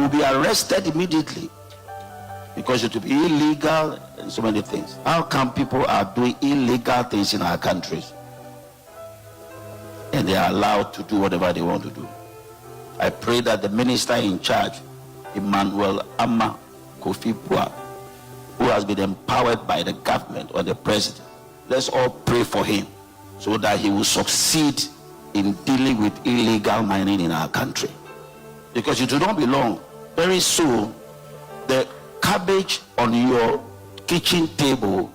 will be arrested immediately because it will be illegal and so many things. How come people are doing illegal things in our countries and they are allowed to do whatever they want to do? I pray that the minister in charge, Emmanuel Amma Kofi Pua, who has been empowered by the government or the president, let's all pray for him so that he will succeed in dealing with illegal mining in our country. Because it will not be long. Very soon, the cabbage on your kitchen table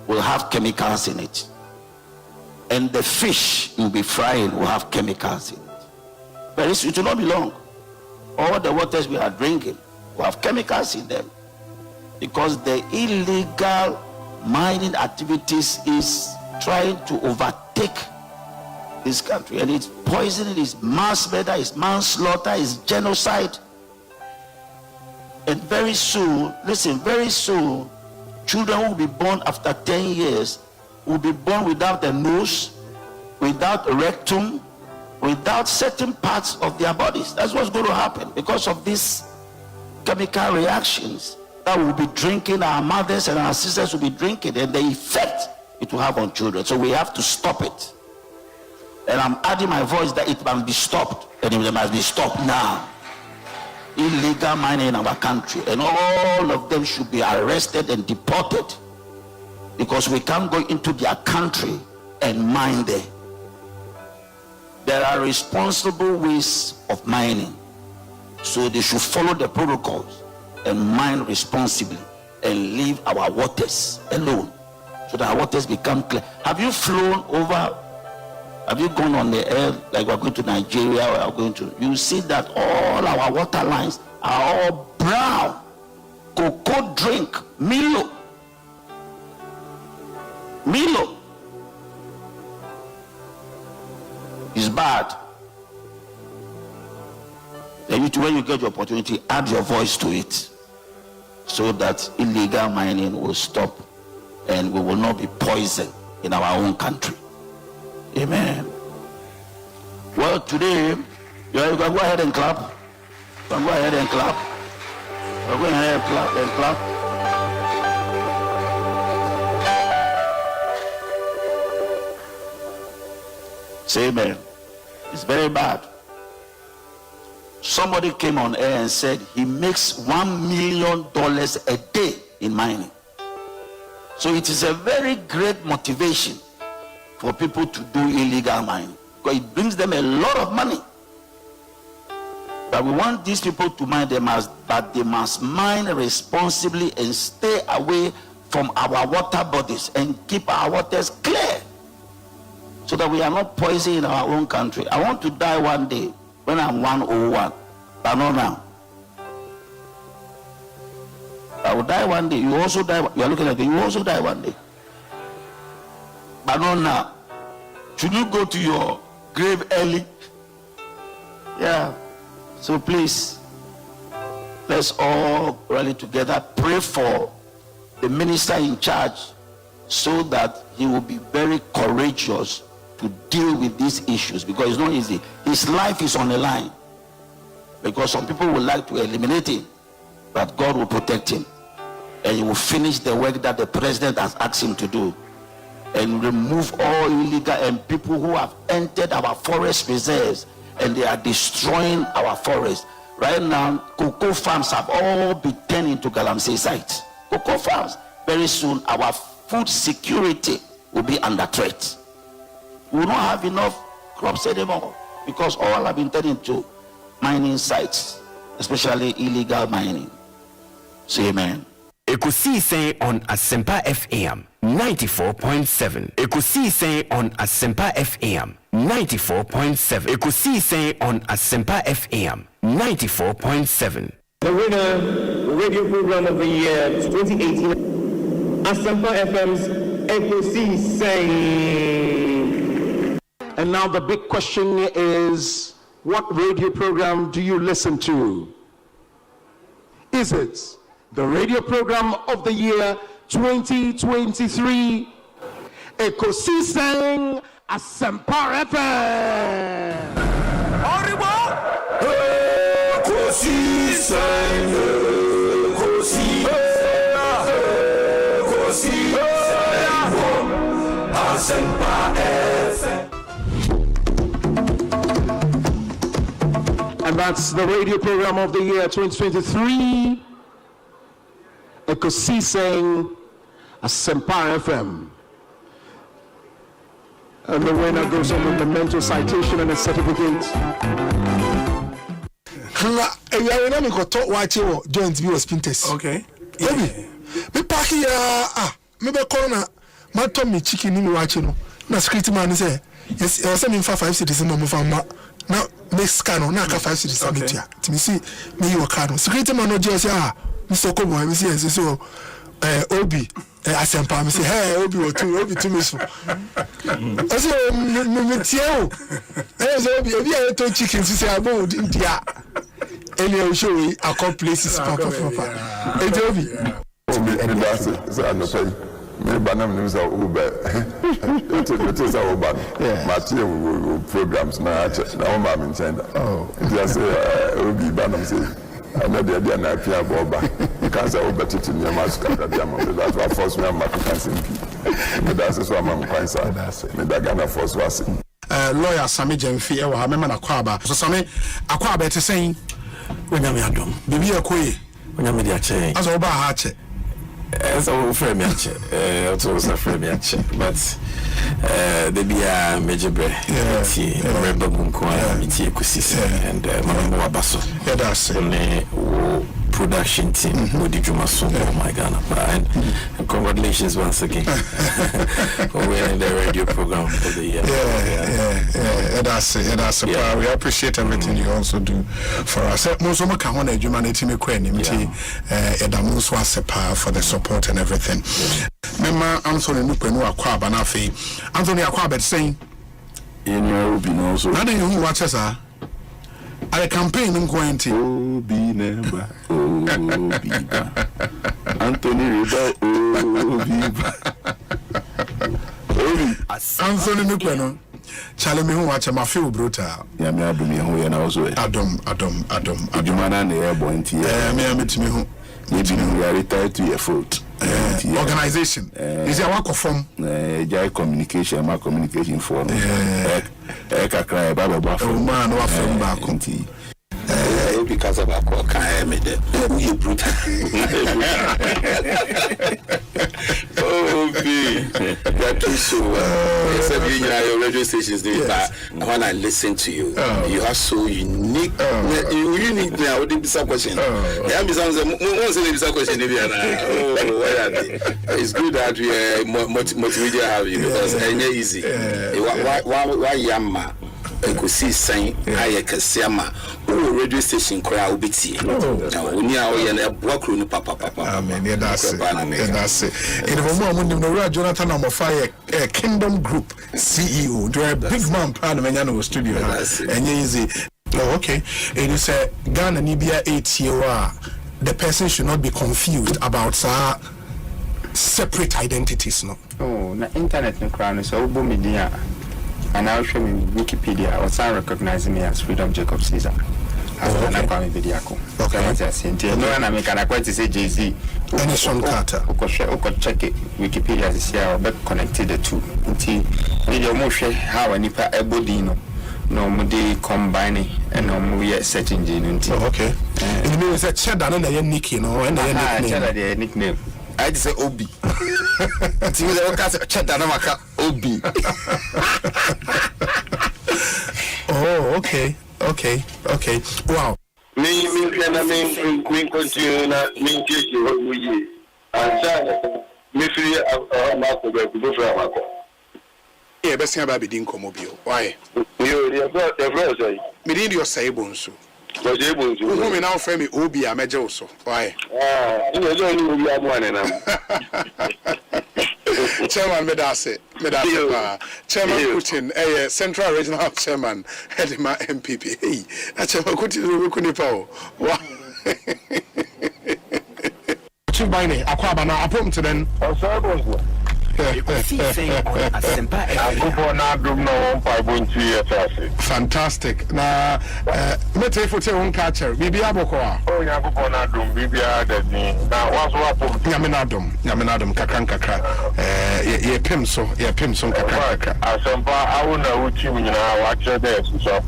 will have chemicals in it. And the fish you'll be frying will have chemicals in it. Very soon, it will not be long. All the waters we are drinking will have chemicals in them. Because the illegal mining activities is trying to overtake this country, and it's poisoning, it's mass murder, it's manslaughter, it's genocide. And very soon, listen, very soon, children will be born after 10 years will be born without a nose, without a rectum, without certain parts of their bodies. That's what's going to happen because of these chemical reactions that we'll be drinking, our mothers and our sisters will be drinking, and the effect it will have on children. So we have to stop it. And I'm adding my voice that it must be stopped, and it must be stopped now. Illegal mining in our country, and all of them should be arrested and deported, because we can't go into their country and mine there. There are responsible ways of mining, so they should follow the protocols and mine responsibly and leave our waters alone, so that our waters become clear. Have you flown over? Have you gone on the air, like we're going to Nigeria, or are going to, you see that all our water lines are all brown. Cocoa drink, Milo. It's bad. When you get the opportunity, add your voice to it, so that illegal mining will stop and we will not be poisoned in our own country. Amen. Well, today, you can go ahead and clap. You can go ahead and clap. We're going ahead and clap. Say amen. It's very bad. Somebody came on air and said he makes $1 million a day in mining. So it is a very great motivation for people to do illegal mining, because it brings them a lot of money. But we want these people to mine, but they must mine responsibly and stay away from our water bodies and keep our waters clear, so that we are not poisoning our own country. I want to die one day when I'm 101, but not now. I will die one day. You also die. You are looking at me. You also die one day, but not now. Should you go to your grave early? Yeah. So please, let's all rally together, pray for the minister in charge, so that he will be very courageous to deal with these issues, because it's not easy. His life is on the line, because some people would like to eliminate him, but God will protect him, and he will finish the work that the president has asked him to do, and remove all illegal and people who have entered our forest reserves, and they are destroying our forest. Right now, cocoa farms have all been turned into Galamsey sites. Cocoa farms. Very soon, our food security will be under threat. We will not have enough crops anymore, because all have been turned into mining sites, especially illegal mining. Say amen. Ekosiisen On Asempa FM 94.7. Ekosiisen On Asempa FM 94.7. Ekosiisen On Asempa FM 94.7. The winner, radio program of the year 2018, Asempa FM's Ekosiisen. And now the big question is, what radio program do you listen to? Is it the radio program of the year 2023, Ekosiisen Asempa FM? And that's the radio program of the year 2023. Ekosiisen On Asempa FM. And the winner goes on with the mental citation and a certificate. Joint was Pinterest. Okay. Baby, me pack me be corner. My Tommy chicken in watching. Na security man say, yes, I send him for 5 cities in my farm. Now, next cano, na 5 cities. Okay. To me see me your card. Security man no just Mr. Kobo, I say so. Obi, Asempa, me say, hey, Obi to me so. I say, me tiao. Obi, if you to chicken, say about India. Any show a couple places, papa. Obi. Me banam news are Uber. It is our bad. Material programs now. Now I'm in China. Oh, just Ubi banam say. I'm not the idea na pia boba. Because I Uber to near Mascot. That's why force me am African simple. That's why I'm quite sad. Me that Ghana force was. Lawyer Sami Jemfi ewa memma na kwaba. So Sami akwaba te saying when you adom. Bibi akoye. When you media che. As oba ha che. As a friend, also a friend, but the be major bread, remember Bunko, Ekosiisen, and Mamma Basso. Yeah, that's only production team with the Jumaso, my Ghana. And congratulations once again for winning the radio program for the year. Yeah, that's it. We appreciate everything you also do for us. Most of my humanity, me for the support and everything. Mema Anthony Nupenu Akwaba na fe. Anthony Akwaba saying in your Obi also. Now you watch us I campaign in Quentin. Obi never. Anthony River. Anthony Nupenu. Charlie me who watch my feel brutal. Yeah, me abumi who and also. Adam. Adumana na airborne tea. Me meet me who. Maybe we are retired to your foot. Organization. Is there work of form? Jai communication, my communication form. Eka cry baba bafo. Oh man, what from back? Because of our call, I made it. You brutal. Oh, that is so. Your radio stations, when I listen to you, you are so unique. You unique now. What is the question? It's good that we multimedia have you because it's easy. Why Yamma? Ekosiisen Ayekasiama radio station crowd biti. Oni a oye na eboakro ni papa. Amen. That's it. In the moment when Jonathan Amofaya Kingdom Group CEO, do a big man plan when studio. And easy. Oh, okay. It is a Ghana Nibia 8 year. The person should not be confused about separate identities, no. Oh, na internet no crown so obo media. And I'll show me Wikipedia. I was recognizing me as Freedom Jacob Caesar. Okay. No, and I make an acquaintance to say Jay-Z. Anderson Carter. Check it. Wikipedia is here, but connected the two. Until you motion how any Ebodino. No, they combining and no, we are setting gene. Okay. It means that Cheddar and a nick, you know, and a nickname. I just say Obi. See the cast Cheddar Namaka Obi. Oh, okay. Wow. Me continue na me take what we yi. And me free Marco go for Marco. Yeah, best thing about being Comobio. Why? You say. Me did your say Bonsu. But you Bonsu. Who me now friend me Obi a major also. Why? You know you are one and Chairman Medase. Chairman Putin, Central Regional Chairman, Hedima MPP. Hey, that's a good power. Wow. Chibane, Aquabana, I put him to then. Ekosiise on Asempa FM. Fantastic. Now, let's say for one catcher, Bibi Abokoa. Oh, Yakupon Bibi Adani. Now, what's what? Yaminadum, Kakranka, ye pimso, Kakranka. Asempa, I will know what you watch there. So,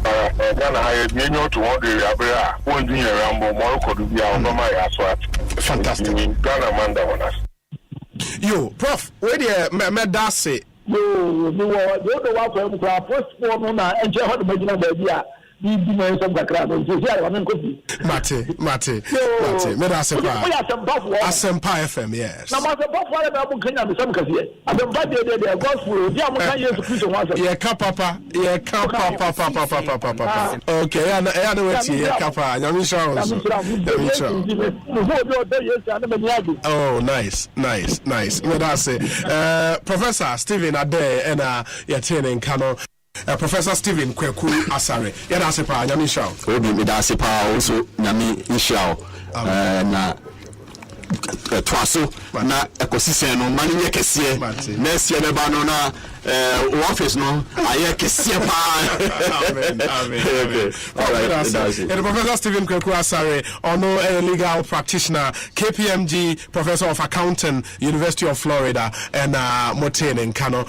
then I had you to want the one doing a ramble more could be on my aswat. Fantastic. Ghana Manda on us. Yo, Prof, where the Medase? You know what for first form na enje ho de magina ba bia bi na so gakra no so ya wan ko bi Mate Medase pa Asempa FM, yes na ma Asempa for na bu kanya me sam kase Asempa de gospel dia mo kan Yesu Kristo ho asem ye ka papa okay ya no wait ye ka pa nyami show oh nice Medase Professor Stephen Ade and Yatene Kano Professor Stephen Kweku Asare yana sepa nyami show obi me da sepa also nyami show na twaso na ekosisen no mani ye kese na sie ne ba no na office no aye kese pa amen all right Professor Stephen Kweku Asare ono a legal practitioner KPMG professor of accounting University of Florida and Moten in Kano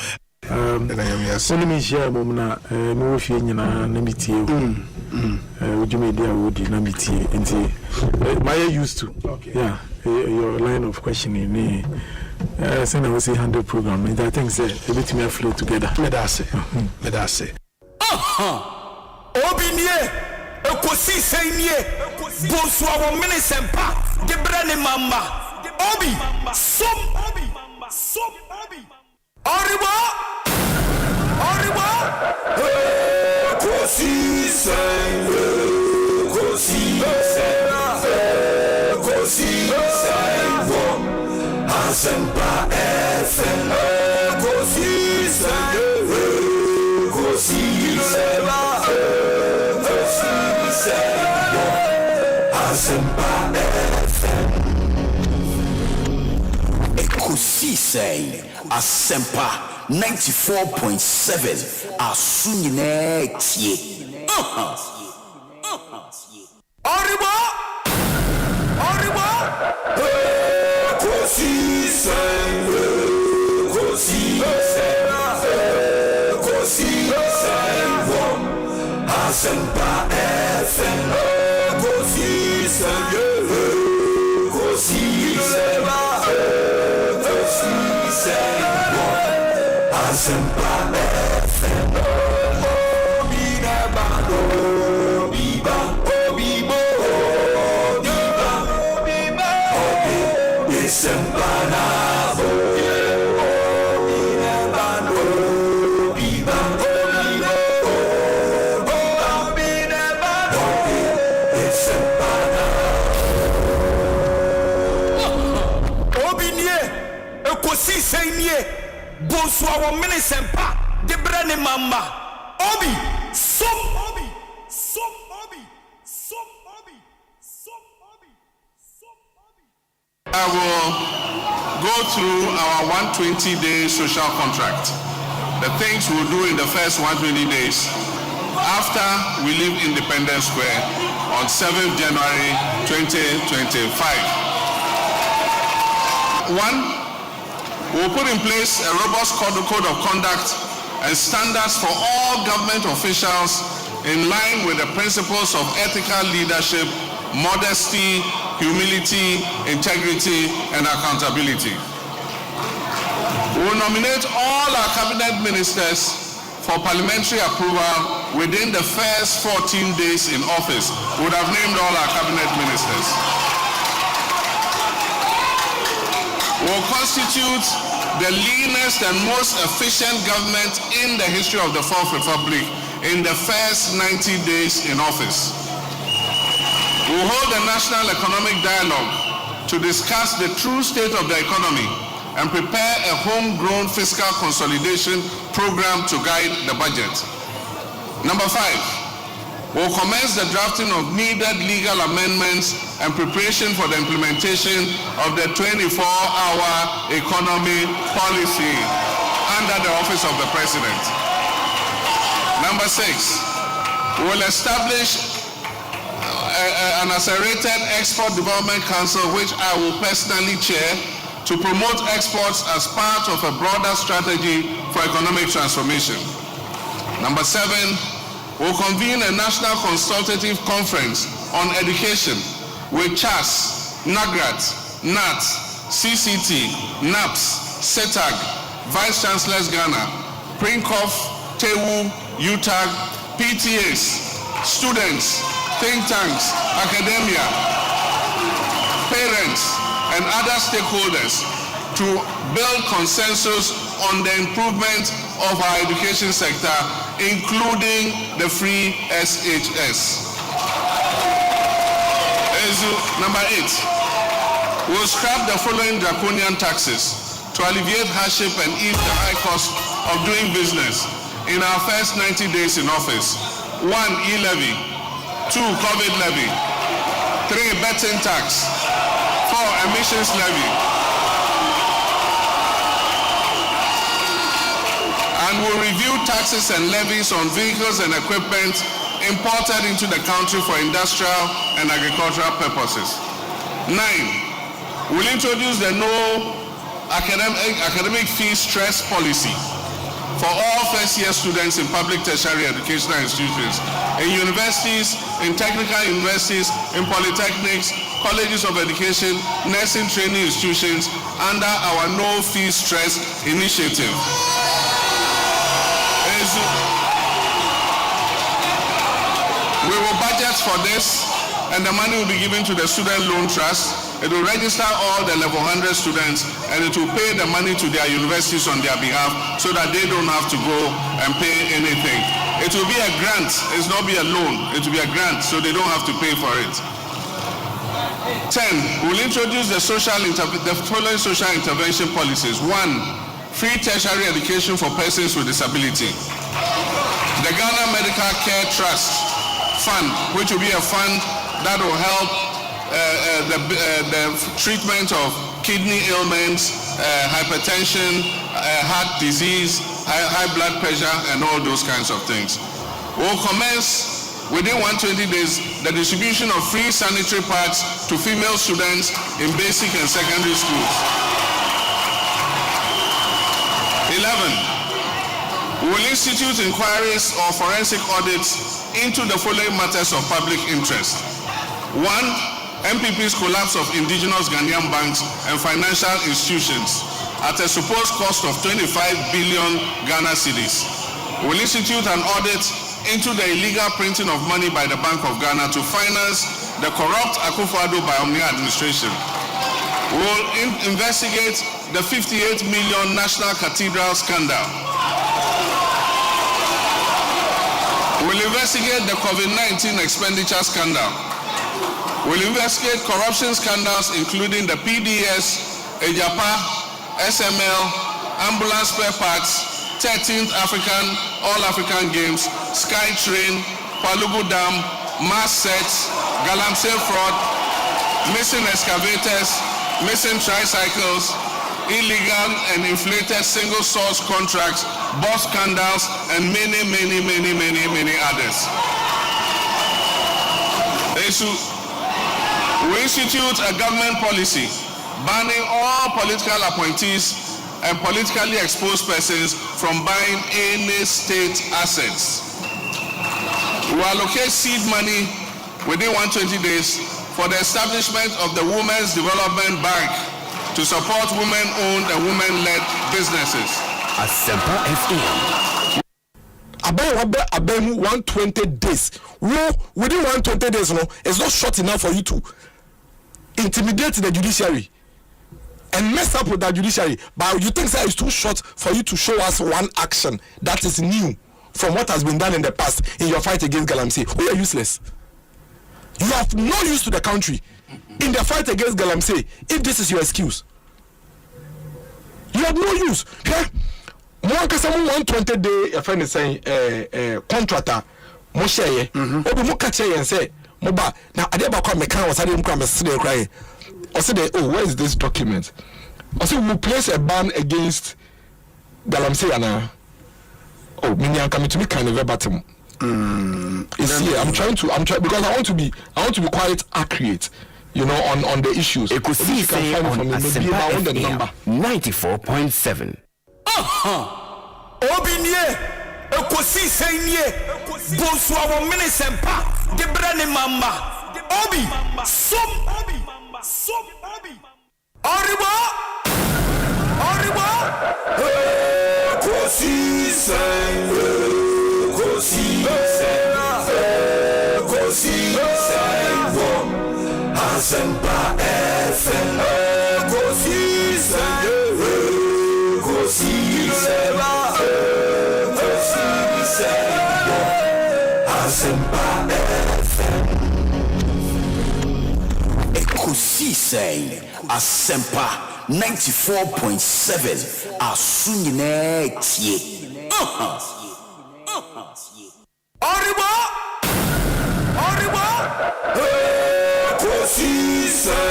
only me share momna no fi nyina na mitie media would na mitie nti my used to yeah your line of questioning me send I say 100 program and I think say a bit me flow together Medase Obinie Ekosiise nie Bonsu awon minisempa de brane mama Obi som Oriwa Ekosiise On Asempa FM Ekosiise Asempa FM Ekosiise Asempa 94.7 Asunyine tie Oriwa Ekosiise On Asempa FM Ekosiise Asempa FM Bonsu awon minisempa de brane mama Obi som I will go through our 120-day social contract, the things we'll do in the first 120 days after we leave Independence Square on 7th January 2025. One, we'll put in place a robust code of conduct and standards for all government officials in line with the principles of ethical leadership, modesty, humility, integrity, and accountability. We will nominate all our cabinet ministers for parliamentary approval within the first 14 days in office. We would have named all our cabinet ministers. We will constitute the leanest and most efficient government in the history of the Fourth Republic in the first 90 days in office. We will hold a national economic dialogue to discuss the true state of the economy and prepare a homegrown fiscal consolidation program to guide the budget. Number 5, will commence the drafting of needed legal amendments and preparation for the implementation of the 24-hour economy policy under the office of the President. Number 6, we will establish an accelerated export development council, which I will personally chair, to promote exports as part of a broader strategy for economic transformation. Number 7, we'll convene a national consultative conference on education with CHAS, NAGRAT, NAT, CCT, NAPS, CETAG, Vice Chancellors Ghana, PRINCOF, TEWU, UTAG, PTAs, students, think tanks, academia, parents, and other stakeholders to build consensus on the improvement of our education sector, including the free SHS. Number 8, we'll scrap the following draconian taxes to alleviate hardship and ease the high cost of doing business in our first 90 days in office. 1, e-levy. 2, COVID levy. 3, betting tax. 4, emissions levy. And we'll review taxes and levies on vehicles and equipment imported into the country for industrial and agricultural purposes. 9, we'll introduce the no academic fee stress policy for all first-year students in public tertiary educational institutions, in universities, in technical universities, in polytechnics, colleges of education, nursing training institutions, under our no fee stress initiative. We will budget for this, and the money will be given to the Student Loan Trust. It will register all the level 100 students, and it will pay the money to their universities on their behalf so that they don't have to go and pay anything. It will be a grant. It's not be a loan. It will be a grant, so they don't have to pay for it. 10, we'll introduce the following social intervention policies. 1, free tertiary education for persons with disability. The Ghana Medical Care Trust Fund, which will be a fund that will help the treatment of kidney ailments, hypertension, heart disease, high blood pressure, and all those kinds of things. We'll commence within 120 days the distribution of free sanitary pads to female students in basic and secondary schools. 11, we will institute inquiries or forensic audits into the following matters of public interest. 1, MPP's collapse of indigenous Ghanaian banks and financial institutions at a supposed cost of 25 billion Ghana cedis. We'll institute an audit into the illegal printing of money by the Bank of Ghana to finance the corrupt Akufo-Addo Biomia administration. We'll investigate the 58 million National Cathedral scandal. We'll investigate the COVID-19 expenditure scandal. We'll investigate corruption scandals including the PDS, Ejapa, SML, ambulance spare parts, 13th All-African Games, SkyTrain, Palugu Dam, mass sets, Galamsey fraud, missing excavators, missing tricycles, illegal and inflated single source contracts, bus scandals, and many others. We institute a government policy banning all political appointees and politically exposed persons from buying any state assets. We allocate seed money within 120 days for the establishment of the Women's Development Bank to support women-owned and women-led businesses. Asempa FM. About 120 days. Within 120 days, it's not short enough for you to intimidate the judiciary and mess up with the judiciary. But you think that is too short for you to show us one action that is new from what has been done in the past in your fight against Galamsey? We are useless. You have no use to the country in the fight against Galamsey if this is your excuse. You have no use. Yeah? 120 day, a friend is saying, contractor mo share obi mo catch yen say mo ba na ade ba kwa me kan was ade nkwa me sere cry o say oh where is this document o say we place a ban against galamsey ana oh me nyan come to me kind of verbatim see I'm trying because I want to be quite accurate, you know, on the issues. Ekosiise On Asempa 94.7. Obinie Ekosiise nie Bonsu our Asempa de brane mama Obi som Oribo Ekosiise Asempa FM Ekosiise Asempa FM Ekosiise Asempa 94.7 Asunyine tie Oribo Ekosiise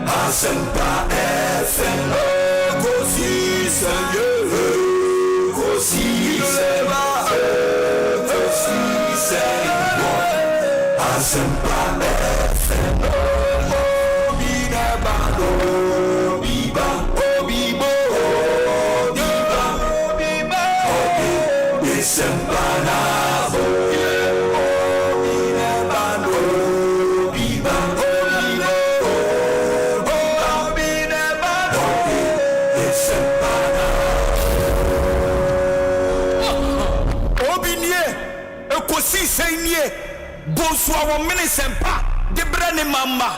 Asempa FM Ekosiise Asempa FM Bonsu our Asempa de brane mama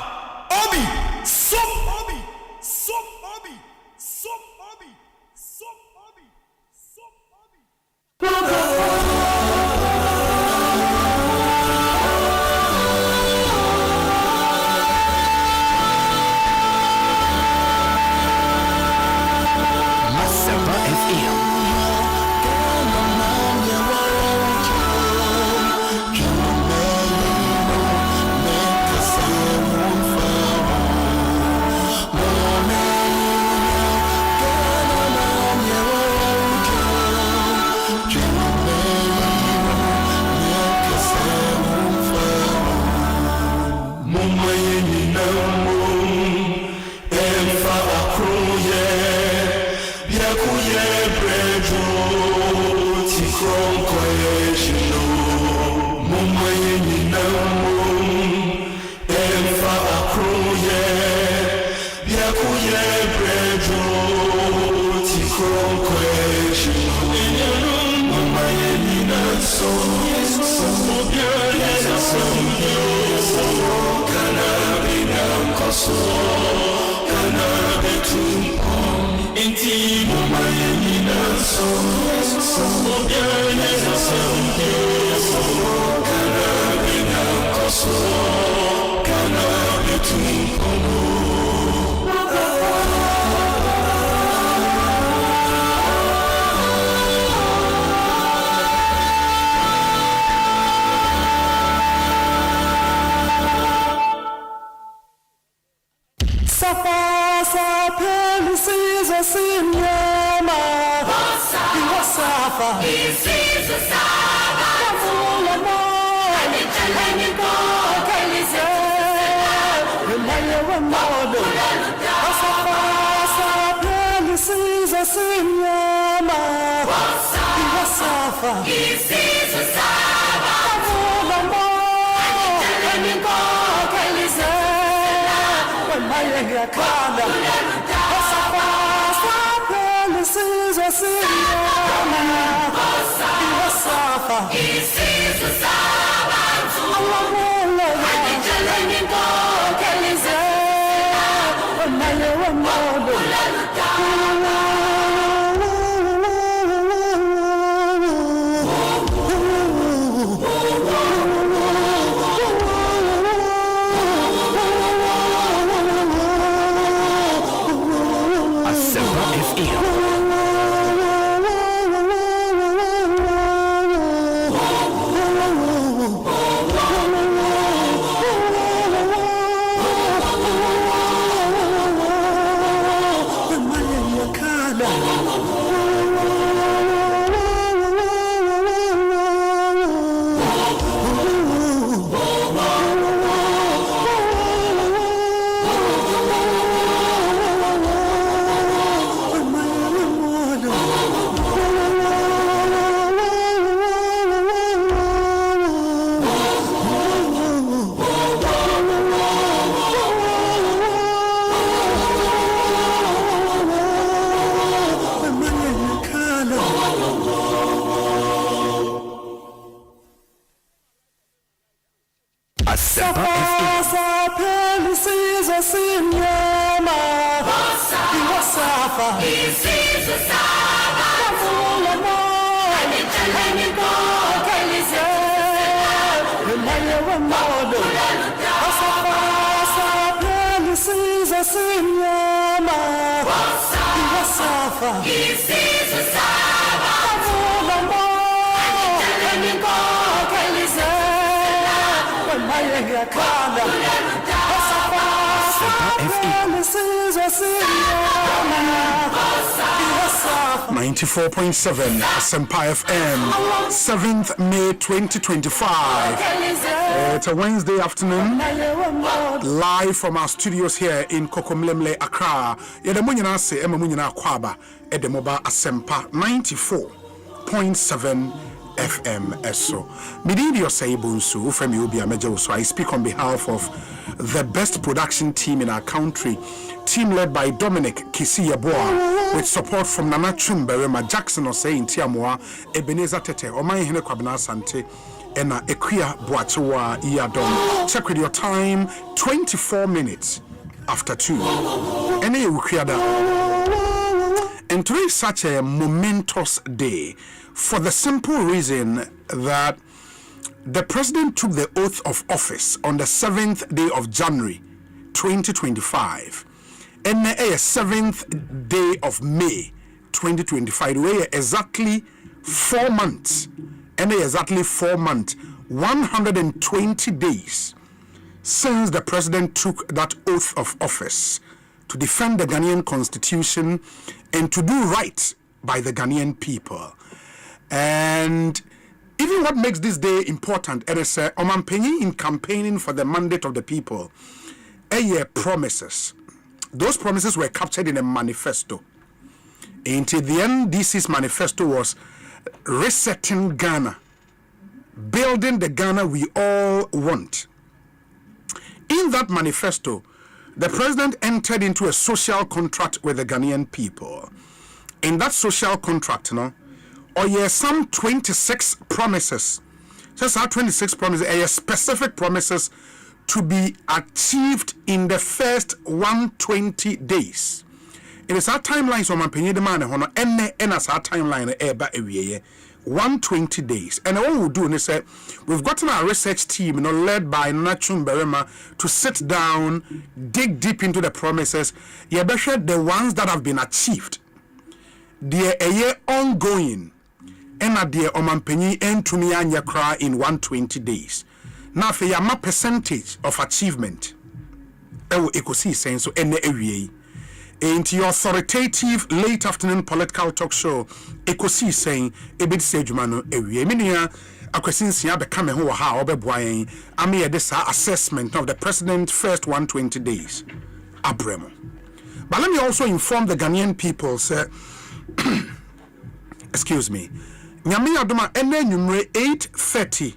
Obi som Asempa FM. Asempa FM. Asempa FM. FM 94.7 Asempa FM, 7th May 2025. It's a Wednesday afternoon, live from our studios here in Kokomlemle, Accra. Yedemunyana se emamunyana kwaba edemoba Asempa 94.7 FM eso. Mididi Osei Bonsu from Ubia Meja. So I speak on behalf of the best production team in our country. Team led by Dominic Kisiyaboa, with support from Nana Chumberema, Jackson Osei in Tiamoa, Ebenezer Tete, Omai Hene Kwabena Sante, and Ekuya Boachewa Iyadom. Check with your time, 24 minutes after 2. And today is such a momentous day for the simple reason that the president took the oath of office on the 7th day of January 2025. And the 7th day of May 2025, where exactly 4 months, and exactly 4 months, 120 days since the president took that oath of office to defend the Ghanaian constitution and to do right by the Ghanaian people. And even what makes this day important, it is Omanpenyi in campaigning for the mandate of the people, promises. Those promises were captured in a manifesto. Until the NDC's manifesto was resetting Ghana, building the Ghana we all want. In that manifesto, the president entered into a social contract with the Ghanaian people. In that social contract, some 26 promises. Just 26 promises, specific promises to be achieved in the first 120 days. It is our timeline, so man penny the man and as our timeline 120 days. And all we do is say we've gotten our research team, led by Nachum Berema, to sit down, dig deep into the promises. The ones that have been achieved. They are ongoing. And at the Omanpenyi and Tumianya cry in 120 days. Now, for your percentage of achievement, Ekosiisen so any area. Into your authoritative late afternoon political talk show, Ekosiisen a bit sejumano area. Minia, Ekosiisen become who ha obeboying. Ami this assessment of the president's first 120 days. Abremo. But let me also inform the Ghanaian people, sir. Excuse me. Nyami Adoma ene numere 8:30.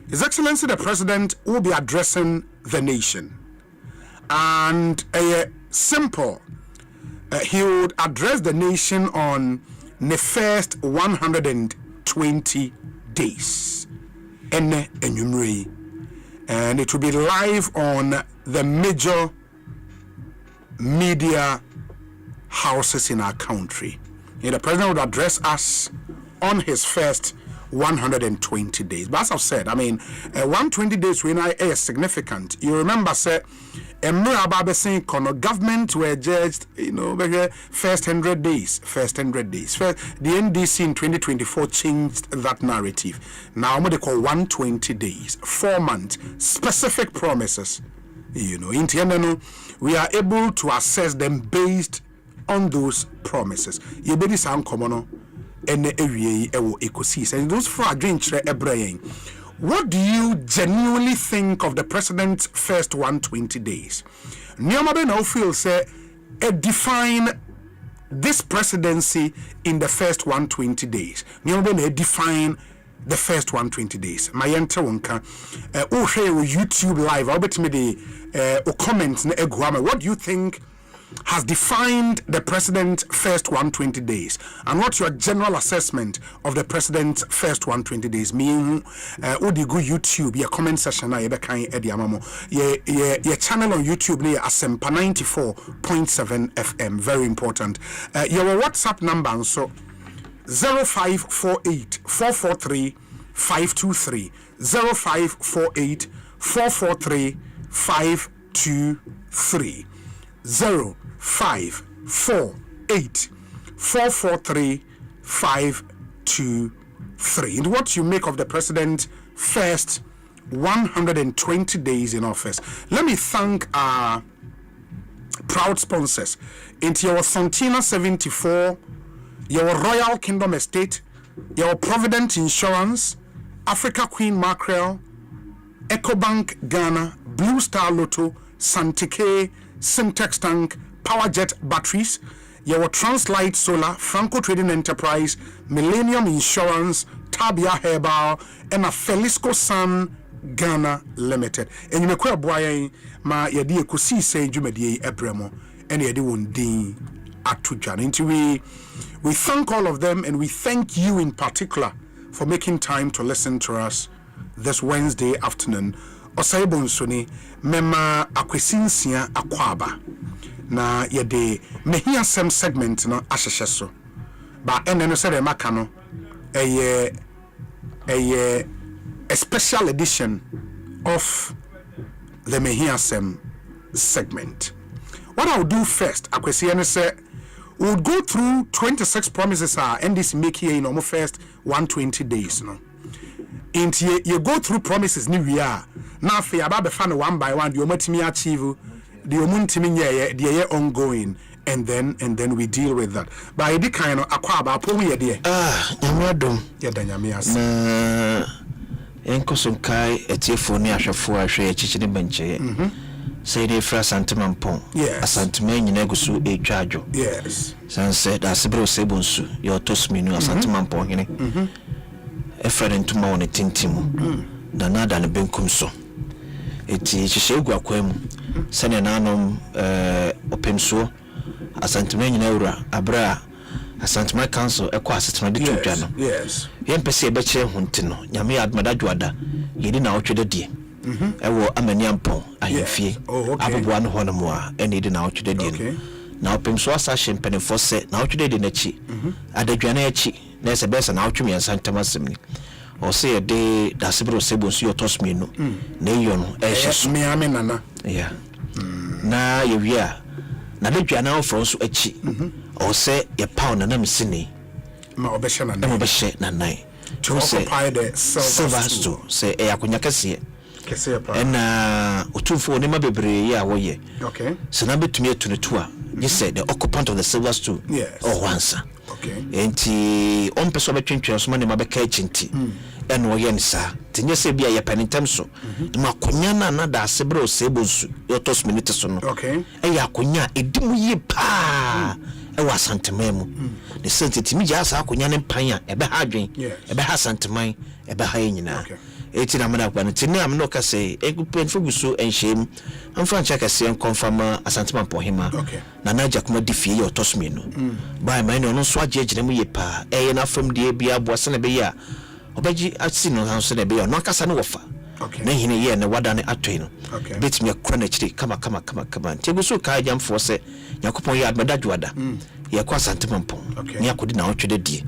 His Excellency the President will be addressing the nation. And simple, he would address the nation on the first 120 days. And it will be live on the major media houses in our country. And the President would address us on his first 120 days. But as I've said, 120 days is significant. You remember, sir, government were judged, first 100 days. The NDC in 2024 changed that narrative. Now, what they call 120 days, 4 months, specific promises. In the we are able to assess them based on those promises. And those for what do you genuinely think of the president's first 120 days? Niamabe now feels define this presidency in the first 120 days. Niamabe define the first 120 days. My enter wonka YouTube live. I'll bet me the comments. What do you think has defined the president's first 120 days. And what's your general assessment of the president's first 120 days? Me, Odi go YouTube, your comment section, na yebe kan edi amamo. Your channel on YouTube, ne Asempa 94.7 FM. Very important. Your WhatsApp number, so 0548 443 523 0548 443 523 0548 443 523. And what you make of the president's first 120 days in office? Let me thank our proud sponsors. Into your Santina 74, your Royal Kingdom Estate, your Provident Insurance, Africa Queen Mackerel, EcoBank Ghana, Blue Star Lotto, Santike, Syntex Tank, PowerJet Batteries, your Translight Solar, Franco Trading Enterprise, Millennium Insurance, Tabia Herbal, and a Felisco Sun Ghana Limited. And you may call Boy ma yadi Ekosiise Jumedi Ebremo, and yadi Wundi Atujan. We thank all of them, and we thank you in particular for making time to listen to us this Wednesday afternoon. Osei Bonsu ni mema akwesinsia akwaba na yede mehia sem segment no ahyehyeso ba ene no sere maka no a special edition of the mehia sem segment. What I'll do first, akwesi ene say we'll go through 26 promises and this make here in almost first 120 days no. Into you go through promises ni we are now for about fan one by one the omatimi achieve the omuntimi ye ongoing and then we deal with that by the kind of akwa ba po we there nyamadom ya danyamias enkoson kai etiefo ni ahwefo ahwe echichine benche say the first santimampon asantime nyina gusu etwajo yes sanse da sebro sebonsu your tosminu asantimampon hene efere ntuma woni tintimu da nada ne benkum so eti chishegu akwam sene nanom opemso asantime nyina wura abra asantime council ekwa asetena de tudwa no yes yempese ebe kire hunti no nyame admadadwada yedi na otwede die ewo amaniampon ahefie aboboa no hono mo a ene yedi na otwede die no na opemso asa shempene fose na otwede die na chi adadwana ya chi na se besa na otwumi ansantama semni o se de da sebro sebonsu yotosmi no na iyo no ehyeso me ame nana na yewia na dadwana ofronso achi o se ye pound na misini ma obehye nana na obehye nana to occupy the silver store se e akonya kese na otufo ne mabebre ya woye okay se na betumi etunetu a you said the occupant of the silver store once enti ompeso betwentwe so mane mabeka echinti eno oye nsa tinye se bia ye penintem so makonya na da sebro sebonsu yotos minute so no e ya konya edimu yi pa e wa santememu ne senti timi ja sa akonya ne pan a ebe ha adwen ebe ha santeman ebe ha nyina eti na mena kwana tini am no ka say ekupen foguso enhyem amfa ncha ka say confirm asanteman pohima na na jakuma difie ye otosme no by my no so agegire mu ye pa eye na fam de bia boase na be ya obaji atsi no han so na be ya no akasa no wofa na hine ye na wada ne atoi no betimi akura na chiri kama teguso ka ajamfo se yakopon ye admadadwada ye kwa asanteman pon ne akodi na otwede die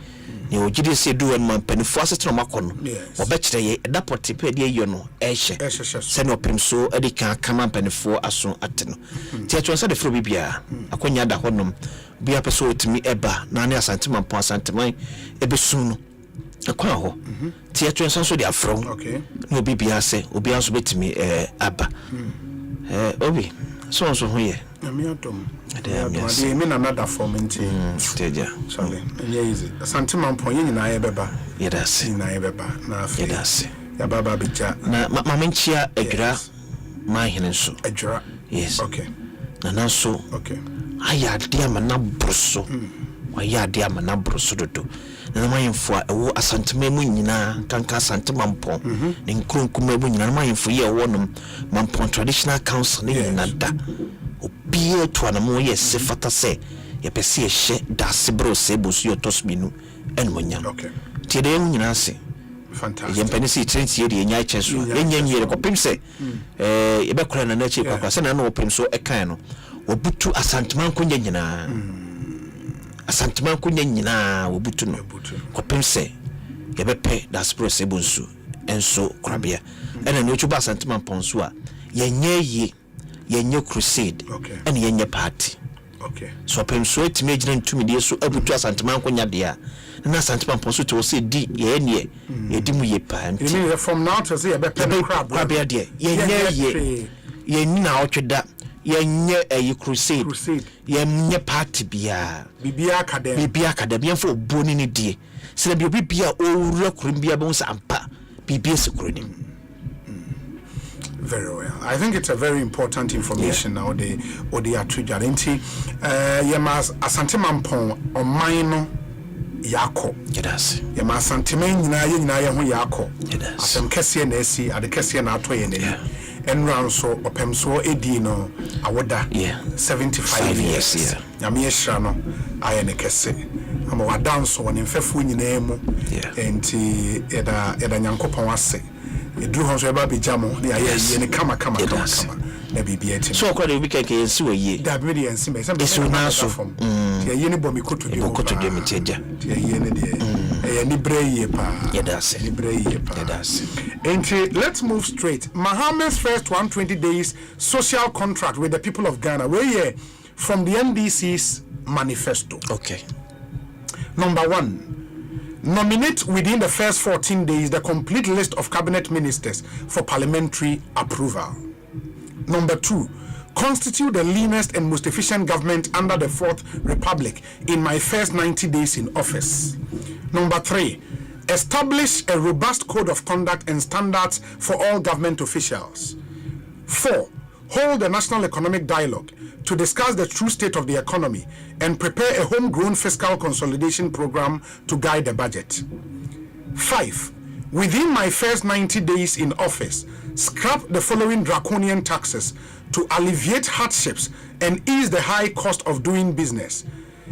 ni ojide se duwan man penifo asetro makono obekire ye edapoti pe de ye no ehye se no pemso edika kama penifo aso ateno ti atwa se de fro bibia akonya da honom bia peso otimi eba na ne asanteman po asanteman ebesu no akwa ho ti atwa so de afro no bibia se obi anso betimi aba obi so ho ye Ade me na nada formenti teja sorry easy santima mponye nyina ye beba yedase nyina ye beba na afi yedase ya baba bija na mamenchia adwira mahene nso adwira yes okay na nanso okay aya dia mana broso waya dia mana broso dodo na mayemfo a ewo asantema mu nyina kanka asantema mpon ne nkronkuma mu nyina mayemfo ye ewo nom mampon traditional council ne nyina da obie to anamo ye se fata se ye pese ye hye dasebro se bosu yotosminu enmonya tiede nyina se fantastic yempani si trenti ye de nya cheso enya nyere kopim se ye be kora na na chi kwakwa se na no opim so ekan no obutu asanteman konya nyina asanteman konya nyina obutu no kopim se ye be pe dasebro se bosu enso krabia ena no chuba asanteman ponso a yenye crusade and yenye party. So penso it imagine ntumi de so abutu asanteman konya de a na asanteman ponso to say di ye edimu ye pa nti from now to say be crab de ye na otweda yenye crusade yenye party bibia academy for boni ni die se na bibia owura kurumbia be so ampa bibia se kuronim. Very well. I think it's a very important information now. The atujarenti yemas asanteman on mine yako. Yes. Yemas asanteman nyina ye ho yako. Asem kese na esi ade kese na ato ye ne. Enran so opem so edi no awoda 75 years. Nyame ehra no aye ne kese. Ama wadanso won mfefo nyina mu. Enti eda nyankopon ase. Edu ho so eba bijamo na aye ne kama na bibia ti so kwa de weekend ke ensi we ye da bi de ensi me se na so ti ye ne bomi koto de meteja ti ye ne de ye ni breye pa yedase ni breye pa yedase. And let's move straight. Mohammed's first 120 days social contract with the people of Ghana where from the NDC's manifesto. Okay. Number 1, nominate within the first 14 days the complete list of cabinet ministers for parliamentary approval. Number 2, constitute the leanest and most efficient government under the Fourth Republic in my first 90 days in office. Number 3, establish a robust code of conduct and standards for all government officials. 4, hold a national economic dialogue to discuss the true state of the economy and prepare a homegrown fiscal consolidation program to guide the budget. 5, within my first 90 days in office, scrap the following draconian taxes to alleviate hardships and ease the high cost of doing business.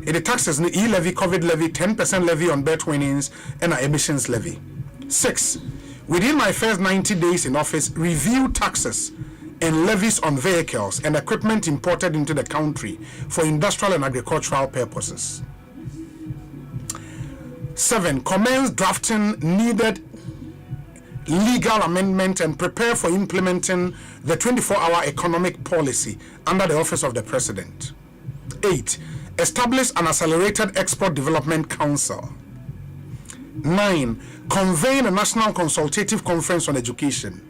The taxes ni e-levy, COVID levy, 10% levy on bet winnings, and an emissions levy. 6, within my first 90 days in office, review taxes and levies on vehicles and equipment imported into the country for industrial and agricultural purposes. 7, commence drafting needed legal amendment and prepare for implementing the 24-hour economic policy under the office of the president. 8, establish an accelerated export development council. 9, convene a national consultative conference on education.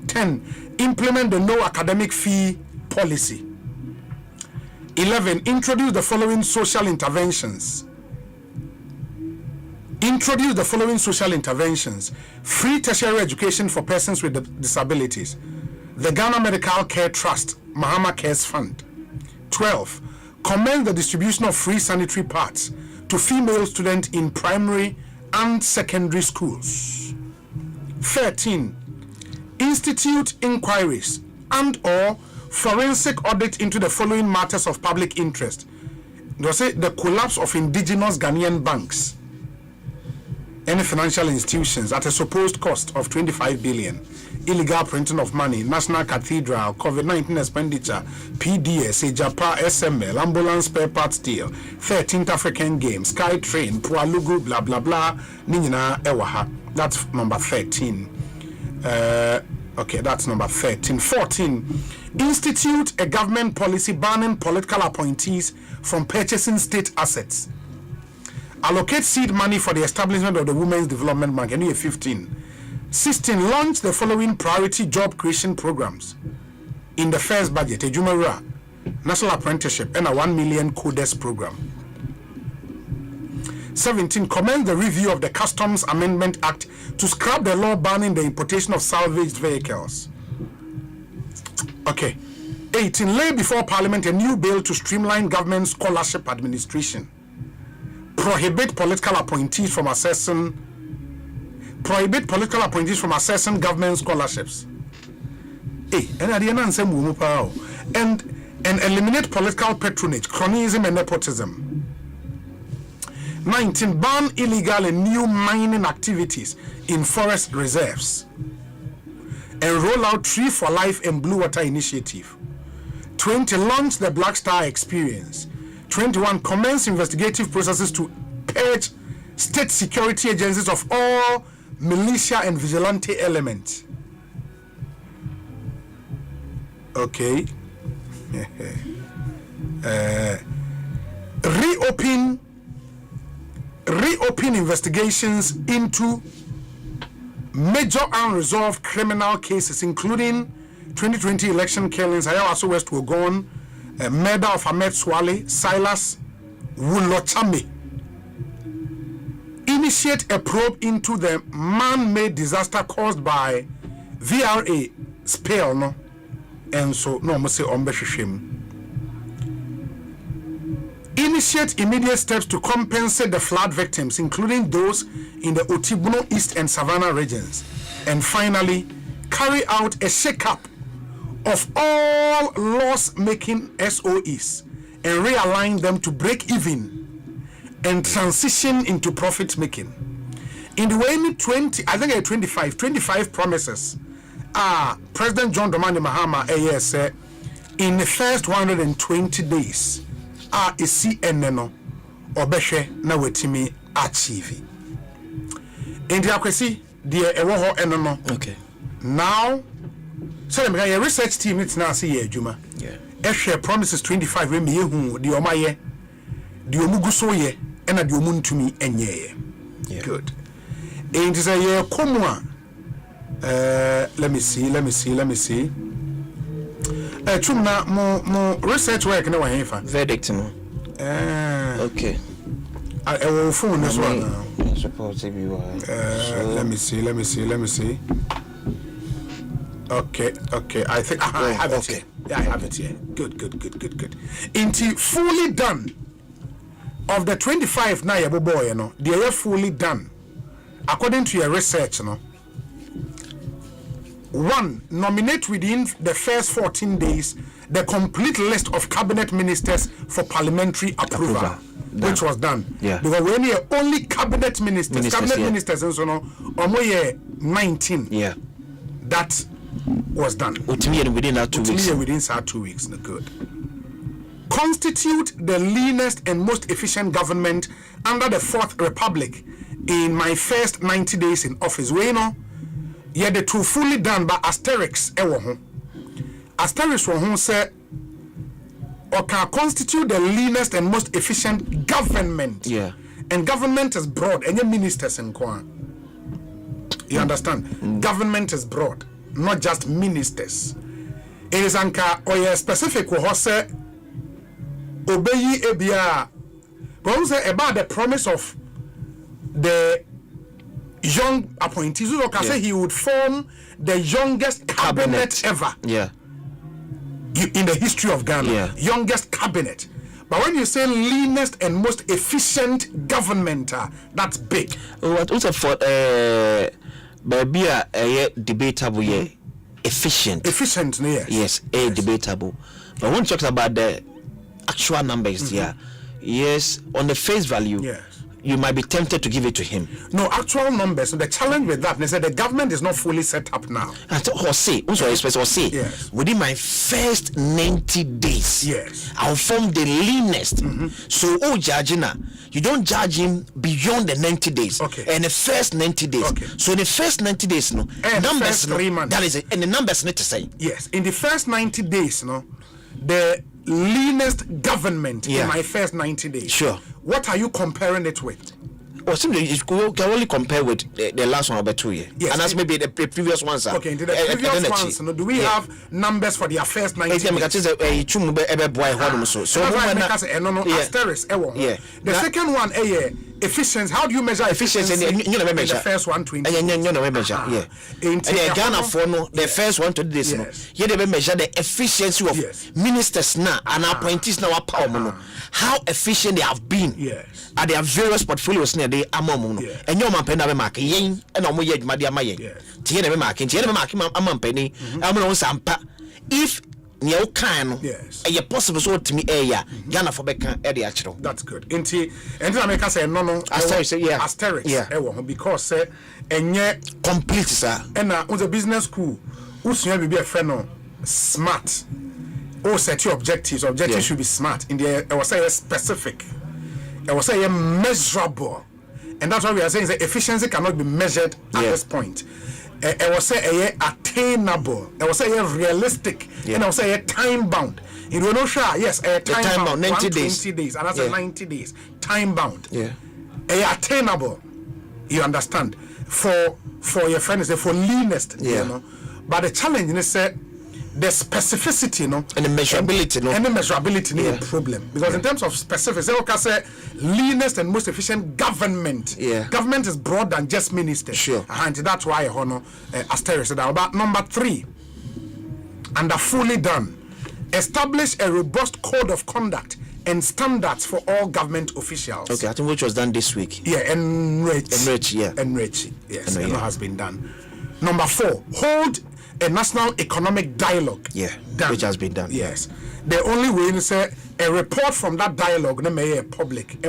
10, implement the no academic fee policy. 11, introduce the following social interventions. Free tertiary education for persons with disabilities. The Ghana Medical Care Trust, Mahama Cares Fund. 12, commence the distribution of free sanitary pads to female students in primary and secondary schools. 13, institute inquiries and or forensic audit into the following matters of public interest. They say the collapse of indigenous Ghanaian banks and financial institutions at a supposed cost of 25 billion, illegal printing of money, National Cathedral, COVID-19 expenditure, PDS, Ejapa, SML, ambulance spare parts deal, 13th African Games, Sky Train, Pualugu, blah blah blah, Nina Ewaha. That's number 13. Okay, that's number 13. 14, institute a government policy banning political appointees from purchasing state assets. Allocate seed money for the establishment of the Women's Development Bank. 15. 16, launch the following priority job creation programs in the first budget. Ejumara, National Apprenticeship, and a 1 million coders program. 17, commence the review of the Customs Amendment Act to scrap the law banning the importation of salvaged vehicles. Okay. 18, lay before Parliament a new bill to streamline government scholarship administration. Prohibit political appointees from assessing government scholarships. And and eliminate political patronage, cronyism, and nepotism. 19. Ban illegal and new mining activities in forest reserves and roll out Tree for Life and Blue Water Initiative. 20. Launch the Black Star Experience. 21. Commence investigative processes to purge state security agencies of all militia and vigilante elements. Okay. Reopen investigations into major unresolved criminal cases, including 2020 election killings, Ayawaso West Wogon, murder of Ahmed Swale, Silas Wulochame. Initiate a probe into the man-made disaster caused by VRA spill, no? And so, no, I say Ombeshishim. Initiate immediate steps to compensate the flood victims, including those in the Otibuno East and Savannah regions. And finally, carry out a shake-up of all loss-making SOEs and realign them to break even and transition into profit-making. In the way 25 promises, President John Dramani Mahama said in the first 120 days, isi eneno obehwe na wetimi achieve. In the akwesi de ewo ho enono. Okay. Now, so me your research team it's now see adwuma. Yeah. Ehwe promises 25 we me hu de omaye de omuguso ye na de omuntumi enye. Yeah. Good. And say ye komwa let me see. Chumna mo research work na wahefa verdict no. Okay. I will phone this one. Suppose to be let me see. Okay. I think I have it here. Yeah, I have it here. Good. Inti fully done. Of the 25 na yabo boy, you know, they are fully done. According to your research, you know. 1. Nominate within the first 14 days the complete list of cabinet ministers for parliamentary approval. Which was done. Yeah. Because when you only cabinet ministers and so on, 19. Yeah. That was done. Within that 2 weeks. Within 2 weeks. Good. Constitute the leanest and most efficient government under the Fourth Republic in my first 90 days in office. We know. Yeah, the two fully done by asterisks. Asterisks who say or can constitute the leanest and most efficient government. Yeah. And government is broad. And your ministers and Kwan. You understand? Government is broad, not just ministers. It is anka or a specific who say obey ebia. But say about the promise of the young appointees, who can say he would form the youngest cabinet ever. Yeah. In the history of Ghana. Yeah. Youngest cabinet. But when you say leanest and most efficient government, that's big. What also for baby debatable efficient. Efficient, yes. Yes, debatable. But when you talk about the actual numbers here, yes, on the face value. Yes. You might be tempted to give it to him. No, actual numbers. So the challenge with that, they said the government is not fully set up now. Osei, yes. Within my first 90 days, yes, I'll form the leanest. So, Jajina, you don't judge him beyond the 90 days. Okay. And the first 90 days. Okay. So, in the first 90 days, no, and numbers, 3 months. That is it. And the numbers need to say. Yes. In the first 90 days, no, the leanest government in my first 90 days. Sure. What are you comparing it with? Or simply, you can only compare with the last one about 2 years. Yes. And that's maybe the previous ones. Okay, into the previous ones, do we have numbers for their first 90 days? The second one, efficiency. How do you measure efficiency? In the first 120. And Ghana for no, the first 120 days. You never measure the efficiency of ministers now and appointees now. How efficient they have been at their various portfolios near the among. And your man penna mark yen and omoyed Madia Mayen. Tiene marking, Amampeni, Amon Sampa. If near Okano. Yes. A possible sort to me, Ghana for Becca, Eddie Achro. That's good. Inti, and America say no, asterisk, because say, and yet complete, sir. And on the business school, who's be a friend smart. Or set your objectives. Objectives should be smart. In the I was say specific. I was say measurable. And that's why we are saying that efficiency cannot be measured at this point. I was say attainable. I was say realistic. And I was say time bound. You don't know, sure. Yes, time bound. 90 days. 20 days. And that's 90 days. Time bound. Yeah. Attainable. You understand? For your friends, for leanest. Yeah. You know. But the challenge is the specificity, no, and the measurability, no, and the measurability, no problem. Because in terms of specifics, they can say leanest and most efficient government. Yeah, government is broad than just minister. Sure, and that's why asterisk said that. But number 3, and are fully done. Establish a robust code of conduct and standards for all government officials. Okay, I think which was done this week. Yeah, enrich, yeah, enrich. Yes, and has been done. Number 4, hold a national economic dialogue. Yeah, done. Which has been done. Yes. The only way is a report from that dialogue na may public. The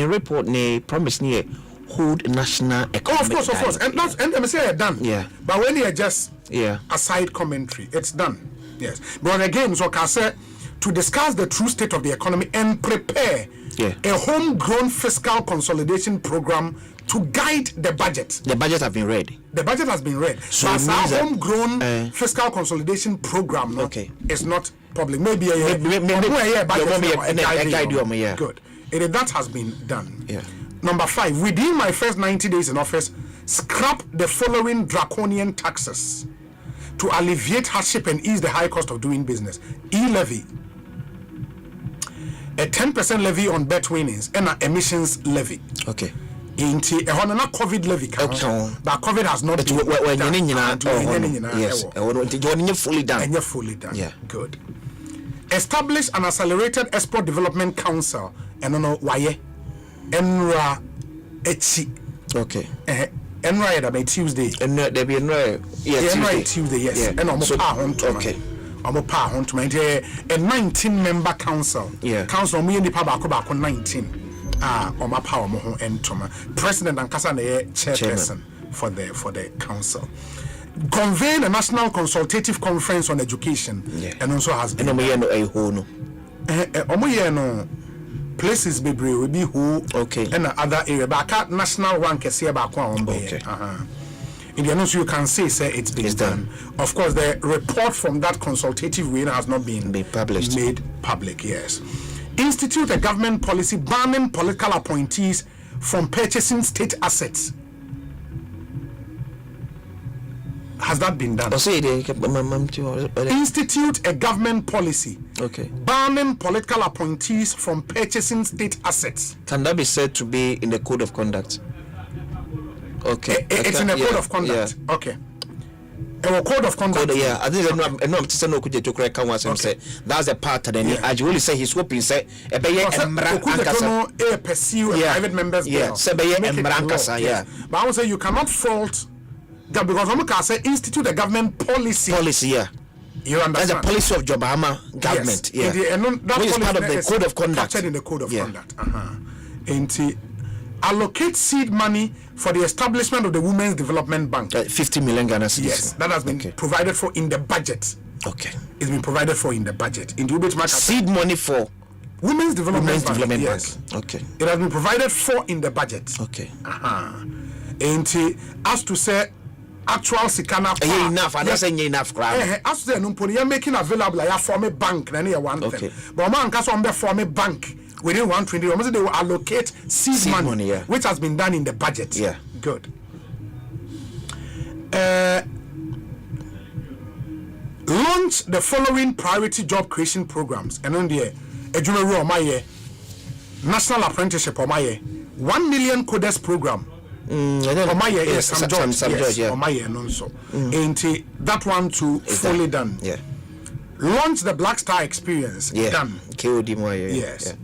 report ne promise ne hold national economic of course. And that's and they say done. Yeah. But when you just a side commentary, it's done. Yes. But again, so can say to discuss the true state of the economy and prepare a homegrown fiscal consolidation program to guide the budget. The budget has been read. The budget has been read. So as our homegrown fiscal consolidation program, no, it's not public. Maybe a budget. Good. That has been done. Yeah. Number 5, within my first 90 days in office, scrap the following draconian taxes to alleviate hardship and ease the high cost of doing business. E-levy, a 10% levy on bet winnings, and an emissions levy. Okay. Into a COVID levy, but COVID has not been fully done. And you're fully done. Yeah. Good. Establish an accelerated export development council. And no why Enra Echi. Okay. Enra that by Tuesday. And there be Enra Tuesday, yes. Yeah. And okay. A 19-member council. Yeah. Council me the Pabako 19. President and Kasa chairperson for the council. Convene a national consultative conference on education, and also has been places will be who and other area, but national one can see about one. In the announcement, you can say it's been done. Of course, the report from that consultative way has not been published, made public. Yes. Institute a government policy banning political appointees from purchasing state assets. Has that been done? Institute a government policy banning political appointees from purchasing state assets. Can that be said to be in the code of conduct? Okay. It's in the code of conduct. Yeah. Okay. A code of conduct. I think no to correct one say that's the part then I will say he's hoping say pursue private members bill. But I would say you cannot fault that because I'm can say institute a government policy. You understand? That's the policy of Jobama government. Yes. That which is part of the code of conduct. Captured in the code of conduct. And allocate seed money for the establishment of the Women's Development Bank. 50 million Ghana cedis. Yes, that has been provided for in the budget. Okay. It's been provided for in the budget. In the seed money for Women's Development Bank. Yes. Okay. It has been provided for in the budget. Okay. And as to say actual Sikana enough, I don't say enough crowd. As to say you're making available a form a bank, one thing. But man can form a bank. Within 120, they will allocate seed money which has been done in the budget. Yeah. Good. Launch the following priority job creation programs. And on the National Apprenticeship 1 million coders program. Some jobs. That one too fully done. Yeah. Launch the Black Star Experience. Done. Yes. Yeah.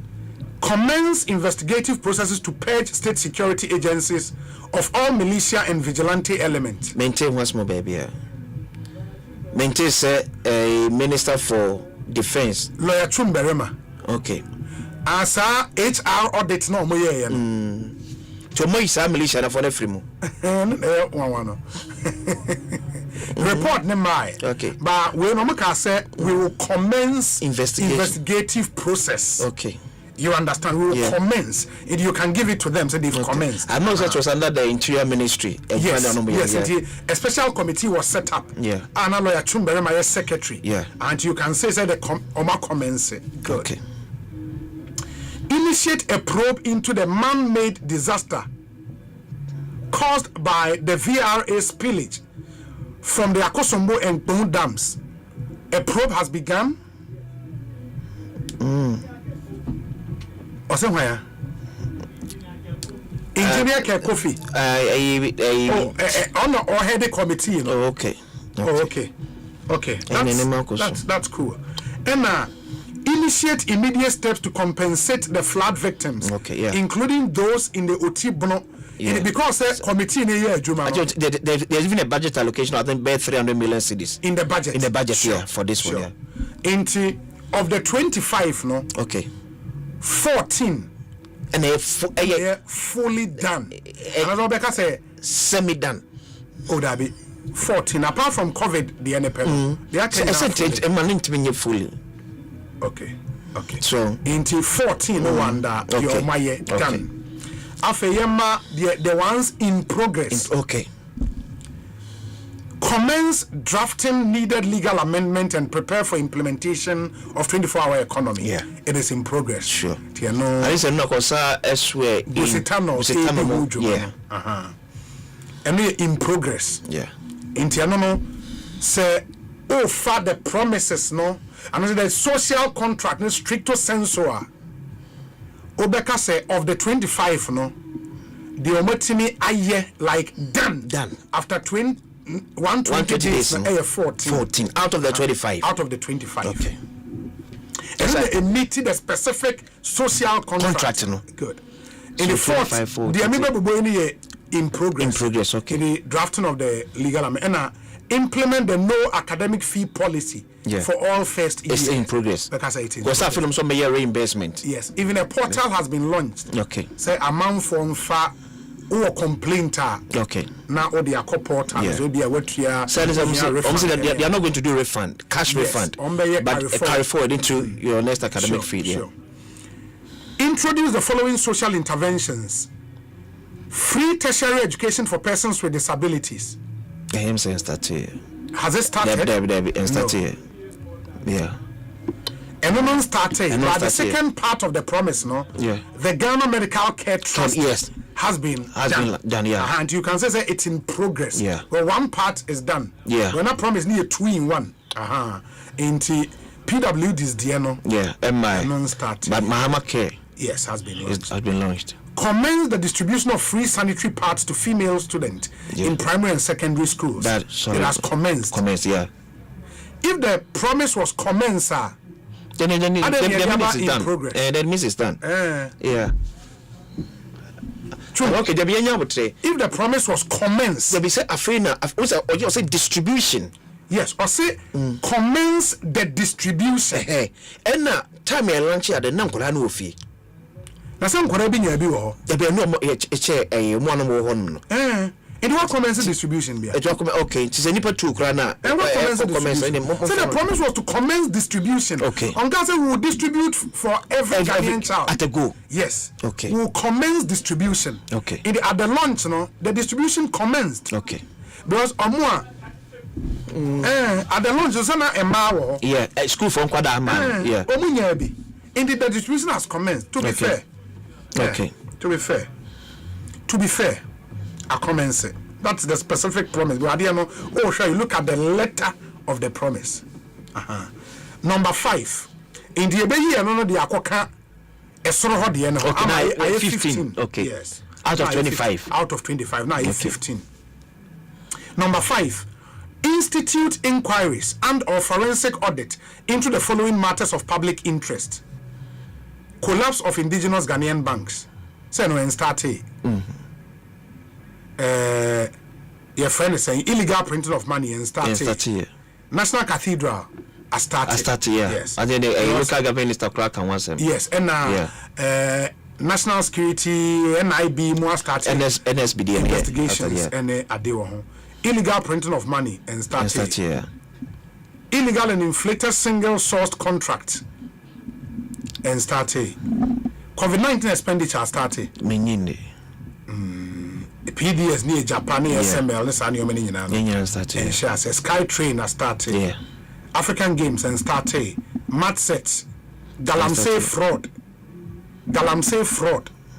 Commence investigative processes to purge state security agencies of all militia and vigilante elements. Maintain once more, baby. Maintain say a minister for defense. Lawyer Chumberema. Okay. As a HR audit no mo ye no. So mo isa militia na for the free mo. One. Report ne mai. Okay. But we no make say we will commence investigative process. Okay. You understand? We will commence. If you can give it to them, so they've commenced. I know that was under the Interior Ministry. Yes, a special committee was set up. Yeah. And a lawyer Chumberema is secretary. Yeah. And you can say the Oma commence. Good. Okay. Initiate a probe into the man-made disaster caused by the VRA spillage from the Akosombo and Bonsu dams. A probe has begun. Somewhere. Engineer Kofi. On the head committee. You know? Oh, okay. Okay. That's cool. And initiate immediate steps to compensate the flood victims. Okay, yeah. Including those in the Otibono. Yeah. Because the committee in the year, there's even a budget allocation. I think 300 million cedis in the budget. Sure. Yeah, for this one. Yeah. Into of the 25, no. Okay. 14 and they fully done. And Rebecca say semi done. Oh, that be 14. Apart from COVID, the NPL. They are fully. Okay. So into 14 one that your my done. After Yema, the ones in progress. Okay. Commence drafting needed legal amendment and prepare for implementation of 24-hour economy. Yeah. It is in progress. Sure. I said no kosa eswe yeah. And we in progress. Yeah. Intiano say for the promises no and the social contract no stricto sensu Obeka say of the 25 no the omotimi aye like done after 120 days, 14 out of the 25. Out of the 25. Okay. And they emitted a specific social contract. No? Good. In the fourth, the Amiba in progress. In progress, okay. In the drafting of the legal amendment. Implement the no academic fee policy for all first years. It's in progress. Because it is. Was that film some major reimbursement? Yes. Even a portal has been launched. Okay. Say amount from far. Or complaint. Okay. Now, or the portal. So they are they are not going to do refund, cash refund, but carry forward into your next academic fee. Sure. Introduce the following social interventions: free tertiary education for persons with disabilities. Has it started? No. Yeah. And non started. But the second part of the promise, no? Yeah. The Ghana Medical Care Trust has been done. Yeah. And you can say that it's in progress. Yeah. Well, one part is done. Yeah. We're not promised near 2 in 1. Into PWD's DNO. Yeah. Non started. But Mahama Care. Yes, has been launched. It has been launched. Commence the distribution of free sanitary pads to female students in primary and secondary schools. It has commenced. Yeah. If the promise was commenced, then the means is done. That means it's done. Yeah. Okay, if the promise was commenced, there be say afraid or say distribution. Yes, or say commence the distribution. And now time I launch at the Nankola no fee. Na some kwara bi nya bi wo. There be no mo no mo ho. It will commence the distribution. Okay, it is a nipa 2 krana. So the promise was to commence distribution. Okay. On Gaza, we will distribute for every Ghanaian child. At a go. Yes. Okay. We will commence distribution. Okay. At the launch, the distribution commenced. Okay. Because at the launch, school from Kwada. Yeah. Indeed, the distribution has commenced. To be fair. Okay. To be fair. I commence it. That's the specific promise. But you look at the letter of the promise. Number 5. In the year, no, the akoka esoro the end. Okay, 15. Okay. Yes. Out of 25. Out of 25. Now 15. Number 5. Institute inquiries and/or forensic audit into the following matters of public interest: collapse of indigenous Ghanaian banks. Say no start. Your friend is saying illegal printing of money and start. National Cathedral. I started, yeah. Yes. And then the local government is crack and once. Yes, and National Security, NIB, more started. NSBD investigations and adewo. Illegal printing of money and started. Yeah. Illegal and inflated single-sourced contract and started. COVID-19 expenditure started. PDS near Japan, SML, and shares a Sky Train has started. Yeah. African Games and started. Mat sets. Galamsey fraud.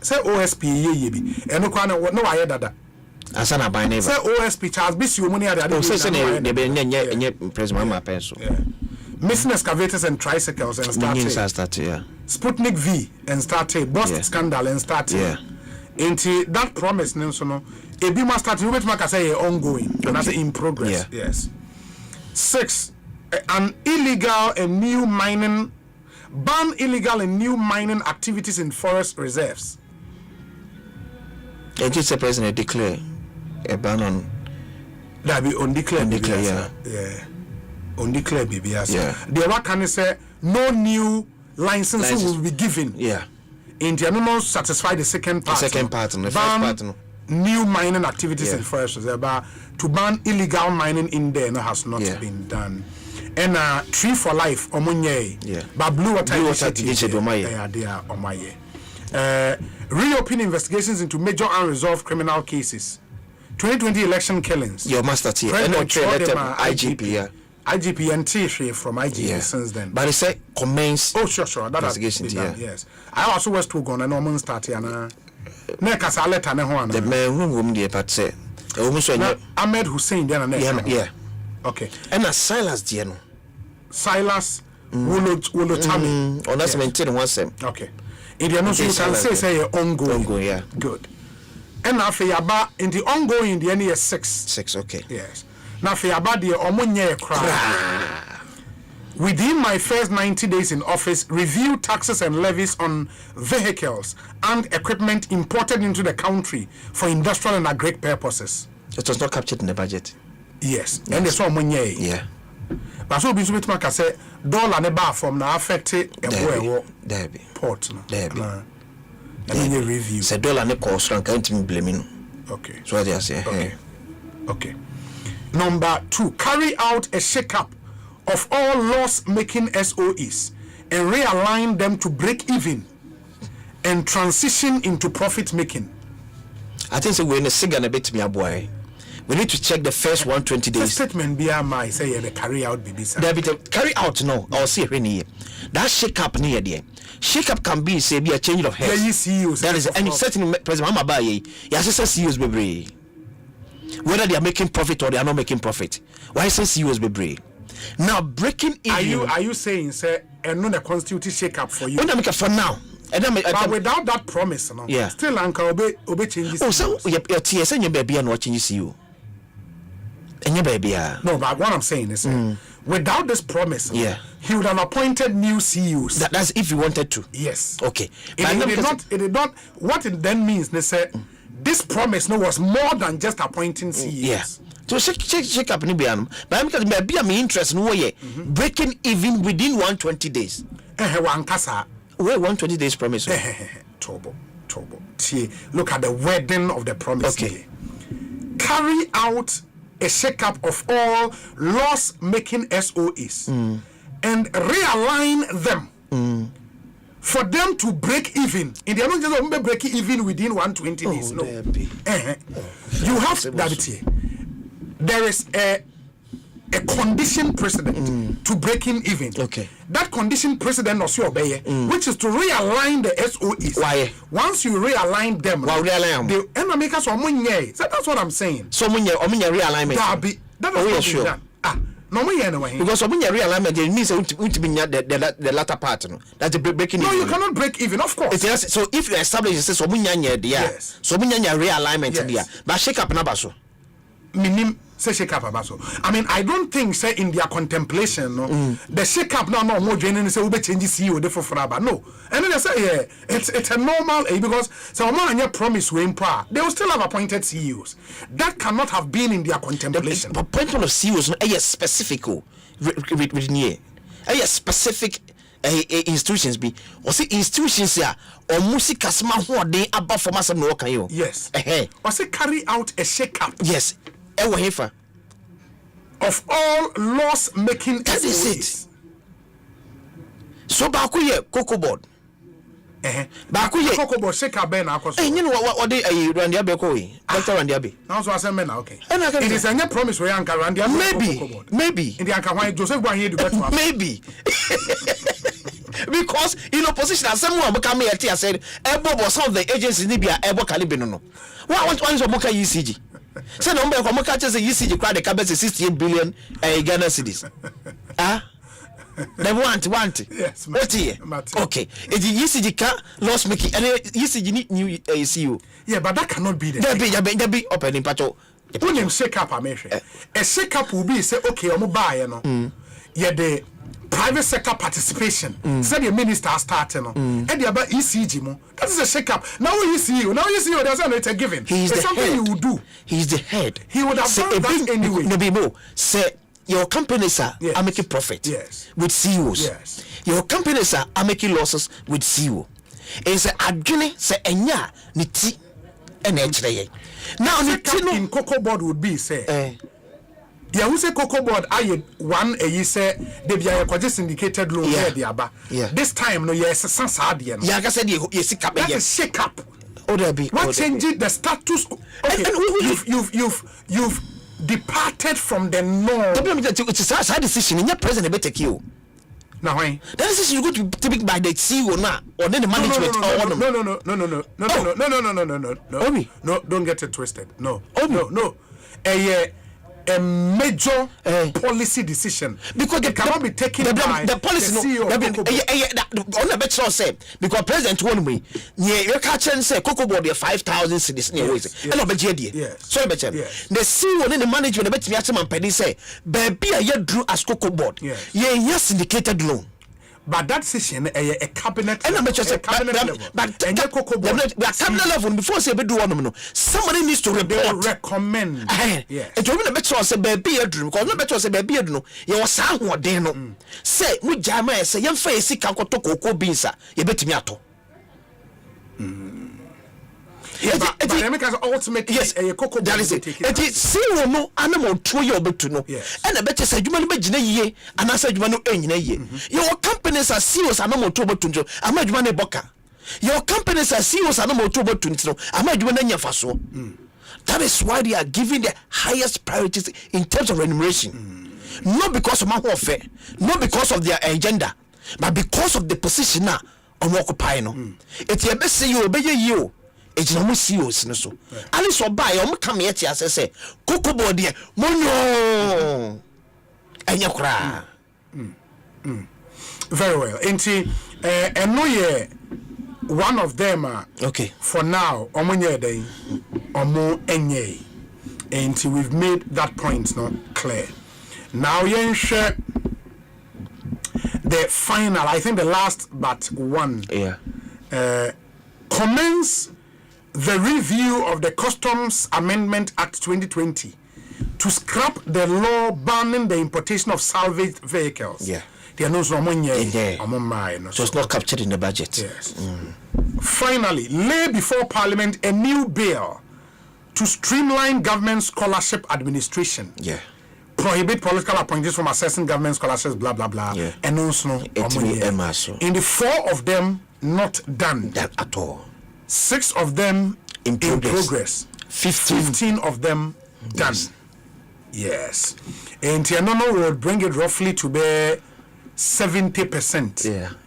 Say OSP ye. And no I dada. Asana by neighbor. Say OSP Charles Biss you money at the President pencil. Missing excavators and tricycles and started. Sputnik V and started. Bust scandal and started. Yeah. Into that promise, no, a be must start to say ongoing and that's in progress. Yeah. Yes. 6. An illegal and new mining ban illegal and new mining activities in forest reserves. And just the president declare a ban on that be undeclared. Yeah. Undeclared BBS. Yeah. The what can say no new licenses will be given. Yeah. In the animals satisfy the second part. The second part and the ban first part. New mining activities in forest reserve, but to ban illegal mining in there has not been done. And Tree for Life, Omunye. Yeah. But Blue Water Initiative, reopen investigations into major unresolved criminal cases. 2020 election killings. Your master T. IGP. Yeah. IGP and T from IGP since then. But it's a commence. Oh, sure. That has been done, yes. I also was to go and no one started and the man room there, but say Ahmed Hussein then yeah. Okay. And Silas Diano. Silas Wolotami. Oh, that's maintained one same. Okay. In the announcement, you can say ongoing. Yeah. Good. And now for Yaba in the ongoing, the NES 6. 6, okay. Yes. Now for Yaba, the Omunye cry. Within my first 90 days in office, review taxes and levies on vehicles and equipment imported into the country for industrial and agri purposes. It was not captured in the budget. Yes. And that's what Omunye. Yeah. But so be to make say dollar ne bar from now affected a port. And review. Say dollar ne cost rank can't blame. Okay. So what they say. Okay. Number 2, carry out a shake-up of all loss-making SOEs and realign them to break even and transition into profit-making. I think so we're in a cigar a bit me a boy. We need to check the first 120 days. The statement BMI say the carry out BBC. There be the carry out no. I'll see any. That shake up near there. Shake up can be say be a change of heads. Yeah, CEOs. That is any certain President Mamabaye. Yes, CEOs be brave. Whether they are making profit or they are not making profit. Why say CEOs be brave? Now breaking even. Are you saying say and no the constitution shake up for you? When I make it for now. But without that promise, no. Yeah. Still Uncle obey changes. Oh, so your TSN your baby and watching you see you. And your baby. No, but what I'm saying is without this promise, yeah, he would have appointed new CEOs. That's if he wanted to. Yes. Okay. It did not. What it then means, they said, this promise was more than just appointing CEOs. Yeah. So check up ni biam. But I'm because maybe I'm interested in way breaking even within 120 days. Where 120 days promise. Tobo. Look at the wording of the promise. Okay. Carry out a shake-up of all loss-making SOEs and realign them for them to break even. In the end, just break even within 120 days. No. You have that. There is a condition precedent to breaking even. Okay. That condition precedent was your obey, which is to realign the SOEs. Why? Once you realign them, the enemies are munye. So that's what I'm saying. So munye realignment. That is sure. Done. No munye anyway. Because munye realignment it means the latter part. No, that's the breaking even. No, you cannot break even, of course. So if you establish this, so munye there. So munye realignment there. But shake up na baso. Minim say shake up abaso. I mean, I don't think say in their contemplation, no, the shake up now no more joining say we be change CEO de for fraba. No. And then they say yeah, it's a normal because so man your promise we impa. They will still have appointed CEOs. That cannot have been in their contemplation. The appointment of CEOs no specific with near. Specific institutions be or say institutions ya or music kasma ho de aba for masam no kan yo. Yes. Or say carry out a shake up. Yes. Ewo hefa of all laws making. That is it. So ba ko ye cocoa board. Ba ko ye cocoa board shake up ben akoso. You know what they Randy Abe ko we. Dr. Randy Abe. Now so asem na okay. It is a promise we anka Randy Abe. Maybe. In the anka why Joseph go here to get to. Maybe. Because in opposition, as someone become here, I said, Ebo some of the agencies in Libya, Ebo Calibino. What one of Moka UCG? Say, no, Moka just a UCG crowd, the cabinet is 68 billion Ghana cedis. They want. Yes, what here? Okay. If the UCG can't loss making, and UCG need new CEO. Yeah, but that cannot be the there be opening patrol. When them shake up, a shake up will be say, okay, I'm buy, you know. Yeah, the private sector participation. Said the minister started, and the about ECG mo. That is a shake up. Now you see you. There's a given. It's something head. You would do. He's the head. He would have done that anyway. Maybe more. Say your companies are making profit. Yes. With CEOs. Yes. Your companies are making losses with CEO. It's a adjune say enya niti ene now the in cocoa board would be say yeah, who say cocoa board I one a you say they be a syndicated loan this time no yes sans adien yeah I said yes that is shake up be what changed the status okay you've departed from the norm. It's a decision in your president better you. Now why? That decision you go to take by the CEO now or then the management no, don't get it twisted. No. A major policy decision because it cannot be taken by the policy the CEO. On the better say because president one way you catch and say cocoa board 5,000 cedis near ways and obey so better the CEO and the management bet me at penny say baby I drew as cocoa board yes syndicated loan. But that decision a cabinet and I'm just a cabinet level. But cabinet level before say be do one somebody needs to recommend yes it will be better say baby a dream because no better say baby no you was san ho den no say mu jama say yem fa esika koto cocoa beans ye betimi ato but the ultimate a cocoa that is it. It is see no animal to your betu no. And I bet you say you man be gina ye and I said you man no enyina ye. Your companies are CEOs animal to betu no. Am you man boka. Your companies are CEOs animal to betu no. Am you man nya faso. That is why they are giving the highest priorities in terms of remuneration. Not because of my warfare, not because of their agenda, but because of the position now on occupy no. It's your best say you obey you. Ejina mo CEOs no so ali so buy o come here ti say cocoa board there monyo enya kura very well enti eno ye one of them okay for now omonye den omo enye enti we've made that point no clear now yen share the final I think the last but one commence the review of the Customs Amendment Act 2020 to scrap the law banning the importation of salvaged vehicles. They are no so it's not captured in the budget. Yes. Finally, lay before Parliament a new bill to streamline government scholarship administration. Prohibit political appointees from assessing government scholarships, blah blah blah. And also in the 4 of them not done at all. 6 of them in progress. 15 of them done. Yes. And Tianono will bring it roughly to be 70%.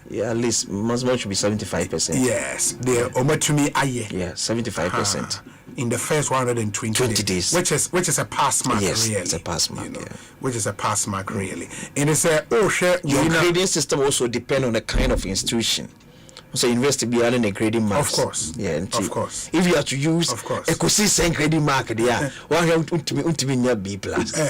Yeah, at least must be 75%. Yes. The Omatumi Aye. 75%. In the first 120 days. Which is a pass mark, yes, really. It's a pass mark, which is a pass mark, really. And it's a your grading system also depends on the kind of institution. So university be running a grading marks. Of course. Yeah, of course. If you have to use Ekosiisen grading mark, yeah, one have to be near B plus. I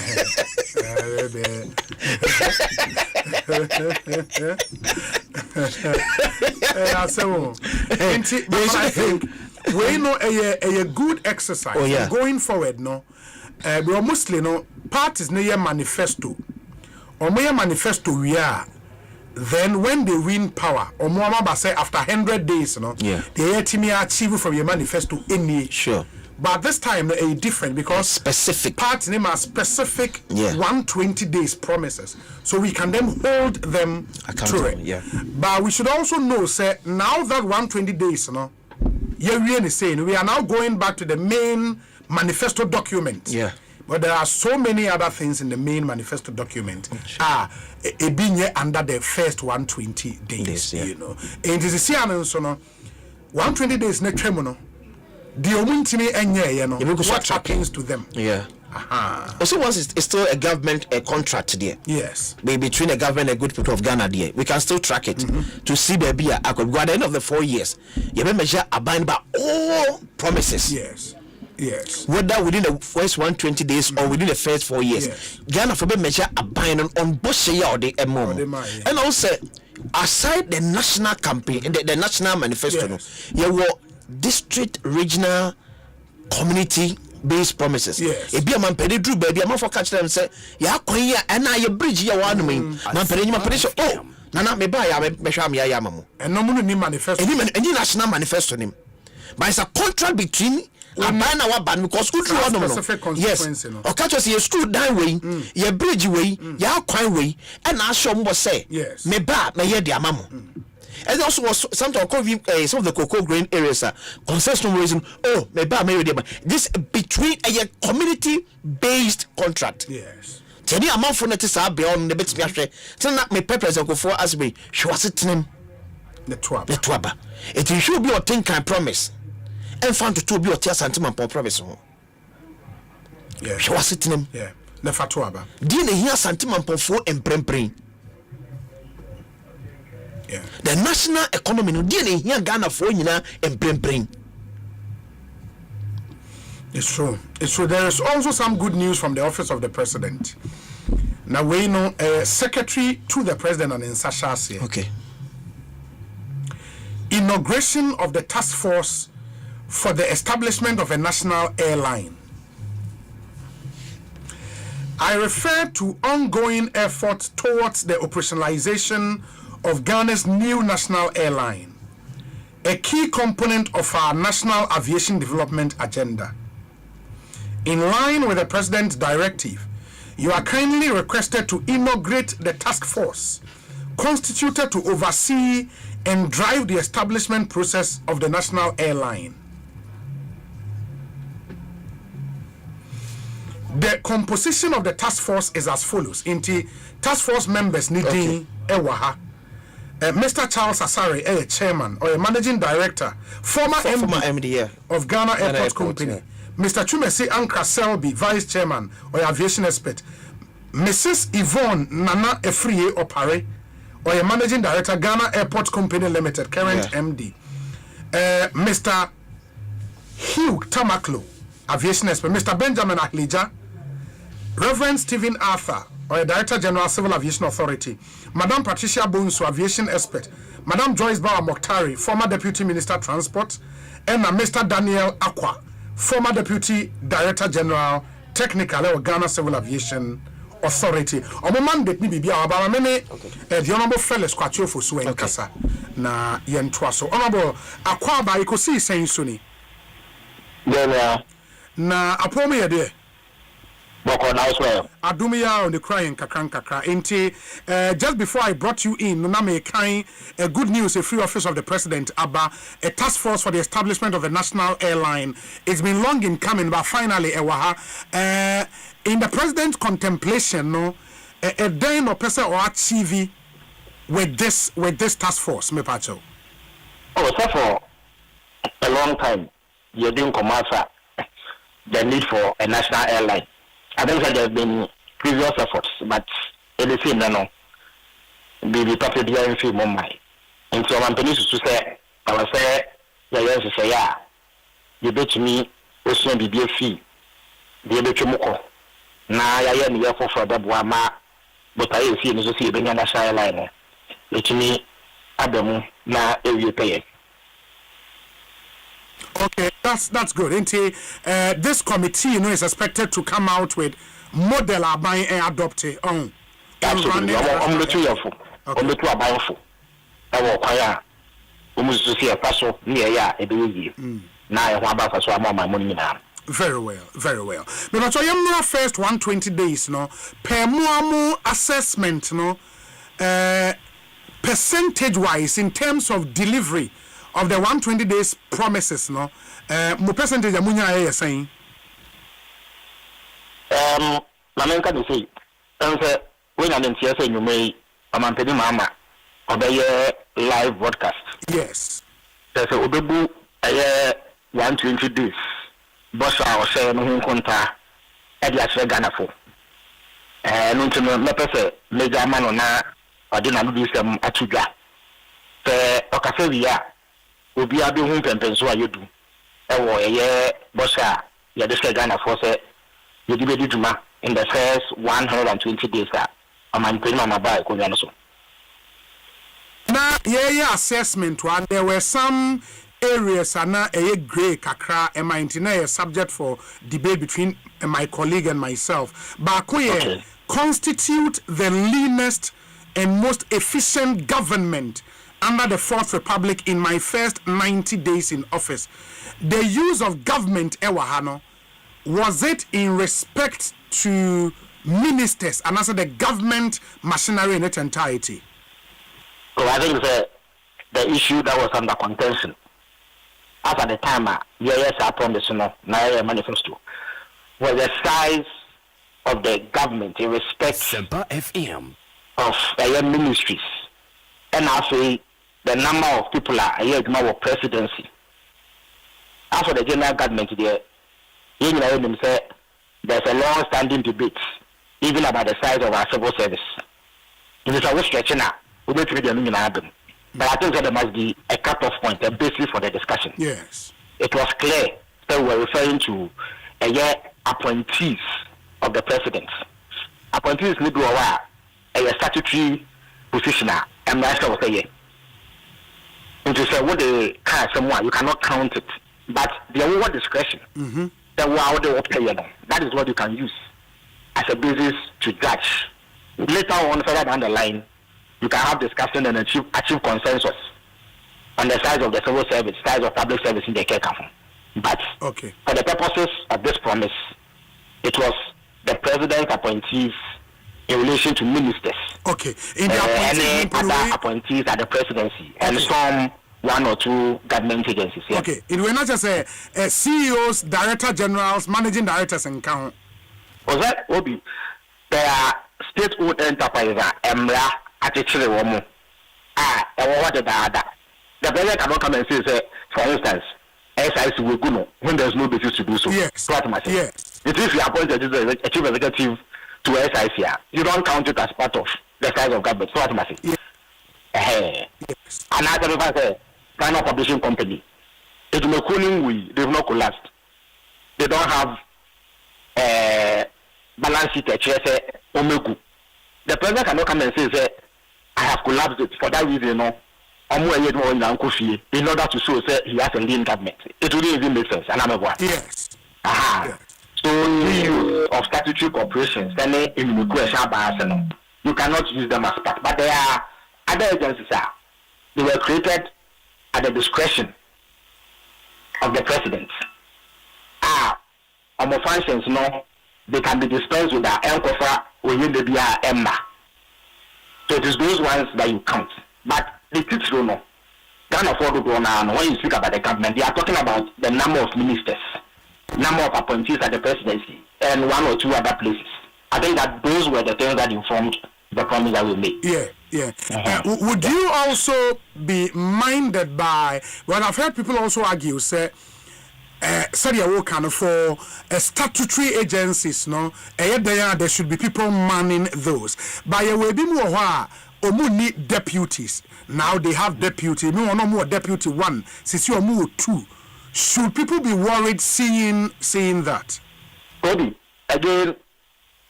think we know a good exercise. Oh, yeah. Going forward, no, we are mostly no parties near manifesto. Or my manifesto we are. Then when they win power, or more say after 100 days, you know, they achieve from your manifesto any. Sure. But this time a different because specific party name are specific 120 days promises, so we can then hold them to it. Yeah. But we should also know, say now that 120 days, you know, you're really saying we are now going back to the main manifesto document. Yeah. But there are so many other things in the main manifesto document. Being under the first 120 days, you know. And this is so 120 days next term, the Omuntimi and what happens to them? Yeah. Also, once it's still a government contract there. Yes. Between the government and good people of Ghana there, we can still track it to see baby. At the end of the 4 years, you may measure abide by all promises. Yes. Yes. Whether within the first 120 days or within the first 4 years, Ghana for be measure abide on both or the and also aside the national campaign and the national manifesto, you were district, regional, community based promises. Yes. If a man pay drew baby, a man for catch them say, yeah, and I bridge your one man pay oh, Nana me buy a yamamu. And no money manifesto. Any national manifesto name. But it's a contract between a man our band because school yes. Or catch us your school down way, your bridge way, your coin way, and I show more say, yes, me ba me ye dia mamu. And also was sometimes some of the cocoa grain areas concession reason. Oh, me ba me ye dia. This between a community based contract. Yes. Tell amount for net is beyond the bit me after. Tell not me peppers and go for as we she was sitting the twaba. It should be your think and promise. And found to be your tears and promise. Yeah. She was sitting him. Yeah. The fatwaba. Didn't hear Santiman Pomfo and Prempring. Yeah. The national economy no didn't hear Ghana for you and Prempring. It's true. It's true. There is also some good news from the office of the president. Now we know secretary to the president and in Sashasi. Okay. Inauguration of the task force for the establishment of a national airline. I refer to ongoing efforts towards the operationalization of Ghana's new national airline, a key component of our national aviation development agenda. In line with the President's directive, you are kindly requested to inaugurate the task force constituted to oversee and drive the establishment process of the national airline. The composition of the task force is as follows. Inti task force members needing Ewaha, Mr. Charles Asare, chairman or a managing director, former MD of Ghana Airport Company. Yeah. Mr. Chumesi Ankra Selby, vice chairman or aviation expert. Mrs. Yvonne Nana Efriye Opare, or a managing director, Ghana Airport Company Limited, current MD. Mr. Hugh Tamaklo, aviation expert. Mr. Benjamin Ahlija, Reverend Stephen Arthur, or a Director General Civil Aviation Authority. Madam Patricia Bonsu, aviation expert. Madam Joyce Bawa Mokhtari, former Deputy Minister Transport. And Mr. Daniel Akwa, former Deputy Director General Technical or Ghana Civil Aviation Authority. Omo mandate ni bibia abama mene the honorable fellows kwacho for so enkasa na yentwa so honorable Akwa ba Ekosiisen so ni. Na apome ye de Adumia on the crying kakra. Just before I brought you in, Nuname Kain, good news, a free office of the president, Abba, a task force for the establishment of a national airline. It's been long in coming, but finally, in the president's contemplation, no, a day no person or achieve with this task force, me pacho. Oh, so for a long time, you didn't come out the need for a national airline. I think that there have been previous efforts, but it is in no. Be the popular in Mumbai. Into our companies to say, I was say, yes, say, yeah, you bet me, also be a fee, the Ebechumuko. Now I am here for the Buama, but I see in the sea, being an asylum liner. Let me, Adam, now you pay. Okay, that's good. This committee, is expected to come out with model by adopted on. Absolutely. I'm the two of them. I'm the two of them. I will acquire almost to see a parcel near ya a baby. Now I want to swam my money now. Very well, very well. But I am first 120 days, no, per more assessment, no, percentage wise in terms of delivery of the 120 days promises, no, more percentage amunya saying. Lamenka to say, when I didn't say you may, I'm on Penny Mama, obey live broadcast. Yes. There's a Ubebu 120 days. Boss, I was saying, no conta, Edia Ghana for. And until my person, Major Manona, I didn't do some Atuga. The Ocasavia will be a big home and so you do. Bossa, you just Ghana for say, you did Juma in the first 120 days. I'm paying on my bike. Now, assessment one, there were some areas and now a grey kakra and my entire subject for debate between my colleague and myself. But constitute the leanest and most efficient government under the Fourth Republic in my first 90 days in office. The use of government ewahano, was it in respect to ministers and also the government machinery in its entirety? So I think the issue that was under contention at the time, yes, I promise now manifesto, was the size of the government in respect Asempa FM of ministries, and also the number of people are here of presidency. As for the general government, there, there's a long-standing debate, even about the size of our civil service. It is always stretching out. But I think that there must be a cut-off point, a basis for the discussion. Yes. It was clear that we were referring to appointees of the president. Appointees need to have a statutory position. And that's what I say. Which is what they can someone, you cannot count it. But the over discretion, that is what you can use as a basis to judge. Later on, further down the line, you can have discussion and achieve consensus on the size of the civil service, size of public service in the care company. But for the purposes of this promise, it was the president's appointees in relation to ministers. Okay. Any other appointees at the presidency and some one or two government agencies. Yes. Okay. It will not just say CEOs, director generals, managing directors and count. Was that Obi? There are state-owned enterprises, Emra, actually, what the president cannot come and say, for instance, SIC will go when there's no basis to do so. Yes. Yes. If you appoint a chief executive to SIC, you don't count it as part of the size of government. So what am I saying? Yes. Another final publishing company. It's they've not collapsed. They don't have balance sheet. The president cannot come and say, I have collapsed it for that reason. In order to show that he has a lean government. It wouldn't even make sense. And I'm a what? Yes. So the use of statutory corporations, then you cannot use them as part. But there are other agencies. They were created at the discretion of the president. On the functions, they can be dispensed with the Enkofa within the Emma. So it is those ones that you count. But the kids don't know. Can't afford to go now. When you speak about the government, they are talking about the number of ministers, number of appointees at the presidency, and one or two other places. I think that those were the things that informed the promise that we made. Would you also be minded by, well, I've heard people also argue, say, for statutory agencies, no, there should be people manning those. By a way, Omu need deputies. Now they have deputy. No more deputy one. Since you more two. Should people be worried seeing that? Obi, again,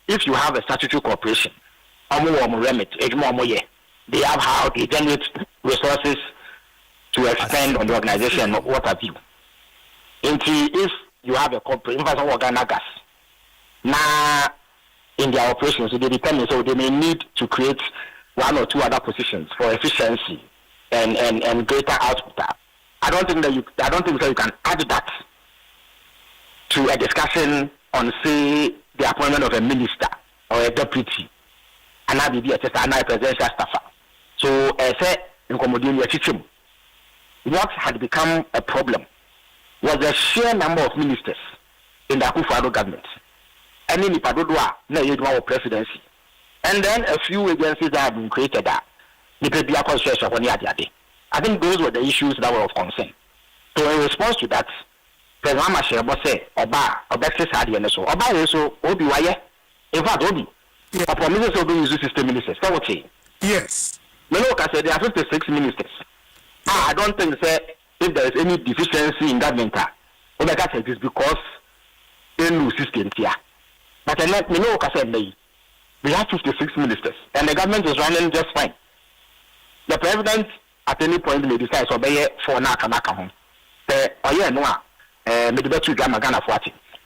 if you have a statutory corporation, they have how they generate resources to expand on the organization, what have you. If you have a corporate, now in their operations, so they determine, so they may need to create one or two other positions for efficiency and greater output. I don't think you can add that to a discussion on, say, the appointment of a minister or a deputy, and that be a presidential staffer. So, what had become a problem was the sheer number of ministers in the Akufo-Addo government. And in the Padodwa, no presidency. And then a few agencies that have been created. I think those were the issues that were of concern. So in response to that, President Mashirabo said, Oba Obi Waye. In fact, Obi, upon ministers of the system ministers. Yes. Meloka said there are 56 ministers. I don't think if there is any deficiency in government, Omega said it is because they lose system here. But Meloka said we have 56 ministers, and the government is running just fine. The president at any point may decide to obey for Nakamaka home.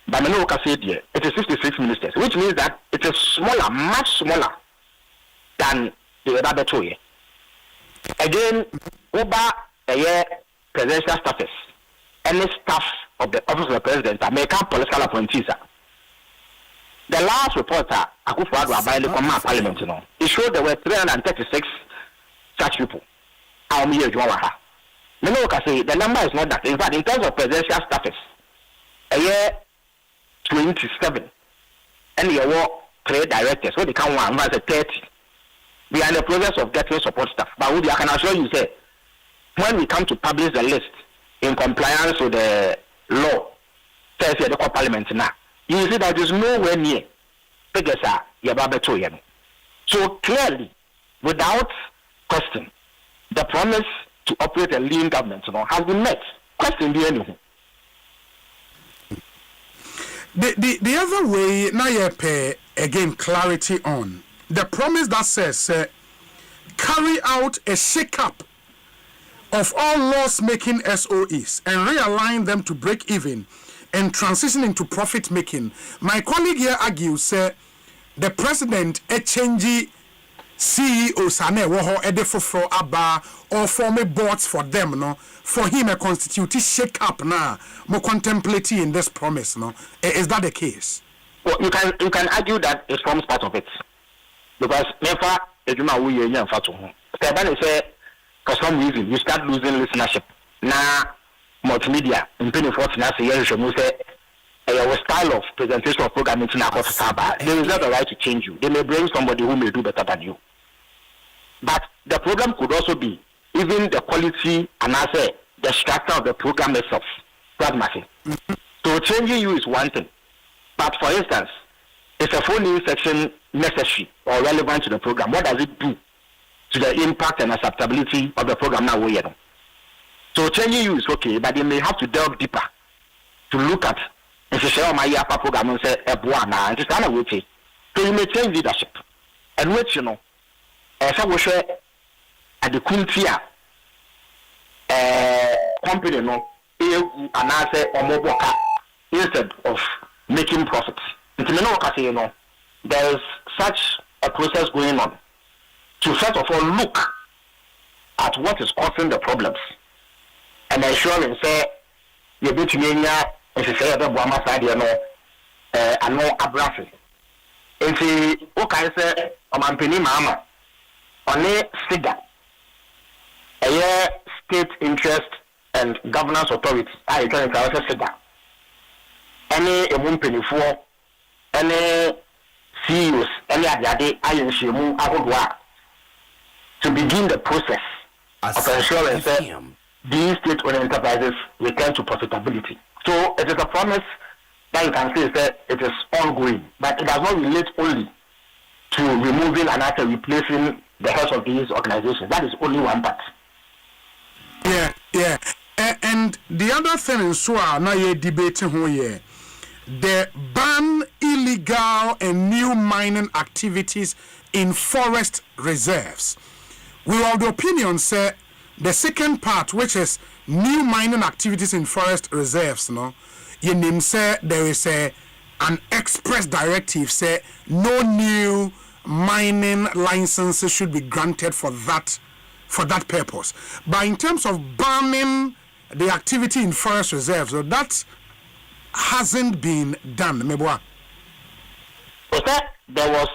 But Meloka said it is 56 ministers, which means that it is smaller, much smaller than the other two. Again, Oba presidential staffers, any staff of the office of the president, American political appointees. The last reporter, Akufo-Addo Abayele from Parliament, it showed there were 336 such people. Meloka say the number is not that. In fact, in terms of presidential staffers, 27, and you have 3 directors. So they count one, 30. We are in the process of getting support staff. But I can assure you, say, when we come to publish the list in compliance with the law, the Parliament now, you will see that there is nowhere near. So clearly, without question, the promise to operate a lean government has been met. Question the anything. The other way, now you pay again clarity on the promise that says carry out a shake-up of all loss-making SOEs and realign them to break even and transition into profit-making. My colleague here argues the president change CEO Sane Woho Edefofro Abba or form boards for them, no, for him a constitutive shake-up now, more contemplating in this promise, no. Is that the case? Well, you can argue that it forms part of it. Because never for some reason you start losing listenership. Now multimedia in 2014 your style of presentation of programming they reserve the right to change you. They may bring somebody who may do better than you. But the problem could also be even the quality and the structure of the program itself. That's massive. So changing you is one thing. But for instance, is a phone-in section necessary or relevant to the program? What does it do to the impact and acceptability of the program now? So changing you is okay, but they may have to delve deeper to look at if you share my program and say so you may change leadership. And which as I was at the Kuntia company and I say instead of making profits. There is such a process going on to first of all look at what is causing the problems and ensure and say you be to me if you say the Buama side and no abrasive. If you say Omampini Mama on a figure a state interest and governance authority I can tell a figure any a woman for any CEOs, any other INCMU Agodwa to begin the process of ensuring that these state-owned enterprises return to profitability. So it is a promise that you can say that it is ongoing, but it does not relate only to removing and after replacing the heads of these organizations. That is only one part. Yeah. And the other thing is now you're debating here. The ban illegal and new mining activities in forest reserves. We are of the opinion, say, the second part, which is new mining activities in forest reserves, no, you name say there is an express directive, say no new mining licenses should be granted for that purpose. But in terms of banning the activity in forest reserves, so that hasn't been done. Mebwa. There was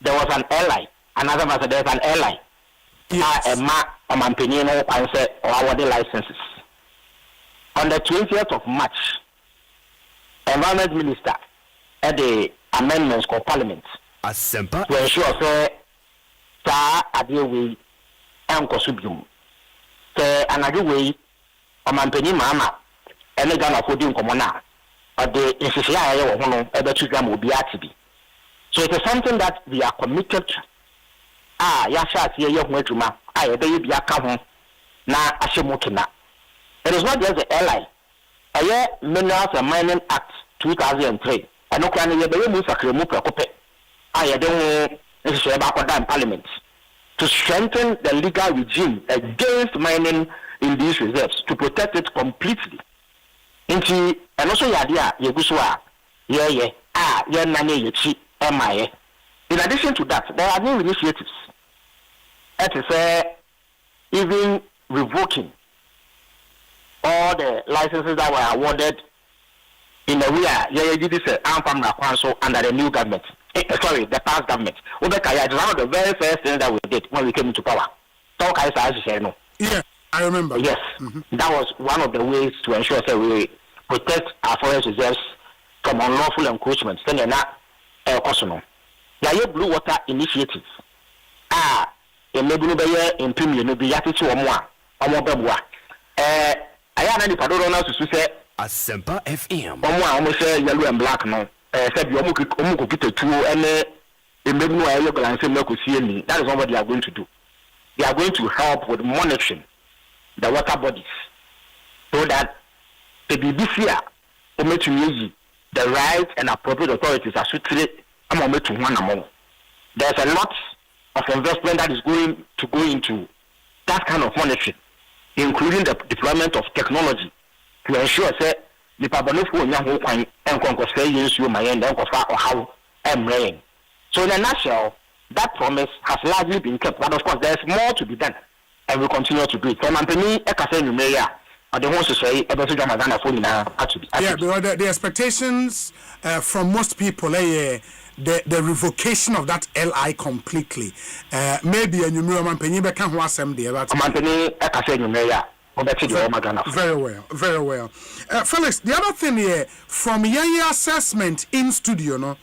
an airline. Another person, there's an airline. Yes. Or awarded licenses. On the 20th of March, Environment Minister had the amendments called Parliament Asempa to ensure that Adewe and Kosubium. Another way, Omampeni Mama, and the Ghana for doing Comona, but the NCCI or Hono, ever to them will be active. So it is something that we are committed to. Yasha, Yahuma, I baby Yakam, na Ashimukina. It is not just the airline. A year Minerals and Mining Act 2003. And no can be removed a Kremuka. I don't know in Parliament to strengthen the legal regime against mining in these reserves, to protect it completely. And also, Yadia, Yaguswa, Nani, MIA. In addition to that, there are new initiatives. That is even revoking all the licenses that were awarded in the way did this council under the new government. The past government. It is one of the very first things that we did when we came into power. Yeah, I remember. Yes, that was one of the ways to ensure that we protect our forest reserves from unlawful encroachment. Then not the Blue Water Initiative. In Mebunubeya in Premier, no be Yati or more. I am any Padona to say Asempa FM. Almost yellow and black no. Said you almost get a two and in Mebu and say no could see me. That is not what they are going to do. They are going to help with monitoring the water bodies so that the BBC the right and appropriate authorities are suited to one among. There's a lot of investment that is going to go into that kind of monitoring, including the deployment of technology to ensure that the public and so in a nutshell, that promise has largely been kept, but of course there's more to be done, and we continue to do it. So the expectations from most people, the revocation of that LI completely. Maybe a new Mampany can was them there. Very well. Felix, the other thing here, from your assessment in studio, no,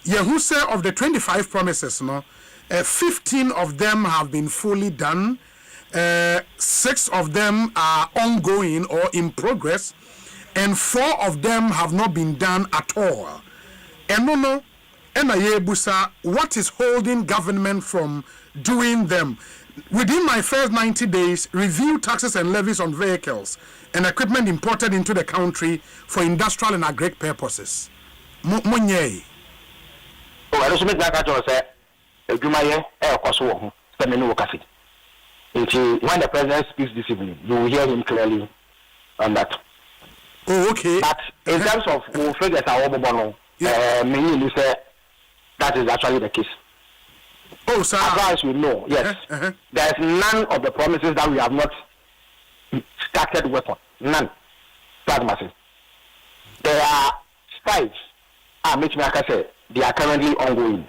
who say of the 25 promises, no, 15 of them have been fully done, 6 of them are ongoing or in progress, and 4 of them have not been done at all. And no, what is holding government from doing them? Within my first 90 days, review taxes and levies on vehicles and equipment imported into the country for industrial and agri purposes. Monye. I just make that say, when the president speaks this evening, you will hear him clearly on that. Oh, okay. But in terms of figures, that is actually the case. Oh, sir. As far as we know, yes. There is none of the promises that we have not started work on. None. That's massive. There are 5, which I say, they are currently ongoing.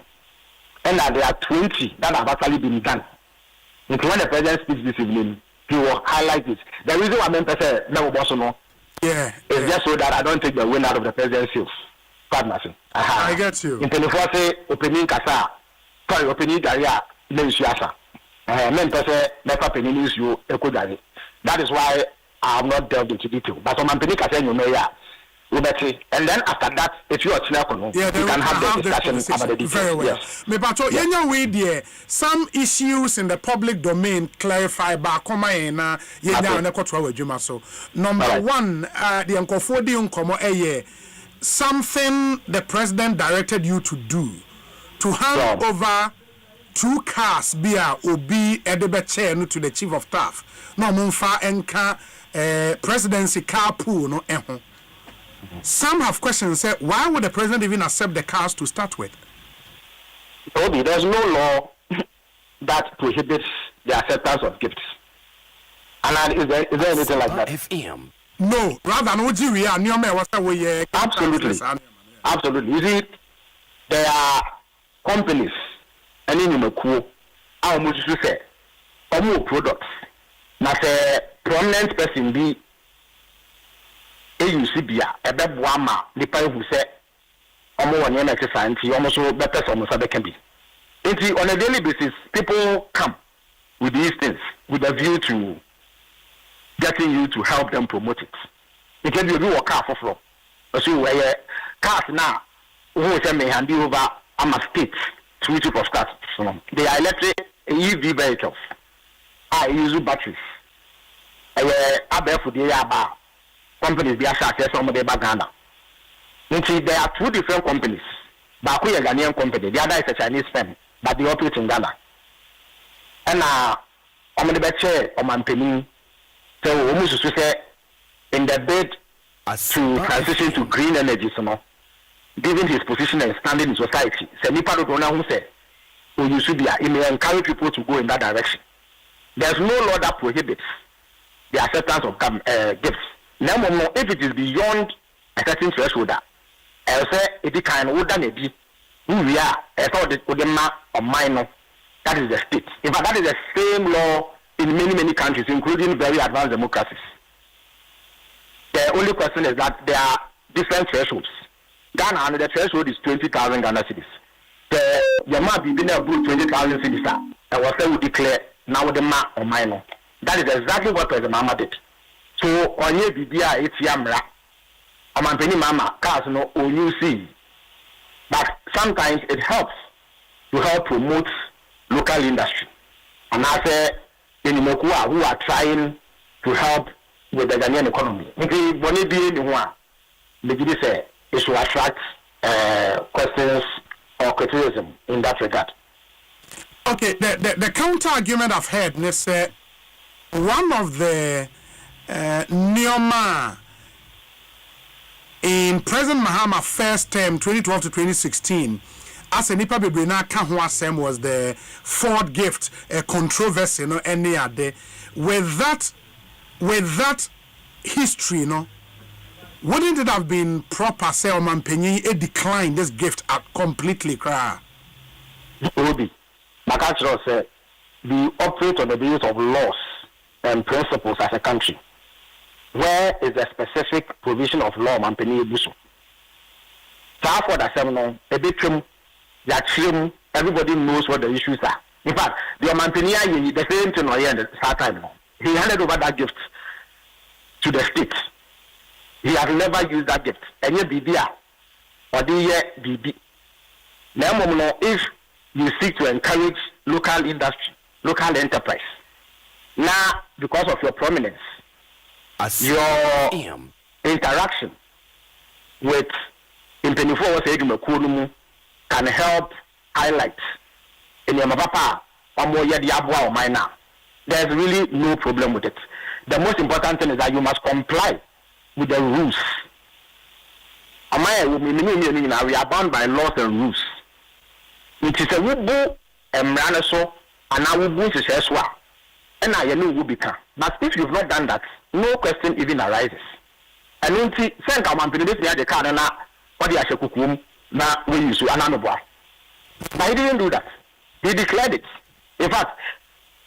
And there are 20 that have actually been done. If when the president speaks this evening, he will highlight it. The reason why I'm saying no, Bonsu, is just so that I don't take the wind out of the president's sails. I get you. In 24 opening Kasa, opening Daria, Nensiasa. Men say never penny news you Ekojari. That is why I have not delved into detail. But on Mampini Kase, you know, and then after that, if you are you can have the discussion about the details. Very well. Yes. Me pato yenya we there some issues in the public domain clarify ba koma na yenya na kotwa wadwuma so. Number 1, the enkofo di nkomo eye something the president directed you to do to hand over 2 cars bia obi edebe chair no to the chief of staff. No mumfa enka presidency car pool no eho. Some have questions. Say, why would the president even accept the cars to start with? Obi, there's no law that prohibits the acceptance of gifts. And is there anything like that? FM. No, rather no absolutely. Absolutely. You see, there are companies, and in the cool, how much you say, or more products. Now, a prominent person be. AUCBia, a bed wama, the people who say, almost one year exercise, almost better some of can be. On a daily basis, people come with these things with a view to getting you to help them promote it. It can be a car for floor. So, where cars now, who say may hand you over, I'm a state to which of cars. They are electric EV vehicles. I use batteries. I bear for the air companies be assessed some of the Baganda. There are 2 different companies. Baku is a Ghanaian company, the other is a Chinese firm, but they operate in Ghana. And I'm the best chair of Mampini. So almost to say in the bid to transition to green energy, given his position and standing in society, Senipa who said, you should be it may encourage people to go in that direction. There's no law that prohibits the acceptance of gifts. Now, if it is beyond a certain threshold, I say it can order maybe who we are, I thought it would or minor. That is the state. In fact, that is the same law in many countries, including very advanced democracies. The only question is that there are different thresholds. Ghana, and the threshold is 20,000 Ghana cedis. The Yama be been approved 20,000 cedis. I was saying we declare now the ma or minor. That is exactly what President Mama did. So on ye bibia it's yamra. Amampeni mama cars no OUC. But sometimes it helps to help promote local industry. And I say in Mokua who are trying to help with the Ghanaian economy. Because when it be anyone, the say it should attract questions or criticism in that regard. Okay, the counter argument I've heard is one of the Neoma in President Mahama first term 2012 to 2016 as a nipa bebrina Kahwasem was the Ford gift a controversy any other with that history wouldn't it have been proper say Omanpenyi a decline this gift completely cry Obi Makachro said we operate on the basis of laws and principles as a country. Where is the specific provision of law Mampeni Busu? For the seminar, a bit everybody knows what the issues are. In fact, the Mampeni the same thing at the start time. He handed over that gift to the state. He has never used that gift. And yet BBA or the year BB. Now, if you seek to encourage local industry, local enterprise, now because of your prominence, your interaction with Impenifo can help highlight in your papa or more yadiabwa or minor. There's really no problem with it. The most important thing is that you must comply with the rules. We are bound by laws and rules. It is a wubu emranaso and I will be successful. And I know will become. But if you've not done that, no question even arises. And when you send our man to the car and what the Ashakukum now we use to Ananoboa. But he didn't do that. He declared it. In fact,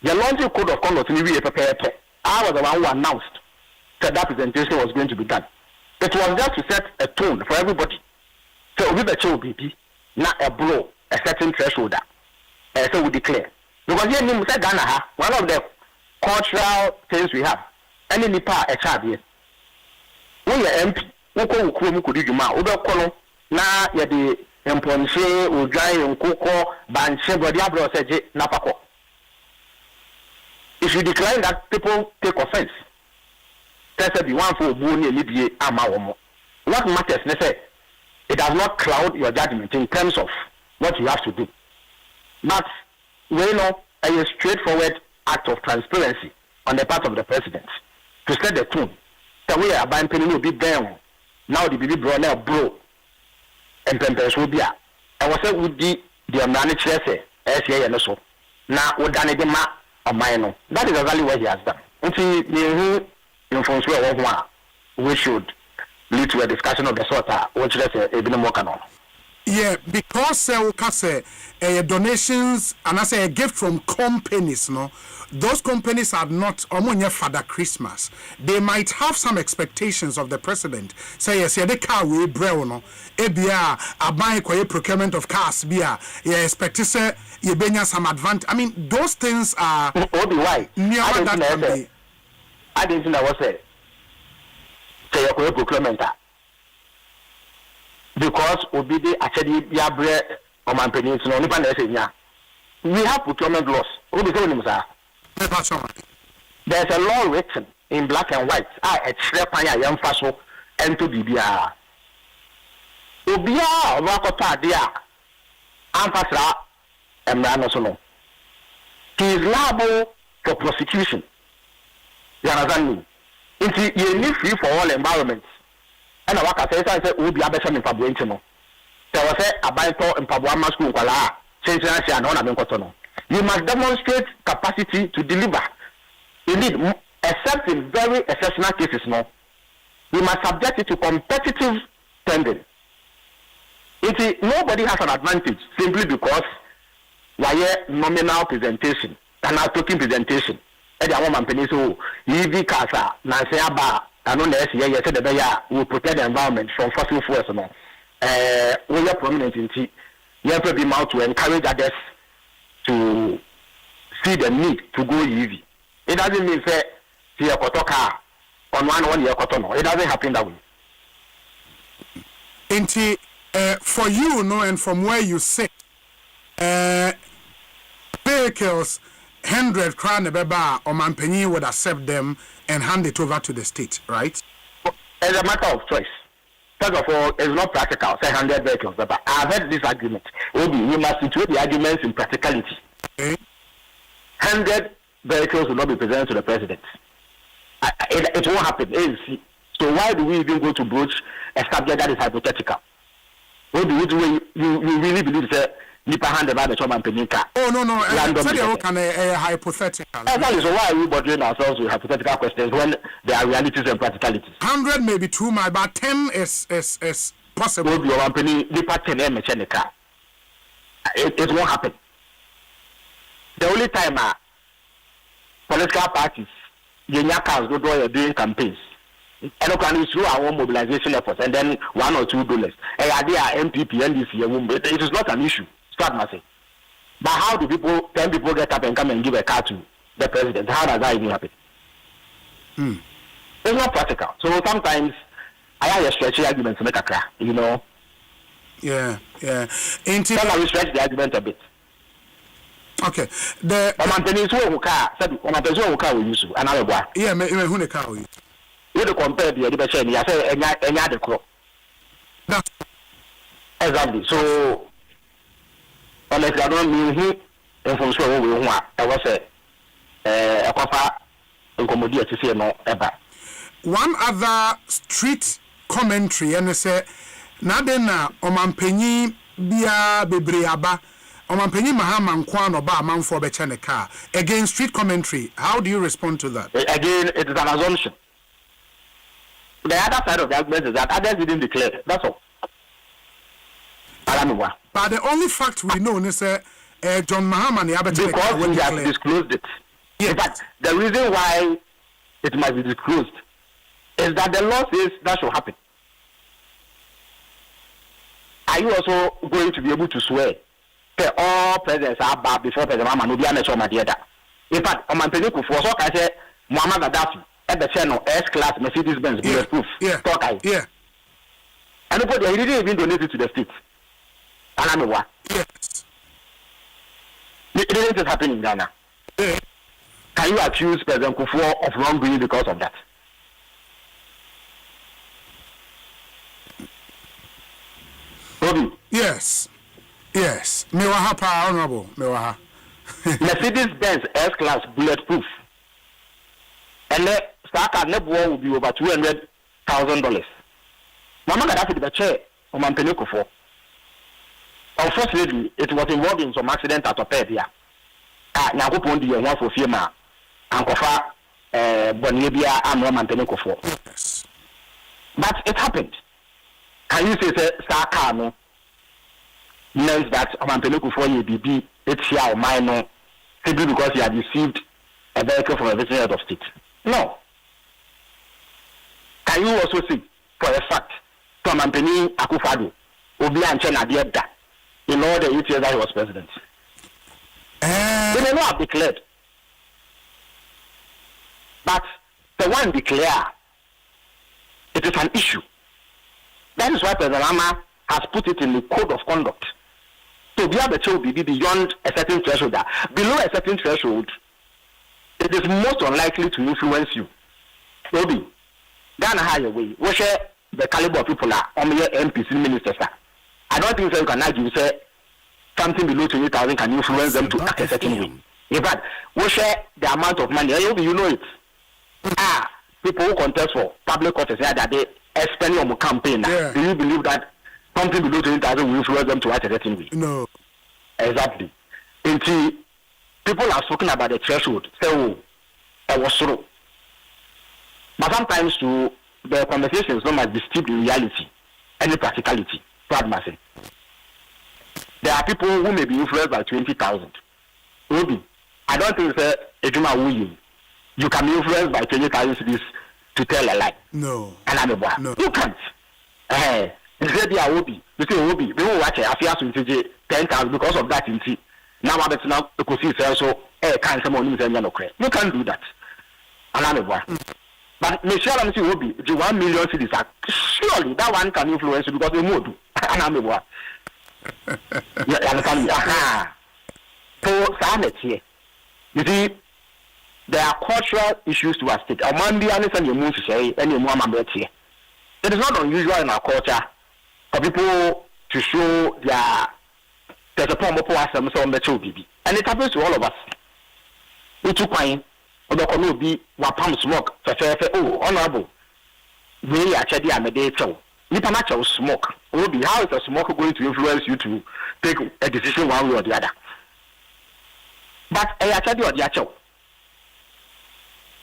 the launching code of conduct in the I was the one who announced that presentation was going to be done. It was just to set a tone for everybody. So we the show BP, not a blow, a certain threshold. So we declare. Because here in Ghana, one of the cultural things we have any nipa a child. We are MP, we call Kudijuma, Uber na yadi emponche, Ujai, Nkoko, Banche, Bodiabro, Seje, Napako. If you decline that, people take offense. Tell the one for Buni, Libye, Amawomo. What matters, it does not cloud your judgment in terms of what you have to do. But we know a straightforward act of transparency on the part of the president to set the tone. The way a bank will be down. Now the baby bro now bro and Pempers will be a. I was saying would be the manager say, SCA and so. Now, what done it of mine? That is exactly what he has done. Until you influence we should lead to a discussion of the sort which is a bit more canon. Yeah, because donations and I say a gift from companies, no, those companies are not omonya Father Christmas. They might have some expectations of the president. Say yes, the car we no, ebia abai kwa procurement of cars bia. You expect to say you benya some advantage. I mean, those things are. Obi why? I didn't know what say. Say your procurement. Because obidi actually yabre on my peninsula, only we have procurement laws. There's a law written in black and white. A trepaya young faso and to BBR. Ubia Wakota dia Ampasra and Ranosono. He is liable for prosecution. Yanazani. If you need free for all environments. And I say, will be a better in Pabuentino. There was a Baito in Pabuama school, you must demonstrate capacity to deliver. Indeed, except in very exceptional cases, no, we must subject it to competitive tendering. Nobody has an advantage simply because why nominal presentation and now token presentation. And the woman peninsula, EV Casa, Nanseaba. I know the SCA said the will protect the environment from fossil fuels. We are prominent in tea. You have to be out to encourage others to see the need to go EV. It doesn't mean say see a car on one year cotton. It doesn't happen that way. Inti, for you, no, and from where you sit, vehicles 100 crown beba or Mampeni would accept them and hand it over to the state, right? As a matter of choice. First of all, it's not practical. Say 100 vehicles, but I've heard this argument. We must situate the arguments in practicality. Okay. 100 vehicles will not be presented to the president. It won't happen. So why do we even go to broach a subject that is hypothetical? What do you really believe that? Nipa hand about the Choman Peninka. Oh no, hypothetical. Exactly. So why are we bothering ourselves with hypothetical questions when there are realities and practicalities? 100 may be too much, but 10 is possible. It won't happen. The only time political parties, are doing campaigns. And through our own mobilization efforts, and then $1 or $2. MPP, NDC, it is not an issue. Start my say. But how do 10 people get up and come and give a car to the president? How does that even happen? It's not practical. So sometimes I have a stretchy argument to make a crack, you know. Yeah. Sometimes we stretch the argument a bit. Okay. The car we use another one. Yeah, who the car we use? You compare the education, I say any other crop. Exactly. So honestly, I don't mean he influence what we want. I was a papa incommodate to say no ever. One other street commentary and say Nadena Omanpenyi Bia Bebriaba Omanpenyi Mahama Nkwan Oba man for Bechane car. Again, street commentary. How do you respond to that? Again, it is an assumption. The other side of the argument is that others didn't declare. That's all. But the only fact we know is John Mahama and the because we have disclosed it. Yes. But the reason why it must be disclosed is that the law says that should happen. Are you also going to be able to swear that all presidents are bad before President Mahama no be an issue? In fact, on my for so I say Muhammad Gaddafi, at the channel S-Class Mercedes-Benz bulletproof. Yeah. Yeah. And nobody, he didn't even donate it to the state. And I know what. Yes. It didn't just happen in Ghana. Yeah. Can you accuse President Kufuor of wrongdoing because of that? Bobby? Yes. Mewaha pa honorable. Mewaha. Mercedes-Benz S-Class bulletproof. And the stock never will be over $200,000. Mama got after the chair on Mampeneko for. Unfortunately, it was involved in some accident at Opedia. Now go on the one for firma and Kofa Bonibia and Mampeneko for. But it happened. Can you say star car no? Means that Mampeneko for ABB, it's here or minor, simply because he had received a vehicle from a visitor head of state. No. Can you also see, for a fact, from Mampeni Akufado, Obi and Chen Adieda, in all the 8 years that he was president? They may not have declared. But the one declare, it is an issue. That is why President Lama has put it in the code of conduct. To be able to be beyond a certain threshold. Below a certain threshold, it is most unlikely to influence you. Obi, Ghana higher way. What share the caliber of people are on your MPC ministers? I don't think so. You can argue say something below 20,000 can influence them to act a certain way. In fact, what share the amount of money? You know it. People who contest for public office that they spend on campaign. Yeah. Do you believe that something below 20,000 will influence them to act a certain way? No. Exactly. Until people are talking about the threshold, say, oh, I was through. But sometimes the conversations don't must be steeped in reality and practicality. Pragmacy. There are people who may be influenced by 20,000. Maybe. I don't think you can be influenced by 20,000 cities to tell a lie. No. And I'm a boy. No. You can't. You say they are Obi. You say Obi. They will watch it. I feel 10,000 because of that. Now I'm now Ekosiisen so can't someone use any no. You can't do that. And I'm a boy. But make sure I'm saying Obi. The 1 million cities are surely that one can influence you because they move. And I'm a boy. You understand me? So silence here. You see, there are cultural issues to our state. It is not unusual in our culture for people to show there's a problem and it happens to all of us. We took wine, or be one palm smoke, oh, honorable. We actually are mediator. Nipa smoke. How is the smoke going to influence you to take a decision one way or the other? But I actually or the actual.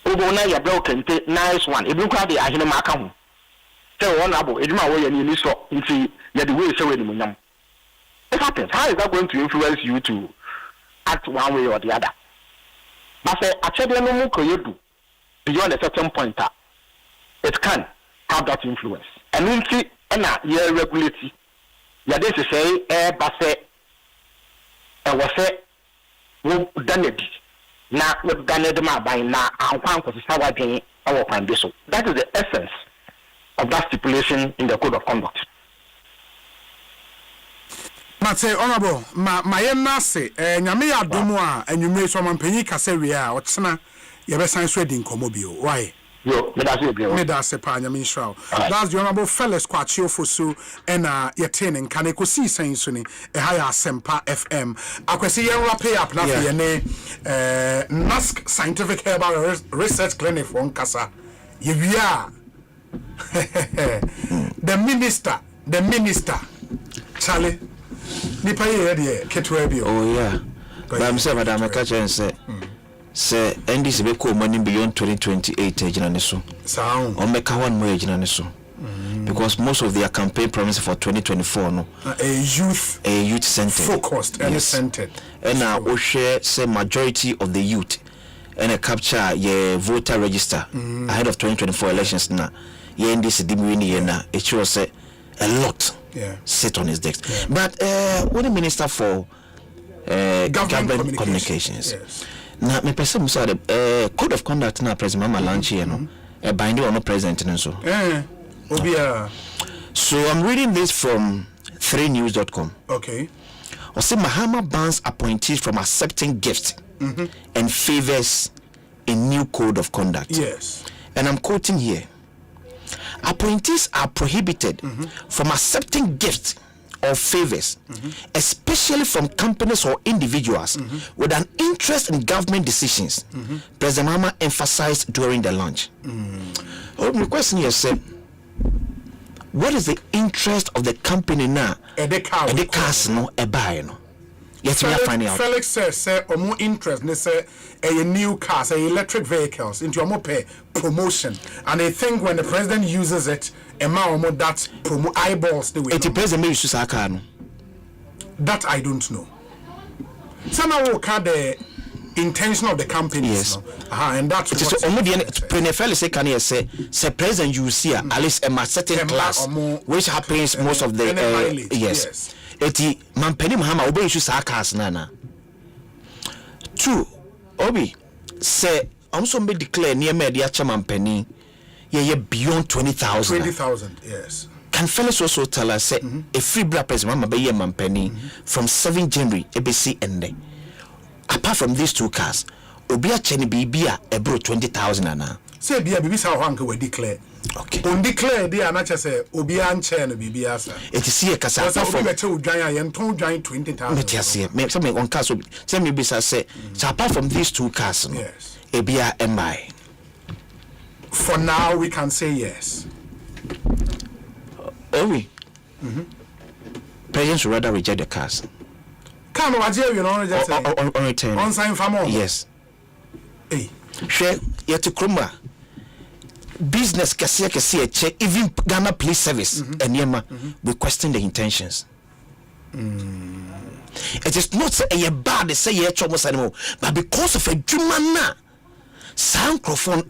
Obona ya broken nice one. If you can't be a him account. Tell honorable, it's my way and you so into the way so anymore. It happens. How is that going to influence you to act one way or the other? But actually no more beyond a certain point. It can have that influence. And we see year regularity. Ya this is say basse was say done it. Na what done it by na and our foundation. That is the essence of that stipulation in the code of conduct. Say honorable, my nase, nyame ya domo a enwumre so mampanyi kase we a otsena ye be san so edi nkomobio. Why? Yo, me da se pa nyame nshraw. That's the honorable fellas kwachi ofosu ena yetene nka na Ekosiisen so ni higher Asempa FM. Akwesi ye wrap up na fe ne NASC Scientific Herbal Research Clinic for nkasa. Ye wia the minister Charlie nipa ye de ketwa bi. Oh yeah. But I'm saying madam catch and say NDC be ko money beyond 2028 ejina ne so. Sound. On make one more ejina ne so. Because most of their campaign promises for 2024 no a youth centered focused and centered. And now we share say majority of the youth and a capture your voter register ahead of 2024 elections now. Ye NDC dimini na it shows say a lot sit on his desk. Yeah. But what the minister for government communications. Yes. Now me person say the code of conduct na president mama launch here no a binding or no president and so. So I'm reading this from 3news.com. Okay. Osei Mahama bans appointees from accepting gifts and favors in new code of conduct. Yes. And I'm quoting here. Appointees are prohibited from accepting gifts or favors, especially from companies or individuals with an interest in government decisions. President Mahama emphasized during the launch. My question here is, what is the interest of the company now? The cars no buy no. Yes, we are finding out. Felix says, more interest. They say a new cars, electric vehicles into a more pay promotion, and they think when the president uses it, a more that promo eyeballs the way. It depends on the that I don't know. Somehow will cut the intention of the company. Yes, and that's what. So, Felix say, can you say president you see at least a certain class, which happens most of the yes. Eti mampeni Mahama obe issue sakas nana. 2 obi say also be declare near media mampeni ye beyond 20,000. 20,000, yes. Can fellas also tell us say a free black person mama be ye mampeni from 7 January ABC ende. Apart from these 2 cars, obi acheni bibia ebro 20,000 ana. Say bia bibi sa wanke we declare. Okay. On declare they are not just say obi anche no bibi asa. It is here kasa from we tell dwan ya ton dwan 20,000. Me tia say me some on cars say me be say apart from these 2 cars no. Yes. Ebia MI. For now we can say yes. Presidents would rather reject the cars. Can what you know just on return. On sign for more. Yes. Hey. Share yet to Krumba. Business kasiya check even Ghana Police Service and Yema we question the intentions. It is not say a bad they say almost anymore, but because of a jumana sound microphone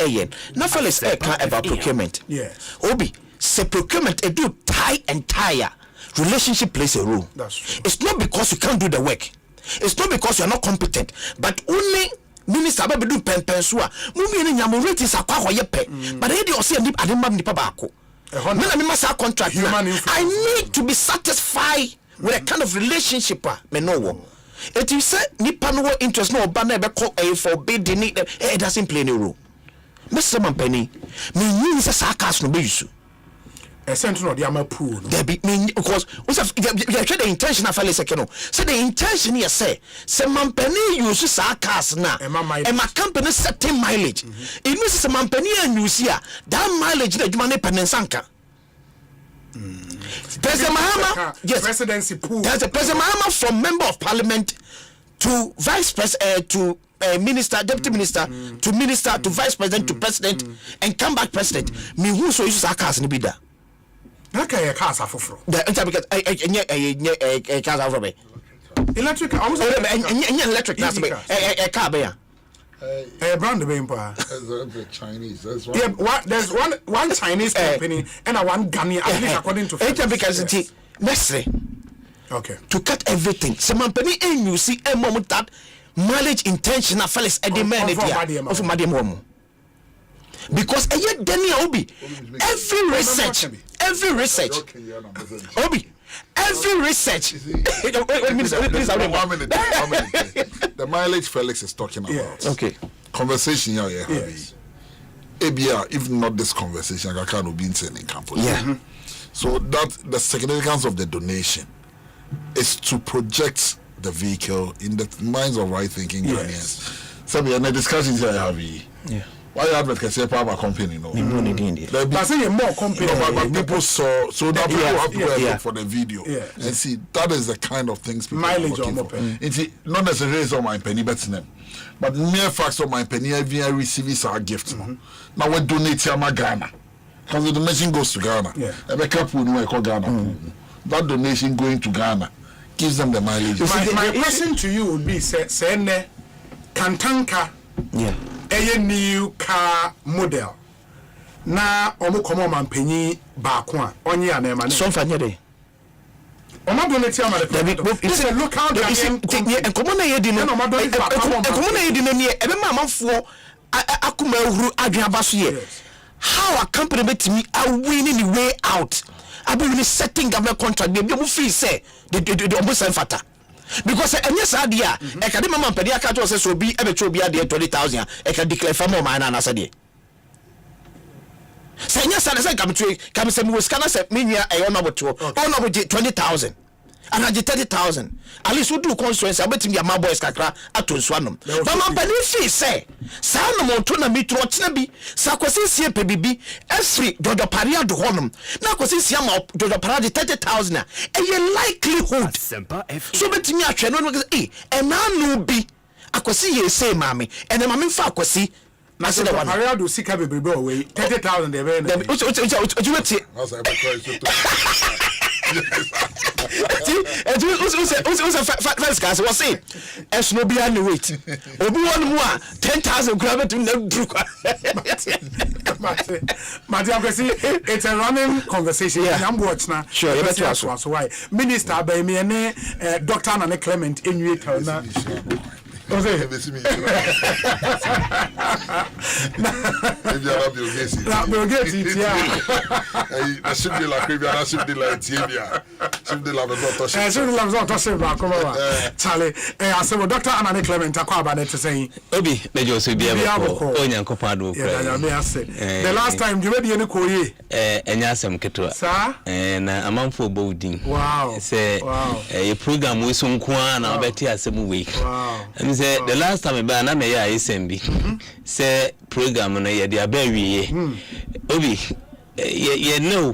now fellas about procurement. Yes. Obi say procurement do tie and tire relationship plays a role. That's true. It's not because you can't do the work. It's not because you are not competent, but only minister ba do pen so a mumi ni nyamo rate is akwa hoye pe but he dey o say ademba nipa ba ko me na me masa contract I need to be satisfied with a kind of relationship me no wo it you say nipa no interest no ba na be call for bidding it doesn't play any role Mr. Mampeni me use sa cars no be use essential the am pool there be because we have the intention of fellow second so the intention here say Mampeni use sa cars na and my company setting mileage it means say Mampeni and use here that mileage that you money penensanka President Mahama yes presidency pool there's a President Mahama from member of parliament to vice president to minister, deputy minister, to minister, to vice president, to president, and come back president. Me who so use cars ni bida. Okay, a car for the because a car for me. Electric, I was electric. That's a car bear. A brand name pa. Chinese. Yeah, there's one Chinese company and a one Ghanaian. At least according to because it's necessary. Okay. To cut everything. Some company and you see a moment that mileage intention of fellas at the man of Madam. Because Deni Obi, every research, Obi, every research. The mileage Felix is talking about. Yes. Okay. Conversation here. Yes. ABR, if not this conversation, I can't be in campus. Yeah. So that the significance of the donation is to project the vehicle in the minds of right-thinking Ghanaians. So we are in discussions here, Harvey. Yeah. Why you advert can say power company, no? But say more company. But people saw so that people have to go look for the video and see that is the kind of things people mileage are looking for. It's not necessarily on my penny bet them, but mere facts of my penny every receives our gift. Now we donate to Ghana because the donation goes to Ghana. A couple who call Ghana. That donation going to Ghana gives them the mileage. My question to you would be say Kantanka. Yeah. A new car model. Na omo komo mampenyi baako a onye anema ne. So fanya dey. Omo donate am the. This is look how they and komo na yedi no. Komo na yedi no ne ebe ma amanfo akuma ehuru adwen abaso ye. how a company bet me are winning the way out. I be really setting government contract. They be free say the almost fata. Because yes idea e ka de mama pedi aka to say so bi e be tro bi ade 20,000 e ka declare for more man na say say yes say come say me scanner say me nya e on about 20,000 and I 30,000 at least we do constituency abetim ya my boys kakra atonso anom but man pedi fee say sa no mo to na mitro tena bi sa kwese sie pe bibi every dodo paria do honum na kwese sie ma dodo paria 30,000 a likelihood so betimi atwe no na no bi akwese ye say mame ene mame fa akwese na say the one paria do sika bebrebe away 30,000 dey be first class was say es no be any wait obi one more 10,000 grab to na druk it's a running conversation I'm watching now sure you better so why minister by me and Dr. Nana Clement enwie na Osei Charlie Asempa Dr. Nana Clement akwa to say obi mejo so bia bako onyankopon adu the last time you be any koye enya asem keto na amanfo bowdin say a program we so nko na obeti asem we say the last time ba na me ya SMB say program no ye dia ba wiye obi ye know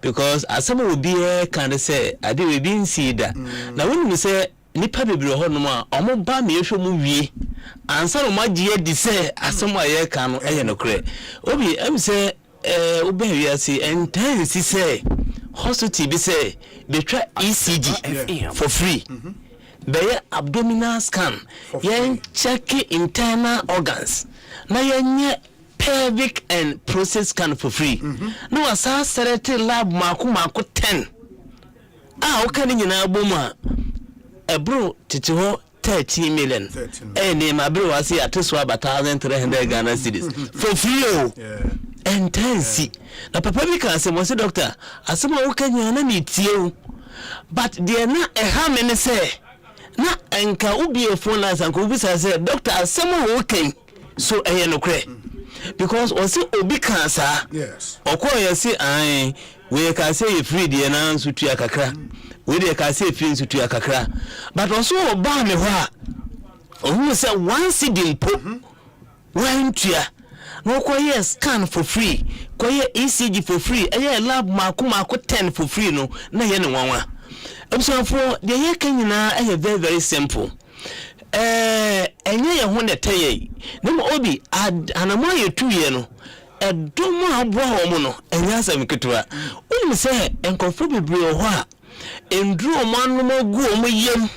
because asem will be kind of say ade we be nsi da na when we say nipa bebre ho no ma omo ba me yehwo mu wie ansa no magye di say asem aye ka no eye no kre obi am say oba wi ase intense say hospital be say they try ECG for free the abdominal scan yen check internal organs na yen pelvic and prostate scan for free no asa select lab mako 10 o kan nyina aboma ebro tete ho 13 million ne ma bro wase ateso aba 1,300 Ghana cedis for free intense na papa bi kan say mo say doctor asema wo kan nyana ni tie but there na ha me ne say na enka ubi phone lines and ubi say doctor asema wo kan so no kre because o say obi kan sa yes okoye say an we ka say you free there na nsutu akakra we dey ka say free nsutu akakra but also oba me ho a o say one cedi po one tua no koye scan for free koye ECG for free lab mako 10 for free no na ye ne wanwa so for the year Kenya very very simple enye ye ho neteye na obi anamo ye 2 year no edomo abo ho mo no enye asem ketua uni se enkonfo bebre ho a endru omanu magu omo yem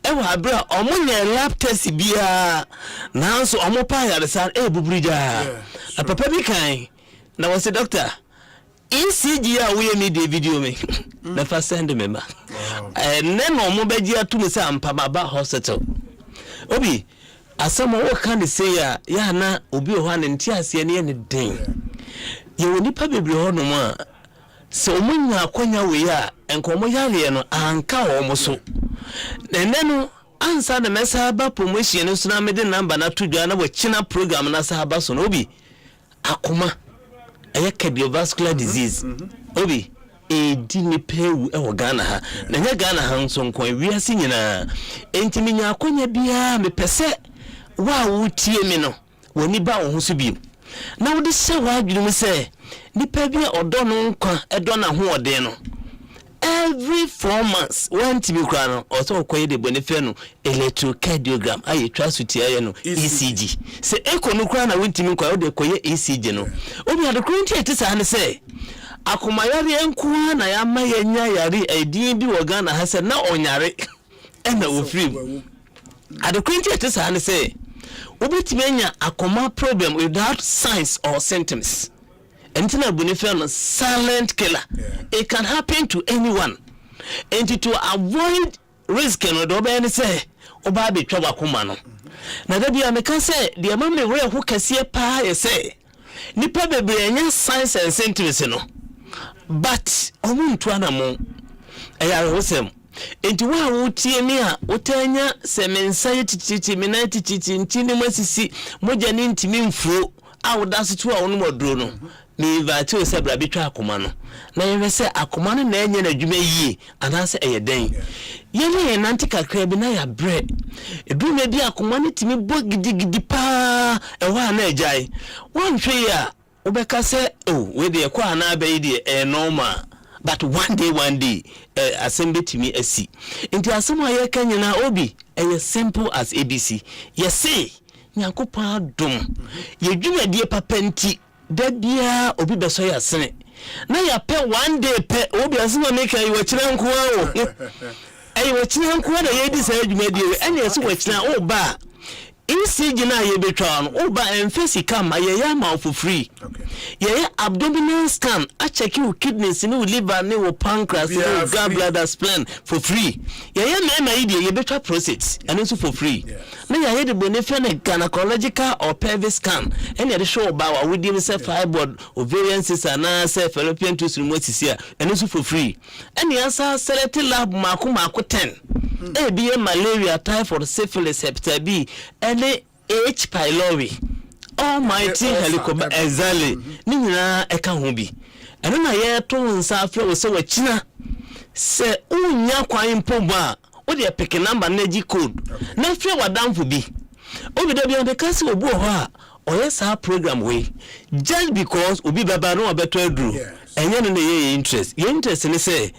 ewa abra omunye lab test bia nanso omo pa yaresa bubrija na papa bi kan na wose doctor ECG a we me the video me na fa send me ma neno omo beji atu se ampa baba hospital obi asamo wo kan say ya na obi ho an ntiase ne ne den ye woni pa bebre ho no ma se omunya akonya we ya enkomo yale no anka ho mo so neno ansa na mesa ba promotion no so na me de number na tudwa na wo china program na sa ba so no obi akoma cardiovascular disease obi dini pewu e Ghana ha na nya Ghana ha nso nkon wiase nyina entimi nya akonya bia me pese wa wutie me no woni ba wo so bi na wo de se wa adwene me se nipa bia odo no nkwa edo na ho ode no every 4 months one tibi kwa no oso koye de bonife no electrocardiogram ayi trasuti aye no ECG se eko no kwa na wontimi kwa wo de koye ECG no obi adokrunti etisa ne se akomayari enku na ya ma yenya yari edin bi wo Ghana ha se na onyare ena wo free adokrunti etisa ne se obetimi anya akoma problem without signs or symptoms. Entina bonife silent killer. It can happen to anyone. And to avoid risk no do be say oba be twa akoma no. Na da bia me kan say de ma me we ho kase pa ye say nipa bebre nya science and scientists no but omuntu anamo eyare hosem enti wa wotie mi a wotanya semensa yetiti minati titi ntini masisi moja ni ntimi mfuro a wodaso to a wono moduro no me invite o se bra betwa akoma no na yeme se akoma no na enye na dwuma yie anase eyeden yene nanti kakra bi na ya bre eduma bi akoma no timi bo gidigidi pa ewa na ejai wanhwe ya obeka se oh we de kwa na abai de normal but one day Asempa timi asi nti asemo aye kanyina obi eye simple as ABC yesi nyankopa dum yedwumadie papenti da bia obi beso ya sene na ya pe one day pe obi asema make ayi wachira nko o ayi wachira nko na yedi sa adwumadie ene yeso wachira o ba insigi na ye betwa no o ba emfesi kam aye ya ma for free ye abdominal scan a check your kidneys ni liver ni wo pancreas ni gallbladder spleen for free ye na ide ye betwa prostate and also for free na ye de bonife na gynecological or pelvic scan and ye show ba wa we dey say fibroid ovarian cyst na say fallopian tubes remotisia and also for free and ye answer select lab mako 10 be malaria, typhoid, syphilis, hepatitis B, and H. pylori. Almighty helicobacter exactly. Nina eka hubi. And then I to nsa flow so wachina. Se unya kwa impomba. What they pick a number neji code. Na flow wa down for be. Obi da bi on the castle obu ho or yes our program way. Just because obi baba no better drew. And you know ye interest. Your interest in say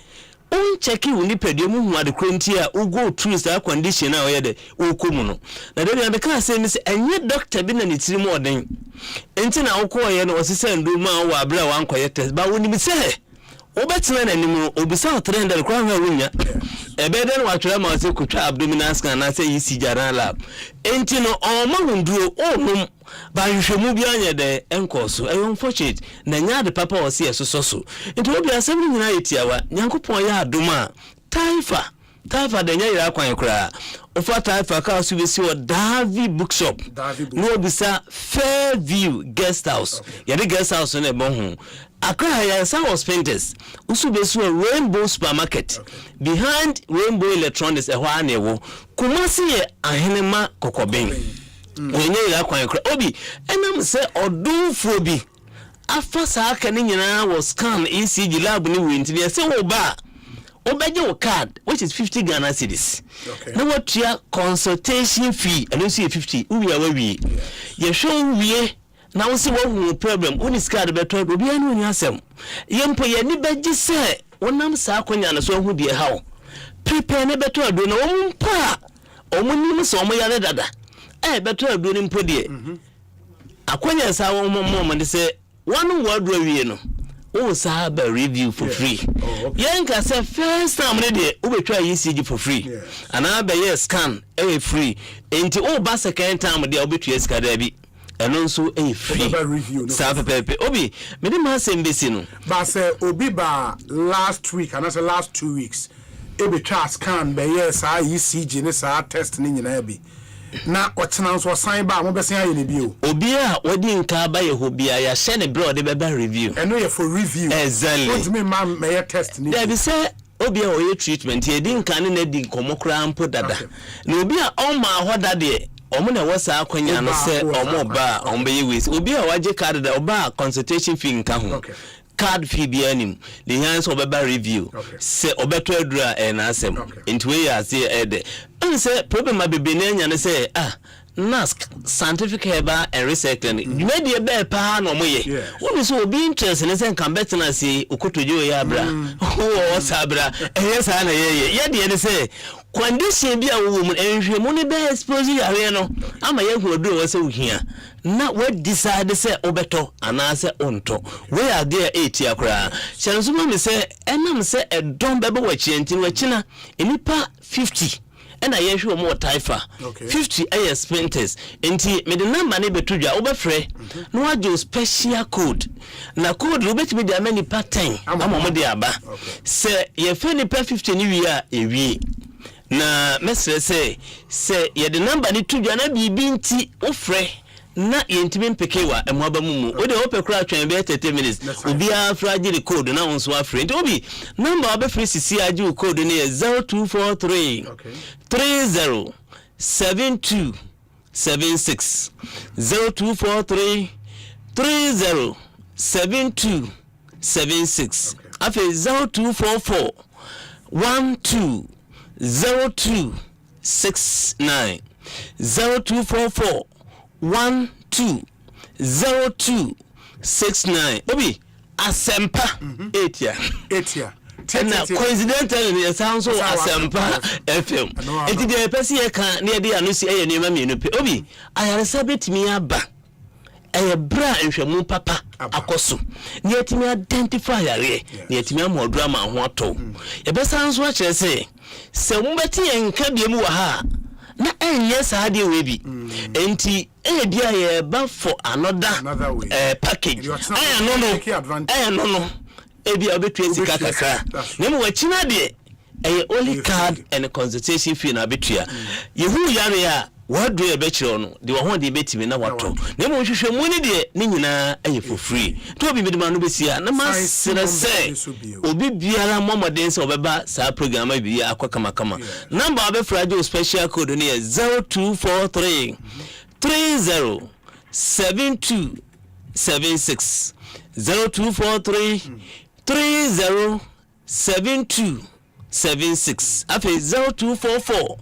checking when you pay the moon at the crontia who go through that condition now yet ukumuno. Now then the car say miss and yet doctor been and it's more than entina okoye no was say do man wa bra wan koye test but when you say obetina animu obisa trend the crown wunya ebe den wa twere ma say kutwa abdominal scan na say yisi jara lab entino o ma hunduro onum ba hwehwemu bi anya de enkoso e unfortunate na nya de papa o se so enti obi asem nyina yetiawa nyankopon ya adoma taifa de nya ira kwan kra ofa taifa ka so besi o Davi bookshop no obisa Fairview guest house ya de guest house na ebo hu Accra ya was painters usu besu Rainbow supermarket behind Rainbow electronics ehwa anewo Kumasi ye ahenema kokoben wenye ila kwa kra obi enam se odunfo bi afa saa aka ni nyina was scan ECG lab ni wenti ne se wo ba obeje wo card which is 50 Ghana cedis na what your consultation fee and you see 50 uwi awi ye show wie na wo se wo problem uni card beto obi anu ni asem yempo ye ni beji se wonam saa konya na so hu de hawo prepare ne beto ado na wo mpa omunim so mo yare dada beto ado ni mpo de akonya saa wo mo de se one word wie no o saa ba review for free yenka say first time ne de o betwa ECG for free ana ba yes scan free enti o ba second time de o betwa scan da bi eno nso free saa pepe obi me de ma sem besi no ba say obi ba last week and say last 2 weeks e betwa scan ba yes saa ECG ne saa test ne nyina bi na otena so sign ba mo besen aye ne bio obi a wodi nka ba ye ho bia ya share ne bro de beba review eno ye for review exactly what me ma me test ni there be say obi a oye treatment ye di nka ne na di komokra mpo dada na obi a on ma hoda de omo na wasa akonya no se omo ba ombe ye wis obi a waje card da oba consultation fee nka ho card fee bi anim the hands obeba review se obeto adura na asem into we ya say ede say problem abebe na nya ne say NASC scientific herba and recycling you may be a bear pa no moye won so be interest ne say kan betina say okotojo ya bra o sabra yes ana ye de ne say condition bi a wo mu enhwe mu ne be expose yare no ama ye hu odo wo say uhia na we decide say obeto ana say onto we are there 8 akra chenso me say enam say edon bebe wa chienti wa china enipa 50 and I hear more taifa 50 AS printers enti me the number ne betudwa obefre no ajo special code na code lo betimi dia many pattern amamo de aba se ye fe ni pa 50 ni wi a ewie na mesre se ye the number ni tudwa na bibi nti ofre na yentimi mpekewa emwaba mumu ode ope kra twen be 30 minutes obi afra gi code na wonso afra nti obi number obe free sisi agi code ne 0243 30 72 76 0243 30 72 76 afi 0244 12 02 69 0244 12 02 69 obi Asempa 8 year and coincidentally it sounds so Asempa FM and the person here can near the anusi e nima me no pe obi ayaresa betimi aba e bra nhwemu papa akoso ne yetimi identify yare ne yetimi amodo ama ho ato e be sanso a kire se wo beti enka bia mu wa ha na enye saade we bi enti e bia ye ba for another package aya no e bia obetu esika kakra na mu wachina de e only card and consultation fee na betua yehu yare ya wadu e be kire no de wo ho de betimi na wato na mu hwehwe mu ni de ni nyina e for free to obi bidima no besia na masere se obi biara momoden se obeba sa program bi akwa kama number obe fragile special code ni 0243 30 72 76 0243 30 72 76 afi 0244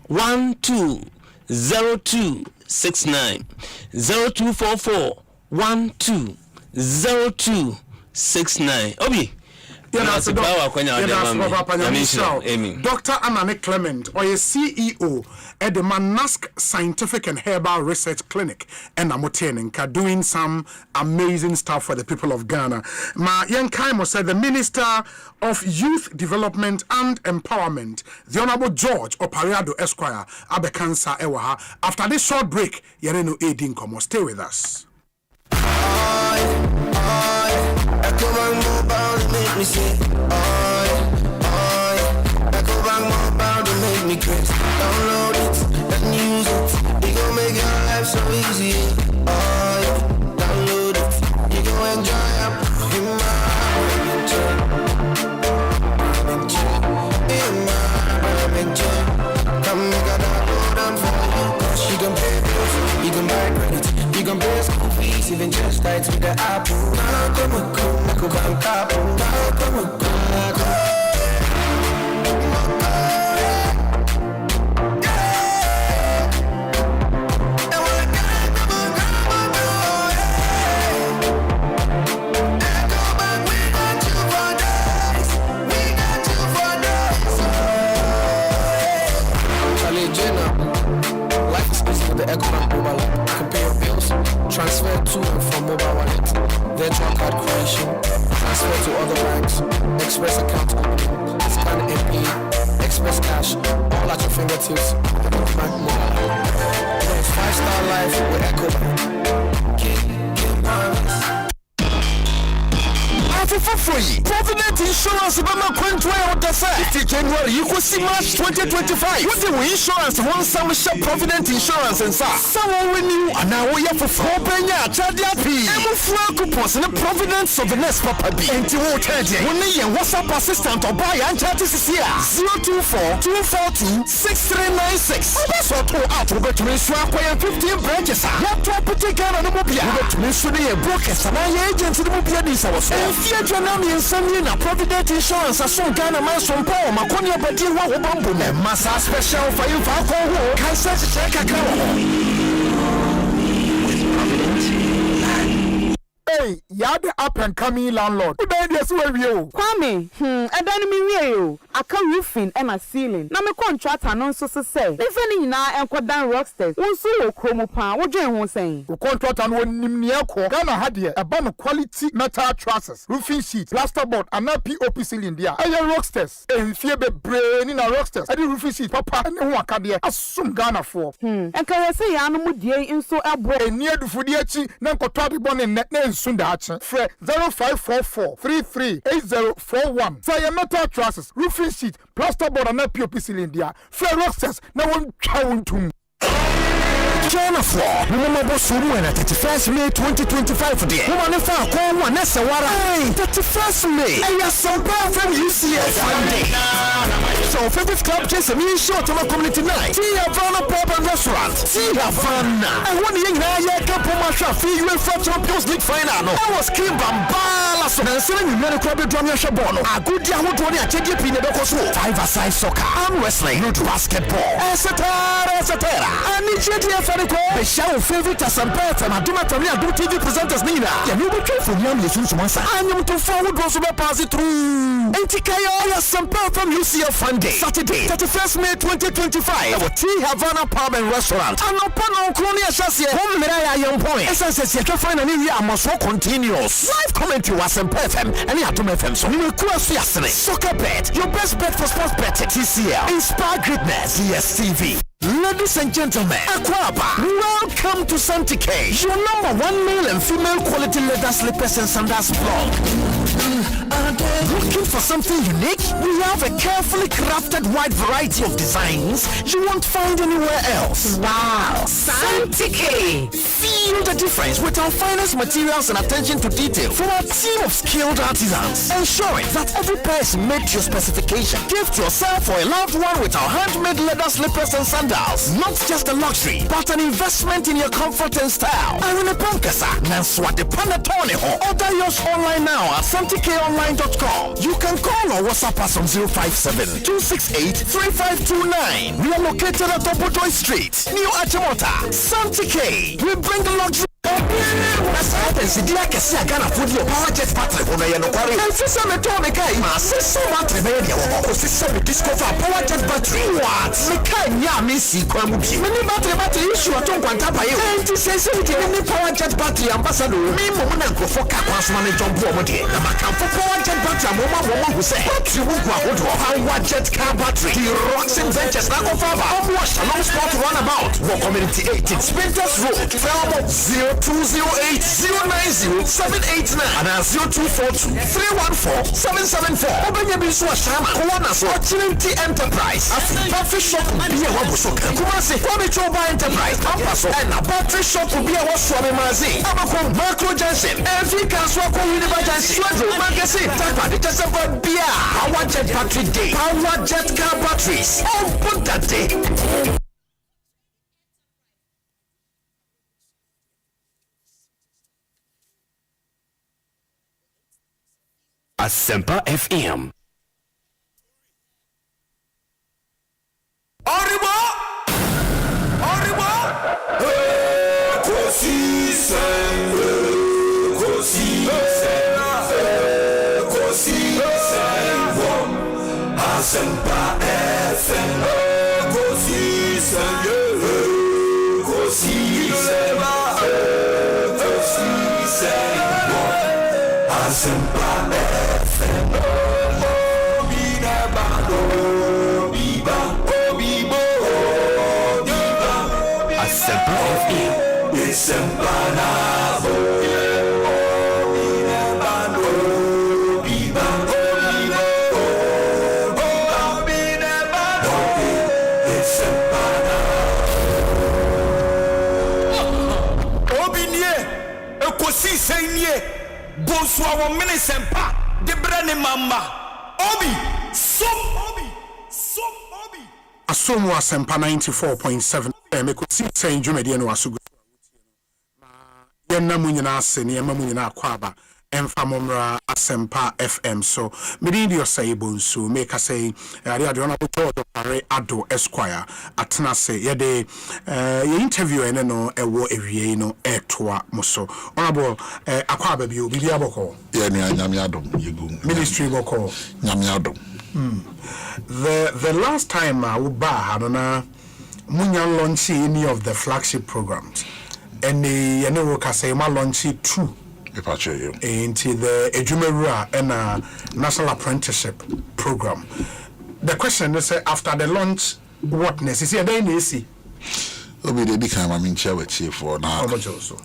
12 02 69 0244 12 02 69 obi Dr. Anane Clement or a CEO at the Manask Scientific and Herbal Research Clinic and Amoteninka doing some amazing stuff for the people of Ghana. Ma Yankaimo said the Minister of Youth Development and Empowerment, the Honorable George Opariado Esquire, Abekansa Ewaha. After this short break, Yereno Edin Komo. Stay with us. Make me say, echo bang more bound to make me crazy. Download it, then use it. We gon' make your life so easy. Download it, you gon' enjoy it. In my come make a download and for you. Cause you can pay bills, you can buy credit, you can pay school fees, even just nights with the Apple. Transfer to and from mobile wallet, virtual card creation, transfer to other banks, express account opening, scan and pay, express cash, all at your fingertips, bank mobile. It's 5-star life with Ecobank. Get marvelous. For free. Provident Insurance Bama Quentua with the fair. January, you could see March 2025. What the insurance one summer shop Provident Insurance and sa. Someone renew and now we have for 4 penya, Chadia P. Ever flow coupons and the Providence of the next Papa B. And to what when they WhatsApp assistant or buy and chat is here 024 242 6396. That's what we out. We got to make sure 15 branches. What property can on the mobile? We got to make sure they are brokers and our agents in the mobile. This our Janami and Samina Provident Insurance as so Ghana man from Paul Maconia Badiwa Wabambu Massa special for you for can such check Hey, you're the up and coming landlord. Who made this way you? Kwame, I don't mean you. I can roofing and a ceiling. Now my contract and so say. If any now and quite down rocksters. One so chromo pan. What do you want saying? The contract and one near Ghana had here a band of quality metal trusses, roofing sheets, plasterboard, and now POP ceiling there. I am rocksters. And fear be brain in a rocksters. I did roofing sheet, papa, and one can there. Assume Ghana for. And can I say animal dear in so a boy near the Fudiachi, Nanko born in net Sundachi. Fre 0544 338041. Say metal trusses, roofing sheet, plasterboard, and now POP ceiling there. Fre rocksters, now one chowing to China for Mama Bonsu and 31st May 2025 day. Woman if I call one Nesawara. 31st May. And Asempa from UCS Sunday. So favorite club chase me short to my community night. See Havana Pub and Restaurant. See Havana. And one young guy couple match fee UEFA Champions League final. I was Kim Bambala. So then selling you club drum your shabono. A good year who told me a change in the Boko 5-a-side soccer, arm wrestling, basketball, etc. And it's your for the call. The show favorite Asempa from Aduma Family and TV presenters Nina. Can you be careful? Young listens to one side. I am to forward also pass it through. Antikayo Asempa from UCF Sunday, Saturday, 31st May 2025. Our T Havana Pub and Restaurant. And upon our Crony Assassin, home Miraya Young Point. Essence, you can find an area must so continuous. Live comment to Asempa FM and Atom FM. So you will cross yesterday. Soccer bet, your best bet for sports betting. TCL, Inspire Greatness, DSTV. Ladies and gentlemen, Aquaba, welcome to Santique, your #1 male and female quality leather slippers and sandals blog. Looking for something unique? We have a carefully crafted wide variety of designs you won't find anywhere else. Wow! Santique! Feel the difference with our finest materials and attention to detail from our team of skilled artisans, ensuring that every pair is made to your specification. Gift yourself or a loved one with our handmade leather slippers and sandals. Not just a luxury, but an investment in your comfort and style. Arune Pankasa, Nanswate Panatone. Order yours online now at santiceonline.com. You can call or WhatsApp us on 057-268-3529. We are located at Obodoy Street, New Achimota. Santique, we bring the luxury. That's the Diakasi Agana food your power jet battery on a Yanokari. And Sissa Metonica, my sister battery, or sister discover power jet battery. What? Mekanya Missy Kwamuki. Many battery issue at Tompantapa. And to say something in the power jet battery ambassador. Me, Mona, for Capas manager Bomodi. The Macam for power jet battery, Mama who say, you won't go out power jet car battery. The rocks and ventures now of our wash along spot runabout. War Community 18, Spinters Road, Felmo 0208-090-789 and 0242-314-774. Open your business, Corona, Opportunity Enterprise. Battery shop will be a Wabusoka. Kumasi, Wabichoba Enterprise, Ampaso, and a battery shop will be a Waswami Mazi. Abacom, Marco Jensen, every Caswako University, Swedro, Magazine, Tapa, the Tasaba Bia, Power Jet Battery Day, Power Jet Car Batteries. Oh, put that day. Asempa FM. Arriba! Asempa FM. Asempa FM. Asempa FM. Ekosiisen Bonsu our Asempa de brane mama obi Asomu Asempa 94.7 Ekosiisen Jumedi no asugu yenna munyina asene yema munyina akwaba emfamomra Asempa FM so medin dio say Bonsu make us say ade ona boto pare ado esquire atena say ye de ye interview ene no ewo ewie no etoa moso honorable akwaba bi obi aboko ye ni anyame adom yegu ministry boko nyame adom the last time we ba na munya launch any of the flagship programs and the yene ka say ma launch 2 into the Ejumera and National Apprenticeship Program. The question is after the launch, what necessary? Then you see. Obi de become a mincha with chief for now. How much also?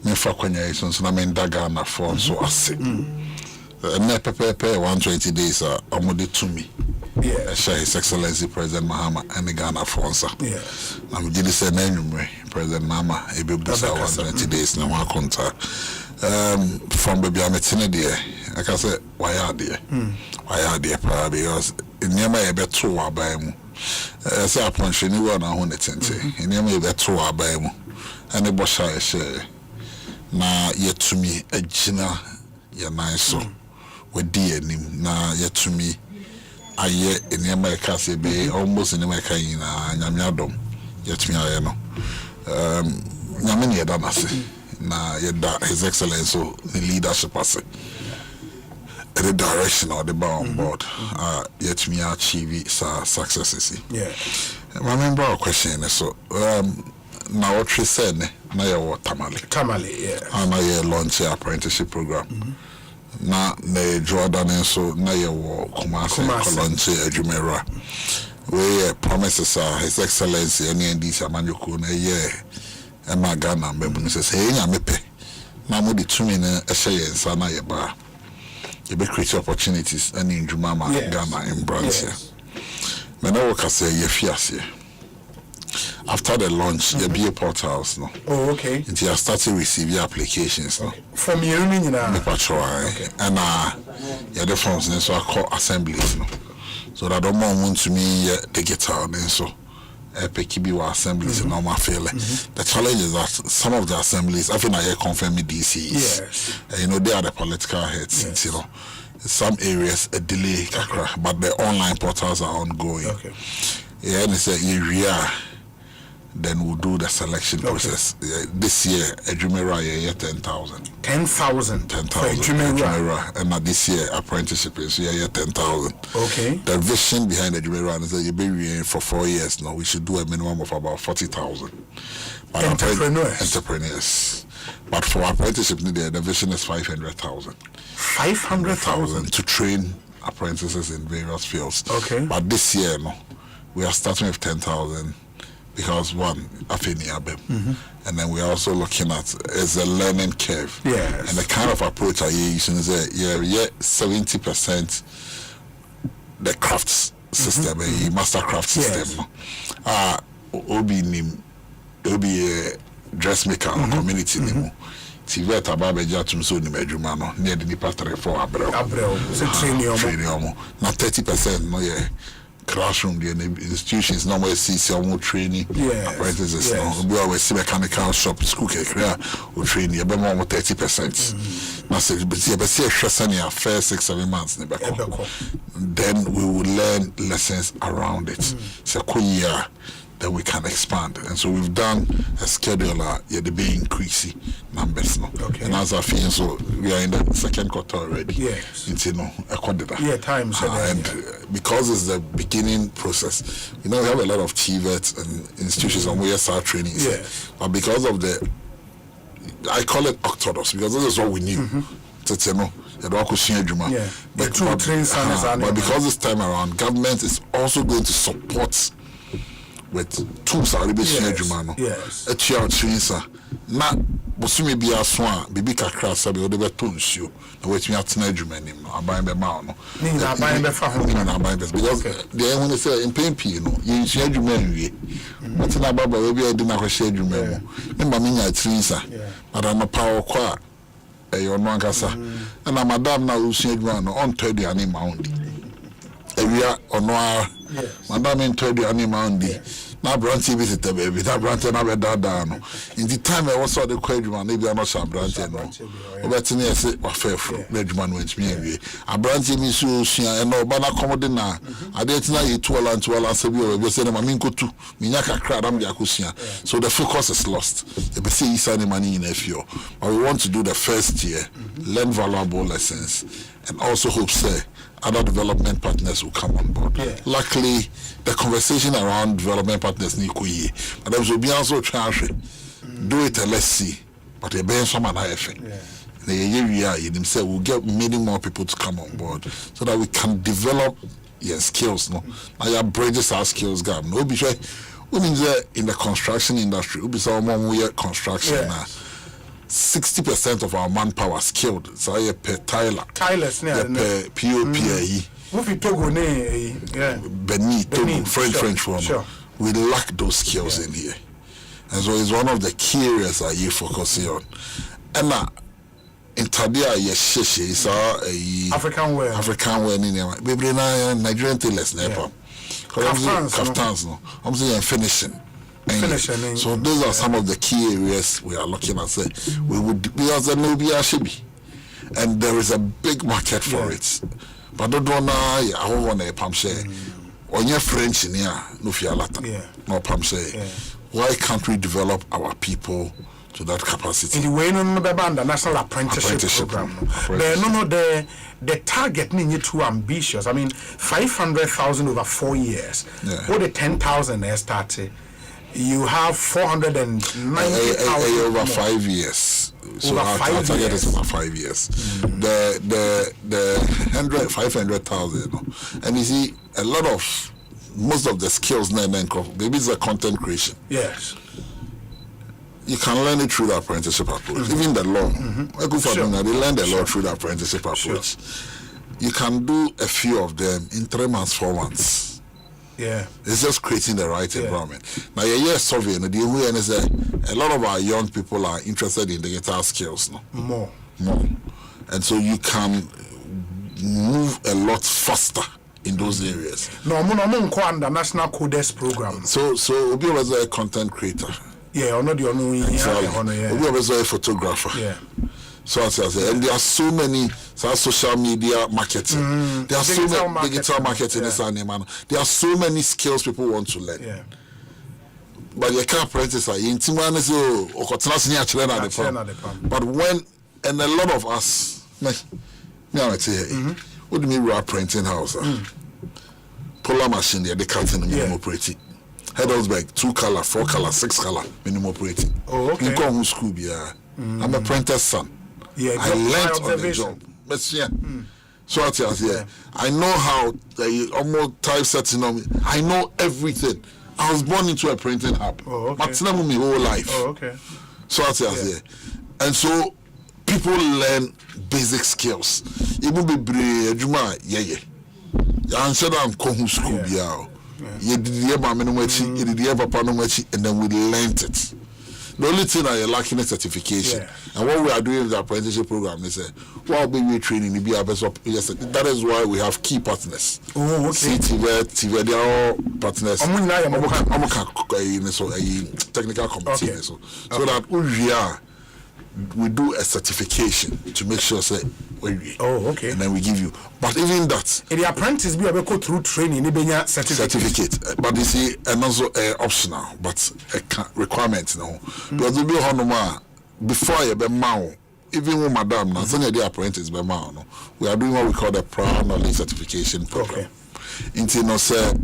Me for Konya is on some Dagana for so I say. Me pepe 120 days are to me. His Excellency President Mahama and the Ghana Fonsa. I'm going to say President Mama, a bit 20 days now. From baby, I'm there. Like I said, why are there? Because in Yama, a bit too abam. As I punch anyone I want it in Yama, a bit too abam. And the boss I say, now yet to me, a gina, ya nice so. With dear him, now yet to me. I yet in America, say, be almost in America in Yamiadom. Yet me, I know. Yamini Danasi. Na yet His Excellency, the leadership, the direction or the bar on board. Yet me achieve successes. Yeah. I remember a question. So, now what she said, na ya Tamale, yeah. And I launch a apprenticeship program. Na ne Jordan so na ye wo Kumasi Kolonche Ejumera we promises His Excellency any this amanyoku na ye e ma Ghana mbebu say enya mepe na mo di tumi na ehye yensa na ye ba ye be create opportunities and in Jumama Ghana in Bransia me na wo ka say ye fiase after the launch, there be a portals no. Oh, okay. Until I started receiving applications no. From you, you know. Okay. And yeah, the forms and so I call assemblies no. So that don't want to me the guitar and so PKB assemblies and all my feeling. The challenge is that some of the assemblies, I think I confirm me DCs. Yes. You know they are the political heads. Yes. You know. Some areas a delay, but the online portals are ongoing. Okay. Yeah, and it's a area. Then we'll do the selection process. This year, Ejumera, 10,000. 10,000. 10,000. And this year, apprenticeship is 10,000. Okay. The vision behind Ejumera is that you've been here for 4 years now. We should do a minimum of about 40,000. Entrepreneurs. But for apprenticeship, the vision is 500,000. 500,000 to train apprentices in various fields. Okay. But this year, no, we are starting with 10,000. Because one, and then we're also looking at is a learning curve. Yes. And the kind of approach I use is 70% the crafts system, a master craft system. Obi a dressmaker community nimo. Tivet ababeja tumso ni medjuma no near the pastor for Abreu. So training na 30% no yeah. Classroom, the institutions normally see some training apprentices. We always see mechanical shop, school career, or training about more 30%. Now, first 6-7 months. Then we will learn lessons around it. So, then we can expand. And so we've done a schedule, the be increasing numbers. No? Okay. And as I feel, so we are in the second quarter already. Yes. It's, time. And because it's the beginning process, we have a lot of TVETs and institutions and we start training. Yes. But because of I call it Octodos, because this is what we knew. But because this time around, government is also going to support with tools are be share jumano. Yes. A chair twinsa. Na bosumi bi aswa bibi kakra sabe o de beto nsuo. Na wetumi atena jumani no aban be ma no. Ni na aban be fa ho. Ni na aban be because the when they say in pay no, you share jumani wie. But na baba we bi edi na ko share jumani. Ni ma nya twinsa. Madam power kwa e no ankasa. Na madam na o share jumani no on third ani maundi. Ewia ono a madam in third ani maundi. Now branch visit the baby. That branch na be dada no. In the time I was saw the quadruman, maybe I'm not some branch no. But me I say wa fair for quadruman went me away. A branch me so and no bana commode na. I didn't know you 2 and say we say na minko tu. Minyaka crowd am dia kusia. So the focus is lost. You see you send money in FO. But we want to do the first year, learn valuable lessons and also hope say other development partners will come on board. Luckily, the conversation around development partners ni kuyi. But there will be also try do it and let's see. But there be some other effect. The area themselves will get many more people to come on board so that we can develop skills. No, now bridges our skills gap. No, be sure. We mean in the construction industry, we be some more construction now. 60% of our manpower skilled. So I per Tyler. Tylers, per POPAE. Mufi Togo ne Benin, Togo, French form. Sure. We lack those skills in here. And so it's one of the key areas that you focusing on. And now in Tadia is African wear baby na Nigerian tailors na kaftans no I'm saying finishing. So those are some of the key areas we are looking at. Say we would because there will be a shibi, and there is a big market for it. But don't know I want a pump say on your French in here no fialata no pump say why can't we develop our people to that capacity? In the way no the national apprenticeship program. The target need too ambitious. I mean 500,000 over 4 years. What the 10,000 they started. You have 490,000 over 5 years. So our target is over 5 years. The 500,000, and you see a lot of most of the skills now maybe it's a content creation. Yes. You can learn it through the apprenticeship approach. Even the law. They learn the law through the apprenticeship approach. You can do a few of them in 3 months, 4 months. Yeah, it's just creating the right environment. Now, a survey, and a lot of our young people are interested in digital skills. No? More. And so you can move a lot faster in those areas. No, I'm the National Codex program. So Obi was a content creator. Yeah, or not the only Obi was a photographer. Yeah. So and there are so many social media marketing. There are so many digital marketing. There are so many skills people want to learn. Yeah. But you can't practice. But when and a lot of us, what do you mean we are printing house? Polar machine there, they cutting minimum operating. Headelsberg 2 color, 4 color, 6 color minimum operating. Oh, okay. You come school, I'm a printer's son. Yeah, I learned on the job. But so I know how almost typesetting on me. I know everything. I was born into a printing hub. But it's never my whole life. So and so people learn basic skills. Even be brave, Juma, I'm sure I'm going to school. You did the and then we learned it. The only thing I lacking is certification. And what we are doing in the apprenticeship program is while we training that is why we have key partners. TV, they are all partners. Technical committee. So that we do a certification to make sure and then we give you. But even that, the apprentice be able to go through training, certificate. But you see, and also optional, but a requirement now. Because we be before you be mao, even with madam now, send the apprentice be mao. We are doing what we call the prior knowledge certification program. Into no say,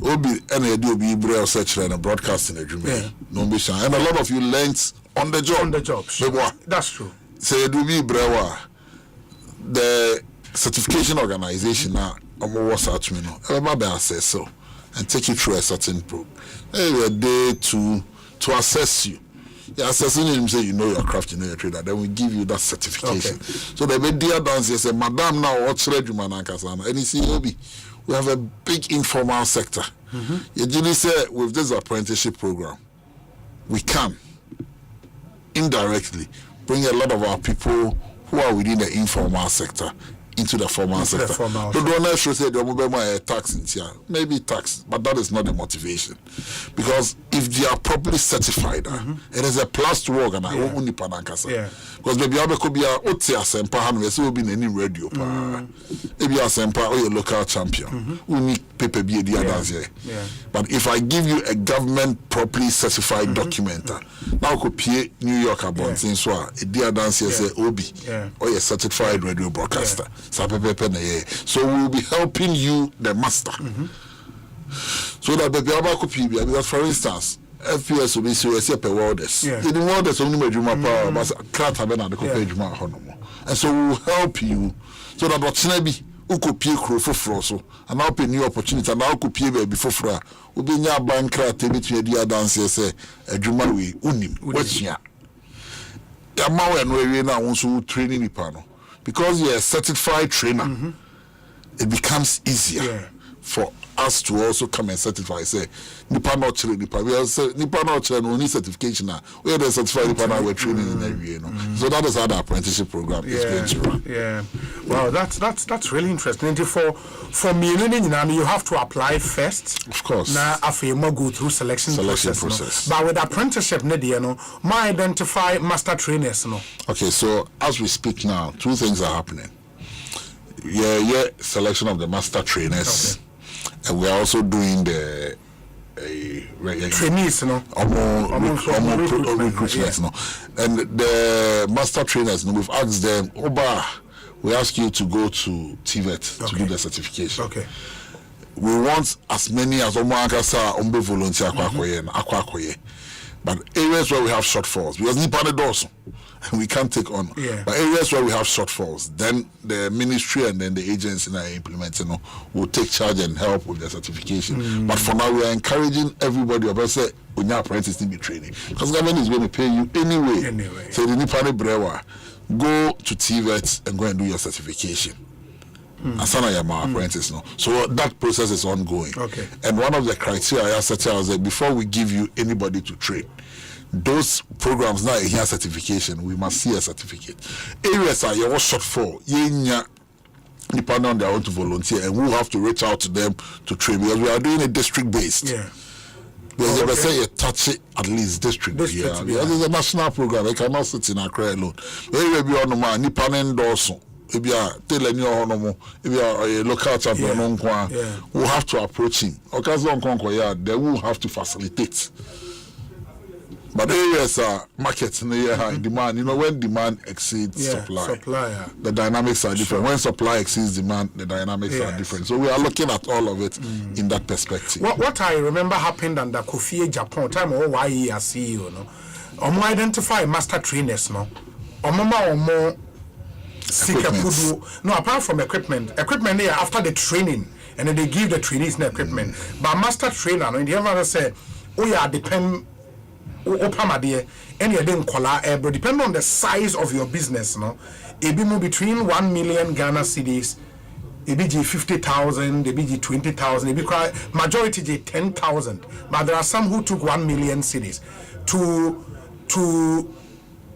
obi any do be braille search and broadcasting a dream. No be sure. And a lot of you learned on the job. That's true. Say do be braille. The certification organization now was at me no everybody assess so and take you through a certain program. A day to assess you. Yeah, assessing you say you know your craft, you know your trade, then we give you that certification. So the media dancers say, Madam now what's ready man and you see we have a big informal sector. You usually say with this apprenticeship program, we can indirectly bring a lot of our people who are within the informal sector into the formal sector. The donor should say the tax in here. Maybe tax, but that is not the motivation. Because if they are properly certified, it is a plus to work and I won't because maybe I could be a Asempa and so be any radio. Maybe Asempa or your local champion. We need paper be But if I give you a government properly certified document, now could pay New York about things so a dear dancer say Obi or a certified radio broadcaster. So we will be helping you, the master. So that baby could be because for instance, FPS will be serious per worders. In the worders only made you my power, but can't have another page my honor. And so we will help you so that what's nebi who could pay crew for froso and now pay new opportunity and now could pay before fra will be near bank between the dancers say a Juma we unim. What's ya? Yamawa and we now also training the panel. Because you're a certified trainer, it becomes easier for us to also come and certify. Say, nipa not children, nipa. We are nipa not children. We need certification now. We are the certified nipa now. We're training in every year. So that is how the apprenticeship program is going to run. Yeah. Well, that's really interesting. And for me, you have to apply first. Of course. Now, after you go through selection process. No? But with apprenticeship, my identify master trainers. No. Okay, so as we speak now, two things are happening. Yeah, selection of the master trainers. Okay. And we are also doing the trainees, recruitment, and the master trainers. We've asked them, we ask you to go to TVET to do the certification. Okay. We want as many as volunteer, but areas where we have shortfalls, because we can't take on. But areas where we have shortfalls, then the ministry and then the agency that are implementing will take charge and help with the certification. But for now, we are encouraging everybody say when your apprentice need to be training, because government is going to pay you anyway. So the Nipani Brewa, go to TVET and go and do your certification. Asana Yama apprentice no. So that process is ongoing. Okay. And one of the criteria I set out is that before we give you anybody to train, those programs now here certification, we must see a certificate. Areas are your short for depending on their own to volunteer, and we'll have to reach out to them to train, because we are doing a district based. Because say you touch it at least district. Because it's a national program. It cannot sit in Accra alone. Maybe be on the man, Nipan endorse. If you are telling you if you are a local champion, we'll have to approach him. They will have to facilitate. But areas are markets in the high demand. When demand exceeds supply, the dynamics are different. When supply exceeds demand, the dynamics are different. So we are looking at all of it in that perspective. What I remember happened under Kofi Japan time or YE as CEO, identify master trainers, no, more no, apart from equipment there after the training, and then they give the trainees the equipment. But master trainer, no, in the other say, depend. And you didn't call depending on the size of your business, it be between 1 million Ghana cedis, it be 50,000, it be 20,000, it be majority 10,000. But there are some who took 1 million cedis to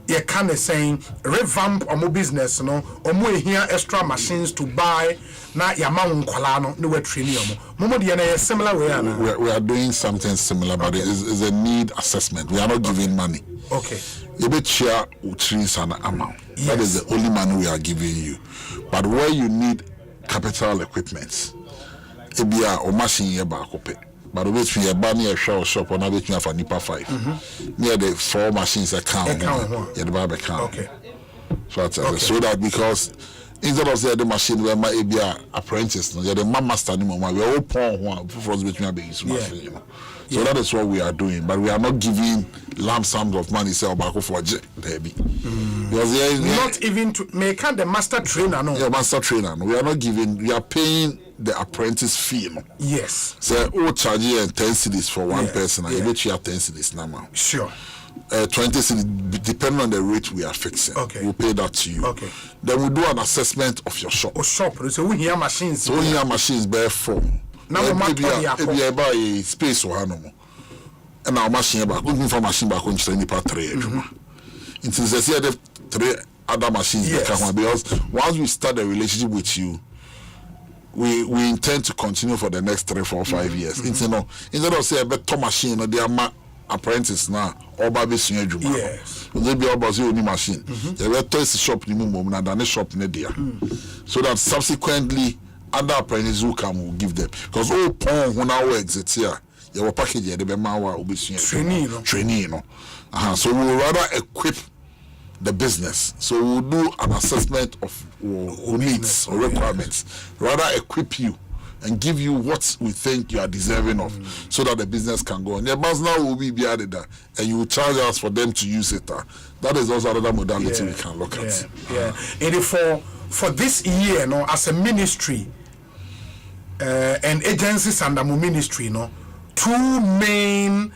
you kind of saying revamp our business, or more here extra machines to buy. Na yamang kwalano no we training momo de similar way. We are doing something similar, but it is a need assessment. We are not giving money. Okay. You bet share trees and amount. That is the only money we are giving you. But where you need capital equipment, it be a machine here back up. But which we are banning a shop on a bit for Nipa 5. Near the 4 machines account. Yeah, the barber account. Okay. So that because instead of the machine where my apprentice, the master anymore, we are all poor for us between beings. So that is what we are doing, but we are not giving lump sums of money say back for baby. Not even to make the master trainer, no. Yeah, master trainer. We are not giving. We are paying the apprentice fee. No? Yes. So charge 10 cedis for one person, and you bet you have 10 cedis now. Sure. 20 cedis, depending on the rate we are fixing. Okay. We'll pay that to you. Okay. Then we do an assessment of your shop. So we hear machines. So we hear machines bear 4. Now maybe I buy a space or no. And our machine back, looking for machine back on Nipa 3. Until they see the 3 other machines because once we start a relationship with you, we intend to continue for the next 3, 4, 5 years. Instead of say a better machine, they are apprentice now or baby senior juma. Yes. They be about the only machine. They will test shop ni mum na dane shop ne dia. So that subsequently other apprentices who come will give them. Because all pon when our exit here, your package here, they be mawa obi training. So we will rather equip the business. So we'll do an assessment of needs or requirements. Rather equip you and give you what we think you are deserving of, so that the business can go on. The bus now will be added, and you will charge us for them to use it. That is also another modality we can look at. And for this year, as a ministry and agencies under my ministry, 2 main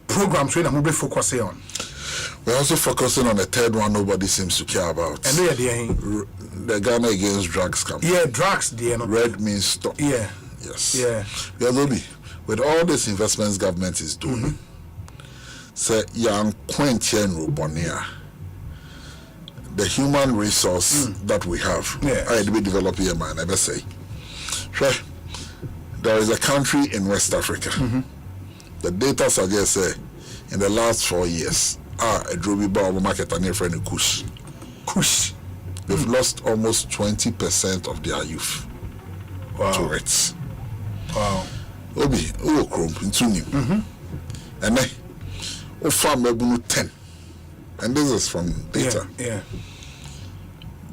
programs we will be focusing on. We're also focusing on the third one nobody seems to care about. And the Ghana Against Drugs campaign. Yeah, drugs, Red means stop. Yeah. Yes. Yeah. With all these investments government is doing, say young Quentin Rubonia, the human resource that we have, I be develop here, man. I say, sure. There is a country in West Africa. The data suggests in the last 4 years, a Drobi Baobo market and friend Kush. They've lost almost 20% of their youth to it. Wow. Obi, into new. And then, farm 10. And this is from data. Yeah.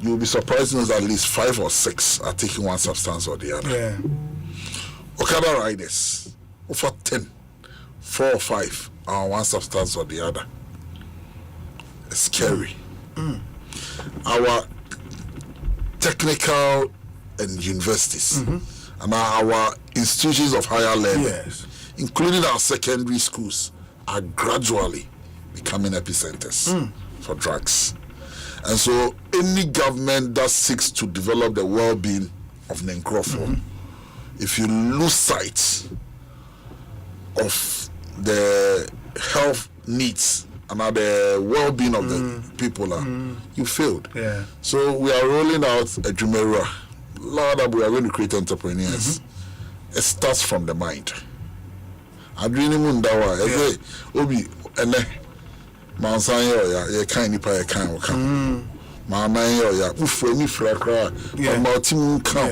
You'll be surprised that at least 5 or 6 are taking one substance or the other. Yeah. Okada riders, over 10, 4 or 5 are on one substance or the other. It's scary. Our technical and universities and our institutions of higher learning, including our secondary schools, are gradually becoming epicenters for drugs. And so any government that seeks to develop the well-being of Nkrofo, if you lose sight of the health needs and the well-being of the people, you failed. Yeah. So we are rolling out a Jumera. Lord, we are going to create entrepreneurs. It starts from the mind. Adrini Mundawa, Obi, and Mansan ya kind nipa ya kind wakam. Mama ya ufweni frakra, mautim kam.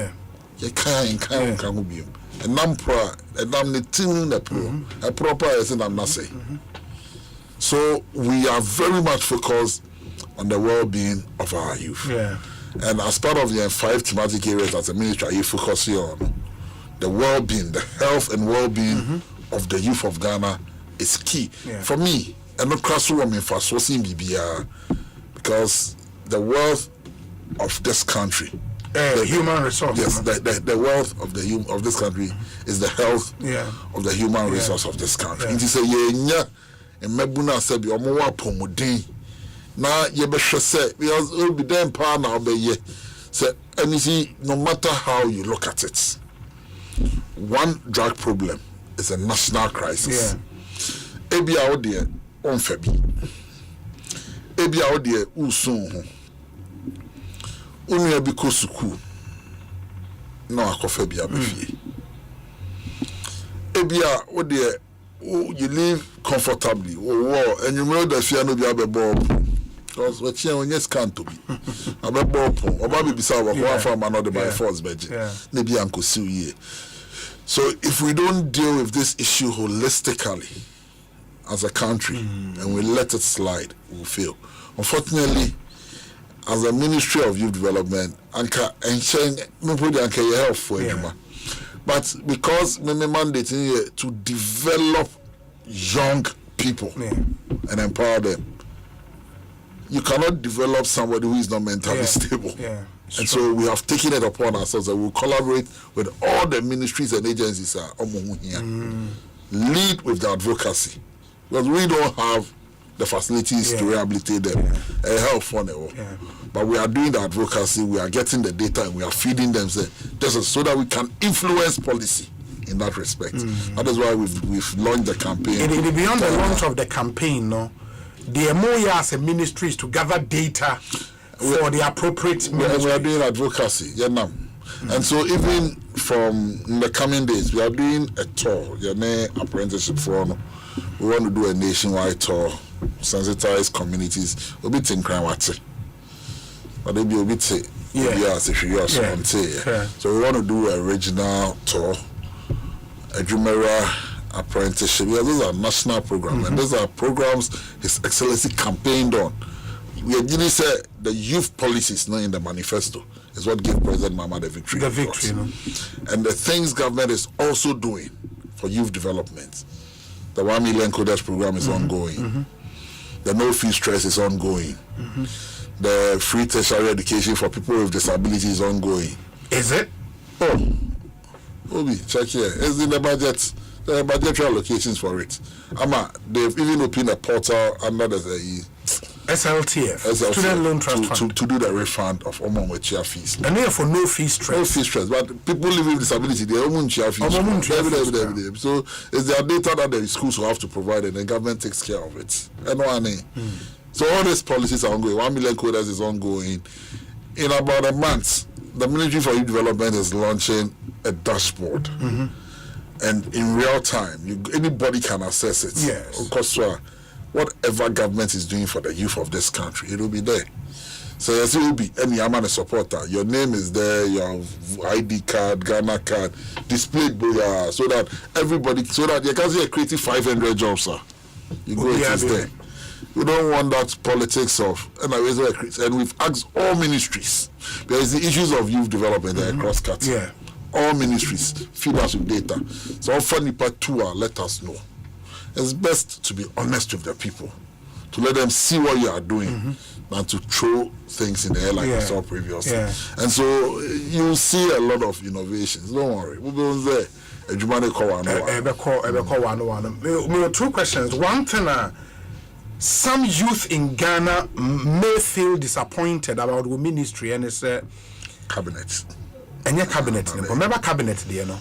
Ya kind wakam ubi. A nampra, a damnitin na pro. A proper as in amnase. So we are very much focused on the well-being of our youth. Yeah. And as part of the 5 thematic areas as a ministry, you focus on the well-being, the health and well-being of the youth of Ghana is key. Yeah. For me, and not classroom in Fasosin BBR, because the wealth of this country, the human resource. Yes, the wealth of this country is the health of the human resource of this country. It is a Mebuna said, "You're more pomodin." Now, you be sure say because it will be them power now be ye. So, and you see, no matter how you look at it, one drug problem is a national crisis. Ebi out there on Febi. Ebi out there usun. Unu ebi kosuku. No akofebi abefi. Ebi out there. You live comfortably, and you know that fear no be a bob. Because what you on yes can't to be a bob, or baby beside one farm another by force budget. Maybe Uncle Sue. So if we don't deal with this issue holistically as a country and we let it slide, we'll fail. Unfortunately, as a Ministry of Youth Development, Anka and saying nobody Anka your health for you. But because my mandate is to develop young people and empower them, you cannot develop somebody who is not mentally stable. And so we have taken it upon ourselves that we'll collaborate with all the ministries and agencies here. Lead with the advocacy. Because we don't have the facilities to rehabilitate them and help for them. But we are doing the advocacy, we are getting the data, and we are feeding them so that we can influence policy in that respect. That is why we've launched the campaign. And beyond the launch of the campaign, the MOA as a ministry is to gather data for the appropriate ministry. We are doing advocacy, and so even from the coming days, we are doing a tour, apprenticeship for. We want to do a nationwide tour, sensitize communities. We'll be thinking crime. But they be a bit so we want to do a regional tour, a Jumera apprenticeship. Those are national programs, and those are programs His Excellency campaigned on. We actually said the youth policies in the manifesto is what gave President Mama the victory. And the things government is also doing for youth development. The 1 million coders program is ongoing. The no fee stress is ongoing. The free tertiary education for people with disabilities is ongoing. Is it? Oh, Obi, check here. It's in the budget. budgetary allocations for it. They've even opened a portal under the SLTF, Student Loan Trust Fund, to do the refund of Omomwechia fees. And therefore no fee stress. No fee stress, but people living with disability, they don't share fees. So it's their data that the schools will have to provide, and the government takes care of it. So all these policies are ongoing. 1 million quotas is ongoing. In about a month, the Ministry for Youth Development is launching a dashboard, and in real time, anybody can access it. Yes. Of course, whatever government is doing for the youth of this country, it will be there. So yes, it will be any amount of supporter. Your name is there, your ID card, Ghana card, displayed so that everybody, so that you can say creating 500 jobs, sir. You go, it is there. We don't want that politics of, and we've asked all ministries. There is the issues of youth development there cross-cutting. Yeah. All ministries feed us with data. So often part 2 let us know. It's best to be honest with the people, to let them see what you are doing, than to throw things in the air like we saw previously. Yeah. And so you'll see a lot of innovations. Don't worry. We'll be there. 2 questions. One thing, some youth in Ghana may feel disappointed about the ministry, and it's cabinet. And your cabinet, remember cabinet, there, no?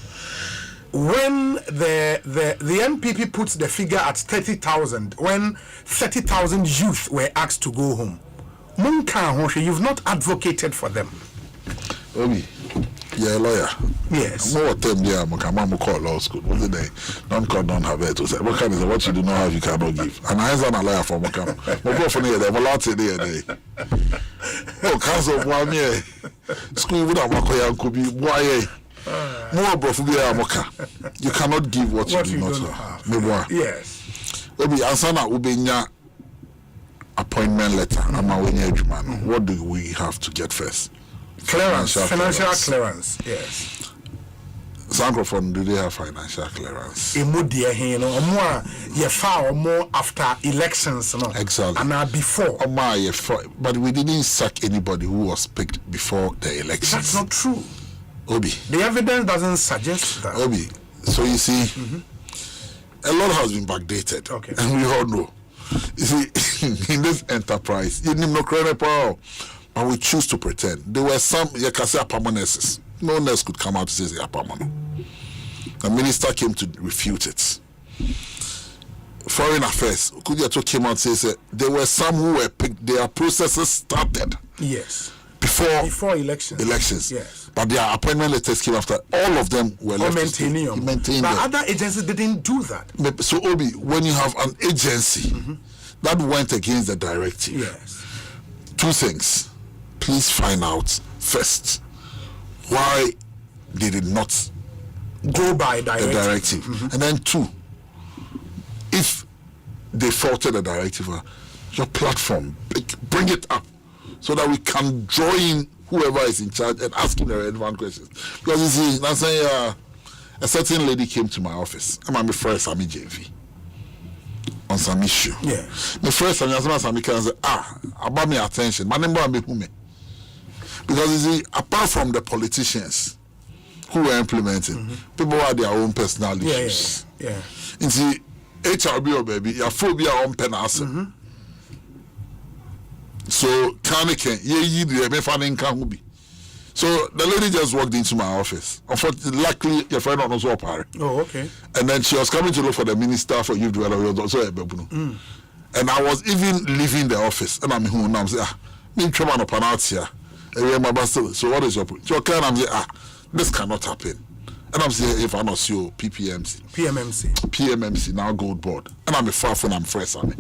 When the NPP puts the figure at 30,000, when 30,000 youth were asked to go home, you've not advocated for them. Obi, you're a lawyer. Yes. More time there, I'm call law school. What's the day? Don't have it. So what kind of what you do not have, you cannot give. And I am a lawyer for Mokam. Moko for me, they're a lot today. Oh, council, one year. School without Makoya could be why. More profubia Moka. You cannot give what you do not have. Yes. Obi Ansana Ubenya appointment letter. What do we have to get first? Clearance, financial clearance. Yes. Sankrofon, do they have financial clearance? More after elections, no? Exactly. And before. But we didn't sack anybody who was picked before the elections. That's not true. Obi. The evidence doesn't suggest that. Obi. So you see, a lot has been backdated. Okay. And we all know. You see, in this enterprise, you need no credit power. But we choose to pretend. There were some, you can say, permanences. No nurse could come out to say they are permanent. The minister came to refute it. Foreign Affairs, Kudiato came out and said there were some who were picked, their processes started. Yes. Before elections. Yes. But their appointment letters came after. All of them were left. But other agencies didn't do that. So, Obi, when you have an agency that went against the directive, yes. 2 things. Please find out first why they did not go by the directive. And then 2, if they faulted the directive, your platform, bring it up so that we can draw in whoever is in charge and ask him the relevant questions. Because you see, I'm saying a certain lady came to my office. I'm my friend Sami JV on some issue. Yeah. My friend Sami can say, about my attention, my number be who. Because you see, apart from the politicians who were implementing, people had their own personal issues. Yeah. You see, HRB or baby, your phobia on penance. So, so the lady just walked into my office. Unfortunately, luckily, your friend was also a parent. Oh, okay. And then she was coming to look for the minister for youth development, also a baby. And I was even leaving the office, and I'm home. I'm saying, me come on a penalty. So what is your point? So I'm saying, this cannot happen. And I'm saying, if I'm not sure, PMMC now gold board. And I'm a far from I'm fresh. The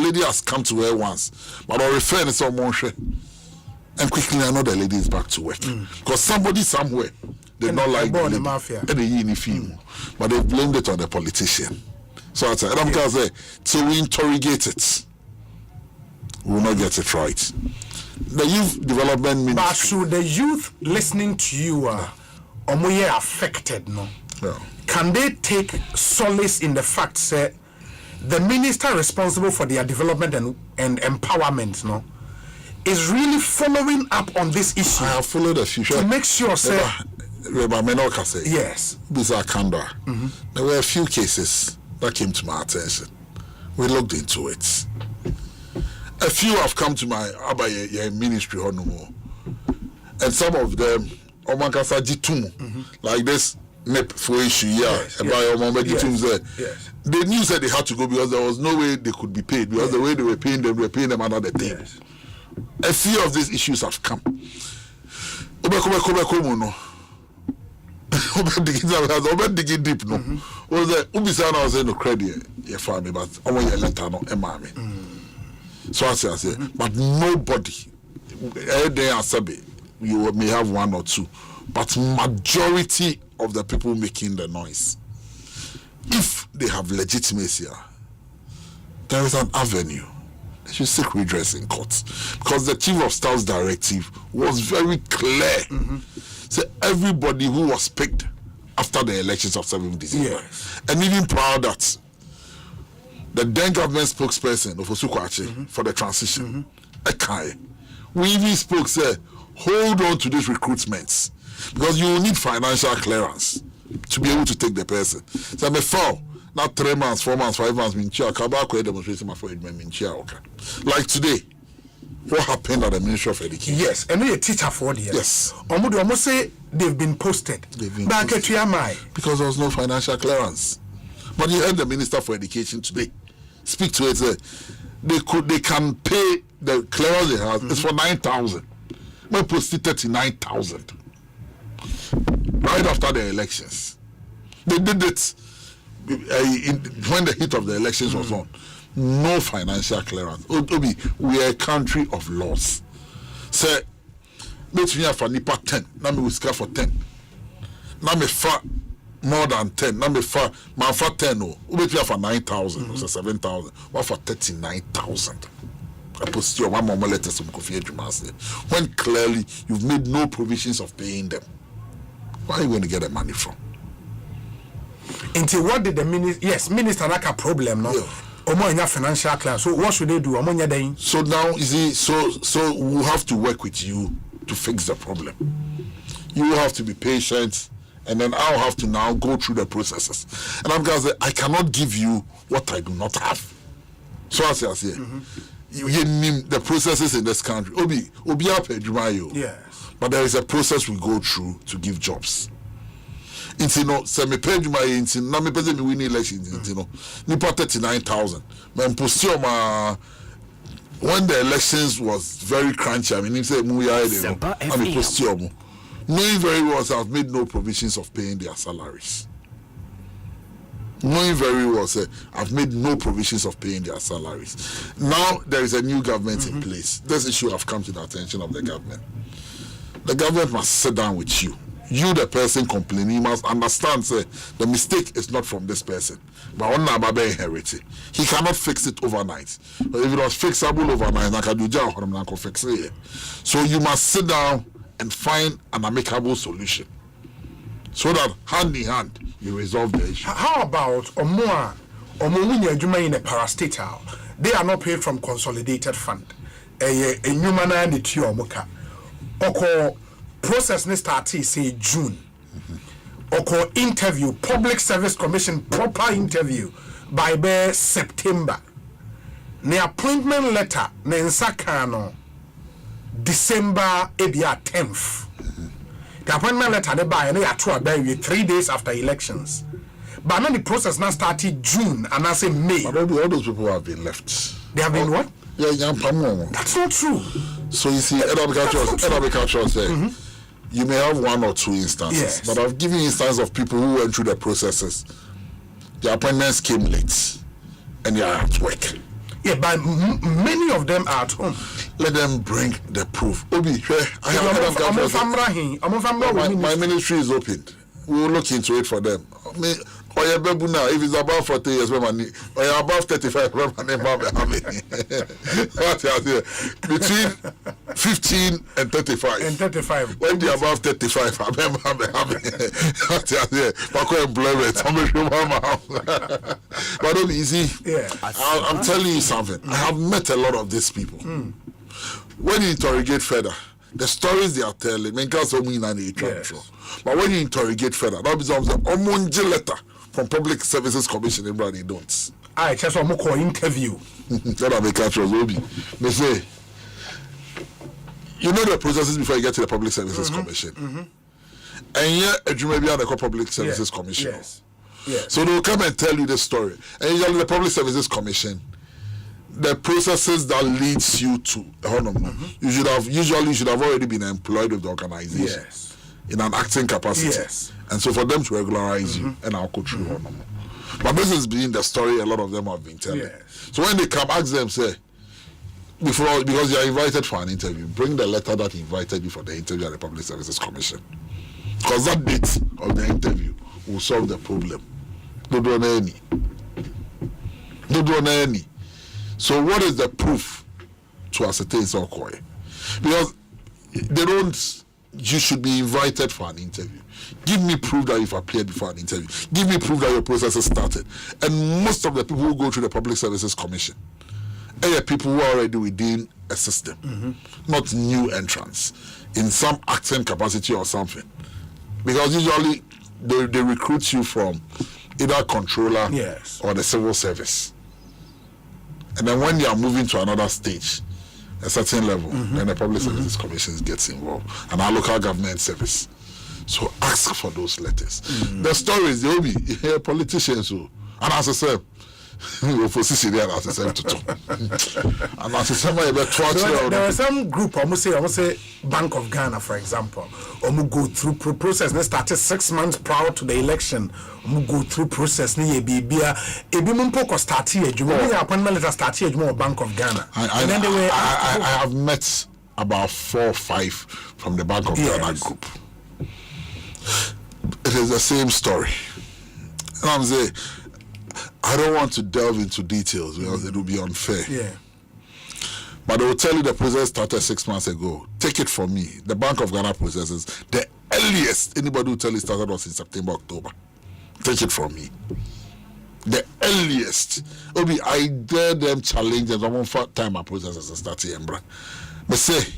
lady has come to her once, but I'll refer to someone. And quickly I know the lady is back to work. Because somebody somewhere did not like the mafia. But they blamed it on the politician. So I said, I'm going to say, till we interrogate it, we will not get it right. The youth development ministry. But should the youth listening to you are affected, no? Yeah. Can they take solace in the fact that the minister responsible for their development and empowerment, no, is really following up on this issue? I have followed a few. To make sure, sir, Yes. Bisa Kanda. There were a few cases that came to my attention. We looked into it. A few have come to my ministry, and some of them, Omankasa Jitum, like this NEP for issue, they knew that they had to go because there was no way they could be paid because the way they were paying them under the table. A few of these issues have come. Digging deep, no. Was the Ubisana was in the credit, your family, but only a letter, no, a mammy. So I say, but nobody, you may have one or two, but majority of the people making the noise, if they have legitimacy, there is an avenue. They should seek redress in courts because the Chief of Staff's directive was very clear. So everybody who was picked after the elections of 7th December, and even prior that, the then government spokesperson of Osukwachi for the transition, Ekai, we even spoke, say, hold on to these recruitments because you will need financial clearance to be able to take the person. So before, not 3 months, 4 months, 5 months, like today. What happened at the Ministry of Education? Yes, and we a teacher for the yes. Almost say they've been posted. Because there was no financial clearance. But you heard the Minister for Education today speak to it. They can pay the clearance they have. It's for 9,000. We posted 39,000 right after the elections. They did it when the heat of the elections was on. No financial clearance. Obi, we are a country of laws. Say, let's me for nipa 10. Now me whisker for 10. Now me for more than 10. Now me for 10. Oh, we for 9,000 or 7,000. What for 39,000? I post your one more letter some coffee when clearly you've made no provisions of paying them. Where are you going to get the money from? Until what did the minister? Yes, minister like a problem, no. Yeah. Financial class. So what should they do? So now you see, so we'll have to work with you to fix the problem. You will have to be patient, and then I'll have to now go through the processes. And I'm gonna say I cannot give you what I do not have. So I say, you name the processes in this country. Obi yes. But there is a process we go through to give jobs. It's semi page my into na me pese me win elections nipa 39,000 man posioma when the elections was very crunchy. I mean he said we are posioma knowing very well I've made no provisions of paying their salaries. Knowing very well I've made no provisions of paying their salaries. Now there is a new government in place. This issue have come to the attention of the government. The government must sit down with you. You, the person complaining, you must understand, the mistake is not from this person. But on Nababe inherited. He cannot fix it overnight. But if it was fixable overnight, I can do job for him fix it. So you must sit down and find an amicable solution. So that hand in hand, you resolve the issue. How about Omoa in a parastatal? They are not paid from consolidated fund. A human and the Tiomoka. Oko process ne started say June. Oko interview, Public Service Commission proper interview by September. Ne appointment letter ne nsakano December 10th. The appointment letter ne by ne atwa by 3 days after elections. But now the process now started June and I say May. But all those people have been left. They have been what? Yeah, that's not true. So you see, agriculture say you may have one or two instances, yes. But I've given instances of people who went through the processes. The appointments came late, and they are at work. Yeah, but many of them are at home. Let them bring the proof. Obi, my ministry is open. We will look into it for them. If it's above 40 years, or above 35, between 15 and 35. And 35. When they're above 35, but don't be easy. Yeah. I'm telling you something. I have met a lot of these people. When you interrogate further, the stories they are telling, but when you interrogate further, that becomes a letter from Public Services Commission in Brady don't. I just want to call interview. That I make Obi. They say, you know the processes before you get to the Public Services Commission. And yet, you may be on the Public Services Commission. Yes. So they'll come and tell you the story. And usually the Public Services Commission, the processes that leads you to you should have already been employed with the organization in an acting capacity. And so for them to regularize you, and I'll go through But this has been the story a lot of them have been telling. So when they come, ask them, say, because you are invited for an interview, bring the letter that invited you for the interview at the Public Services Commission. Because that date of the interview will solve the problem. Don't do any. So what is the proof to ascertain Sokoi? Because you should be invited for an interview. Give me proof that you've appeared before an interview. Give me proof that your process has started. And most of the people who go through the Public Services Commission are people who are already within a system, not new entrants in some acting capacity or something. Because usually they recruit you from either controller or the civil service. And then when you are moving to another stage, a certain level, then the Public Services Commission gets involved, and our local government service. So ask for those letters. The stories, they will be politicians who, and as I said, opposition there as I said to talk. And as I said, there are some group, I must say Bank of Ghana, for example, go through process. They started 6 months prior to the election. Go through process. Ni ebibia ebimumpo start here. Jumia appointment letter start here. Jumia Bank of Ghana. I have met about 4 or 5 from the Bank of Ghana group. It is the same story. And I'm saying, I don't want to delve into details because it will be unfair. But they will tell you the process started 6 months ago. Take it from me. The Bank of Ghana processes, the earliest anybody will tell you started was in September, October. Take it from me. The earliest. Obi, I dare them challenge them. One time my processes start here. But say,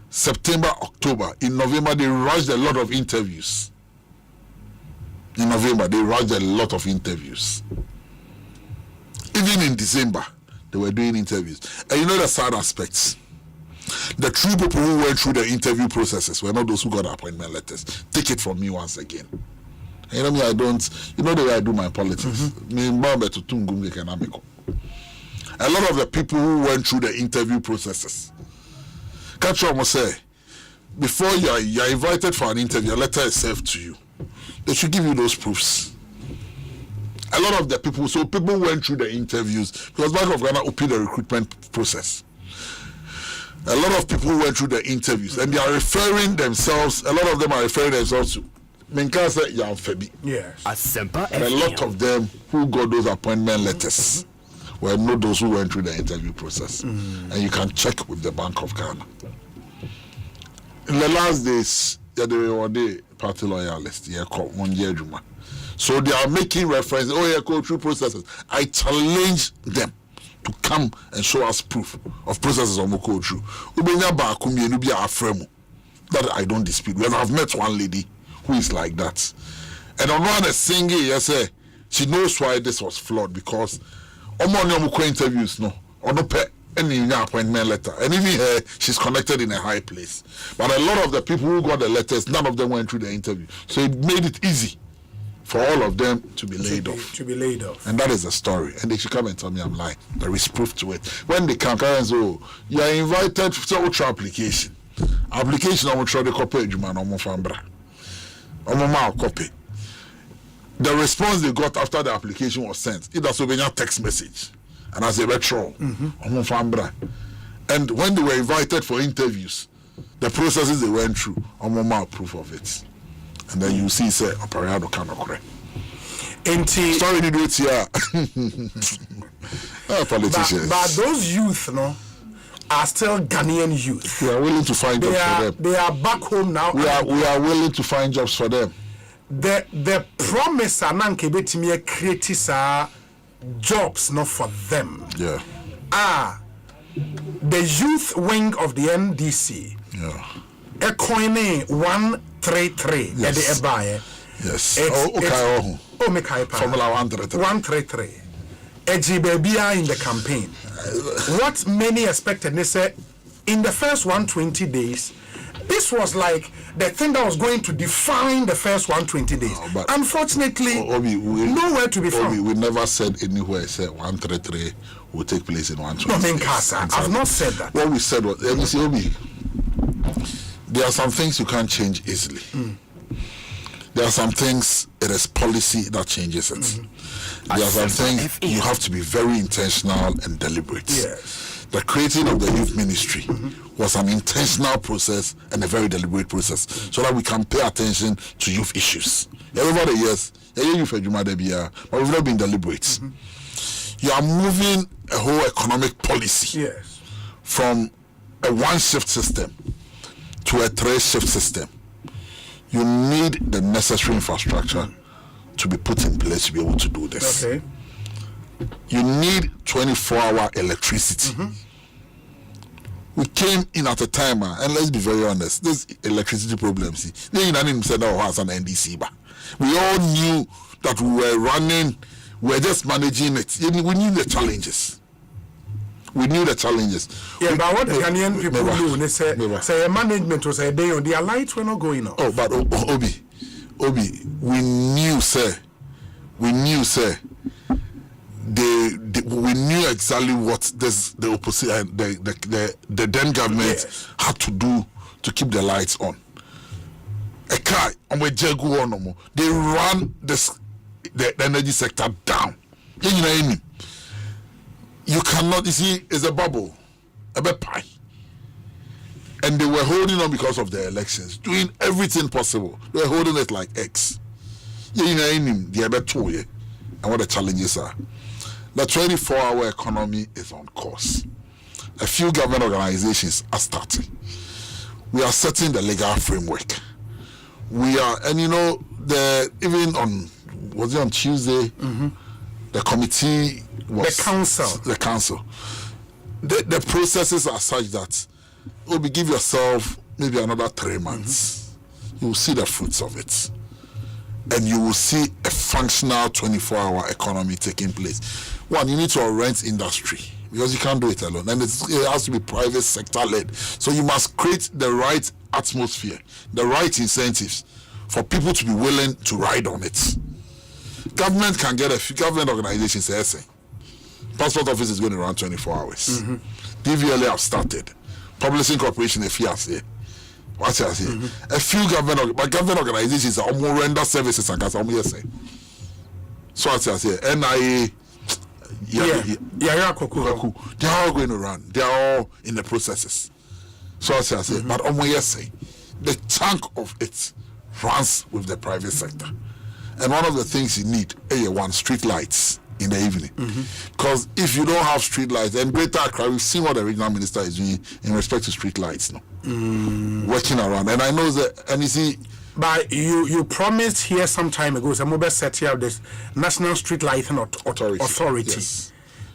September, October. In November, they rushed a lot of interviews. Even in December, they were doing interviews. And you know the sad aspects. The true people who went through the interview processes were not those who got appointment letters. Take it from me once again. And you know me, I don't, you know the way I do my politics. A lot of the people who went through the interview processes, catch on say, before you are invited for an interview, a letter is served to you. They should give you those proofs. A lot of the people, so people went through the interviews because Bank of Ghana opened the recruitment process. A lot of people went through the interviews and they are referring themselves, a lot of them are referring themselves to Menkasa Yan Febi. Asempa and a lot of them who got those appointment letters were not those who went through the interview process. And you can check with the Bank of Ghana. In the last days, they were the party loyalists. So they are making reference, go through processes. I challenge them to come and show us proof of processes on go through. That I don't dispute. Because I've met one lady who is like that. And on one singing, yes, she knows why this was flawed because interviews any appointment letter, and even her, she's connected in a high place. But a lot of the people who got the letters, none of them went through the interview. So it made it easy for all of them to be laid off. And that is the story. And they should come and tell me I'm lying. There is proof to it. When they come and say, oh, you are invited to ultra application. Application on ultra the copy copy. The response they got after the application was sent, it was a text message. And as a retro, and when they were invited for interviews, the processes they went through, proof of it. And then you see, say, Opariado cannot correct. Sorry to do it here. Politicians. But those youth, are still Ghanaian youth. We are willing to find jobs for them. They are back home now. We are willing to find jobs for them. The promise Ananke Betimia creates jobs not for them. the youth wing of the NDC, a coin 133 at the Ebaye. Yes. Formula 133. Ejibebia in the campaign. What many expected, they said, in the first 120 days, this was like the thing that was going to define the first 120 days. Unfortunately, nowhere to be found. We never said anywhere said 133 will take place in 120 days. I've not said that. What we said was, there are some things you can't change easily. There are some things, it is policy that changes it. There are some things you have to be very intentional and deliberate. Yes. The creating of the youth ministry was an intentional process and a very deliberate process, so that we can pay attention to youth issues. Everybody, yes, but we've not been deliberate. You are moving a whole economic policy from a one-shift system to a three-shift system. You need the necessary infrastructure to be put in place to be able to do this. Okay. You need 24-hour electricity. We came in at a time, and let's be very honest, this electricity problem, we all knew that we were running, we were just managing it. We knew the challenges. Yeah, but what the Ghanaian people do, they say management was a day on their lights were not going off. Oh, but Obi, we knew, sir. We knew exactly what the opposite, the then government had to do to keep the lights on. They ran the energy sector down. You cannot, you see, it's a bubble, a bit pie. And they were holding on because of the elections, doing everything possible. They were holding it like X. And what the challenges are. The 24-hour economy is on course. A few government organizations are starting. We are setting the legal framework. We are, and even on, was it on Tuesday? The committee was... The council. The processes are such that give yourself maybe another 3 months. You will see the fruits of it. And you will see a functional 24-hour economy taking place. One, you need to rent industry because you can't do it alone. And it has to be private sector led. So you must create the right atmosphere, the right incentives for people to be willing to ride on it. Government can get a few government organizations say, passport office is going to run 24 hours. DVLA have started. Publishing corporation, a few say. What I say? A few government organizations are more render services and say. So what I say? NIA, they are all going to run. They are all in the processes. So what I say? But say the chunk of it runs with the private sector. And one of the things you need, street lights in the evening. Because if you don't have street lights, and Greater Accra, we've seen what the regional minister is doing in respect to street lights now. Working around. And I know that, and you see... But you promised here some time ago, so mobile set here this National Street Lighting Authority. Yes.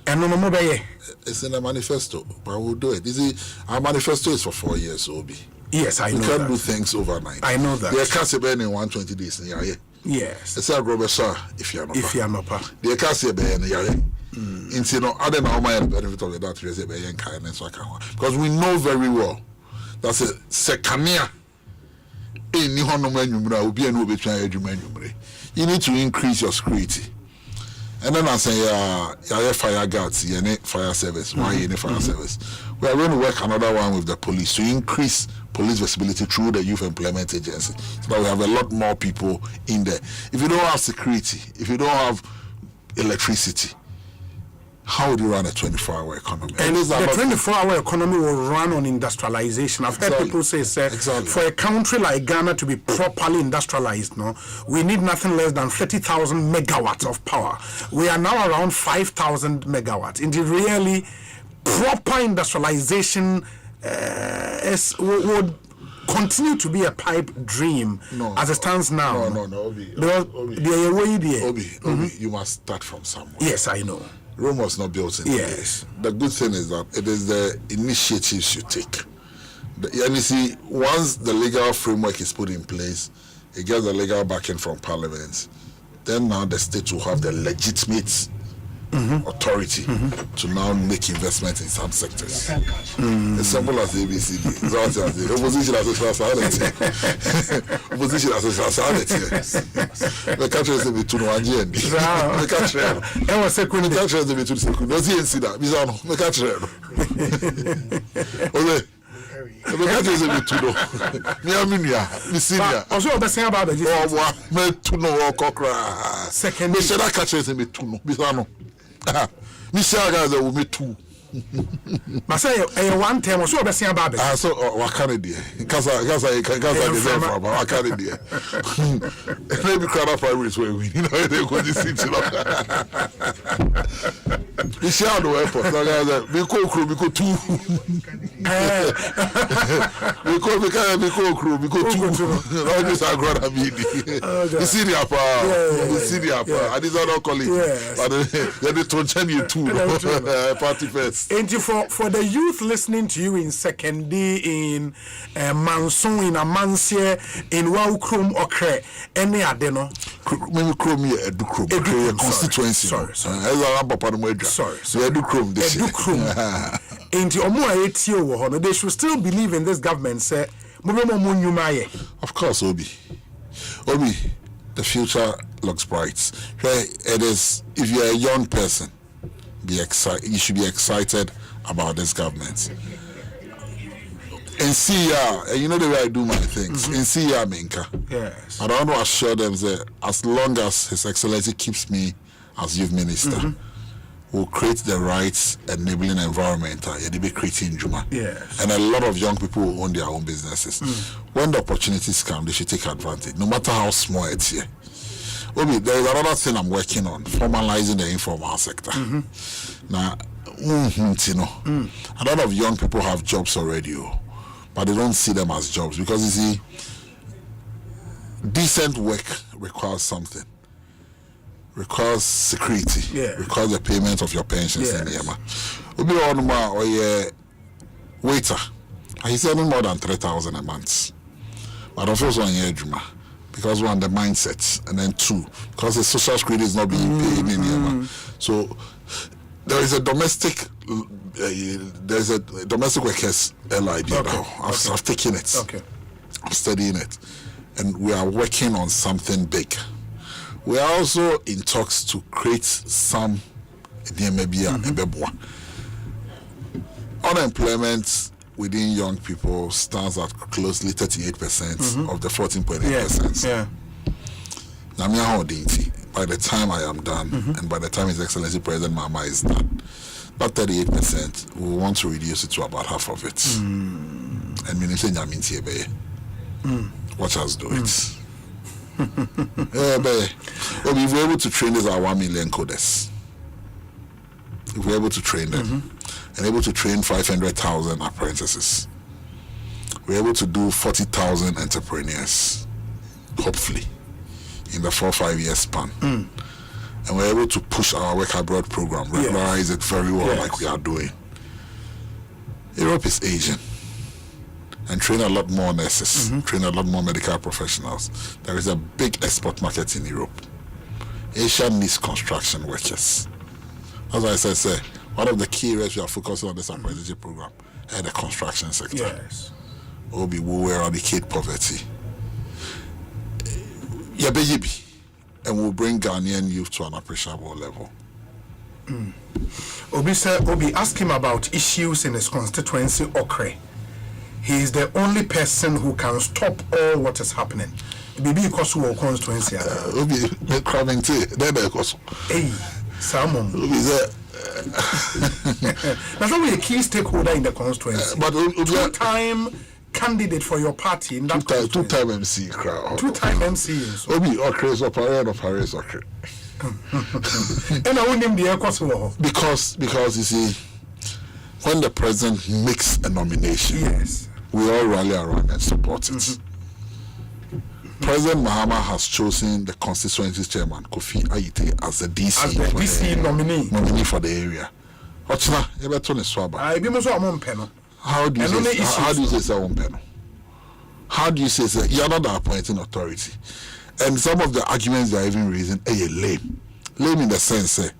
And no mobile. It's in a manifesto, but we'll do it. You see, our manifesto is for 4 years, Obi. Yes, I know that. We can't do things overnight. I know that. They can't say in 120 days. Yes. It's a Robert sir, if you're not. They can't say other than my benefit of that, because we know very well that's a secania. You need to increase your security. And then I say, fire guards, fire service, fire service. We are going to work another one with the police to increase police visibility through the Youth Employment Agency, so that we have a lot more people in there. If you don't have security, if you don't have electricity, how would you run a 24-hour economy? And the 24-hour economy will run on industrialization. I've heard people say, for a country like Ghana to be properly industrialized, we need nothing less than 30,000 megawatts of power. We are now around 5,000 megawatts. Indeed, really, proper industrialization would continue to be a pipe dream as it stands now. Obi, you must start from somewhere. Yes, I know. Rome was not built in a day. The good thing is that it is the initiatives you take. And you see, once the legal framework is put in place, it gets the legal backing from Parliament. Then now the state will have the legitimate authority to now make investment in some sectors. As simple as ABCD. Opposition as opposition as the country is a bit too much. The country is a bit too second. No, see, that. Bizarre. The country. The country is a bit too low. Also, the same about the to know second, Mr. That catcher is a bit too low. Bizarre. Mr. Guys will be two. Masay, one time was the same about it. So, what can it be? Because I deserve from what can it be? Maybe crowd of pirates where we know they go to see. We shall do airport. We call crew, we go two. We call crew, we go two. All this are going to be the city up. The city up. And these are not colleagues. But they don't change you two. Party first. And for the youth listening to you in second day in Manson, in Amansia, in Waukrum or Kre, any adeno. Maybe Chrome here, Edukrum, constituency. Sorry. Edukrum, this and the Omo Etio, they should still believe in this government, say, of course, Obi, the future looks bright. It is, if you're a young person, be excited. You should be excited about this government. In CR, you know the way I do my things. In CR, Minka. Yes. I don't want to assure them that as long as His Excellency keeps me as youth minister, we'll create the rights enabling environment. They'll be creating Juma. Yes. And a lot of young people will own their own businesses. When the opportunities come, they should take advantage, no matter how small it's here. Obi, there is another thing I'm working on, formalizing the informal sector. Now, a lot of young people have jobs already, but they don't see them as jobs because you see, decent work requires something. Requires security. Requires the payment of your pensions. Obi or waiter. He's earning more than 3,000 a month. But also on your Juma. Because one, the mindset, and then two, because the social security is not being paid in Yemen. So there is a domestic workers LID now. I've taken it. I'm studying it, and we are working on something big. We are also in talks to create some unemployment within young people stands at closely 38% of the 14.8%. By the time I am done, and by the time His Excellency President Mama is done, that 38%, we want to reduce it to about half of it. And watch us do it. If we're able to train these our 1 million coders, if we're able to train them, and able to train 500,000 apprentices, we're able to do 40,000 entrepreneurs, hopefully, in the 4 or 5 year span. And we're able to push our work abroad program, regularize it very well, like we are doing. Europe is Asian, and train a lot more nurses, train a lot more medical professionals. There is a big export market in Europe. Asia needs construction workers. As I said, one of the key areas we are focusing on this apprenticeship program is the construction sector. We will eradicate poverty. And we'll bring Ghanaian youth to an appreciable level. Obi, ask him about issues in his constituency, Okre. He is the only person who can stop all what is happening. Maybe because we are constituency. Obi, cramming tea. Hey, Salmon. That's only a key stakeholder in the constituency. But two-time candidate for your party in that two-time MC crowd. Two-time MC. Obi, Okre is Paris Okre. And I wouldn't name the Ekosiisen. Because you see, when the president makes a nomination, we all rally around and support it. President Mahama has chosen the constituency chairman, Kofi Ayite, as the DC. As the DC nominee. Nominee for the area. Ochina, Everton is Swaba. How do you say so? How do you say so? You're not the appointing authority. And some of the arguments they are even raising are lame. Lame in the sense,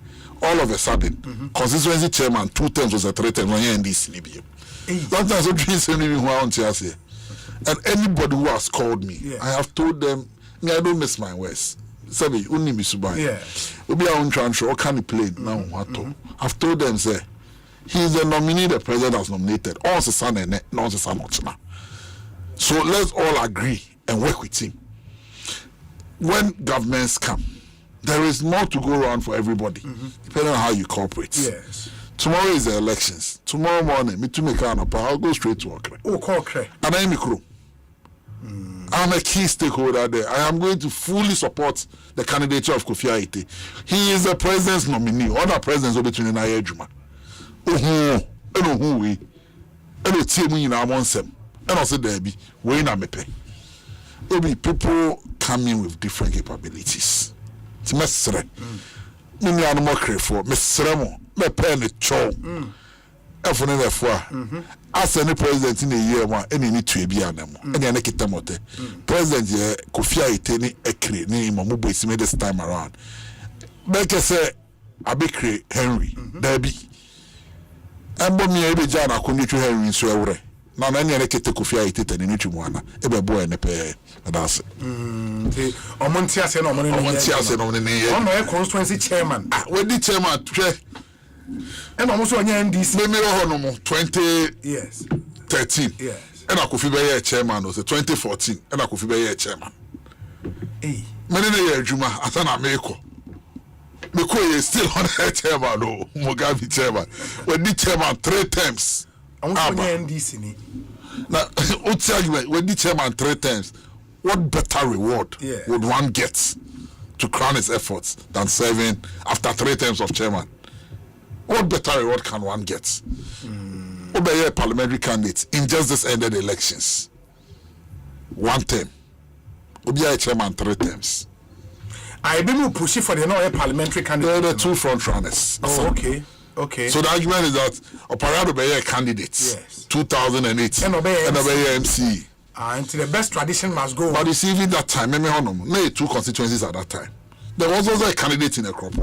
all of a sudden, constituency chairman 2 terms was a 3 terms when you're in this Libya. Sometimes I dream something who I want to say. And anybody who has called me, I have told them, I don't miss my words. Sabi, only me subai. Obi a untrancho, or can he play now? I've told them, say, he is the nominee the president has nominated. All the son and not the son of China. So let's all agree and work with him. When governments come, there is more to go around for everybody, depending on how you cooperate. Yes. Tomorrow is the elections. Tomorrow morning, me too make I'll go straight to Okre. Oh, Okre. And I'm a key stakeholder there. I am going to fully support the candidature of Kofi Ayite. He is the president's nominee. Other presidents will be between Naya Juma. And team in our monsem. And also there be we na mepe. There be people coming with different capabilities. It's mesre. Me animal crave for mesremo. Me pen the chow. As any president in a year, any need to be an any anekitamote. President Kofi Ayite ni ekre ni mamubo isime this time around. Make say Abekre Henry. There be. Embo mi ebe jana akoni to Henry so ewure. Na na any anekete Kofi Ayite ni nitu mwana. Ebe boy ne pe. That's the Omontia se no money. Omontia se no money. On no constituency chairman. We the chairman and almost on NDC. Maybe 2013. Yes. And I could be chairman was 2014. And I could be chairman. Hey. Many years Juma Asana Meko. Meko is still on the chairman. No, Mugabe chairman. We did chairman 3 times. Almost on NDC. Now, what's the argument? We did chairman 3 times. What better reward would one get to crown his efforts than serving after 3 terms of chairman? What better reward can one get? Obey a parliamentary candidate in just this ended elections. 1 term. Obey a chairman 3 terms. I been pushing for the no parliamentary candidate. They're the 2 front runners. Oh, okay. Okay. So the argument is that Oparado be a candidate. Yes. 2008. And obey MC. Until the best tradition must go. But you see, even that time, no 2 constituencies at that time. There was also a candidate in a crop.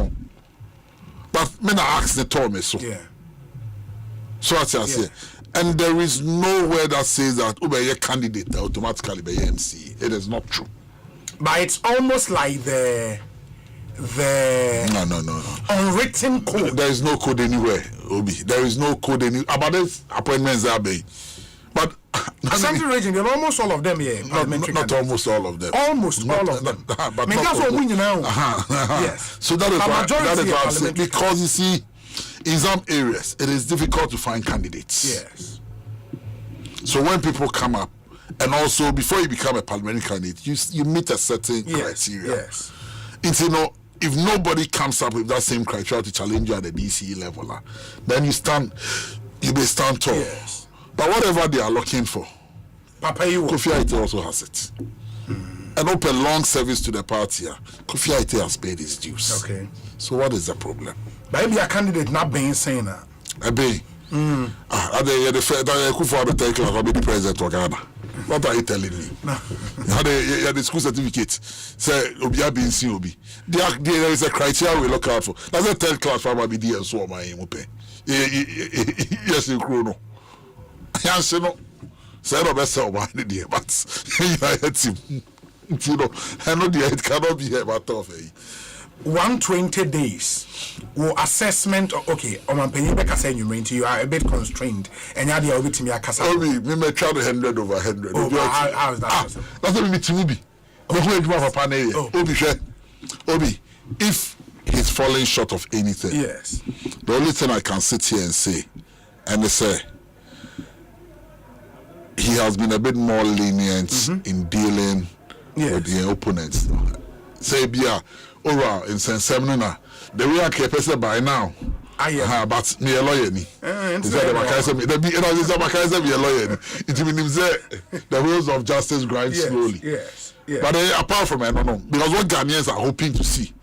But men are asked the Thomas so. Yeah. So I say, and there is nowhere that says that Ubeye candidate automatically be MC. It is not true. But it's almost like the no. unwritten code. There is no code anywhere, Obi. There is no code anywhere about this appointments there be. But Ashanti region, there are almost all of them here. Not almost all of them. Almost all of them. But that's what we know. Yes. So that is what I'm saying. Because you see, in some areas, it is difficult to find candidates. Yes. So when people come up, and also before you become a parliamentary candidate, you meet a certain criteria. Yes. It's, if nobody comes up with that same criteria to challenge you at the DCE level, then you may stand tall. Yes. But whatever they are looking for, Kofi Ayite also has it. And open long service to the party. Kofi Ayite has paid his dues. Okay. So what is the problem? Maybe a candidate not being saying that. The president of Ghana. What are you telling me? The school certificate say Obi being seen Obi. There is a criteria we look out for. That's a 3rd class probably be so my yes, you chrono. Yes, no. Say no best of my idea, but I know it cannot be here but of 120 days or assessment okay on my penny back saying you are a bit constrained and you're the to me a casa. Me may try 100 over 100. How is that? That's what we to be. Obi, if he's falling short of anything, yes. The only thing I can sit here and say, he has been a bit more lenient in dealing with the opponents. Say, in Sensemina, the way I keep it by now. But me a lawyer ni. The wheels of justice grind slowly. Yes. But apart from it, no. Because what Ghanaians are hoping to see.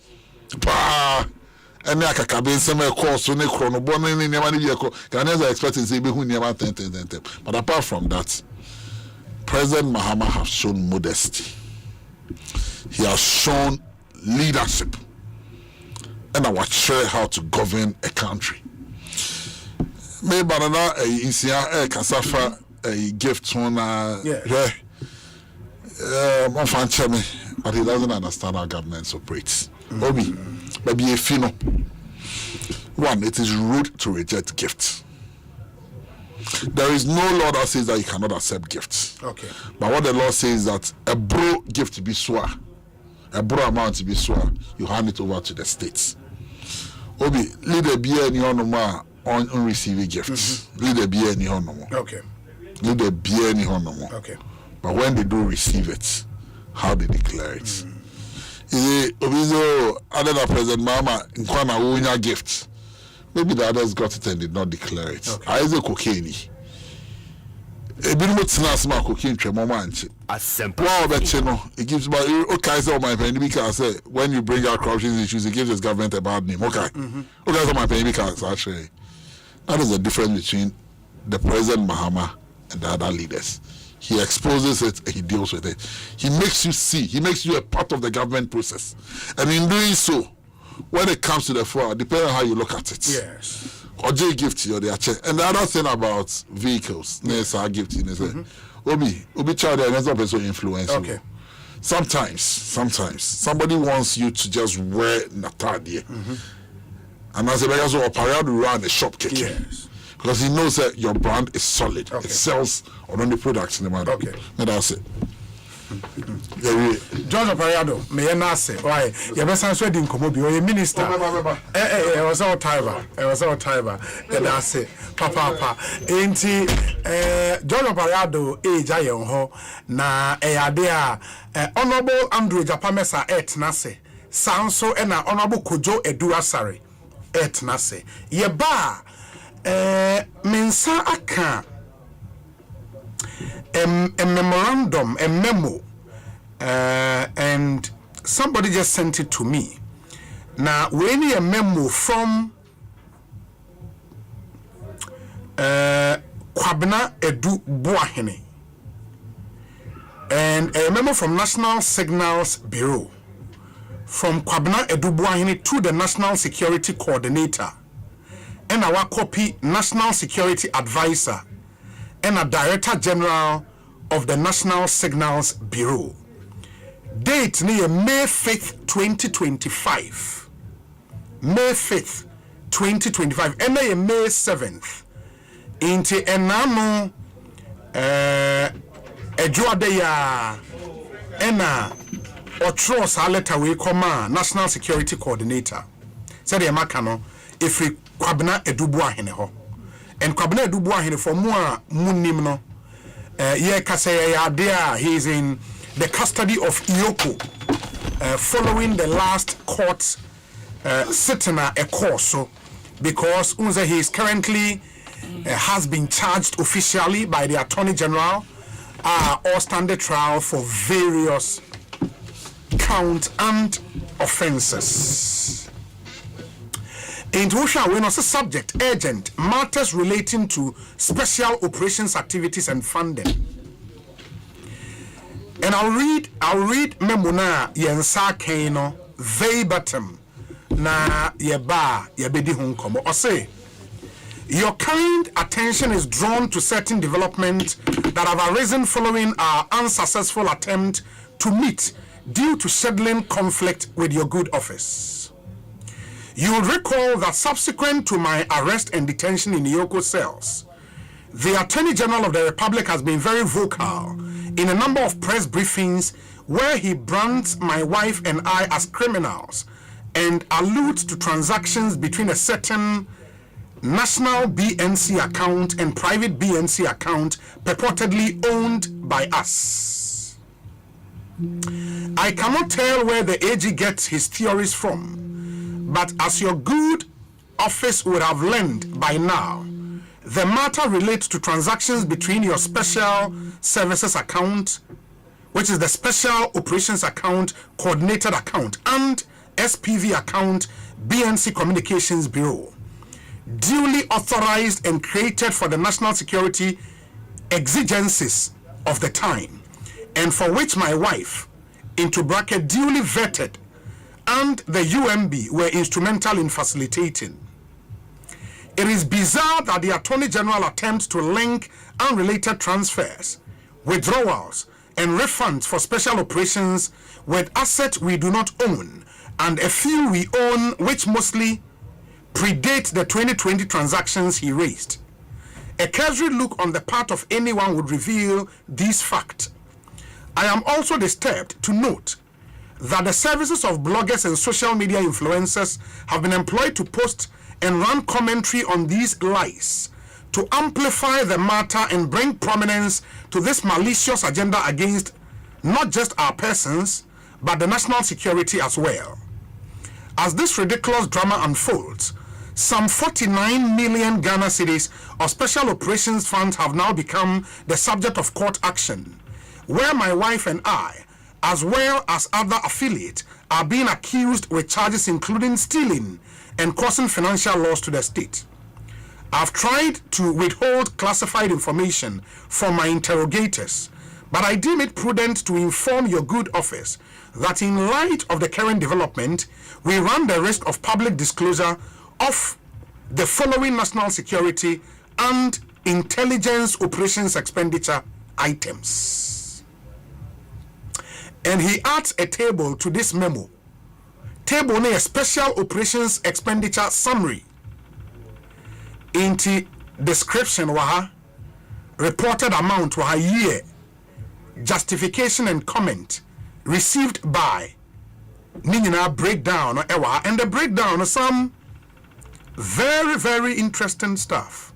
And I can be some course on a chrono, Ghanaians are expecting to see who never 10. But apart from that, President Mahama has shown modesty. He has shown leadership. And I will share how to govern a country. Me banana insia kasafa gift on but he doesn't understand how government operates. Obi, maybe a fino. One, it is rude to reject gifts. There is no law that says that you cannot accept gifts. Okay. But what the law says is that a bro gift to be swa, a bro amount to be swa, you hand it over to the states. Obi, leader be any honor on receiving gifts. Leader be any honor. Okay. Leader be any honor. Okay. But when they do receive it, how they declare it? Is it Obizo other than President Mama in Kwana Wunya gift? Maybe the others got it and did not declare it. I is a cocaine. A bit of snasma cocaine tremomanchi. Asempa. Wow, but you know, it gives my okay, so my penny because when you bring out corruption issues, it gives this government a bad name. Okay. Okay, so my penny because actually that is the difference between the President Mahama and the other leaders. He exposes it and he deals with it. He makes you see, he makes you a part of the government process. And in doing so, when it comes to the floor, depending on how you look at it. Yes. Or J gift you or the check. And the other thing about vehicles, I gift you. Obi child and also influence. Okay. Sometimes somebody wants you to just wear Natadia. And as a because of parade around a shop cake. Yes. Because he knows that your brand is solid. Okay. It sells on the products in the market. Okay. And that's it. George Opariado, may I not say, why? You best answer the Incomobi or a minister. It was all Tiber. And I say, Papa, ain't he? George Opariado, age I am ho, na Adea, Honorable Andrew Japamesa et Nase, Sanso and Honorable Kojo Edua Sari et Nase. Ye ba, Mensa Aka. A memorandum, a memo, and somebody just sent it to me. Now, we need a memo from Kwabena Edu Buahine and a memo from National Signals Bureau from Kwabena Edu Buahine to the National Security Coordinator and our copy National Security Advisor and a Director General of the National Signals Bureau. Date near May 5th, 2025. May 5th, 2025. And May 7th. Into enano ejuadeya ena otros a letter we come National Security Coordinator. Said the makano if we kwabena edubua hene ho. And Kwabena Dubuahine for more Munimno. He is in the custody of Iyoko following the last court sitting a course. Because he is currently has been charged officially by the Attorney General or standard trial for various count and offenses. In Russia, we know subject, urgent, matters relating to special operations activities and funding. And I'll read memona yensa keno verbatim na yeba yebedi hunkomo. Osei, your kind attention is drawn to certain developments that have arisen following our unsuccessful attempt to meet due to settling conflict with your good office. You will recall that subsequent to my arrest and detention in Iyoko cells, the Attorney General of the Republic has been very vocal in a number of press briefings where he brands my wife and I as criminals and alludes to transactions between a certain national BNC account and private BNC account purportedly owned by us. I cannot tell where the AG gets his theories from, but as your good office would have learned by now, the matter relates to transactions between your special services account which is the Special Operations Account Coordinated Account, and SPV account, BNC Communications Bureau, duly authorized and created for the national security exigencies of the time, and for which my wife, into bracket, duly vetted, and the UMB were instrumental in facilitating. It is bizarre that the Attorney General attempts to link unrelated transfers, withdrawals, and refunds for special operations with assets we do not own and a few we own, which mostly predate the 2020 transactions he raised. A cursory look on the part of anyone would reveal these facts. I am also disturbed to note that the services of bloggers and social media influencers have been employed to post and run commentary on these lies to amplify the matter and bring prominence to this malicious agenda against not just our persons, but the national security as well. As this ridiculous drama unfolds, some 49 million Ghana cedis of special operations funds have now become the subject of court action, where my wife and I, as well as other affiliates, are being accused with charges including stealing and causing financial loss to the state. I've tried to withhold classified information from my interrogators, but I deem it prudent to inform your good office that in light of the current development, we run the risk of public disclosure of the following national security and intelligence operations expenditure items. And he adds a table to this memo. Table ne a special operations expenditure summary. Into description waha, reported amount waha year, justification and comment received by Nina breakdown ewa, and the breakdown of some very, very interesting stuff.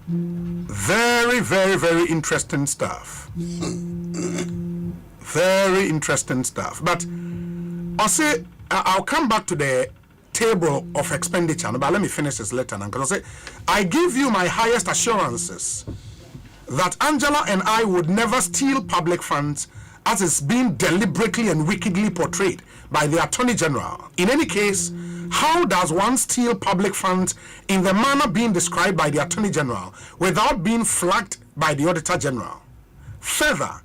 Very, very, very interesting stuff. Very interesting stuff. But I'll say I'll come back to the table of expenditure, but let me finish this letter now, because I'll say I give you my highest assurances that Angela and I would never steal public funds as is being deliberately and wickedly portrayed by the Attorney General. In any case, how does one steal public funds in the manner being described by the Attorney General without being flagged by the Auditor General? Further,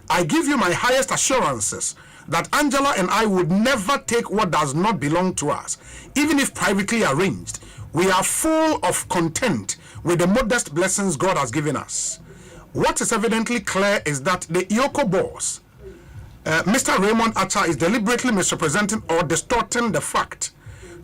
I give you my highest assurances that Angela and I would never take what does not belong to us, even if privately arranged. We are full of content with the modest blessings God has given us. What is evidently clear is that the Ioko boss, Mr. Raymond Acha, is deliberately misrepresenting or distorting the fact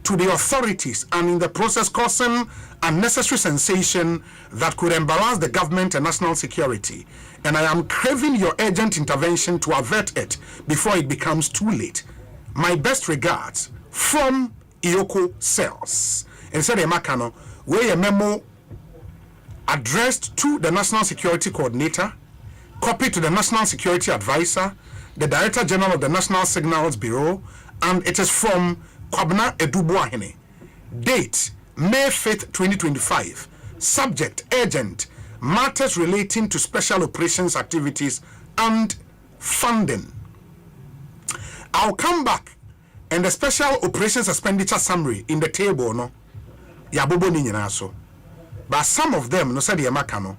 to the authorities, and in the process causing unnecessary sensation that could embarrass the government and national security. And I am craving your urgent intervention to avert it before it becomes too late. My best regards from Ioko Cells. And said Emakano, where a memo addressed to the National Security Coordinator, copy to the National Security Advisor, the Director General of the National Signals Bureau, and it is from Kwabna Edubuahene. Date, May 5th, 2025. Subject, urgent, matters relating to special operations activities and funding. I'll come back and the special operations expenditure summary in the table, no? Yabobo ni nyina so. But some of them, no said Yamaka, no.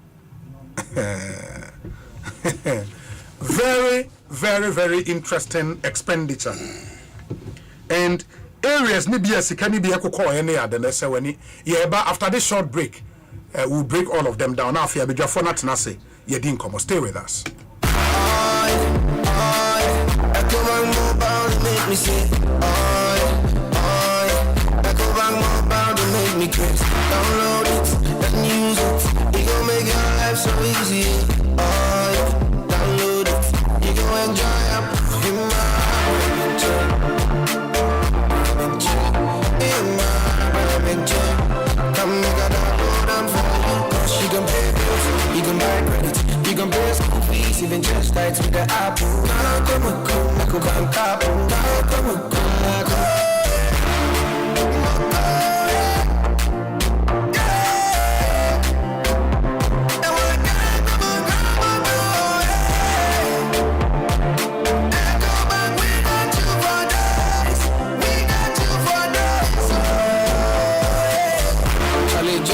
Very, very, very interesting expenditure. And areas ni biya sikani biya ko any other nese weni. Yeah, but after this short break, we'll break all of them down. Now, if you have a phone at Nase, you didn't come. Stay with us. Download it and use it. It gon' make your life so easy. Download it. You gon' enjoy it. In my come make a download and for you. She can pay bills, you can buy credit, you can pay school fees, even just nights with the Apple.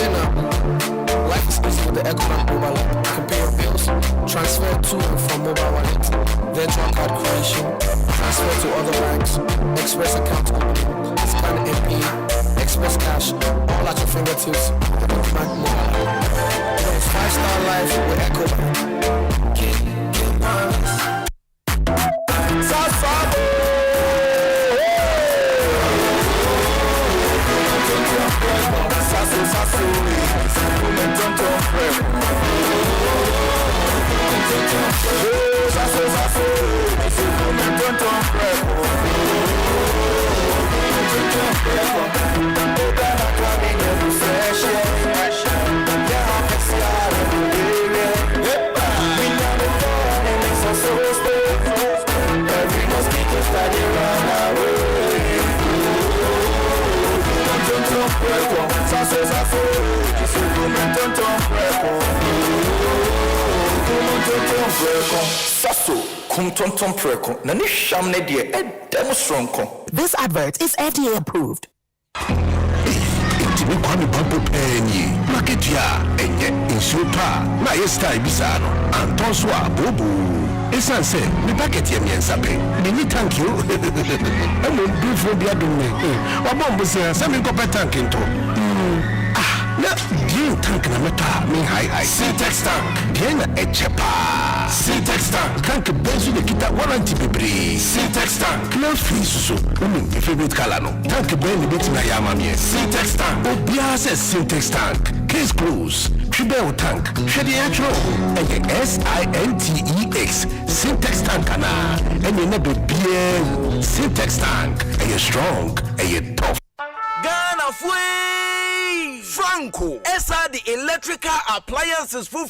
Life is easy with the Ecobank mobile app. You can pay your bills, transfer to and from mobile wallet, virtual card creation, transfer to other banks, express account opening, scan and pay, express cash, all at your fingertips with the Ecobank mobile app. It's 5-star life with Ecobank. Get marvelous. This advert is FDA approved. Kwame Pampo Penny, Maketia, and Insupa, Maesta Bisano, and Tonswa, Bobo. It's I say, the packet Yemian Sape. Many thank you. I will do for the other me. Or Bombus, something competent into. Dean tank na meta me high Syntax tank Dean echepa Syntax tank tank benzo de kita warranty bebre Syntax tank no free so my favorite color no tank ben the bit na yama me Syntax tank obia says Syntax tank case close triple tank shede atro and SINTEX Syntax tank na and you never be Syntax tank and you strong and you tough Ghana Franco, esa the electrical appliances for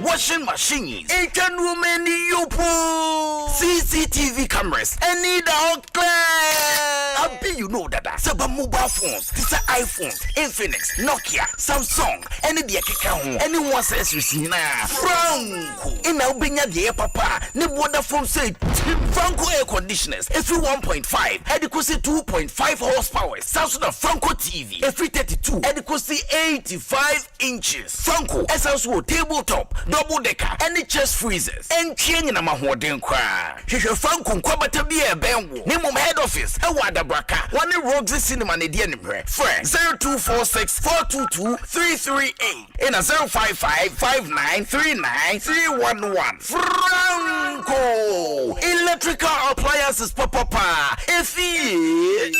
washing machines, Asian women yopo, CCTV cameras, and need out clear. I be you know that some mobile phones, these are iPhones, Infinix, Nokia, Samsung, any the account, anyone says you see now. Franco, in Albania the papa, ne water phone say Franco air conditioners, every 1.5, adequacy 2.5 horsepower, Samsung Franco TV, every 32, adequacy 85 inches. Franco, SSO tabletop, double decker, any chest freezers, and king in a mahoden cry. He shall Franco Kwabata be a benwo, name of head office, a wada braka, one Roxy Cinema Nedian friend 0246 422 338 in a 055 5939 311. Franco electrical appliances papa if he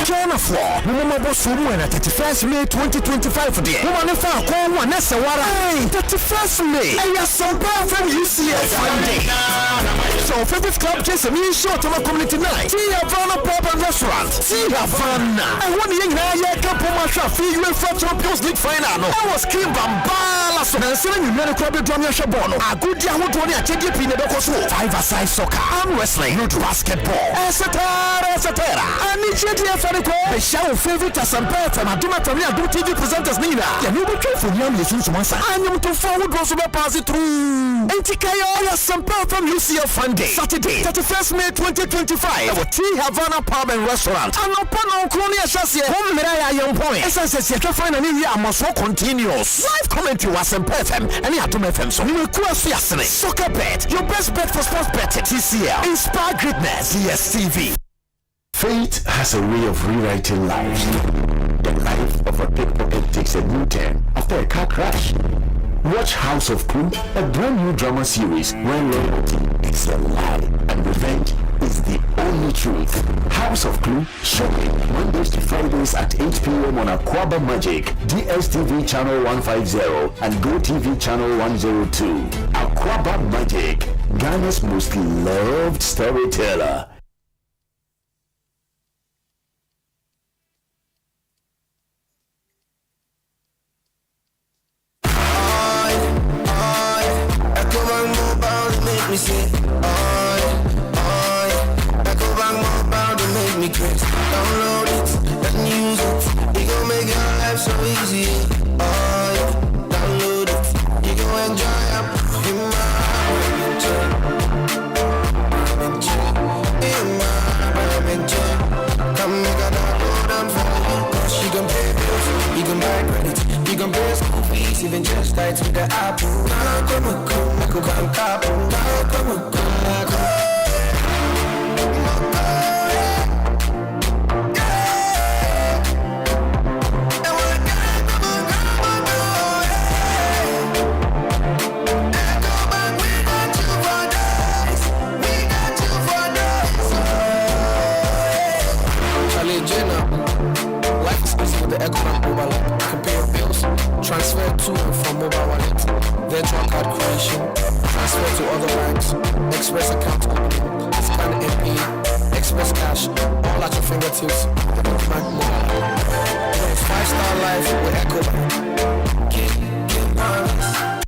China for Mama Bonsu at 31st May 2025 for the woman for call one Sawara 31st May. Asempa from UCF Sunday. So favorite club just a mean short of a community night. See Havana pub and restaurant. See Havana. I want the young guy come from my shop. You in front Champions League final. I was Kim Bambala. So I'm selling you many club drum your shabono. A good year would want to take you in the Bokoso. 5-a-side soccer, arm wrestling, basketball, etc. I need you to the show favorite Asempa from Aduma Korea do TV presenters Nina. You will be careful young listens to once. I am to forward also pass it through. NTKO Asempa from UCF Sunday. Saturday, 31st May 2025. Our T Havana Pub and Restaurant. And upon our Colonia Chassis, home Miraya Young Point. SSS, you can find an area must walk continuous. Live commentary was Asempa FM and Atom FM. So we will cross yesterday. Soccer bet, your best bet for sports betting. TCL. Inspire greatness. DSTV. Fate has a way of rewriting lives. The life of a pickpocket takes a new turn after a car crash. Watch House of Clue, a brand new drama series where loyalty is a lie and revenge is the only truth. House of Clue, showing Mondays to Fridays at 8 p.m. on Aquaba Magic, DSTV channel 150 and GoTV channel 102. Aquaba Magic, Ghana's most loved storyteller. Me say, Ekosiisen mobile to make me crazy. Download it, then use it. We gon' make your life so easy. Download it, you gon' enjoy it. In my Ecobank mobile app. You can pay your bills, transfer to and from mobile wallet, virtual card creation, transfer to other banks, express account opening, scan and pay, express cash, all at your fingertips. Ecobank mobile app. Live 5-star life with Ecobank. Get marvelous.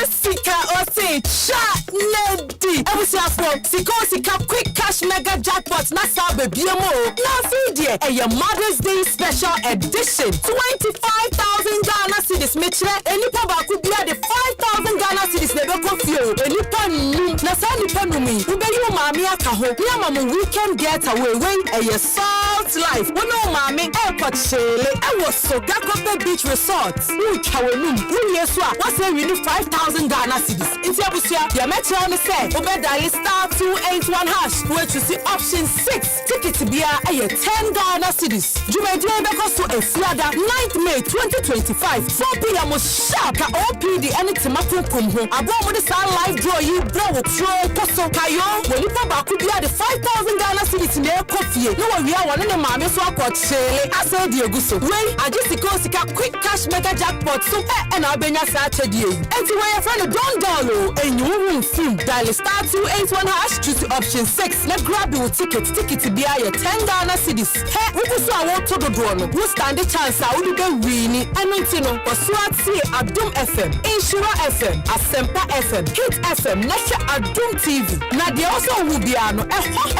Sika Osei Chat Lady. Sika quick cash mega jackpot na sabe biemo. Na feedie a Mother's Day special edition. 25,000 Ghana cedis metre. Enipa ba could be the 5,000 Ghana cedis never confio. Enipa ni na sa nipa numi. Ube yu mami akaho. Ni mamu weekend getaway when a salt life. Wono mami airport shele. I was so Gakope Beach Resort. Kawenum. Yeswa. What's the really 5,000 Ghana cedis? Into Abusia, your metro on the set. Ube dial star 281 hash. Where to see option 6. Ticket to be a 10 Ghana cedis. Jumedi Bekoso a Flada 9th May 2025. 4 p.m. sharp. Ka OPD any tomato kumho. Abo the star live draw you blow throw poso kayo. When you pop back could be the 5,000 Ghana cedis in their coffee. No one we are one in the mammy so I got shele. I said Dieguso. When I just Sika quick cash mega jackpot so and I'll be your Saturday. And to where your friend don't download and you won't film. Dial star 281 hash choose option 6. Let grab your ticket to be a 10 Ghana cedis. Hey, we just want to the door. Who stand the chance I will be winning. And you know, Oswati Adum FM, Insura FM, Asempa FM, Hit FM, Nesha Adum TV. Now they also will be and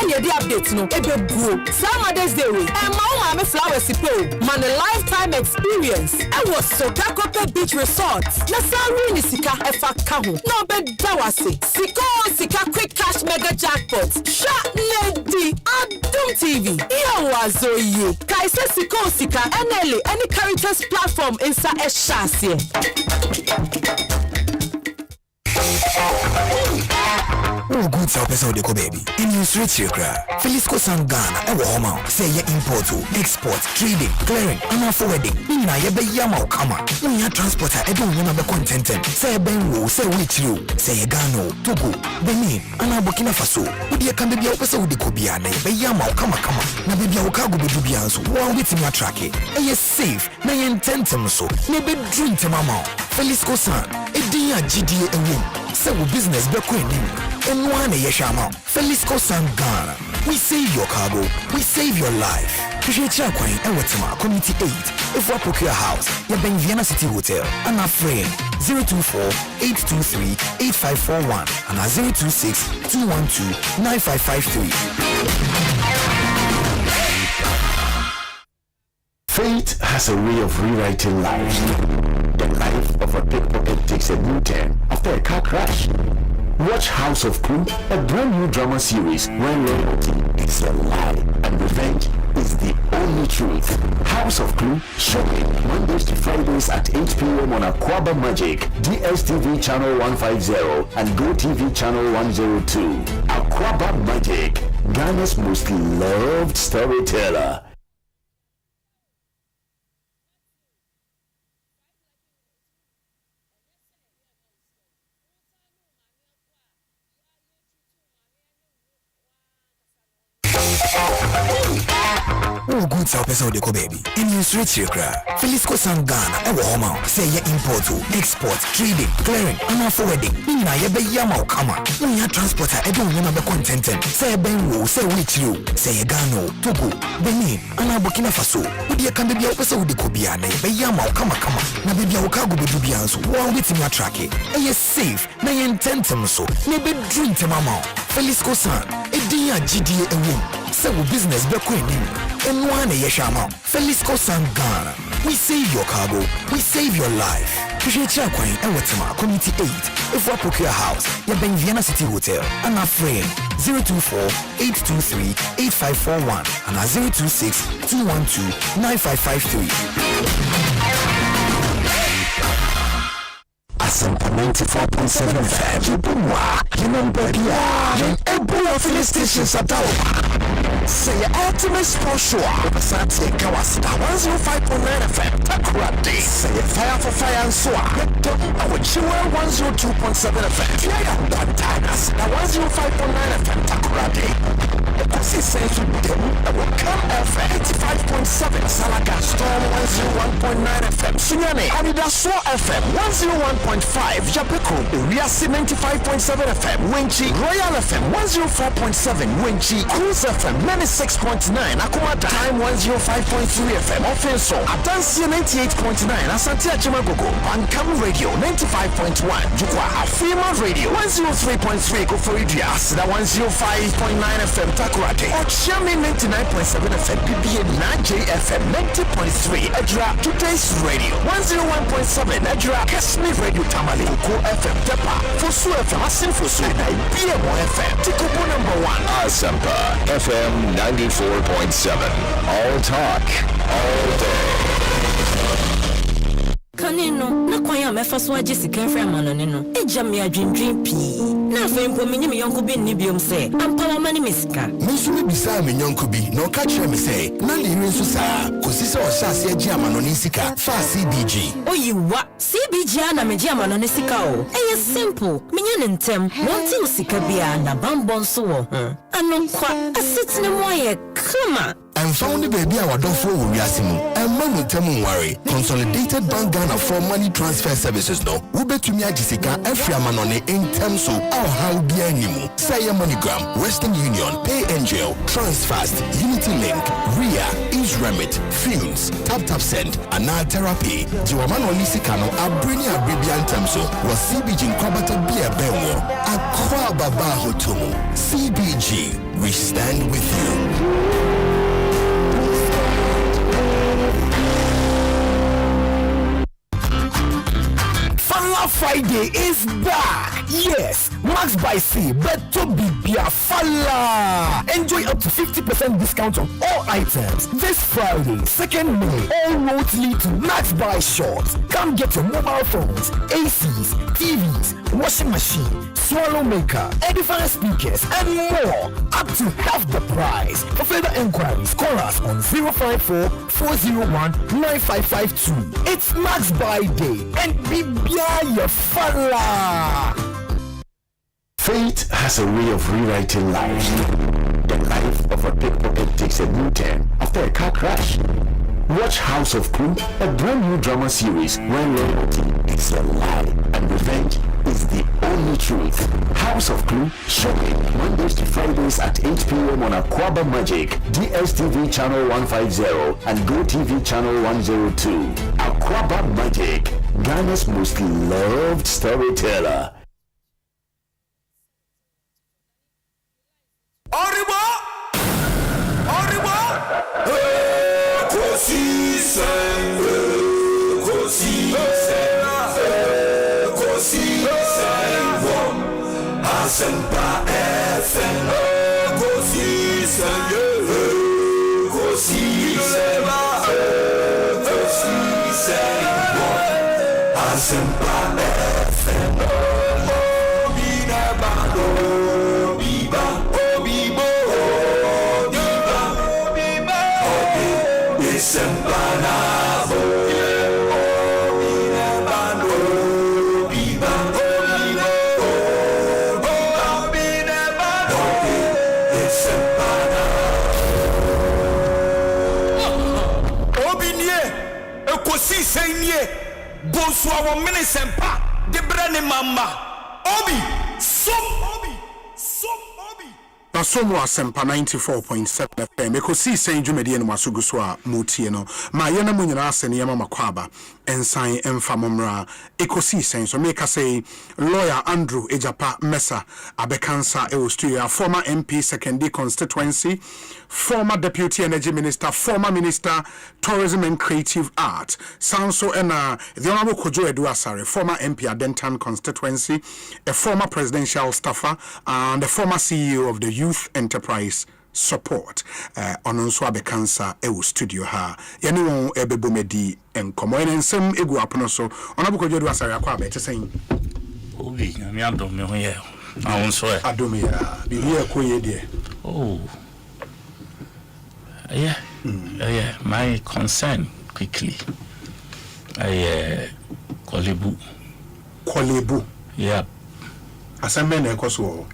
you the updates no. Ebe bro. Summer's Day and Mama Flower Sipo. Man a lifetime experience. I was so Gakope Beach Resort. Na Sarini Sika Efa Kahu. No bed Dawasi. Sika quick cash mega jackpot. Shot Lady Adum TV. Iyo wazoye. Kaise Sika NLA any characters platform inside a chassis. Oh, good self person de ko baby. In you straight here cry. Felisco Sangana e wo homa. Say ye import, export, trading, clearing, and forwarding. Ni na ye be yama kama. Ni ya transporter e don yama be contented. Say ben wo, say which you, say ye Ghana, Togo, Benin, and Burkina Faso. Udi kan be bia wo pese wo de ko bia na ye be yama kama. Na be bia wo ka go be du bia so. Wo wit me track e. E safe, na ye intentem so. Ne be dream te mama. Felisco San, e dia GDA e wo. Say wo business be ko enim. Enwane yeshama Felisco Sangana. We save your cargo, we save your life. Kujecha Kwai Ewetima Community 8 if we procure house ya Ben Vienna City Hotel and our friend 024-823-8541 and our 026-212-9553. Fate has a way of rewriting lives. The life of a pickpocket takes a new turn after a car crash. Watch House of Crew, a brand new drama series where loyalty is a lie and revenge is the only truth. House of Crew, showing Mondays to Fridays at 8 p.m. on Aquaba Magic, DSTV channel 150 and GoTV channel 102. Aquaba Magic, Ghana's most loved storyteller. Oh, good self person de ko baby. In you straight here cry. Felisco Sangana e wo homa. Say ye import, export, trading, clearing, and forwarding. Ni na ye be yama kama. Ni ya transporter e don yama be contented. Say ben wo, say which you, say ye Ghana, Togo, Benin, and Burkina Faso. Udi kan be bia wo pese wo de ko bia na ye be yama kama. Na be bia wo ka go be du bia so. Wo wit me track e. E safe, na ye intentem so. Ne be dream te mama. Felisco San, e dia GDA e wo. Say wo business be ko enim. Enwane yeshama Felisco Sangana. We save your cargo, we save your life. Kujecha Kwai Ewetima Community 8 if we procure house ya Ben Vienna City Hotel and our friend 024-823-8541 and our 026-212-9553. Asempa 94.7 FM. Jibumwa, Kinambedia, Ebuya filling stations at Say your ultimate sports show. Sati Kawasita 105.9 FM. Takuradi. Say fire for fire and soa. Our Chiwa 102.7 FM. Tiaya Bantanas 105.9 FM. Takuradi. Ekosiisen On Asempa 95.7 101.7, Salaga Storm 101.9 FM, Sunyane, Anidaso FM 101.5, Japeko, Uriasi 95.7 FM, Winchi, Royal FM 104.7, Winchi, Cruise FM 96.9, Akumata, Time 105.3 FM, Offenso, Adansia 98.9, Asante Achimagogo, Bankam Radio 95.1, Jukwa, Afima Radio 103.3, Koforidia, Asida 105.9 FM, Takurate, Ochami 99.7 FM, BBA 9JFM 90.3, Edra, Today's Radio 101.7, Edra, Kasmi Radio Tamale, Uko FM, Tepa, Fosu FM, Asim Fosu, and BMO FM, Tikopo #1, Asempa FM 94.7. All talk, all day. Kanino, na kwanya mefa so agye sika fra manone no. Eja me adwendwen pii. Na afei mpo menye me yonko bi nni biom se. Ampa wa mane mesika. Mensu me bisa me yonko bi, no ka kire me se. Na le nso saa, kosi se o sha se agye amanone sika. Fa CBG. Oyiwa, CBG na meje amanone sika o. Eye simple. Menye ne ntem. Wonti o sika bia na bambon so wo ho. Ano kwa asetine mo ye kama. And found the baby our don't for Yasimu. And man will tell me worry. Consolidated Bank Ghana for money transfer services no. Ube to me Jessica every manone in terms of our how be animal. Say MoneyGram, Western Union, Pay Angel, Transfast, Unity Link, RIA, Remit, Fumes, Tap Send, and now Therapy. Jiwamano Lisikano, Abrinia Bibian Temso, was CBG Kwabata Bia Benwo, Akwa Baba Hotomo. CBG, we stand with you. Friday is back. Yes, Max by C, Beto Bibia Fala. Enjoy up to 50% discount on all items this Friday, 2nd May. All roads lead to Max by Shorts. Come get your mobile phones, ACs, TVs, washing machine, swallow maker, edifier speakers, and more. Up to half the price. For further inquiries, call us on 054-401-9552. It's Max by Day and Bibia your fella. Fate has a way of rewriting lives. The life of a pickpocket takes a new turn after a car crash. Watch House of Crew, a brand new drama series where loyalty is a lie and revenge is the only truth. House of Crew, showing Mondays to Fridays at 8 p.m. on Aquaba Magic, DSTV channel 150 and GoTV channel 102. Aquaba Magic, Ghana's most loved storyteller. Asempa FM, Ekosiisen, Ekosiisen, Asempa FM, Obina Bando, Biba, Obibo, Biba, Obiba, Asempa Nabo, Obina Bando, Biba, Ekosiisen Bonsu our Asempa de brane mama Obi Nasomo Asempa 94.7 FM Ekosiisen dwumadi no masugu so a mutie no ma ye na munyina asene yema makwaba ensan emfamomra Ekosiisen so make say lawyer Andrew Ejapa Mesa abekansa Australia former MP secondary constituency former deputy energy minister former minister tourism and creative art Sanso ena the honorable Kojo Edu Asare former MP Adentan constituency a former presidential staffer and the former CEO of the Youth Enterprise Support ononso abekansa studio ha yene won ebebomedi enkomo ensem egu apono so honorable Kojo Edu Asare akwa be tesen obi mi adom me ho ye awonso e adom ya bibi ekoye de oh yeah. My concern quickly. Kolebu. Yeah. Asempa Ekosiisen.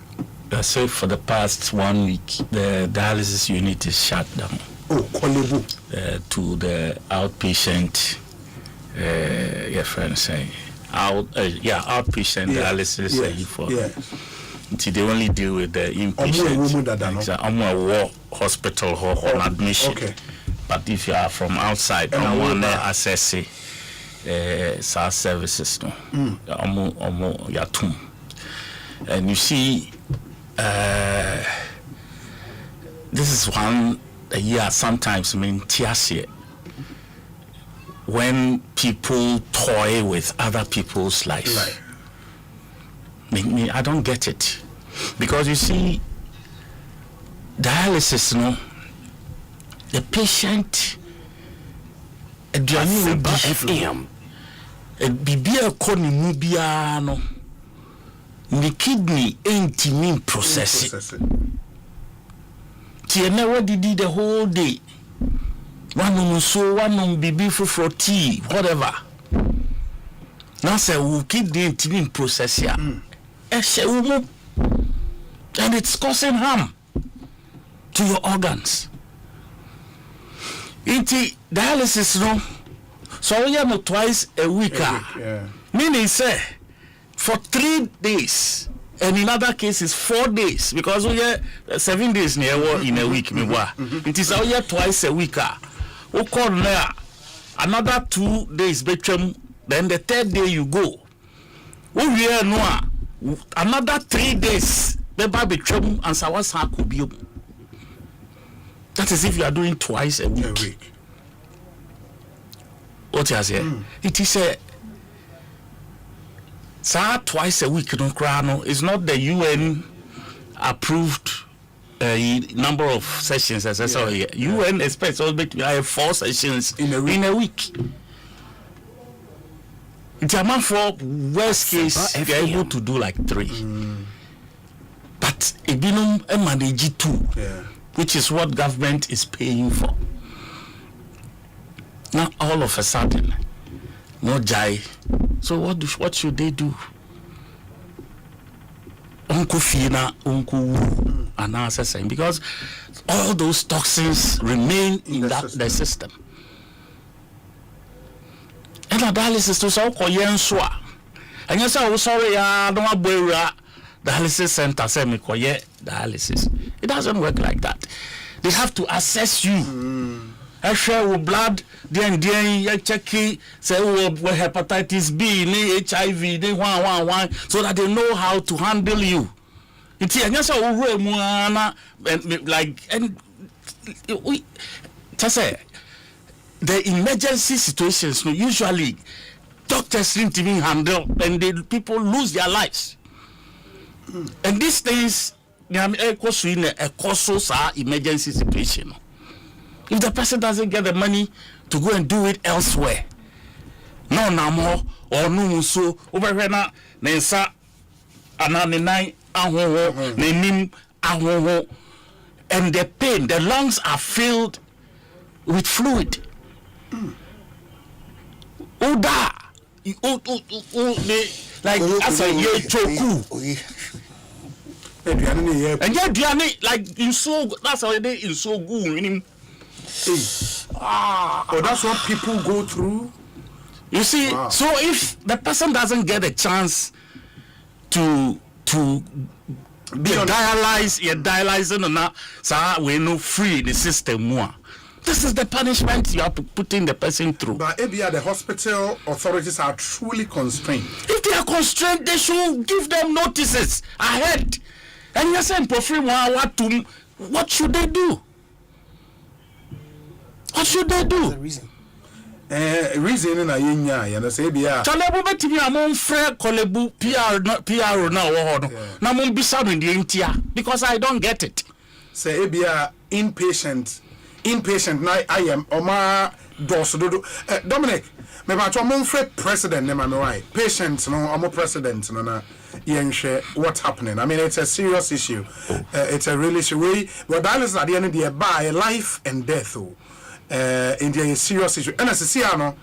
So for the past 1 week, the dialysis unit is shut down. Kolebu. To the outpatient, your friend saying, outpatient dialysis. They only deal with the inpatient. Hospital on admission. Okay. But if you are from outside, access services, no. And you see, this is one year sometimes tiasie when people toy with other people's life. Right. I don't get it, because you see, dialysis, no, the patient FM bibia koni mu bia no the kidney ain't mean process it. What did the whole day? One bibi for tea, whatever. Now say we kidney ain't mean process ya. And it's causing harm to your organs. Inti dialysis no, so we are twice a week. Meaning say for 3 days, and in other cases 4 days, because we are 7 days in a week. It is all year twice a week. We call there another 2 days between, then the 3rd day you go. We are no another 3 days. Between and Sawasa could be. That is if you are doing twice a week. What you say? It is twice a week. No, it's not the UN approved number of sessions. As I saw here, UN expects us to have 4 sessions in a week. It's a man for worst case you are able to do like 3, but a binum manage 2. Which is what government is paying for. Now all of a sudden, no jai. So what should they do? Uncle Fina, Uncle and assessing, because all those toxins remain in the system. And a dialysis to so called and you say, oh sorry, I don't want dialysis center say me koye dialysis. It doesn't work like that. They have to assess you. I share with blood, then check say hepatitis B, HIV, they one, so that they know how to handle you. It's like and we just say the emergency situations usually doctors didn't even handle, and people lose their lives. And these things, a emergency situation. If the person doesn't get the money to go and do it elsewhere, no more or no so over here nensa ananai ahoho nenim ahoho, and the pain, the lungs are filled with fluid. Oda, like as a year choku. And yet, like in so that's how they in so good. That's what people go through. You see, so if the person doesn't get a chance to be dialyzing or not, so we no free the system more. This is the punishment you are putting the person through. But the hospital authorities are truly constrained. If they are constrained, they should give them notices ahead. And you're saying, what should they do? What should they do? The reason. Reason na yenya ya na say bia. Chalebu betimi amon frɛ kolebu PR na wo ho no. Na mon bisa no de ntia because I don't get it. Say bia inpatient na I am oma dos dodo. Dominic, me ba to mon frɛ president ne ma me why. Patients no omo president no na yenhwe what's happening. I mean, it's a serious issue. It's a real issue. But that is at the end of the day by life and death. India is serious issue. And as a CNO,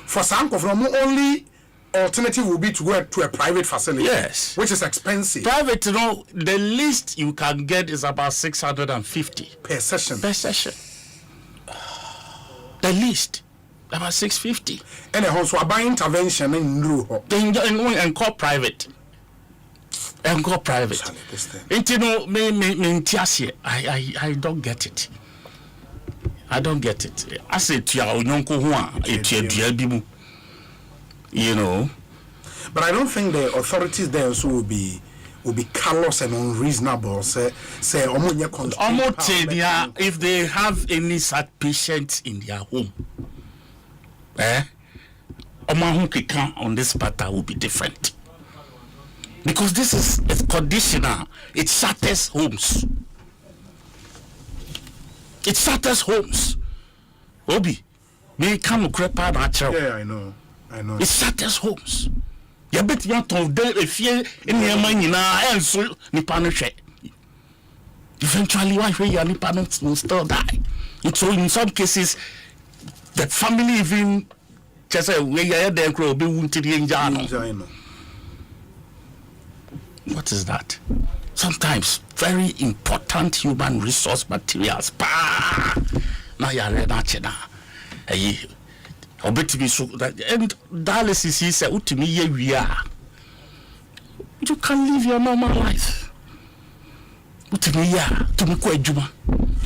for some from only alternative will be to go to a private facility. Yes, which is expensive. Private, you know, the least you can get is about 650 per session. The least about 650. And also a buy intervention in Ru and call private. And go private. And you know, I don't get it. I don't get it. I say to you know. But I don't think the authorities there also will be callous and unreasonable. Say if they have any such patients in their home, on this matter will be different. Because this is conditional. It shatters homes. It shatters homes. Obi, me come crepa natural. Yeah, I know. It shatters homes. You bet you to if you in your money now and so nipa no hwe. Eventually one way your nipa will still die. So in some cases the family even just say we are there will be wounded in Jano. What is that? Sometimes very important human resource materials. Now you are ready now. And dialysis is you can live your normal life.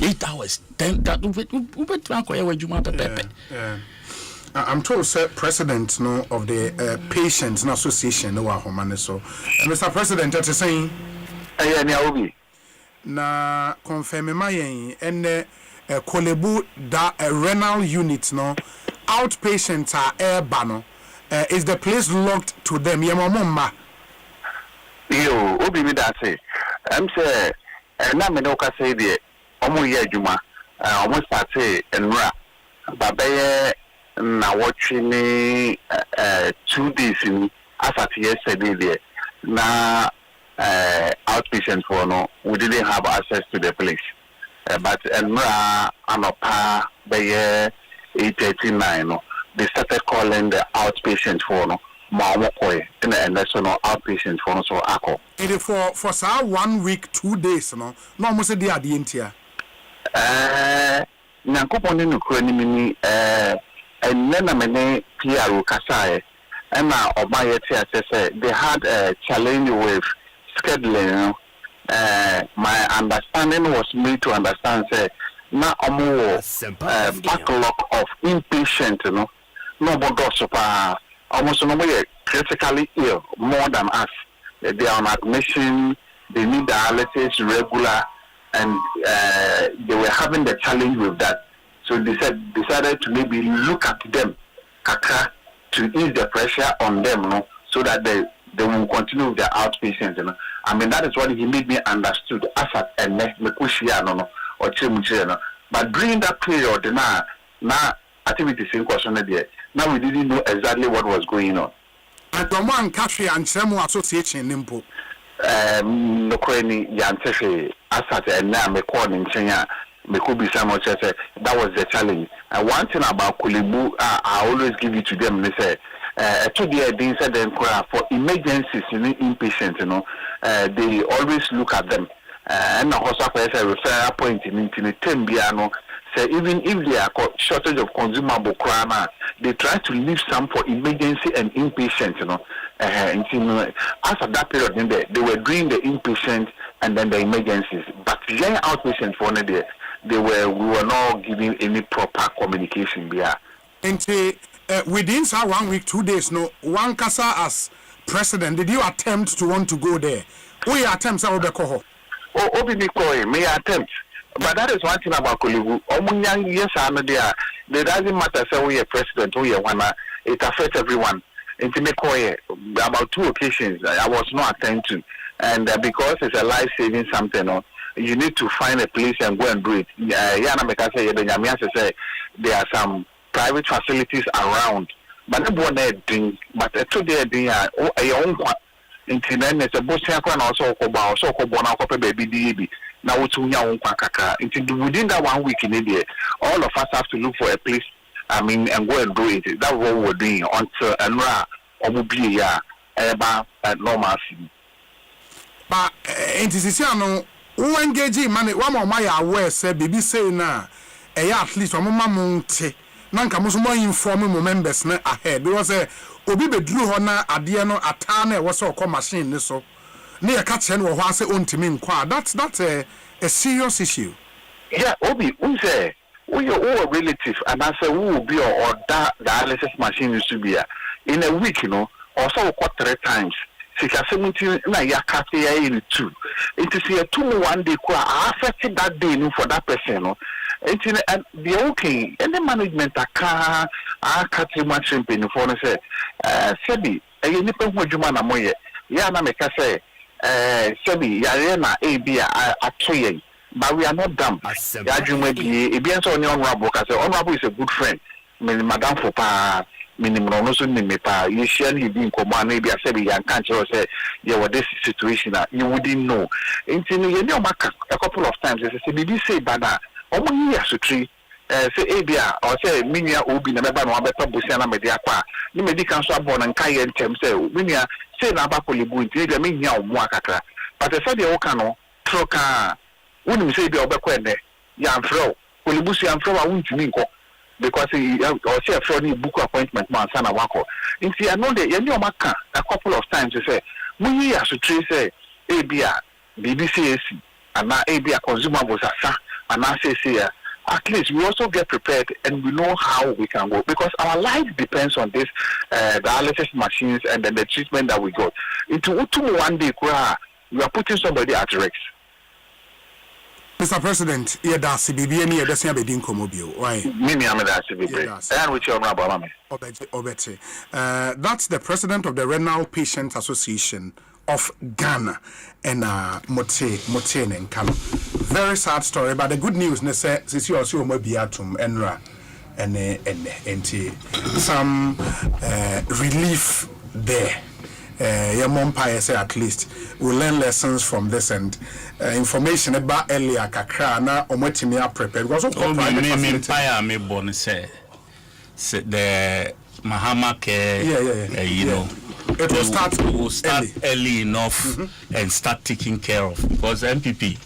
8 hours, 10 I'm told, sir, president of the Patients Association, so Mr. President, that's saying, na confirm my and Kolebu da renal unit outpatients are air banner. Is the place locked to them? Yamamoma. Yo, Obi me that say. I'm say, na me no ka say the omo ye adwuma. Omo start say enra. Babaye na watching 2 days in as yesterday there. Na outpatient for no, we didn't have access to the place. But enra anopa baye 8:39 no. They started calling the outpatient for no. And national outpatient for so ako. It for 1 week 2 days no almost a day at the intia. Nyankopon no kura ni mini and then many PRO kasae and now obaye say they had a challenge with scheduling. My understanding was made to understand say na omo backlog of inpatient no bodo super almost nobody critically ill more than us. They are on admission, they need dialysis regular, and they were having the challenge with that. So they decided to maybe look at them to ease the pressure on them, so that they will continue with their outpatients. I mean, that is what he made me understood as a next or Chimuchino. But during that period, now activities in question there. Now we didn't know exactly what was going on. And the man country and some association nimpo. No kwani yantefe asat and now me call in Kenya me could be some say that was the challenge. And one thing about Kulibu, I always give it to them. They say to the idea said for emergencies inpatient, they always look at them. And the hospital is a referral point in Tembiano. So even if they are shortage of consumable crime, they try to leave some for emergency and inpatient. As at that period, they were doing the inpatient and then the emergencies. But during outpatient for we were not giving any proper communication there. And within 1 week, 2 days, one kasa as president, did you attempt to want to go there? We attempt to go. Oh, may attempt. But that is one thing about Kolibu. Yes, it doesn't matter say we are president, we are one. It affects everyone. About 2 occasions, I was not attended to, and because it's a life-saving something, you need to find a place and go and do it. There are some private facilities around, but the one thing. But today they are own. Internet is a boss and also baby. Now within that 1 week in India, all of us have to look for a place, and go and do it. That's what we're doing until Omubia normalcy. But who engage money, one of my aware said, baby say now, at least one monte, nanka mo so mo inform mo members na ahead because obi bedru ho na ade no ata na e wo so ko machine ni so na ye ka che no ho ase ontimi nkwa that's a serious issue. Yeah, Obi, who say we are relative and I say who will be or that dialysis machine used to be in a week, also 3 times. 17 na ya kate ya 82. It is a 2-1 day affected that day for that person. And the okay, and the management aka machine penny for say Sebi, a unipen wajuma na moye. Ya na meka say Sebi ya na abia atoye. But we are not dumb. Yajuma be ebianso on honorable because honorable is a good friend. Madam Fopa minimum no so me pa you share you be in command maybe I say you can't say you were this situation you wouldn't know. Until you know a couple of times they say did you say bada omo year so tree say abia or say minia obi na meba no abeta bosia na media kwa ni medical so abon and kai entem say minia say na ba kolebu nti dia minia omo akakra but I said the oka no troka woni say bia obekọ ene ya amfro kolebu si amfro wa wuntumi nko because he or say a friendly book appointment man sana wako. Inti I know that you know maka a couple of times you say we as to trace say ABA BBCAC and now ABA consumables asa and now say at least we also get prepared and we know how we can go because our life depends on this dialysis machines and then the treatment that we got. Into one day you are putting somebody at risk. Mr. President, here that's CBB and here that's here bedin komobio. Why? Mimi am that CBB. And with your honorable mama. Obete. That's the president of the Renal Patients Association of Ghana and Motene and Kano. Very sad story, but the good news is since you also may be atum enra and some relief there. Your mom say at least we'll learn lessons from this and information about earlier kakra na omwetimi are prepared because of me born say the Mahama care you know it will start early enough and start taking care of because MPP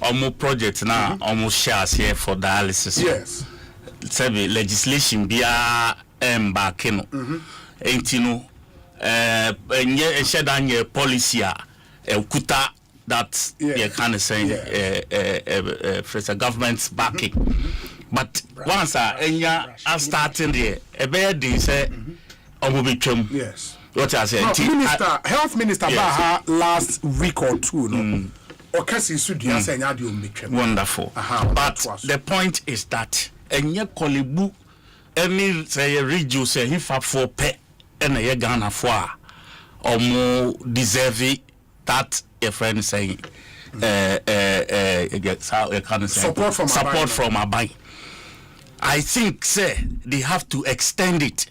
almost project now almost shares here for dialysis. Yes, say legislation be back ain't you know a policy kuta that you kind saying the government's backing. But once I starting there, a bad day say yes. What I say, Health Minister Baha last week or two, no. Wonderful. But the point is that kolibu any say radio say he for pet and a Ghana for or more deserve that a friend saying support from a buy. I think say they have to extend it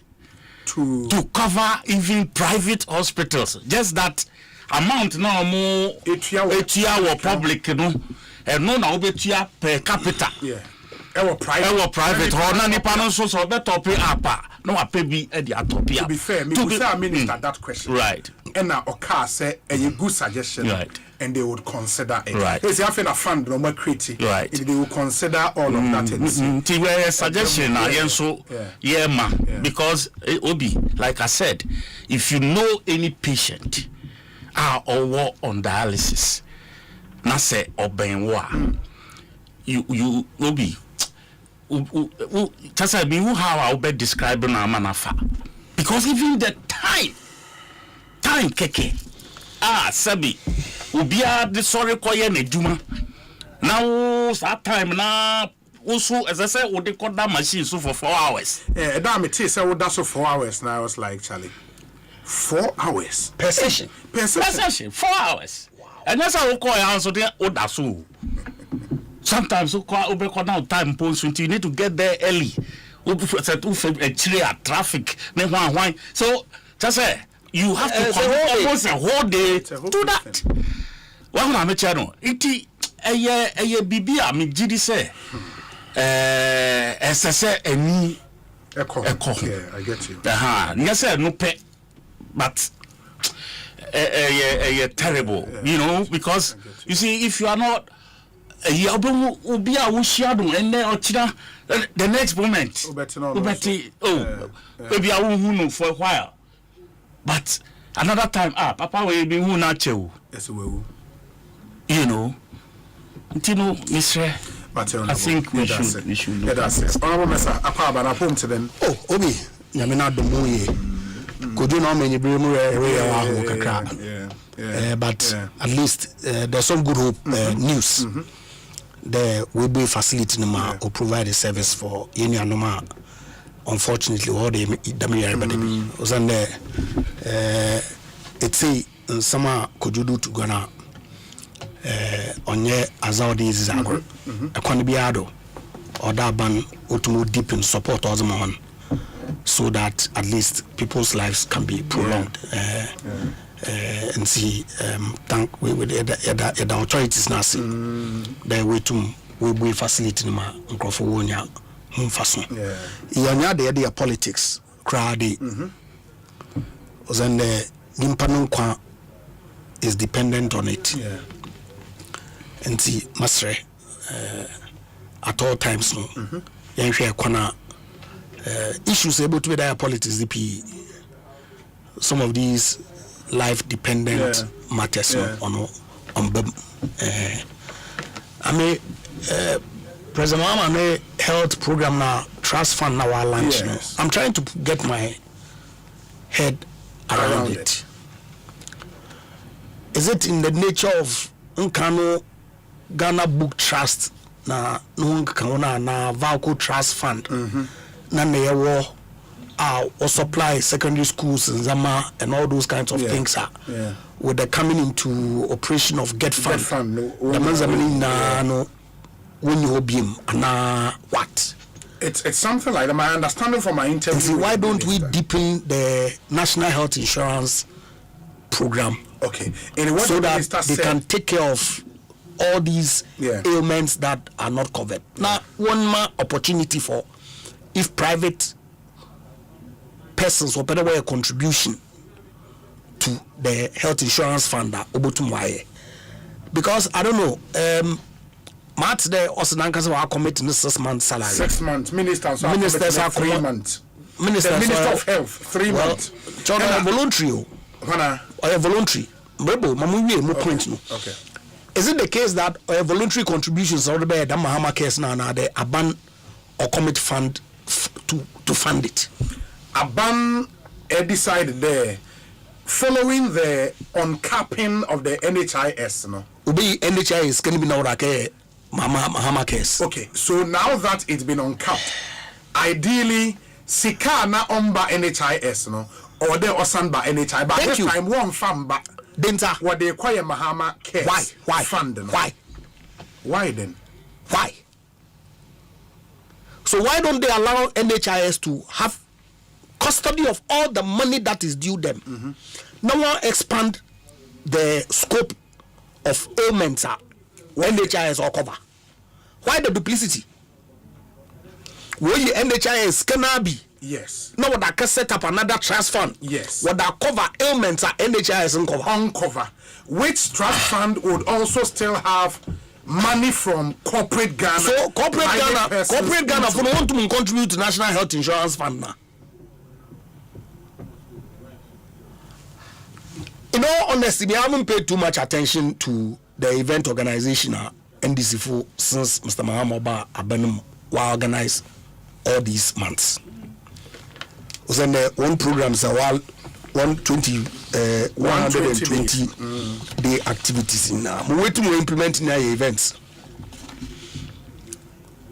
to cover even private hospitals. Just that amount no more etia public no and no na obetia per capita. Yeah. Our private or nani panel so better pay up. No a pay be at the atopia. To be fair, me to say minister that question. Right. And now Oka say a good suggestion. Right. And they would consider it. Right. It's having a fund no more creative. Right. They will consider all of that. A suggestion because it will be like I said, if you know any patient or on dialysis, na say or benwa, you will be. Just like how I'll be describing our manafa because even the time keke sabi ubia the sorry koye na djuma now that time na also as I said we call that machine so for 4 hours that me say we that so 4 hours now I was like Charlie 4 hours per session 4 hours wow. And that's how we call answer there that so sometimes you call now time points you need to get there early. Traffic, so just say you have to come almost a whole day to that. What I'm channel it a bibi a me gidi say say any echo. Yeah, I get you. Yes, no pay, but terrible, you know, because you see if you are not will be our shadow and then the next moment. Maybe I won't know for a while. But another time, Papa will be who not you. Yes, will. You know, Mr. I think we should look at it. Honorable Mesa, apart from our home to them. Oh, Obi, Yamina Domoye. Could you know many but at least there's some good hope news. There will be a facility or provide a service for any anoma. Unfortunately, all the damage was on there. It's a summer could you do to Ghana on your Azadi Zago, a Quanibiado or that ban to deep in support of the so that at least people's lives can be prolonged. And see, thank we with the authorities now see the way to we will facilitate ma microphone fason. Yanya the politics crowdy. Then the Nimpanon is dependent on it. And see, Master at all times no. Yanshare kwana issues able to be there politics DP. Some of these life dependent matters on I mean President Mama health program now trust fund now our launch. I'm trying to get my head around it. Is it in the nature of Nkano Ghana Book Trust na Nkano na Valco Trust Fund na newo or supply secondary schools in Zama and all those kinds of things with the coming into operation of Get Fund. The manzamini na no when you obium na what? It's something like that. My understanding from my interview. See, why don't we deepen the National Health Insurance program? Okay, so that they can take care of all these ailments that are not covered. Now, one more opportunity for if private persons or better way a contribution to the health insurance fund because I don't know Matt there also are committing 6 months salary. 6 months. Ministers are 3 months. Minister of Health 3 months. Voluntary. Voluntary. Okay. Is it the case that voluntary contributions are the Mahama case now the Aban or commit fund to fund it? Aban decided there following the uncapping of the NHIS, no? Ubi NHIS can be now like Mahama case. Okay, so now that it's been uncapped, ideally Sika na omba NHIS, no, or the Osanba NHI, but this time one fund back. Denta what they acquire Mahama case. Why fund? No? Why then? Why? So why don't they allow NHIS to have custody of all the money that is due them? Now one expand the scope of ailments NHIS or cover. Why the duplicity? Where the NHIS can be? Yes. Now what that can set up another trust fund? Yes. What that cover ailments are NHIS uncover. Which trust fund would also still have money from corporate Ghana? So corporate Ghana for want to contribute to National Health Insurance Fund now. In all honesty, we haven't paid too much attention to the event organization NDC since Mr. Mahamoba Abenum will organize all these months. Was in the one program is 120 day activities in now. We wait to implement in our events.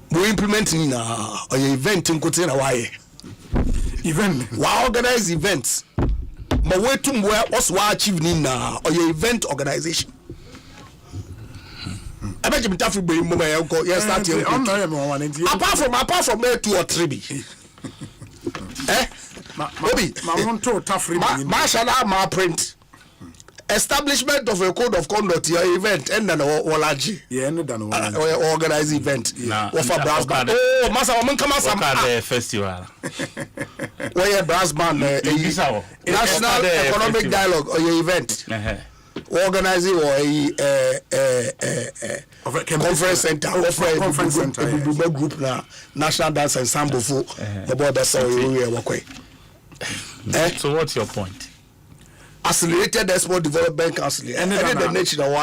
We implementing our event in Kotina Hawaii. Event. We organize events. But wait to where also achieve in our event organization. I bet you be tough be apart from 2 or 3 Bobby, my print establishment of a code of conduct your event and then organize event of a brass band. Oh, Massa, come on, festival. Where brass band, National Economic Dialogue or your event. organizing or a conference center group na national dance ensemble for the border so so what's your point? Accelerated Export Development Council and the national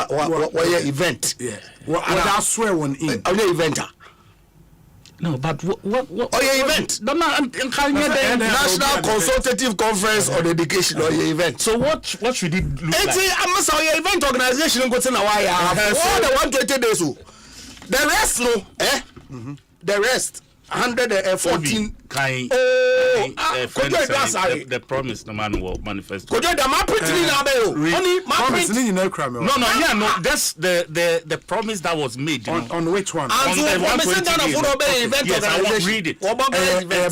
event. Yeah. What I swear one in event. No, but what event? National Consultative Conference on Education or your event. So what should it look like? I'm sorry, your event organization go to Hawaii. All the 120 days. The rest, no, the rest. 114 the promise the man will manifest. No, that's the promise that was made on which one? On the 120 days. Yes, I will read it.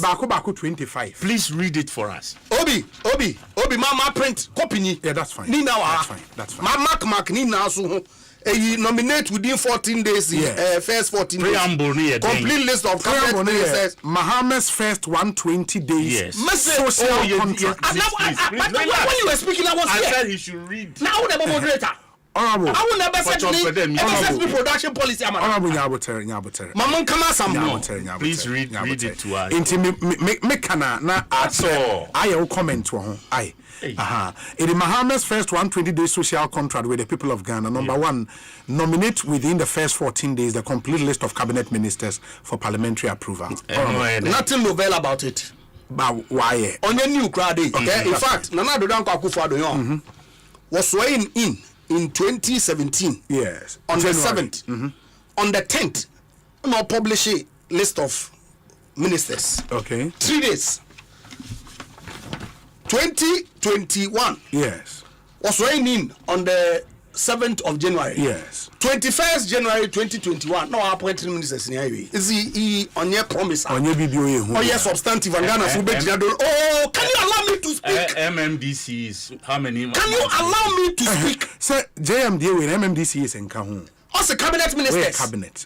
Baku 25. Please read it for us. Obi mama print copy. Yeah, that's fine. That's fine. Mark ni na so you nominate within 14 days. First 14 days. Complete list of cabinet ministers. Mahamad's first 120 days. Yes. Social contract. When you were speaking, I said he should read. Now the moderator. Honorable. I will never say MSSP production policy. Honorable Nyabotere. Please read it to us. Me kana na I will comment to him. It is Mahamad's first 120 days social contract with the people of Ghana. Number one, nominate within the first 14 days the complete list of cabinet ministers for parliamentary approval. Nothing novel about it. But why? On the new crowd, okay? In fact, Nana Dodan Akufo-Addo was sworn in 2017. Yes. On the 7th. On the 10th, no publish a list of ministers. Okay. 3 days. 2021. Yes. Was sworn in on the 7th of January. Yes. 21st January 2021. No appointed ministers in Ivy. Is he on your promise? On your BBO. Oh, yes, substantive and Ghana for oh, can you allow me to speak? MMDC is how many? Can you allow me to speak? Sir, JMD with MMDC is in Kahun. Also, cabinet ministers.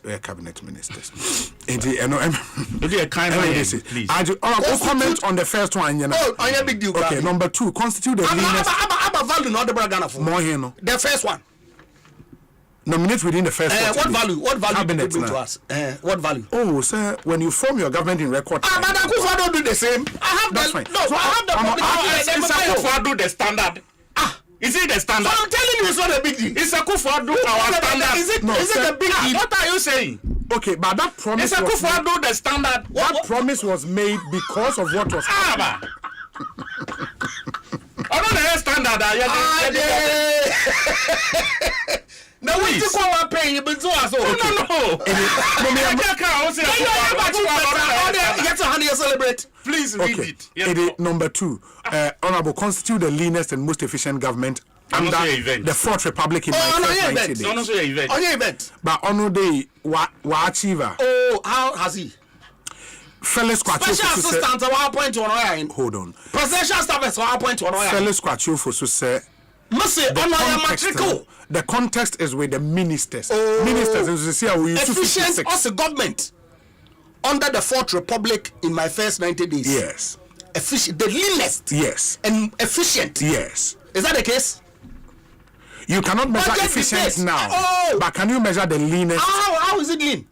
We're cabinet ministers. Please. Comment on the first one. On your big deal. Okay, number 2, constitute the leanest. Value not the Ghana for more here, no. The first one. Nominate within the first. What value? What value cabinet do you bring to us? What value? Oh, sir, when you form your government in record time. But Akufo don't do the same. I have that's fine. No, so I have the Akufo do the standard. Is it the standard? So I'm telling you, it's not a big deal. It's Akufo do our standard. Is it a big deal? What are you saying? Okay, but that promise. It's Akufo do the standard. That promise was made because of what was happening. I don't know standard. Now we just want to pay you, but so also. No. Celebrate. Please read it. It is number 2. Honorable, constitute the leanest and most efficient government under the Fourth Republic in my first 90 days. On your event. But on the achiever. Oh, how has he? Fellow Special assistant to our point to an hold on. Presidential staff is our point to an Fellow Squatcho for so say. The context is with the ministers. Ministers, as you see, we use efficient as a government under the Fourth Republic in my first 90 days. Yes. Efficient, the leanest. Yes. And efficient. Yes. Is that the case? You cannot measure efficient now. But can you measure the leanest? How is it lean?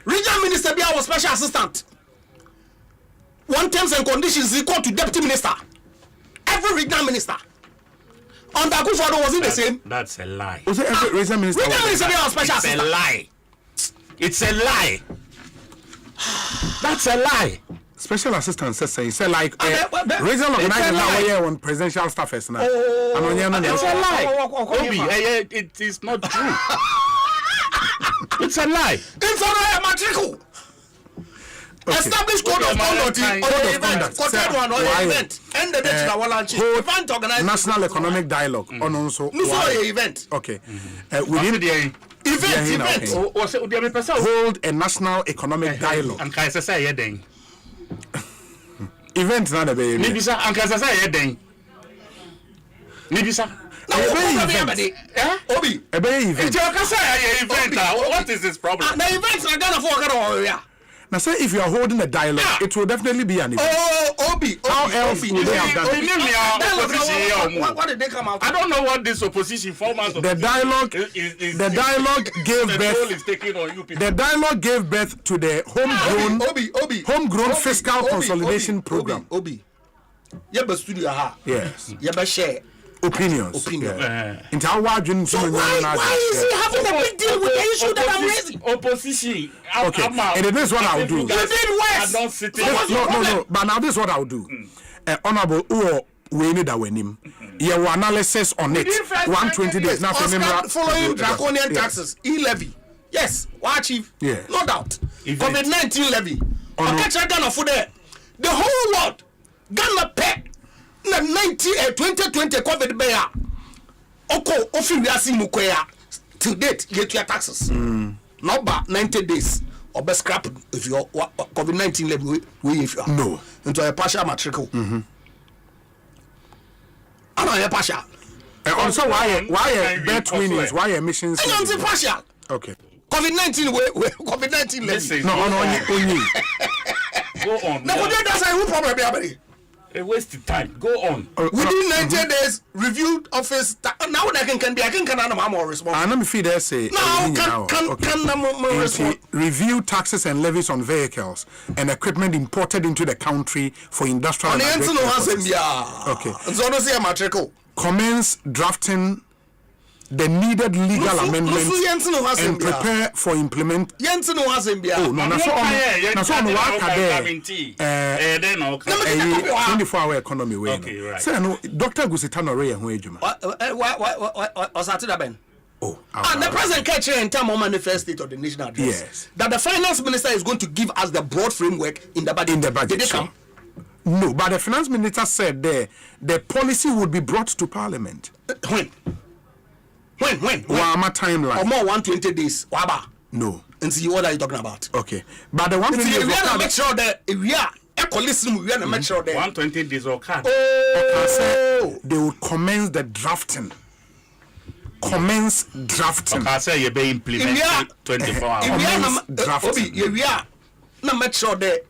Regional Minister Bia was special assistant. One terms and conditions equal to deputy minister. Every regional minister. Under Akufo-Addo, was it the same? That's a lie. Was it every regional minister? Regional minister Bia was special assistant. It's a lie. That's a lie. Special assistant says like regional organizer now here on presidential staffers now. It's a lie. Obi, it is not true. It's a lie. It's a matricle. Established code of conduct on the event. Event. End the date of event organized. National economic dialogue on also. Event. Okay. Within the event. Hold a national economic dialogue. And can I say then? Event not a baby. Maybe sir, and can I say then? Maybe sir. Obi. A baby event. What is this problem? The events are gonna for Now, say if you are holding a dialogue, it will definitely be an event. How else would they have done it? What did they come out? I don't know what this opposition formats. The dialogue gave birth to the homegrown fiscal consolidation program. Yes. Opinions. Yeah. So why is he having a big deal with the issue that I'm raising? Opposition. Okay. And this is what I'll do. You did worse. No. But now this is what I'll do. Honorable we need a win. Your analysis on it. 120 days. Now following draconian taxes, e-levy. Yes, chief. Yeah. No doubt. COVID-19 levy. The whole world. Ghana pay. 2020 COVID bear. Oko ofiwiasi mukoya. To date, get your taxes. Not about 90 days. Or best scrap if your COVID-19 levy if you are. No. Into a partial matricle. I know a partial. And also why bet winnings? Why emissions? I don't say partial. Okay. COVID-19 levy. No, only. Go on. No, that's a who problem. A waste of time. Go on. Within 90 days, reviewed office. Now I can more response. Let me feed say. Now can respond. Review taxes and levies on vehicles and equipment imported into the country for industrial. Okay. Commence drafting the needed legal amendments and prepare for implement. Oh, no, that's all. 24-hour economy way. Okay, right. So, no, Dr. Gusitano Ray and Wajuma. And the president catch in terms of manifest state of the national address. Yes. That the finance minister is going to give us the broad framework in the budget. Did they come? No, but the finance minister said the policy would be brought to parliament. When? Wama timeline. Or more 120 days. Waba. No. And see what are you talking about? Okay. But the one thing we have to make sure that we are listen, we have to make sure that 120 days or card. They would commence the drafting. Okay, say you be implemented 24 hours. We are now make sure that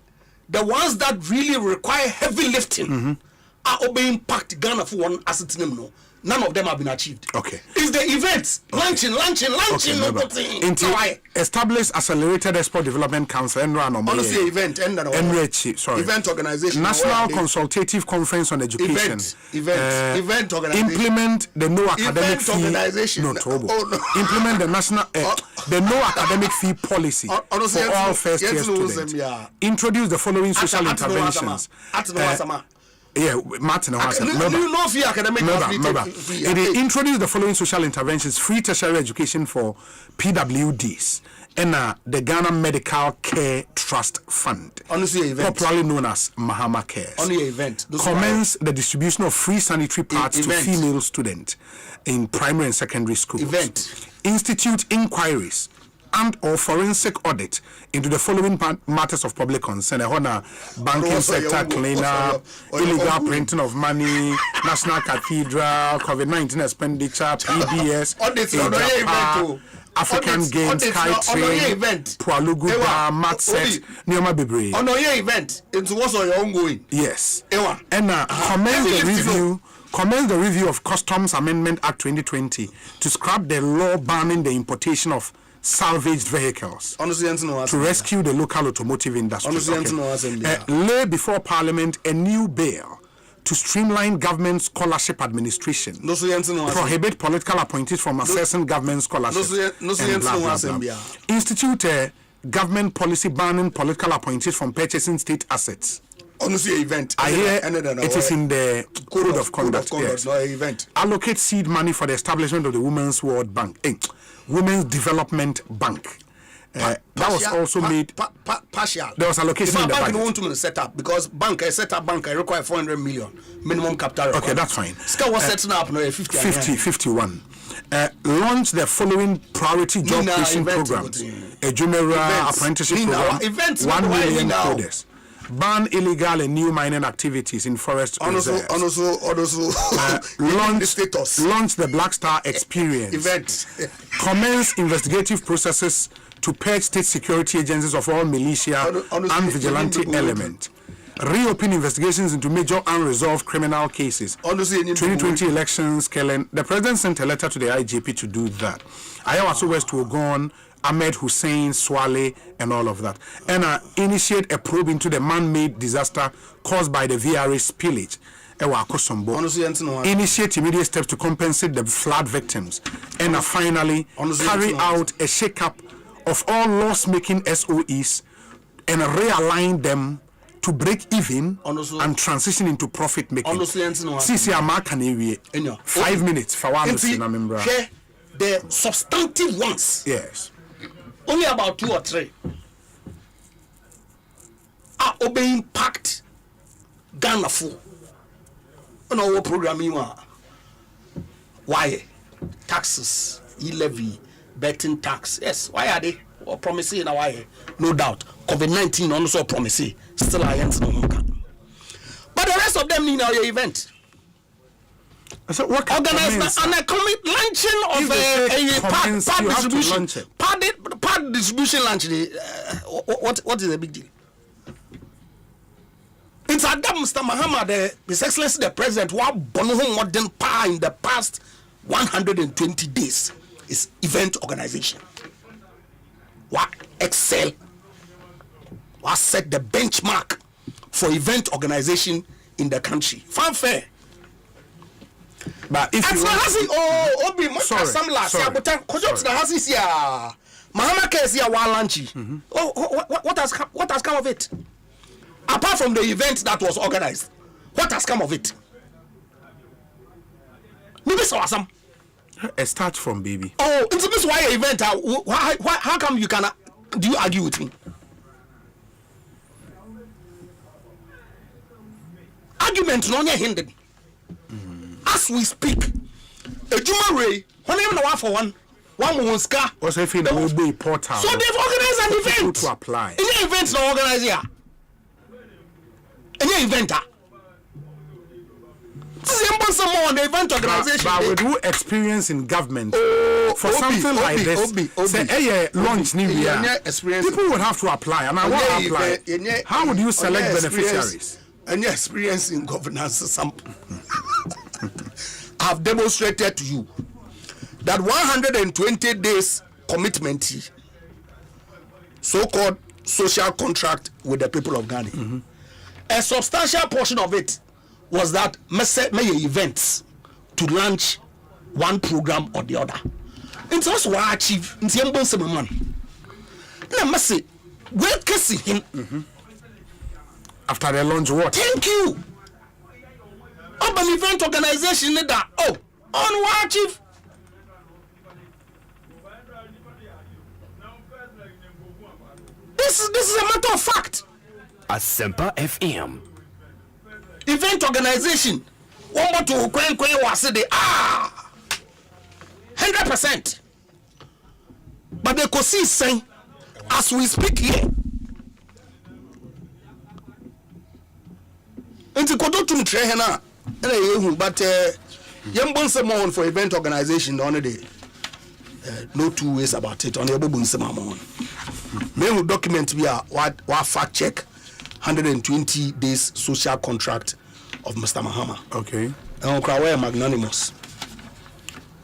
the ones that really require heavy lifting are obeying packed Ghana for one asset no. None of them have been achieved. Okay. It's the events. Launching. Establish Accelerated Export Development Council. Honestly, event. Event organization. National Consultative Conference on Education. Event organization. Implement the no academic fee. Implement the national the no academic fee policy for all first year students. Introduce the following social interventions. Martin It introduced the following social interventions: free tertiary education for PWDs and the Ghana Medical Care Trust Fund, popularly known as Mahama Cares. Commence the distribution of free sanitary pads to female students in primary and secondary schools. Institute inquiries and or forensic audit into the following matters of public concern: banking sector cleanup, illegal printing of money, National Cathedral, COVID-19 expenditure, PBS, African Games, Skytrain, Pualugu Dam, Matset, Nioma Bebre. On your event, it's what's on your ongoing. Yes. And commence the review of Customs Amendment Act 2020 to scrap the law banning the importation of salvaged vehicles to rescue the local automotive industry. Lay before Parliament a new bill to streamline government scholarship administration, prohibit political appointees from accessing government scholarships, institute a government policy banning political appointees from purchasing state assets. Event. I hear it is in the code of conduct. Yes. Allocate seed money for the establishment of the Women's World Bank, Women's Development Bank. That was also made partial. There was allocation in the budget. Want to set up because set up bank require 400 million minimum capital. Okay, that's fine. Scale was setting up no 51. Launch the following priority job creation program: a junior apprenticeship program, 1 million coders. Ban illegal and new mining activities in forest reserves. Launch the Black Star Experience. Event. Commence investigative processes to purge state security agencies of all militia and vigilante element. Reopen investigations into major unresolved criminal cases. 2020 elections, Kellen. The president sent a letter to the IGP to do that. Ayawaso West Ogon, Ahmed Hussein, Swale, and all of that. And initiate a probe into the man-made disaster caused by the VRA spillage. Initiate immediate steps to compensate the flood victims. And finally, carry out a shake-up of all loss-making SOEs and realign them to break even and transition into profit making. Sisi amaka newie 5 minutes for one the substantive ones. Yes. Only about 2 or 3 are obeying packed Ghana full. On our program you are why taxes, e-levy, betting tax. Yes, why are they? Or promising why? No doubt. COVID-19 also promising. Still I ain't no more. But the rest of them need our event. So what organize an economic launching of a part distribution lunch. What is the big deal? It's Adam Mr. Muhammad, His Excellency the President, who have born modern power in the past 120 days is event organization. What excel? What set the benchmark for event organization in the country? Fanfare. But if you what has come of it? Apart from the event that was organized, what has come of it? Maybe some. A start from baby. Oh, it's this why event? How come you cannot? Do you argue with me? Argument not hindered. As we speak, a Juma Ray, when even one for one Monska. Also, if it will be portal. So they've organized an event to apply. Any events not organized here. Any eventer. Someone the event organization. But with who experience in government for something like this, say launch new year, people would have to apply, and I want to apply. How would you select beneficiaries? Any experience in governance, some have demonstrated to you that 120 days commitment, so-called social contract with the people of Ghana. A substantial portion of it was that may events to launch one program or the other. It's also what I achieve in the man. Now, Messi, where can see him after the launch? What? Thank you. Urban event organization that on what achieve. This is a matter of fact. Asempa FM. Event organization. One more to Ukraine was said 100%. But the Ekosiisen saying, as we speak here, into Kodotum Trehena, but young Bonsu for event organization on the day. No two ways about it on the Bonsu. May document we are what fact check 120 days social contract of Mr. Mahama. Okay. And we magnanimous.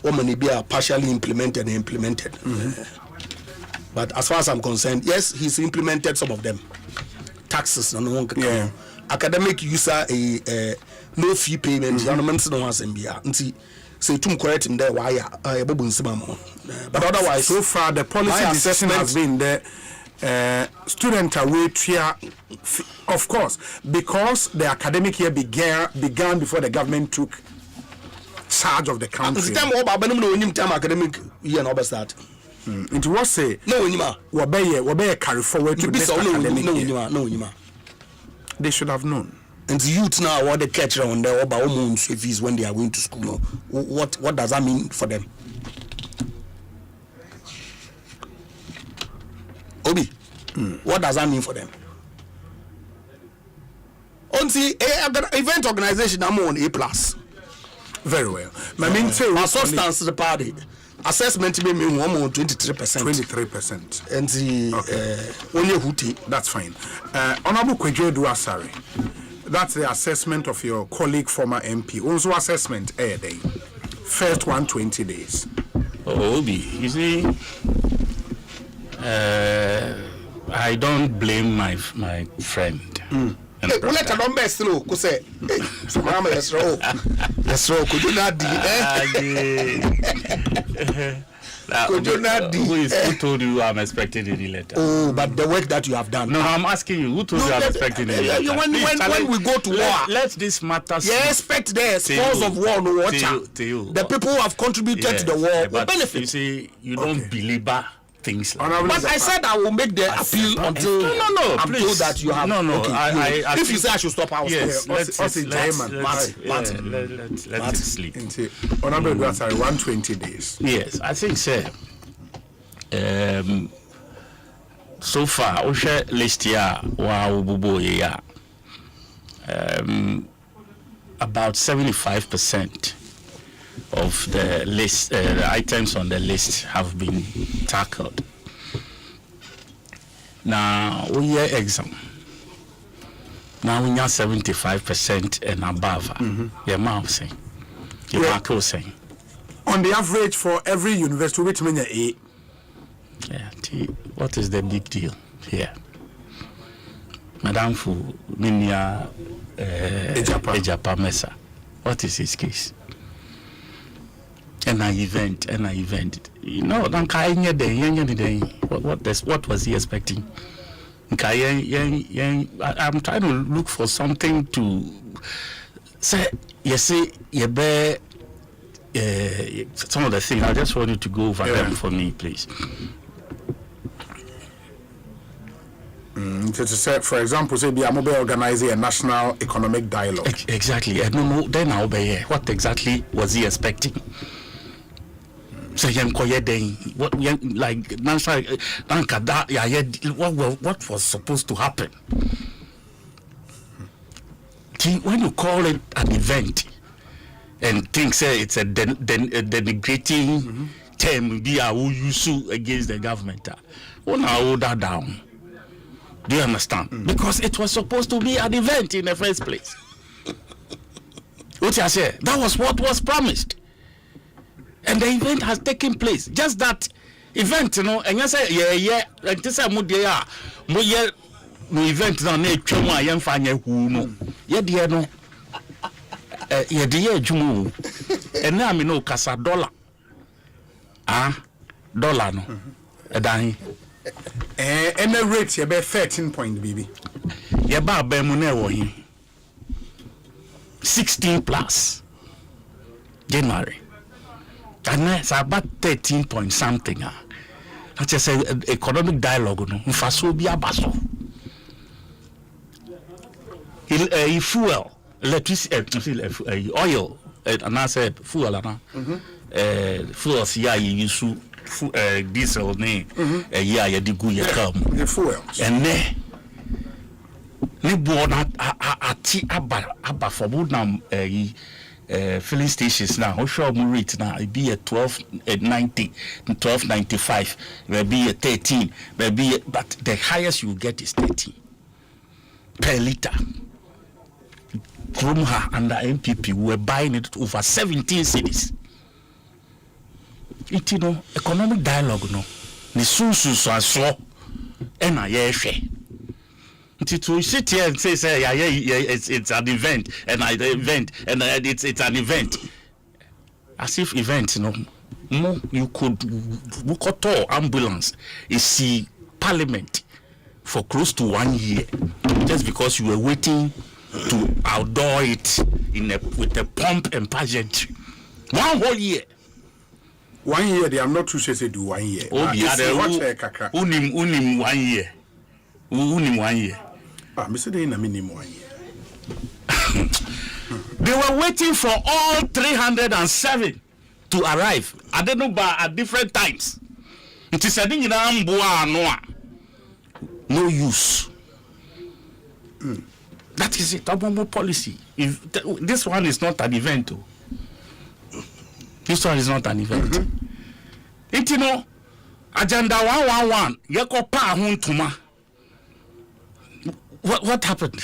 Women be partially implemented and implemented. But as far as I'm concerned, yes, he's implemented some of them. Taxes, no one can come. Academic user a no fee payment. No one can be. Say to correct him there. Why? But otherwise, so far the policy decision has been that students are waiting. Of course, because the academic year began before the government took charge of the country. Academic year no start. It was say no we carry forward to this academic year. They should have known. And the youth now what they catch on their fees when they are going to school. What does that mean for them? Obi, what does that mean for them? On the event organization, I'm on A+. Very well. I mean, substance the party. assessment be me 23%. 23%. And the only huti. That's fine. Honorable Kwejedu Asare, that's the assessment of your colleague, former MP. Also assessment a day. First 120 days. Obi, you see, I don't blame my friend. Hey, we let alone best slow. Cause say, so mama let's roll. Could you not do? Could you not do? Who told you I'm expecting any letter? Oh, but the work that you have done. No, I'm asking you. Who told you I'm expecting any letter? When we go to war, let this matter. You expect the spoils of war no watch. The people who have contributed to the war will benefit. You see, you don't believe things like that. But I said I will make the appeal until I'm told that you have. No. Okay, if you say I should stop, I will stop. Let it sleep. Honorable Guasari, 120 days. Yes, I think so. So far, we share list here. Wow, about 75% of the list, the items on the list have been tackled. Now we hear exam. Now we have 75% and above. Your mouth saying, your mark saying. On the average for every university, which means A. Yeah. What is the big deal here, Madam Fu Minya Ejapa Mesa? What is his case? An event. You know, what was he expecting? I'm trying to look for something to say. You see, some of the things. I just want you to go over them for me, please. To say, for example, say we are organizing a national economic dialogue. Exactly. I don't know. Then I'll be here. What exactly was he expecting? Say what like what was supposed to happen? When you call it an event and think say it's a denigrating term, be a use against the government, hold that down. Do you understand? Because it was supposed to be an event in the first place. What I say? That was what was promised. And the event has taken place. Just that event, you know, and you say, like this no event now, no jumu. And now I know Casa dollar. Dollar no. And the rate you be 13 point, baby. You ba be money 16 plus January. And it's about 13 point something. I just say economic dialogue. No, faso bi abaso. Fuel, electricity, oil, and I said fuel, fuel. Yeah, you use diesel. Yeah, you do good. You come. The fuel. And ne born at abba for wood now. Filling stations now, how sure rate now? It be a 12.90, 12.95, maybe a 13, maybe, but the highest you get is 13 per liter. Krumha and the MPP were buying it over 17 cities. It, you know, economic dialogue, no, the susu so and I to sit here and say it's an event and it's an event, as if event, you know, more you could book a tour ambulance is see parliament for close to 1 year just because you were waiting to outdoor it with a pomp and pageantry. 1 whole year. 1 year, they are not too sure to do 1 year. Oh, yeah, unim 1 year. Unim 1 year. Mr. Dana minimum 1 year. They were waiting for all 307 to arrive. I don't know, but at different times. It is a thing in no use. That is it. Abomo policy. If this one is not an event, this one is not an event. It no agenda 111 yeko pa huntuma. What happened?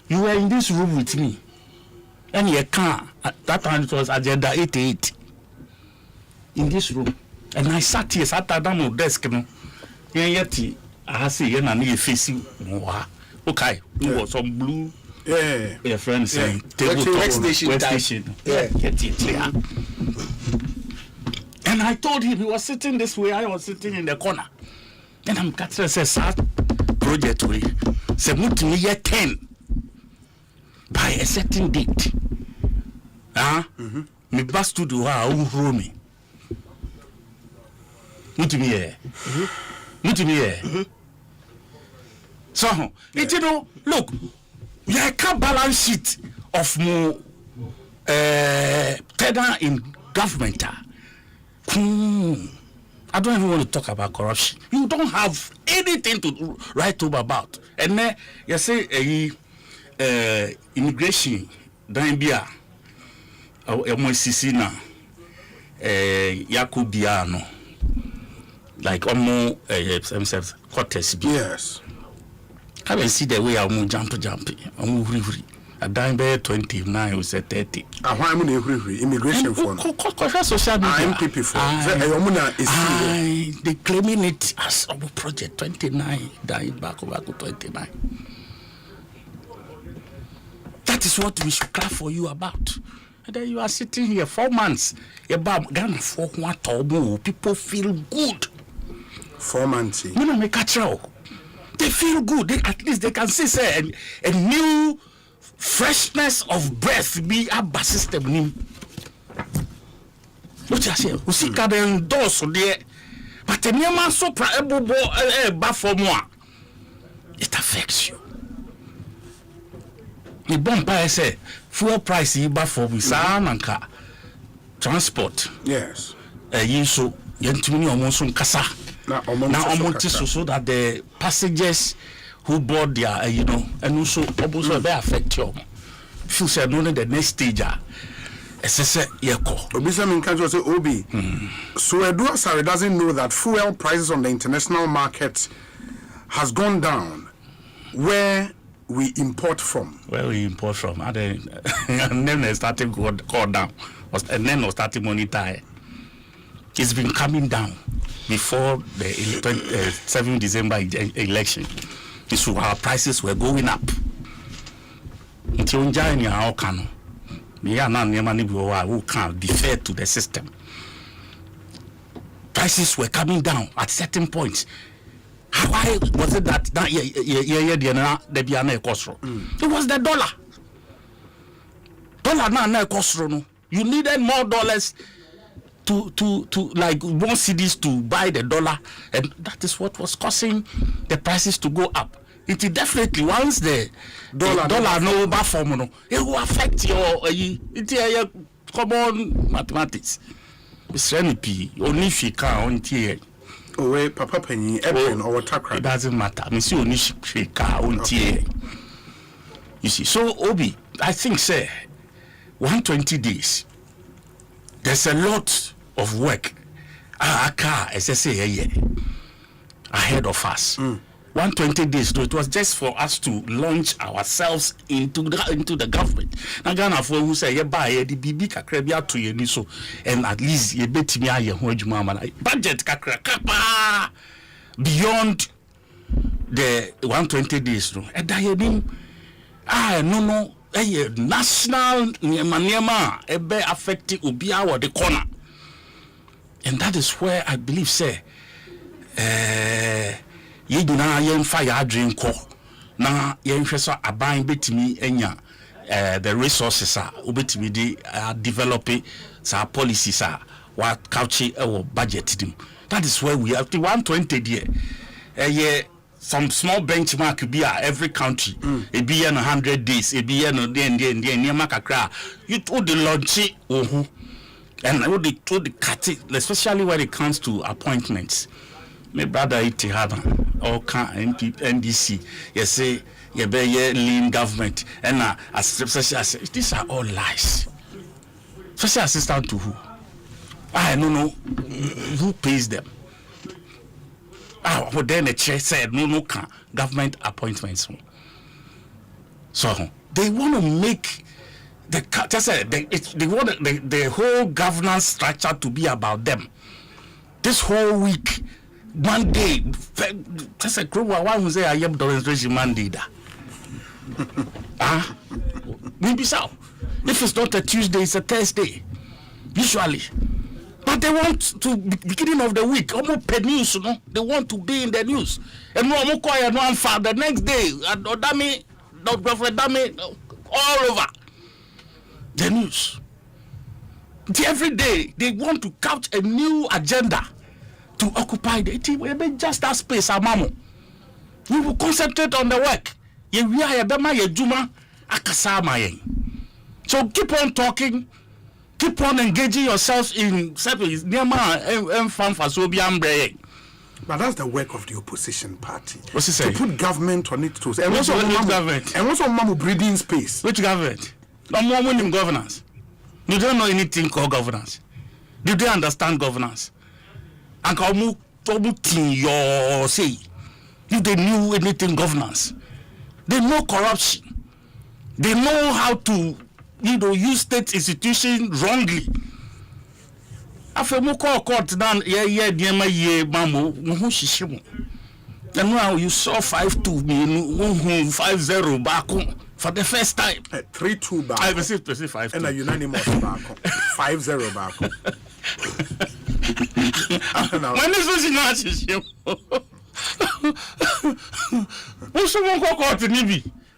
You were in this room with me, and you can't. At that time it was agenda 88 in this room, and I sat here, sat at the desk, no. Yeti, I say, you know, facing more. Okay, it was some blue. Yeah, friends saying station. Yeah, get it clear. And I told him he was sitting this way, I was sitting in the corner. And I'm catching a project way. Say, move me year 10 by a certain date. Me bus to do our own rooming. Move me here. Move me here. So, it, you know, look, we have a balance sheet of more tenor in government. I don't even want to talk about corruption. You don't have anything to write home about. And then you say immigration, Dambia, Moisisina, Yakubiano, like almost quarters. Yes. Come and see the way I'm jumping. I'm free. A dime by 29 was at 30. Why am I immigration form? Social media. MPP form. They claiming it as a project 29. Died back over to 29. That is what we should clap for you about. And then you are sitting here 4 months. People feel good. 4 months. They feel good. At least they can see say a new freshness of breath be a bus system. What you say? We see can endorse there, but the new man so for more. It affects you. The bomb by say fuel price for we transport. Yes. So yentumi omonso kasa. Now so that the passengers who board their and also be affect you. Feel say no the next stage Obisa mean can say Obi. So Edward Sari doesn't know that fuel prices on the international market has gone down where we import from. Where we import from. And then they started go down. And then they started monitor. It's been coming down before the 7 December election. So our prices were going up. Until we are not who can be fair to the system. Prices were coming down at certain points. Why was it that it was the dollar. Dollar now cost. You needed more dollars to like more cities to buy the dollar, and that is what was causing the prices to go up. It definitely once the dollar no perform, it will affect your common mathematics. It's NP only if you can on tier. Oh, Papa Penny, or Takra. It doesn't matter. Miss only shake on tier. You see, so Obi, I think say 120 days. There's a lot of work ahead of us. 120 days, so it was just for us to launch ourselves into the government. Now Ghana for who say buy the BB kakrebia to you so, and at least you bet me budget kakra beyond the 120 days. No, no. National Niema ebe affecting Ubia or the corner. And that is where I believe say ye do na yen fire dream ko na yen hweso aban betimi enya the resources are ubetimi di developing sa policies are what couch our budget them. That is where we have to 120 there. Some small benchmark could be every country. It be 100 days. It be near Makakra. You told the launch and I would told the cut it, especially when it comes to appointments. My brother Itihada or NDC, you say you be lean government and as these are all lies. Special assistant to who? I don't know who pays them. But then the chair said no government appointments. So they want to make they want the whole governance structure to be about them. This whole week, Monday, just a group of one who say I am demonstration Monday. Maybe so. If it's not a Tuesday, it's a Thursday. Usually. But they want to beginning of the week, almost per news, you know. They want to be in the news. And no the next day, all over the news. Every day they want to couch a new agenda to occupy the team. Just that space, Amamo. We will concentrate on the work. So keep on talking. Keep on engaging yourselves in service. But that's the work of the opposition party. What's he saying? To put government on it too. And what's government? And what's on breathing space? Which government? No more winning governance. You don't know anything called governance. Do they understand governance? And your say. If they knew anything governance, they know corruption. They know how to use state institution wrongly. After mo call court down mamu and now you saw 5-2 5-0 back for the first time. 3-2 back. I received 5-2 and a unanimous back 5-0 back. When is this not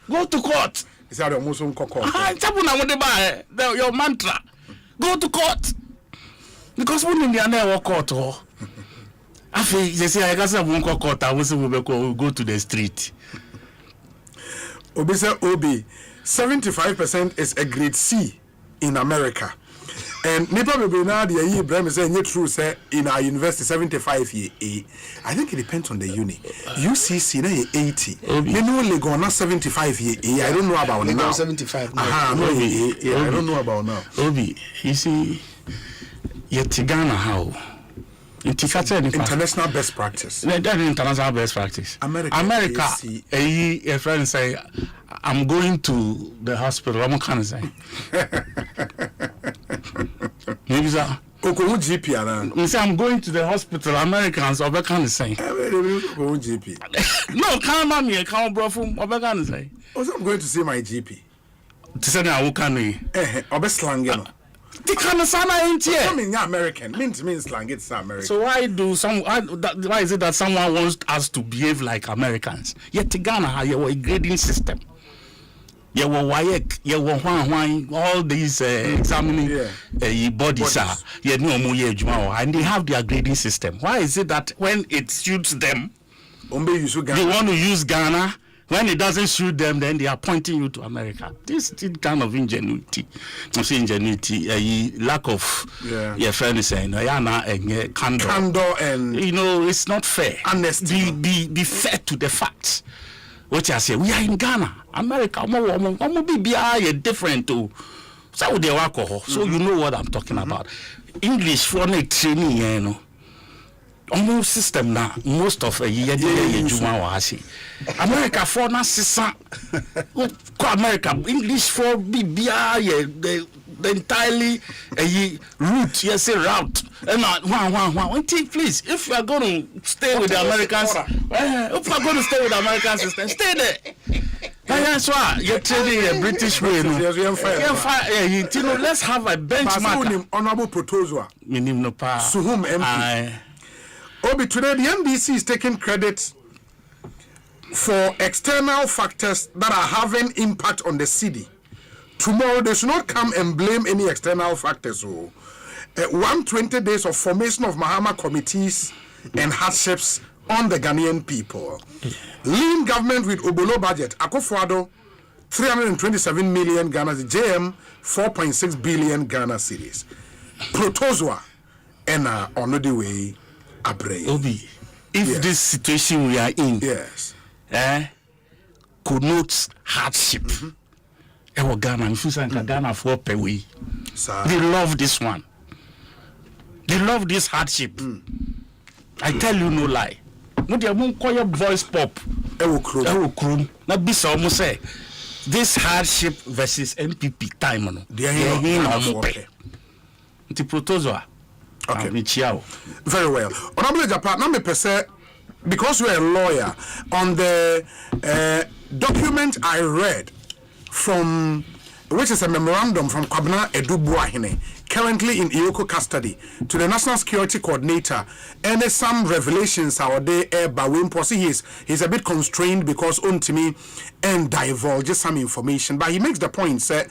go to court. Is that almost on court? Your mantra. Go to court. Because when in the court, I feel they say I got court. I will go to the street. Obi 75% is a grade C in America. And Nipa Bebena, the year Brem is saying true, say in our university 75 year A. I think it depends on the uni. UCC 80. You know, they go not 75 year A. I don't know about now. 75. I don't know about now. Obi, you see, yet Ghana how? International best practice. That's international best practice. America, a friend say, I'm going to the hospital. I'm kind of saying. Maybe so. GP say I'm going to the hospital. Americans, I'm kind of saying. GP. No, can't me. Can't bro from. I'm kind of saying. Also, I'm going to see my GP. To say that I can. I'm slang. The kind of sana ain't here. I mean, American means slang. It's American. So why is it that someone wants us to behave like Americans? Yet Ghana, you have a grading system. You have WAEC, you have all these examining bodies are. And they have their grading system. Why is it that when it suits them, they want to use Ghana? When it doesn't suit them, then they are pointing you to America. This kind of ingenuity. I'm saying ingenuity, lack of your friend is saying, candor and it's not fair. Honesty. Be fair to the facts. What I say, we are in Ghana, America, be different too. So they work so you know what I'm talking about. English for training, almost system now. Most of America for na sisa. America English for BBI the entirely route. Yes, a route. And one. Please, if you are going to stay with the Americans, if you are going to stay with the American system, stay there. That's why you're trading a British way. Let's have a benchmark. Honorable Protozoa. Suhum MP. Obi, today the NDC is taking credit for external factors that are having impact on the city. Tomorrow they should not come and blame any external factors. 120 days of formation of Mahama committees and hardships on the Ghanaian people. Lean government with Obolo budget. Akufo-Addo 327 million Ghana, JM 4.6 billion Ghana cedis. Protozoa and on the way. Obi, if this situation we are in, connotes hardship, Ghana, Ghana for pay. They love this one. They love this hardship. I tell you no lie. No, they won't call your voice pop. Now, be some say this hardship versus NPP time. No, they are here. The protozoa. Okay. Very well. Honorable Japan, now me say, because you are a lawyer, on the document I read from, which is a memorandum from Kwabena Edubuahine, currently in Iyoko custody, to the National Security Coordinator, and some revelations are there, but when he's a bit constrained because Untimi and divulges some information, but he makes the point, say,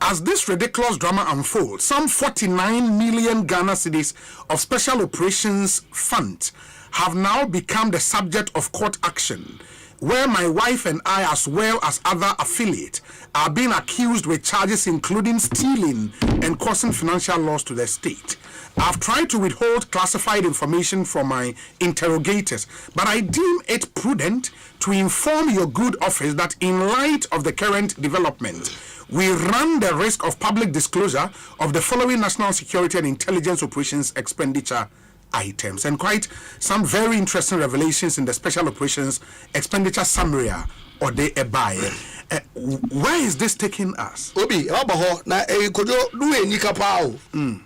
as this ridiculous drama unfolds, some 49 million Ghana cedis of Special Operations Fund have now become the subject of court action, where my wife and I, as well as other affiliates, are being accused with charges including stealing and causing financial loss to the state. I've tried to withhold classified information from my interrogators, but I deem it prudent to inform your good office that in light of the current development, we run the risk of public disclosure of the following national security and intelligence operations expenditure items, and quite some very interesting revelations in the special operations expenditure summary or the buy. Where is this taking us? Obi, na kojo do any kapao. And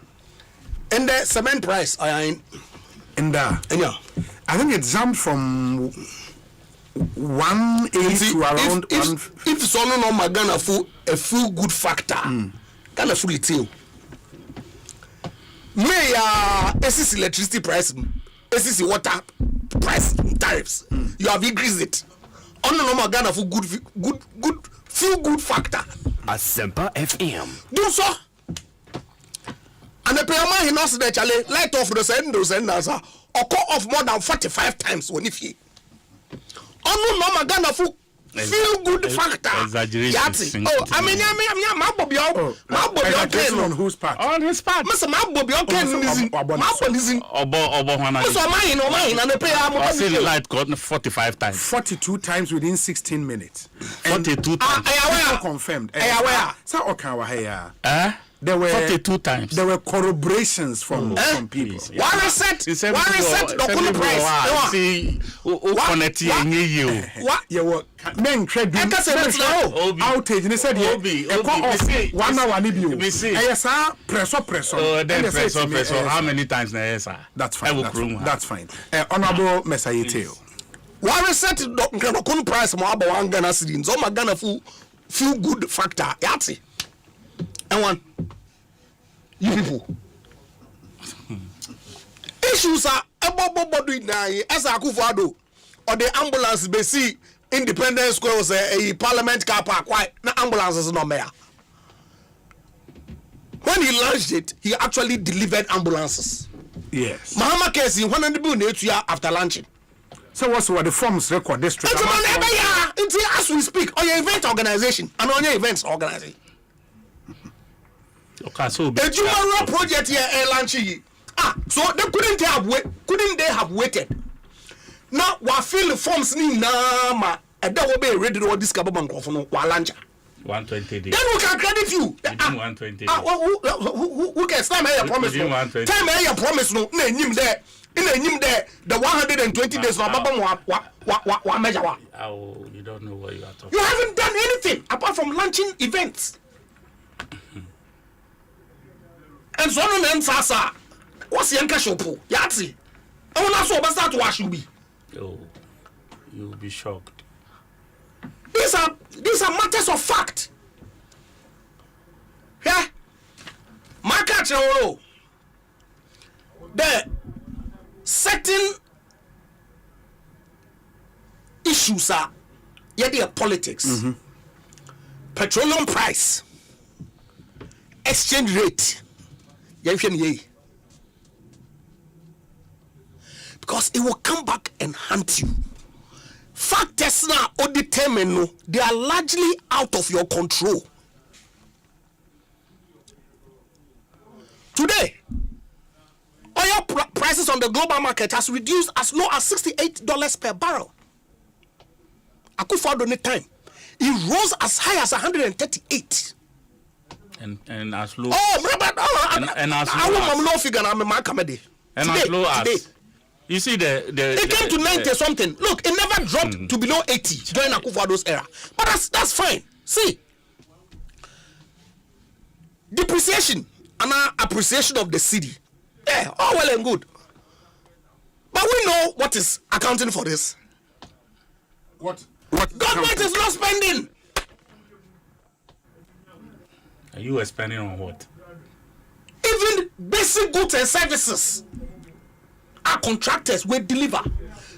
the cement price I think it jumped from 180 to around if so no magana for a full good factor. Kind of fully tell. May SC electricity price, SC water price tariffs. You have increased it. On no magana for good full good factor. Asempa FM. Do so. And the payment he knows that Charlie light off the senders and answer or call off more than 45 times when if he. On no magana for feel good factor. Exaggeration. Oh, I mean, my Bobby on whose part? On his part. Mr. Bobby is mine, and the pay I see the light got 45 times. 42 times within 16 minutes. 42 times. I confirmed. So okay, there were 42 times. There were corroborations from people. One reset the price. See, connect you. What? You were men credit outage. And they said, one hour need you. Yes, sir. Press. Oh, then press. How many times now, sir? That's fine. That's fine. Honorable Messiah. One reset the price more about 1 Ghana cedi. So my Ghana feel good factor. Yati. And one, you people. Issues are about doing now as a Kufado or the ambulance be see Independence Square was a parliament car park. Why the ambulance is not there? When he launched it, he actually delivered ambulances. Yes. Mahama Kesi 100 billion after launching. So what's what the forms record district? It's as we speak on your event organization and on your events organization. Okay, so the Jumara project here launching. So they couldn't they have waited? Now we fill the forms ni na and that will be ready to discover bank of no launch. 120 days. Then we can credit you. 120 days. Who can stand here promise? Time here promise no him there. In him there the 120 days no baba measure. Oh, you don't know what you are talking. You haven't done anything apart from launching events. And so on and sasa. What's the anchor shop? Yati. I want to so basta to wash you be. Oh, you'll be shocked. These are matters of fact. Yeah. Market the certain issues are their politics. Petroleum price, exchange rate. Because it will come back and hunt you. Factors now or determine they are largely out of your control. Today, oil prices on the global market has reduced as low as $68 per barrel. Akufo-Addo time, it rose as high as 138. And as low. And as low. I'm low figure. I'm a man comedy. And as low as. You see it came to 90 something. Look, it never dropped to below 80 during Akufo-Addo's era. But that's fine. See, depreciation and appreciation of the city. Yeah, all well and good. But we know what is accounting for this. What government is not spending. Are you spending on what? Even basic goods and services. Our contractors will deliver.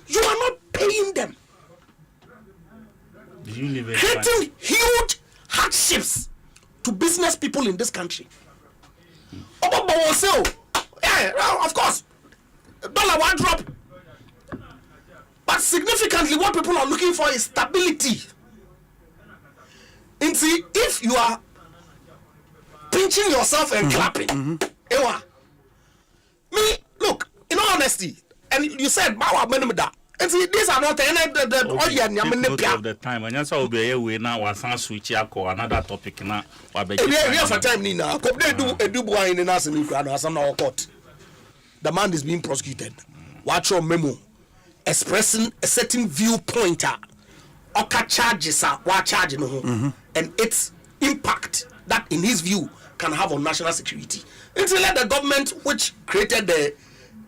You are not paying them. Creating huge hardships to business people in this country. Yeah, of course. Dollar one drop. But significantly, what people are looking for is stability. And see, if you are pinching yourself and clapping, me, look, in all honesty, and you said, and see, these are not the of the time. And that's how we now was switch another topic now. We have for time now. The man is being prosecuted. Watch your memo expressing a certain viewpoint. Oka charges are what charging and its impact that, in his view, can have on national security. Until let the government, which created the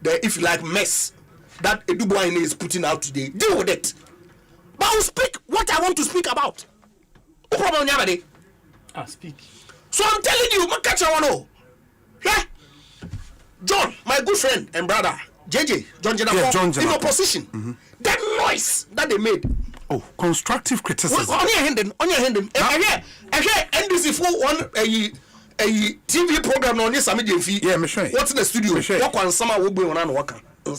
if you like mess that Edubuaine is putting out today, deal with it. But I'll speak what I want to speak about. No problem, Yamade. Speak. So I'm telling you, Makachawano. Yeah. John, my good friend and brother, JJ, John Jenafo, in opposition. That noise that they made. Oh, constructive criticism. On your hand. NDC for one a TV program on this Sami Jemfi. Yeah, Michelle. What's in the studio? Walk on summer will be on and walk. In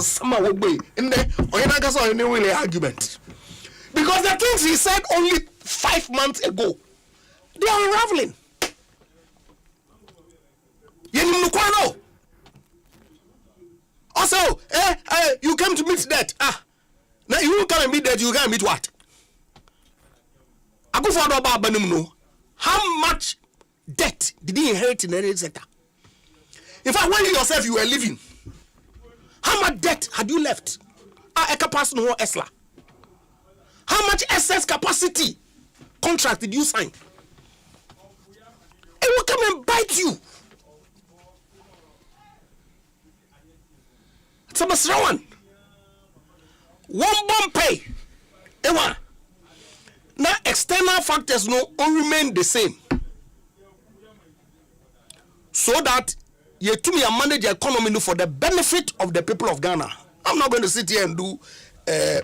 summer will be in there. On your nagas or any really argument. Because the things he said only 5 months ago, they are unraveling. Also, you came to meet that. Now you come and meet that, you can meet what? I go for the how much debt did he inherit in any sector? In fact, when you yourself you were living, how much debt had you left? How much excess capacity contract did you sign? It will come and bite you. It's a Masrawan. One bomb pay. Now external factors all remain the same. So that you to me manage the economy for the benefit of the people of Ghana. I'm not going to sit here and do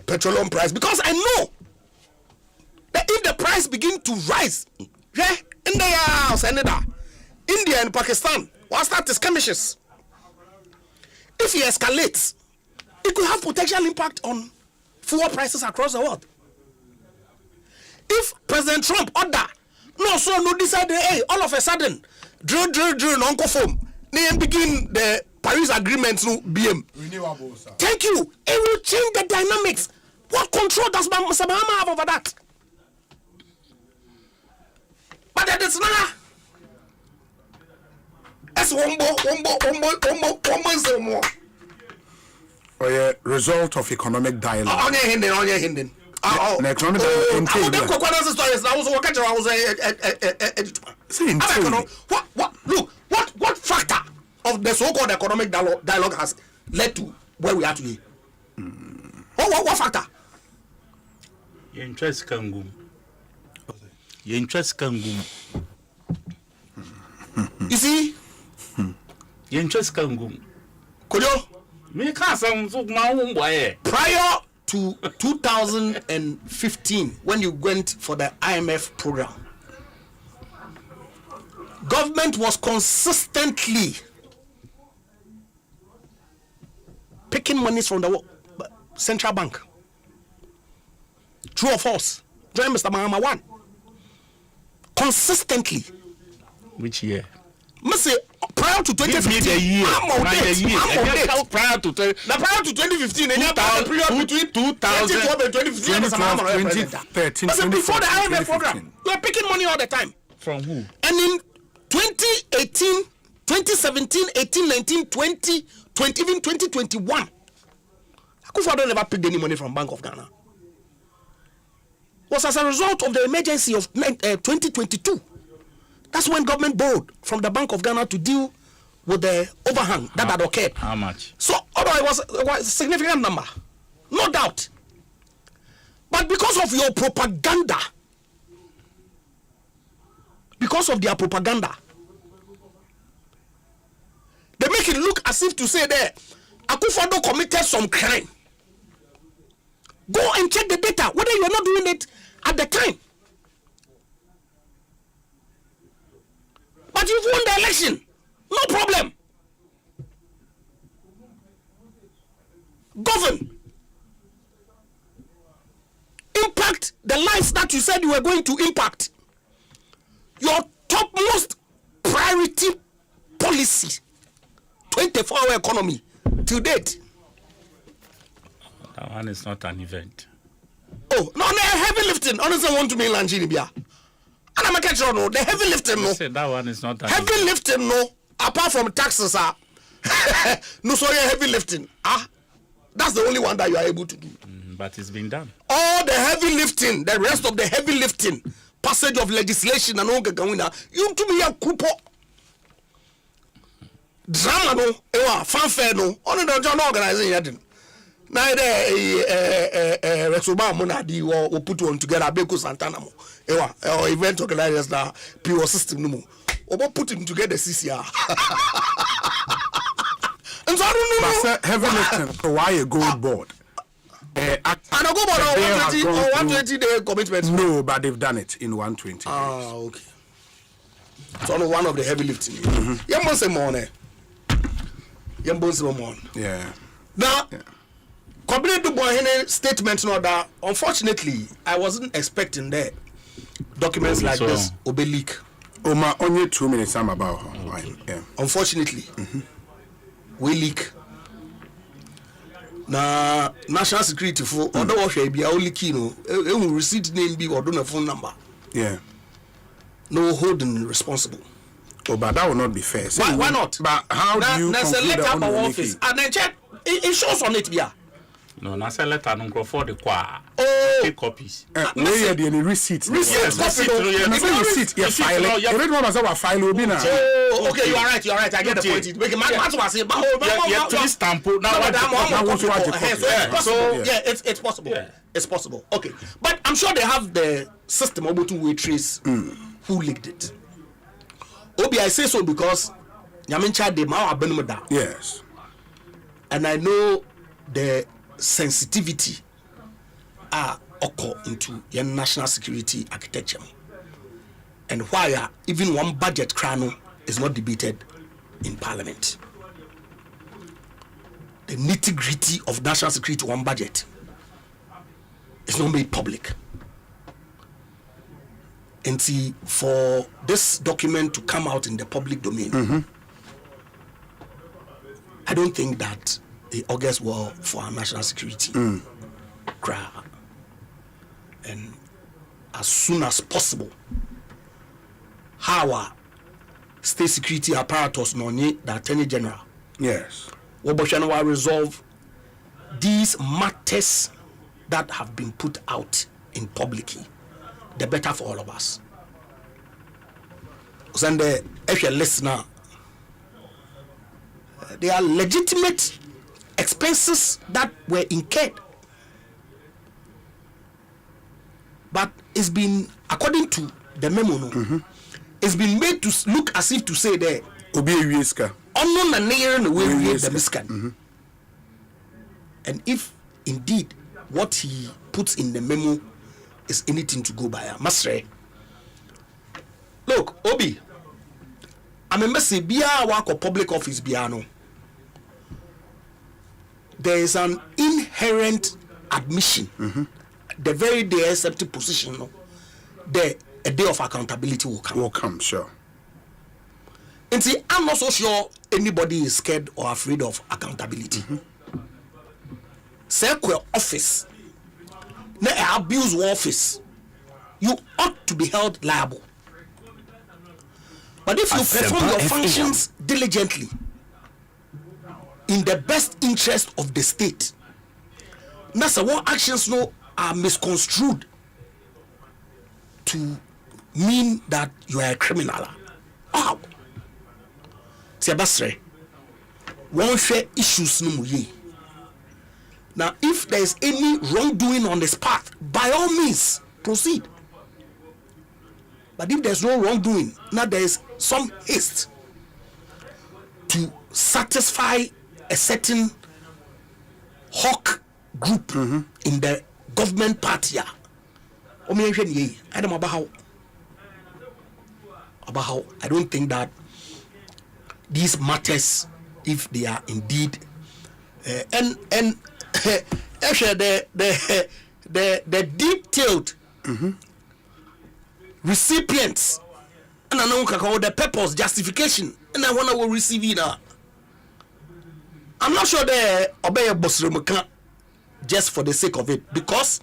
petroleum price because I know that if the price begin to rise, yeah, in the house and India and Pakistan will start skirmishes. If he escalates, it could have potential impact on fuel prices across the world. If President Trump decide, hey, all of a sudden, drill, non foam, then begin the Paris Agreement to BM. Thank you. It will change the dynamics. What control does Mr. Mahama have over that? But that is not. That's one more. Oh yeah, result of economic dialogue. On your hand. What factor of the so-called economic dialogue has led to where we are today? What factor? Your interest can go. You see? Your interest can go. Kojo? Prior to 2015, when you went for the IMF program, government was consistently picking monies from the central bank. True or false? Join Mr. Mahama one. Consistently. Which year? Prior to 2015. Give me the year. Prior to 2015. And the period between 2012 and 2015. 2013. Before the IMF program, you are picking money all the time. From who? And in 2018, 2017, 18, 19, 20, 20, even 2021, Akufo-Addo never paid any money from Bank of Ghana. Was as a result of the emergency of 2022. That's when government borrowed from the Bank of Ghana to deal with the overhang that had occurred. How much? So, although it was a significant number, no doubt. But because of your propaganda, because of their propaganda, they make it look as if to say that Akufo-Addo committed some crime. Go and check the data, whether you are not doing it at the time. But you've won the election. No problem. Govern. Impact the lives that you said you were going to impact. Your topmost priority policy, 24-hour economy, to date. That one is not an event. Oh, no, heavy lifting. Honestly, I want to be in Nigeria. And I'm a catcher, no. The heavy lifting, no. That one is not an heavy event. Lifting, no. Apart from taxes, no, sorry, heavy lifting. That's the only one that you are able to do. But it's been done. All the heavy lifting, the rest of the heavy lifting, passage of legislation and all the you to be a couple. Drama, no. Fanfare, no. Only the organization. Neither Rexoba Monadi or put one together, Beko Santana, or event organizers now, pure system no more. Or put him together, CCR. And so I don't know. Heavy lifting, why a gold board? And I go about 120 day commitment. No, but they've done it in 120 days. Okay. So one of the heavy lifting. Yambonse morning. Yambonse morning. Yeah. Now, complete the boy statement no that unfortunately I wasn't expecting that documents like this obe leak. Only 2 minutes I'm about. Yeah. Unfortunately, we leak. Na national security for other washer be only key no receipt name be or don't have phone number. Yeah. No holding responsible. Oh, but that will not be fair. Why not? But how do you there's a conclude letter that from office and then check it shows on it here. No, that's a letter no for the qua. Take copies. Where are the receipt? Receipt. Receipt. Yeah, file it. You read what was file will be now. Oh, okay, you are right. I get the point. Make man was saying, yeah, to this stamp now. So yeah, it's possible. It's possible. Okay, but I'm sure they have the system able to trace who leaked it. Obi, I say so because Yamincha de Mao Abenumada. Yes. And I know the sensitivity occur into your national security architecture. And why even one budget crano is not debated in parliament. The nitty-gritty of national security one budget is not made public. And see, for this document to come out in the public domain, I don't think that it augurs well for our national security. And as soon as possible, our state security apparatus, the Attorney General, yes, will resolve these matters that have been put out in publicly, the better for all of us. So, if you're listener, they are legitimate expenses that were incurred, but it's been, according to the memo, it's been made to look as if to say that and if indeed what he puts in the memo is anything to go by, Masre. Look, Obi, I remember say Bia work or public office Biano. There is an inherent admission. The very day accepted position, there a day of accountability will come. Will come, sure. And see, I'm not so sure anybody is scared or afraid of accountability. Circle office, na abuse office, you ought to be held liable. But if you perform your functions diligently in the best interest of the state, that's what actions no are misconstrued to mean that you are a criminal. Wow. Sebastre, one share issues no more. Now, if there is any wrongdoing on this path, by all means, proceed. But if there's no wrongdoing, now there is some haste to satisfy a certain hawk group in the government party. I don't I don't think that these matters, if they are indeed and actually the detailed recipients and I know the purpose justification and I want to receive it now. I'm not sure they obey a boss just for the sake of it, because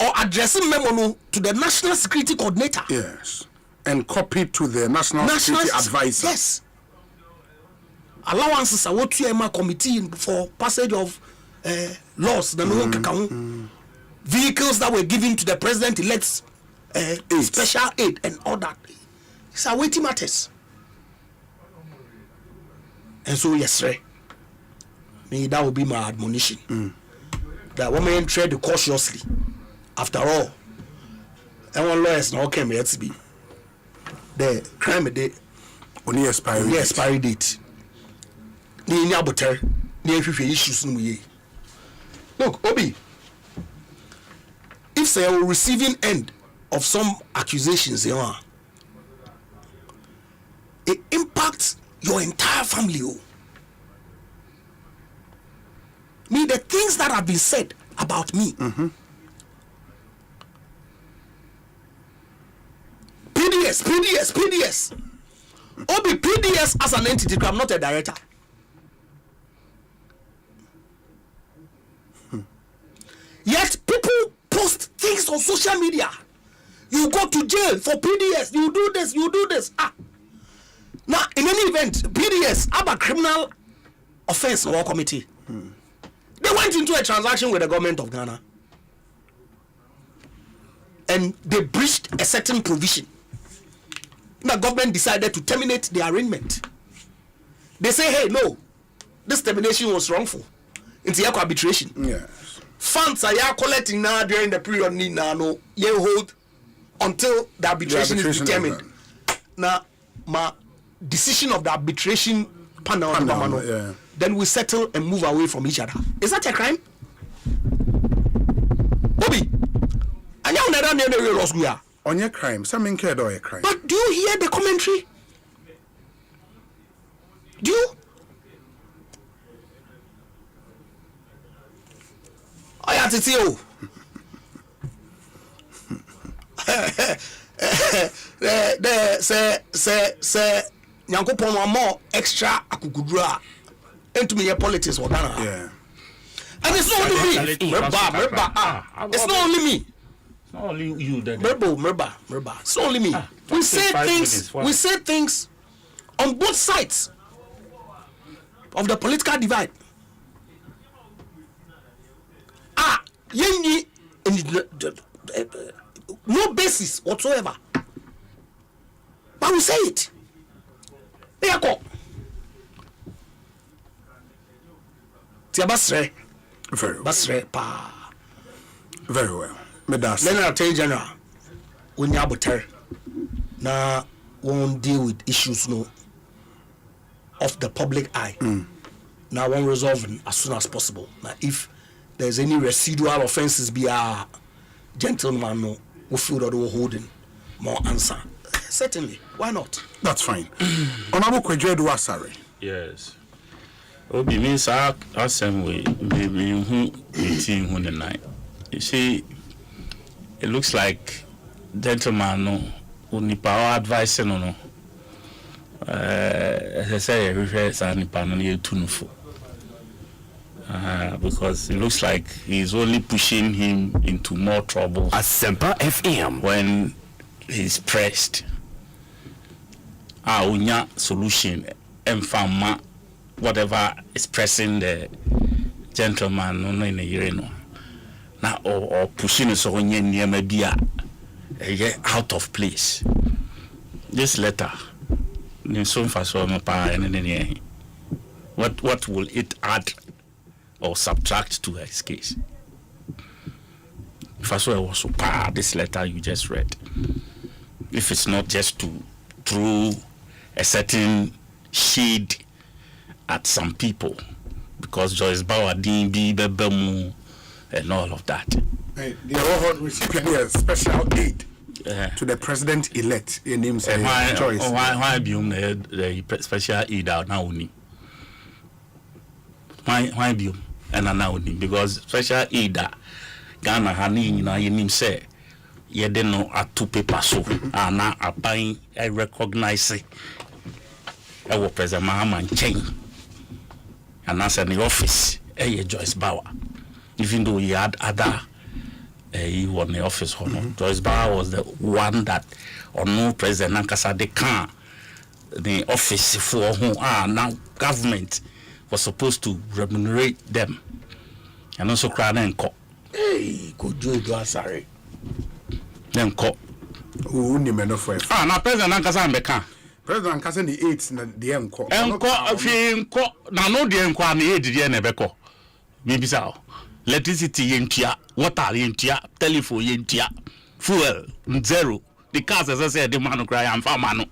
or addressing memo to the National Security Coordinator. Yes. And copy to the National Security Advisor. Yes. Allowances are what you committee for passage of laws. Vehicles that were given to the president-elect's special aid and all that. It's a weighty matters. And so, yes, sir. That would be my admonition. That women tread cautiously. After all, everyone lawyers now came here to be the crime date. Only expiry date. Issues. Look, Obi, if say a receiving end of some accusations, it impacts your entire family. Me, the things that have been said about me. PDS. Obi, PDS as an entity, I'm not a director. Yet people post things on social media. You go to jail for PDS. You do this. Now, in any event, PDS have a criminal offense law committee. They went into a transaction with the government of Ghana. And they breached a certain provision. The government decided to terminate the arrangement. They say, hey, no, this termination was wrongful. It's the arbitration. Yes. Funds are collecting now during the period need now no you hold until the arbitration is determined. Now, my decision of the arbitration panel then we settle and move away from each other. Is that a crime? Bobby, I know that on your crime, some incurred or a crime. But do you hear the commentary? Do you? I have to tell you. Say, Nyankopon more extra akukudura into me politics or Ghana. Yeah. And it's not only me. It's not only me. It's not only you that. Merba. It's not only me. We say things on both sides of the political divide. No basis whatsoever. But we say it. Very well. Then Attorney General, when you have now won't deal with issues of the public eye. Now won't resolve them as soon as possible. Now if there's any residual offenses be a gentleman who feel that we're holding more answer. Certainly, why not? That's fine. Honorable Kwejedu Asare. Yes. Obi means our same way, maybe who the night. You see, it looks like gentleman only power advice no. As I say, refers to panel tunufo. Because it looks like he's only pushing him into more trouble. Asempa FM when he's pressed. unya solution emfama whatever is pressing the gentleman no in the no na or pushing so onye niema bia out of place. This letter what will it add or subtract to his case? If I saw it was so this letter you just read, if it's not just to throw a certain shade at some people because Joyce Bauer didn't be Bebemu and all of that. Hey, the overall recipient special aid to the president-elect in name's choice. Why be the special aid out now? Why be and now? Because special aid Ghana Hani na him say ye de no atu paper so na aban I recognize it. I was President Mahama chain and as in the office Joyce Bauer, even though he had other he won the office Joyce Bauer was the one that or no President Nankasa they can the office for who now government was supposed to remunerate them and also crown and court. Hey, could you do sorry? Then court. Who ni meno for? Na President Nankasa mbeka. President Nankasa ni 8 na the enko. Enko afi na no the enko na 8 the na beko. Maybe so. Electricity yentia, water yentia, telephone yentia, fuel zero. The cars as I said the man cry am fa mano.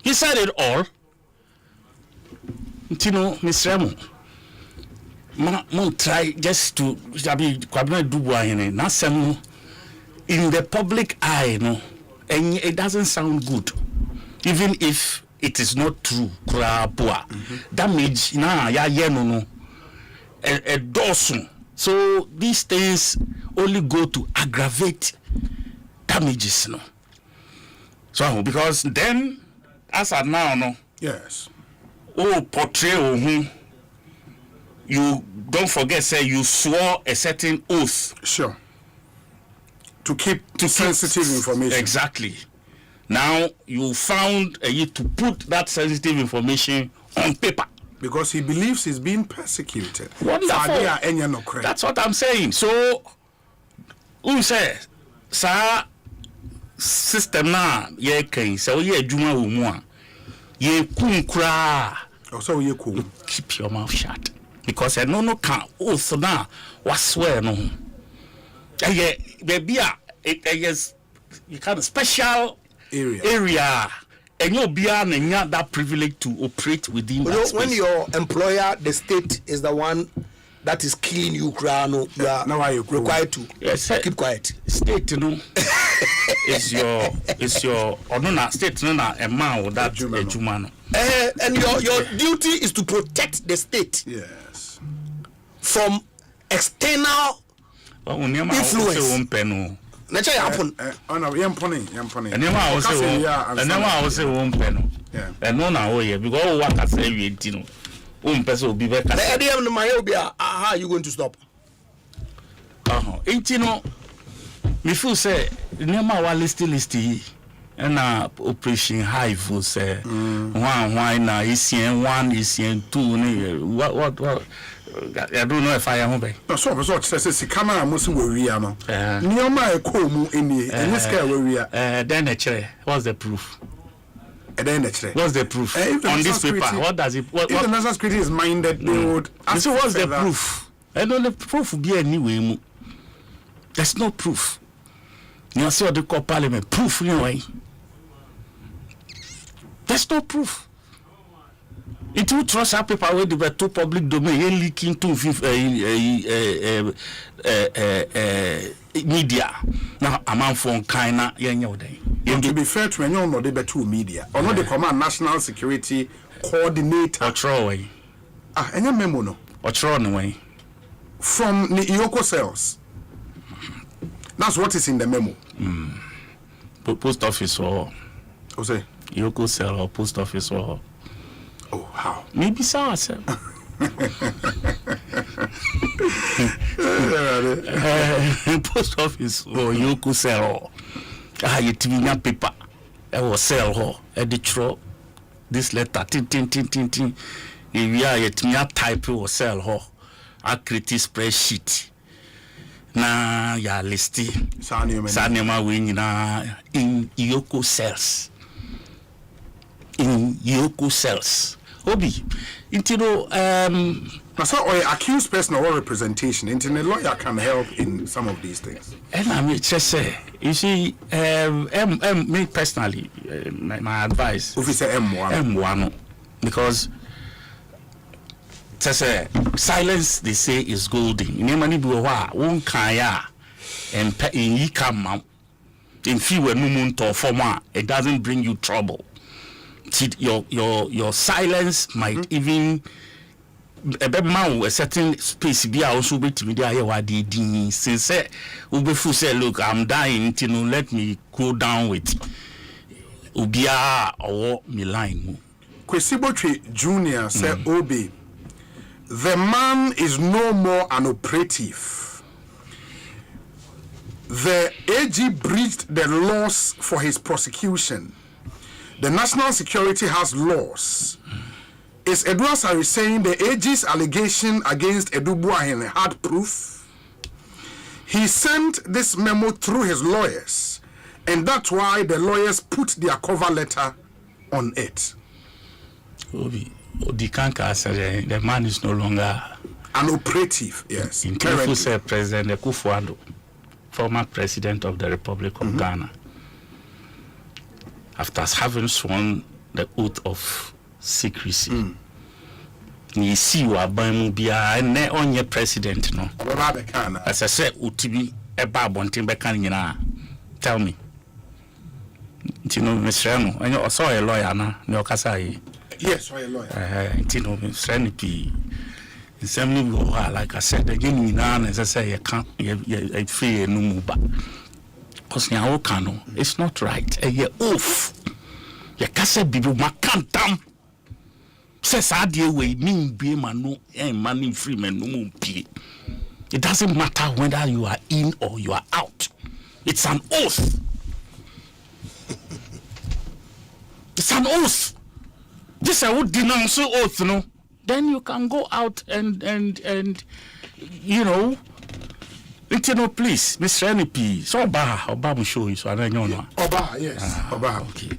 He said it all. Tino Mr. Remo. Mon try just to kwabna dubu ahene na sem in the public eye no and it doesn't sound good even if it is not true damage na ya no a dozen. So these things only go to aggravate damages no. So because then as of now no yes portray you don't forget say you swore a certain oath sure to keep sensitive information exactly. Now you found to put that sensitive information on paper because he believes he's being persecuted. Wonderful. That's what I'm saying. So who say sa system na ye kan so ye adwuma wo mu a ye kunkra so ye ku keep your mouth shut. Because I no can also now was swear no. Baby, it is you kind of special area and you'll be on that privilege to operate within that when your employer, the state, is the one that is killing you, you are required to keep quiet. State, you know, is your or no state no na a man or that jumano. And your duty is to protect the state. Yes. From external influence. Nature happen. Yamponi. And I was say one penno. Yeah. And no now here because what I say we tino. Person will be better. How are you going to stop? Intino. Me feel say nema wa listy and operation hive will say one na ECN 1 ECN 2 what I don't know if I am home. No, so says camera must worry no. Near my comb in this guy worry. Then what's the proof? What's the proof on this paper? What does it? What the national security is minded? They would. So what's the proof? I don't know. The proof will be anyway. There's no proof. You see what they call parliament proof anyway. There's no proof. It will trust our paper where they were to public domain leaking to media. Now a man from Kaina to be fair to anyone no they two media. Or not the command national security coordinator. Or Troy. Any memo no. Or Troy way. From the Yoko cells. That's what is in the memo. Post office or Osei. Yoko cell or post office or oh, how? Maybe so, sir. Post office or Yoko cell. You TV paper. I will sell her at the tro this letter, tin. If we are yet me type or sell her, I create spreadsheet. Na ya listi. Sanema win in Yoko cells. In Yoko cells. Obi, so or accused person or representation, a lawyer can help in some of these things. And I mean, just say, you see, me personally, my advice. If it's M1, because silence they say is golden. Nemani buwa won kaya and in come in few to forma it doesn't bring you trouble. Your silence might even a certain space be also be to me there since say ubefu say look I'm dying let me go down with ubia or me line. Kwesibotwe Junior said Obi, the man is no more an operative. The AG breached the laws for his prosecution. The national security has laws. Is Edward Sari saying the AG's allegation against Edu Buahin had proof? He sent this memo through his lawyers, and that's why the lawyers put their cover letter on it. Obi, the man is no longer an operative, yes. In said President Akufo-Addo, former president of the Republic of Ghana, after having sworn the oath of secrecy, ni si wa ban bia na onye president no. As I said, utibi eba bontin beka nyina. Tell me. Ntino Mr. No, enyo oso a lawyer na ne okasa yi. Yes, I a lawyer. Ntino Mr. No pi. Nsem ni go like I said, again nyina na say you can't you free no mu ba. Cause nya o kan no, it's not right. Ye off. Ye kase bibu makantam. Says idea way mean be manu and money free man no pay. It doesn't matter whether you are in or you are out. It's an oath. It's an oath. This I would denounce oath, no. Then you can go out and you know. Please, Mr. NP. So Oba show you so I don't know. Oba, yes. Oba, okay.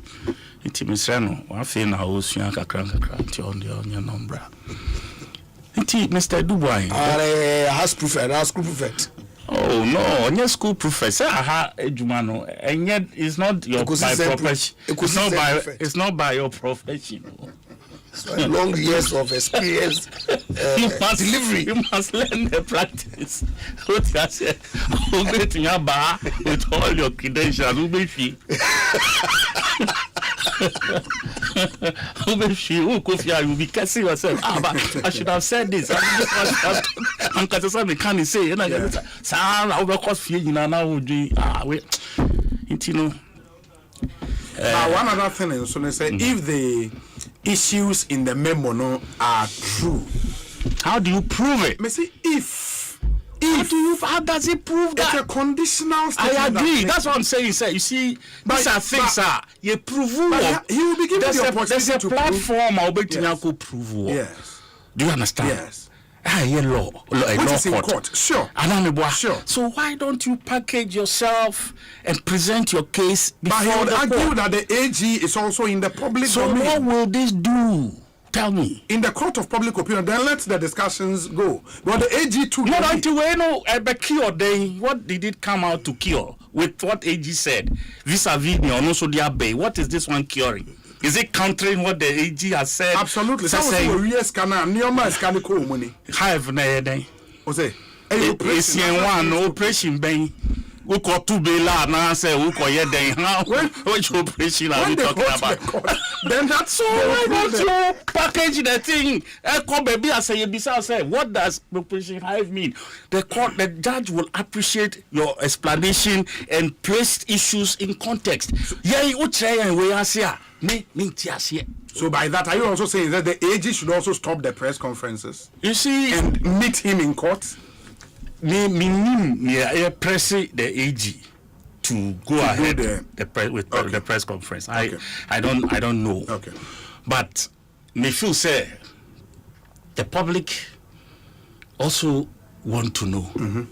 Mr. I feel now Osuanka crank on your number. Mr. Dubai. Has proof. Oh no, your school professor, Jumano, and yet it's not your by profession. It's not by your profession. So long years of experience, delivery. You must learn the practice. What I said, with all your credentials, you'll be cursing yourself. I should have said this. I'm going to say, one other thing is, so they say, if the issues in the memo no are true, how do you prove it? Me say if how does it prove that? It's a conditional statement. I agree. That's what I'm saying, sir. You see, these are things, sir. You prove he will be given the opportunity there's a to platform I'll be to prove. Yes. Do you understand? Yes. Law in court. Sure. Sure. So why don't you package yourself and present your case before but he would argue court? That the AG is also in the public domain. So what will this do? Tell me. In the court of public opinion, then let the discussions go. But the AG too. Not until we know cure. Then what did it come out to cure? With what AG said, vis-a-vis me, and also the Abbey. What is this one curing? Is it countering what the AG has said? Absolutely. Some say real scanner, nearby scanner cool money. Have na day. Osei. It's one operation bang. We call two bela now say we call ye day. Which operation are we talking about? Then that's so. Why don't you package the thing? Come baby, I say you say what does operation hive mean? The judge will appreciate your explanation and place issues in context. Yeah, you try and we are here. So by that, are you also saying that the AG should also stop the press conferences? You see, and meet him in court? Press the AG to go ahead with the press conference. I don't know. Okay. But me feel say the public also want to know.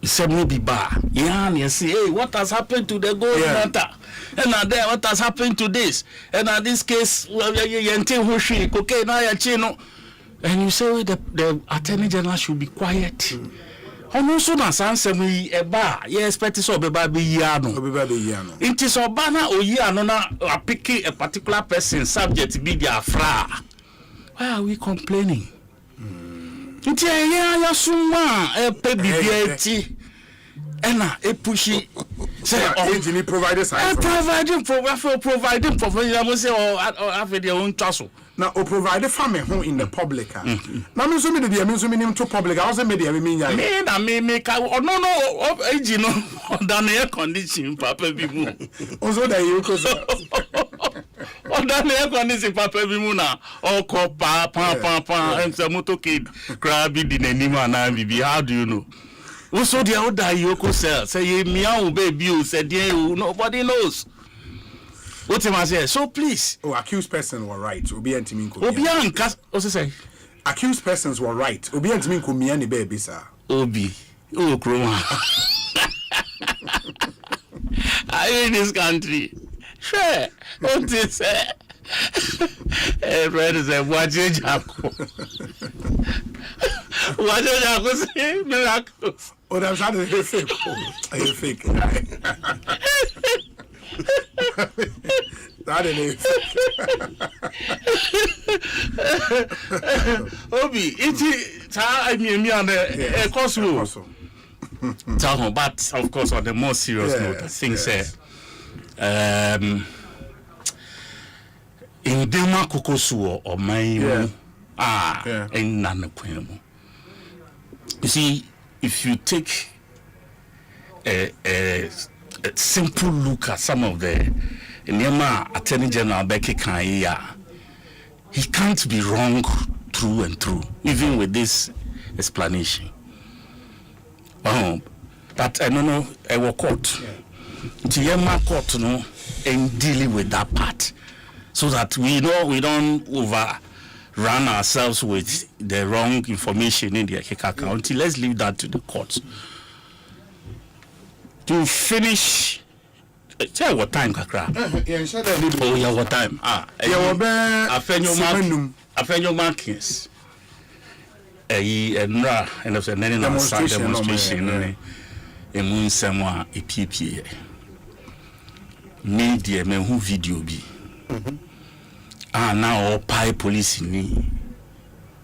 Say maybe bar. Yeah, and you see, hey, what has happened to the gold matter? And now there, what has happened to this? And now this case, cocaine, and you say the Attorney General should be quiet. And also, na answer me a bar. You expect so be yano. It is Obana or yano na picking a particular person subject be their fra. Why are we complaining? It's ya suma a baby ena e pushy say engine providers providing providing say or have their own tussle. Now, o provide family home in the public. Now, me so me dey me so me to public. I was me dey me nya. Me na me no engine no down air condition papa bi mu. Also that you cause on down air condition papa bi mu na o ko pa and some motor kid crab di nanima na bibi. How do you know? Also the other yoko sell say meow baby you said nobody knows. What am I say? So please. Oh, accused persons were right. Obi antimi nko. Obi anka. What's it say? Accused persons were right. Obi antimi nko miani baby sir. Obi. Oh, Kroma. Are you in this country? Sure. What is it? Friend is a watch it, Jaco. Watch it, Jaco. Say miracles. Oh, that's not a fake. Are you fake? That is Obi, it's I mean and a cost but of course on the more serious note, I think in Dema Kokosu or my in Nanaquemo. You see, if you take a simple look at some of the Nema Attorney General Becky Kaya, he can't be wrong through and through, even with this explanation. But I don't know, I will court. Yema court, no, and dealing with that part, so that we know we don't overrun ourselves with the wrong information in the account. Until let's leave that to the courts. To finish, say what time, Kakra? Oh, yeah, what time? Afenyo Markins. And of the demonstration. A moon somewhere, a PPA. Media, men who video be. Now all pie police in me.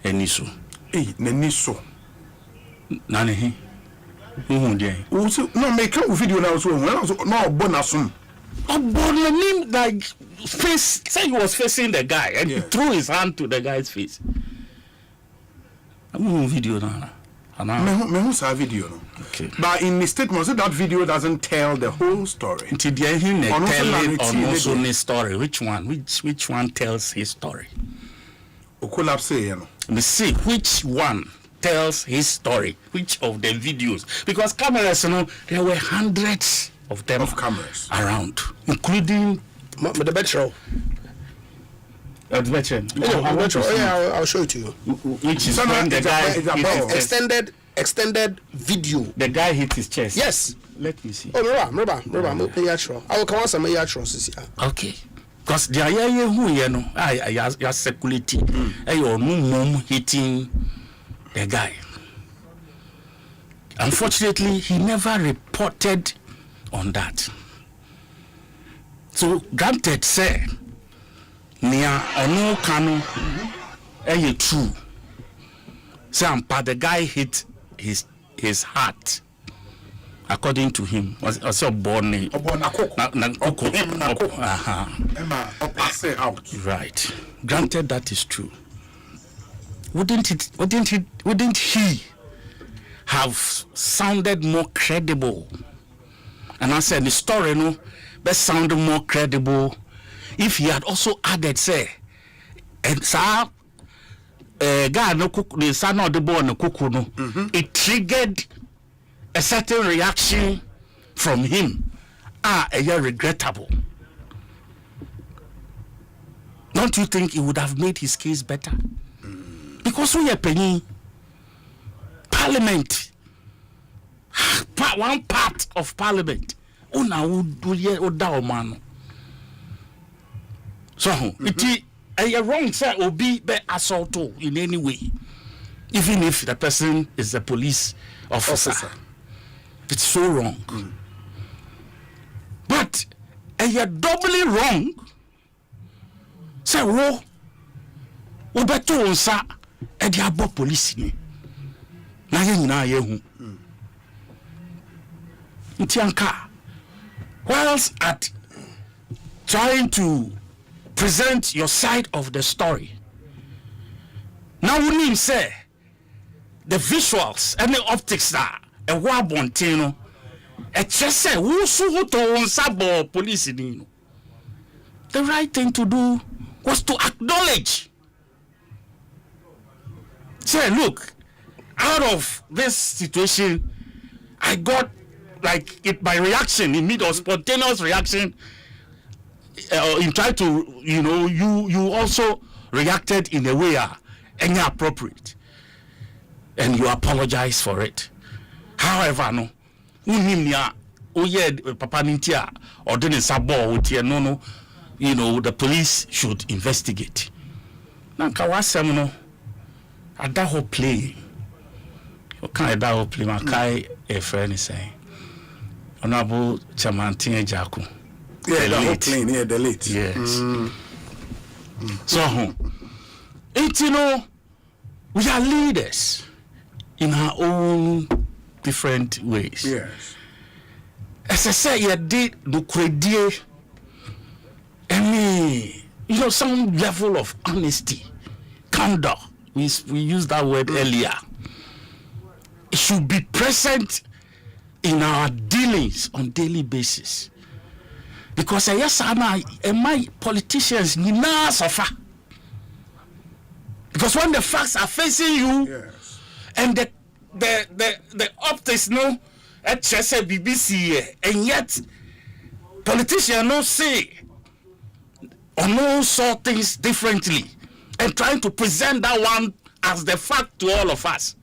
And so. Neniso. Nani. No, make a video now. So, no, bonasum. Him like face. Say he was facing the guy and he threw his hand to the guy's face. I'm video now. Me saw video no. Okay. But in the statement, so that video doesn't tell the whole story. Until they tell also his story. Which one tells his story? Okolapse, you know. Me see which one tells his story. Which of the videos? Because cameras, you know, there were hundreds of them cameras around, including the metro. I'll show it to you. Which is when the guy extended video. The guy hit his chest. Yes. Let me see. Oh, remember. I will come on some okay. Because the aya who you know, I circulating. Your mom hitting the guy. Unfortunately, he never reported on that. So granted, say. Nia ono kanu true. Sampa the guy hit his heart. According to him, was born right. Granted that is true. Wouldn't he have sounded more credible? And I said the story no best sound more credible if he had also added, say, and sir, guy no cook the son of the boy no cook no, it triggered a certain reaction from him. Regrettable. don't you think it would have made his case better? Because we are paying Parliament, one part of Parliament, una would down man. So it a wrong sir will be assault in any way, even if the person is a police officer. It's so wrong. But a doubly wrong. Say wo beto unsa e di abo police ni na ye nyina ye hu ntianka whilst at trying to present your side of the story, now we need say the visuals and the optics that a wa bontino e chese wo su to unsa bo police ni. The right thing to do was to acknowledge. Say, look, out of this situation, I got like it by reaction, immediate spontaneous reaction. In trying to, you also reacted in a way inappropriate, and you apologize for it. However, no, Papa Nintia or didn't sabo no. The police should investigate. Now, Kawasam no, at that whole play, you can't that whole play. Makai a friend is saying, Honorable Chairman Tinga Jaku. Yeah, the whole plane, yeah, the late. Yes. So, we are leaders in our own different ways. Yes. As I said, you did the credit. Some level of honesty, candor. We used that word earlier. It should be present in our dealings on daily basis. Because my politicians suffer. Because when the facts are facing you, yes, and the optics at BBC, and yet politicians no say or no saw things differently, and trying to present that one as the fact to all of us.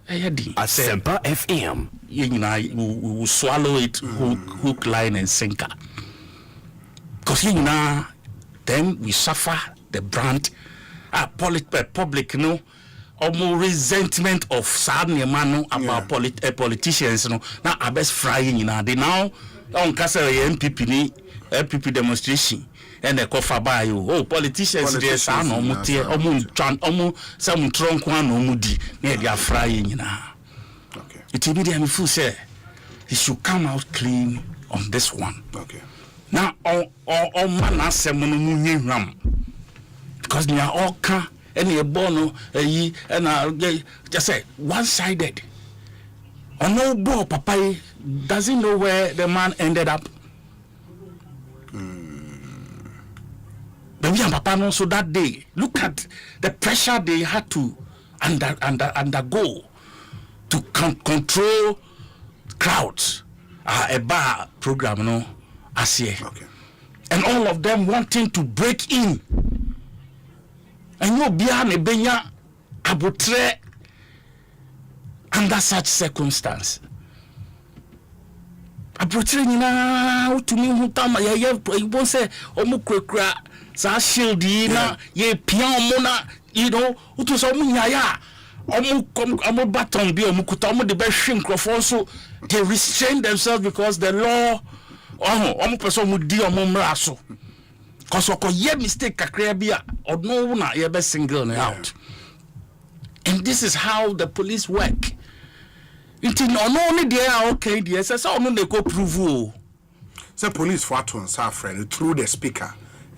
Asempa FM. We will swallow it hook, line, and sinker. Because then we suffer the brunt, public, almost resentment of sadness about politicians. Now, I best frying. They now on MPP demonstration. And the coffee by you. Oh, politicians, they are no mutia, some trunk one no moody, near their frying. Okay. It immediately full say he should come out clean on this one. Okay. Now, all man has some ram because they are all can any a bono, and just say one sided. Or no boy, Papa doesn't know where the man ended up. Baby and Papa so that day, look at the pressure they had to undergo to control crowds. A bar program, as here. Okay. And all of them wanting to break in. And you behind a benya abutre under such circumstance. Abutre to me who tama you won't say omukra. Sa shield na ye pian mona utu so munyaya omu baton bi omukuta omu de be hwe so they restrain themselves because the law omu person mu di omu mra so cause okoye mistake kakra bia odno na ye be single na out. And this is how the police work. Until no they are okay there say so no dey go prove say police for to answer friend through the speaker.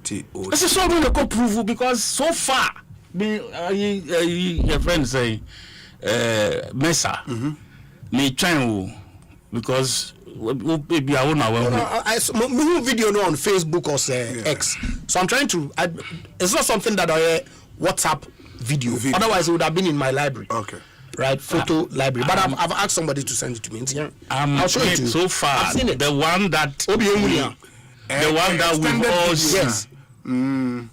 This is so really could prove because so far, your friend say, Mesa, me trying because maybe I won't video no on Facebook or say X. So I'm trying to. It's not something that I WhatsApp video. Otherwise, it would have been in my library. Okay. Right, photo library. But I've asked somebody to send it to me. I'll show it to you. So far, the one that. The one that we've all seen. Yes. Who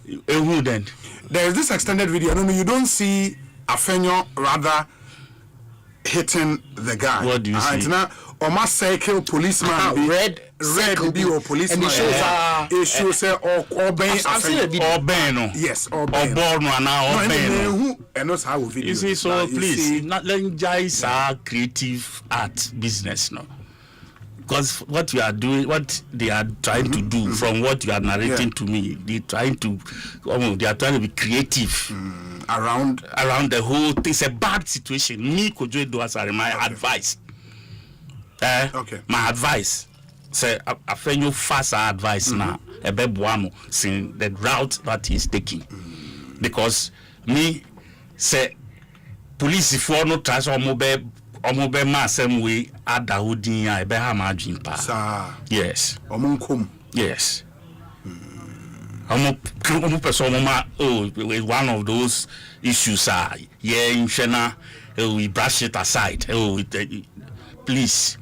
then? There is this extended video. No, you don't see Afenyo rather hitting the guy. What do you see? Oma cycle policeman red be or policeman. And it shows all ben. I've seen a video. All ben. Yes, all ben. All born now. All ben. And that's how video. You see, so please, not letting guys are creative art business, no. Because what you are doing, what they are trying to do, from what you are narrating to me, they are trying to be creative around the whole thing. It's a bad situation. Me, Kojo Edoasare, my advice. My advice. Say, I find you fast advice now. A bebuano, seeing the route that he's taking, because me say police if you no trust or mobile mass same way at the hoodie I be ha margin pa. Yes. Yes. Person one of those issues are in Shena we brush it aside. Please,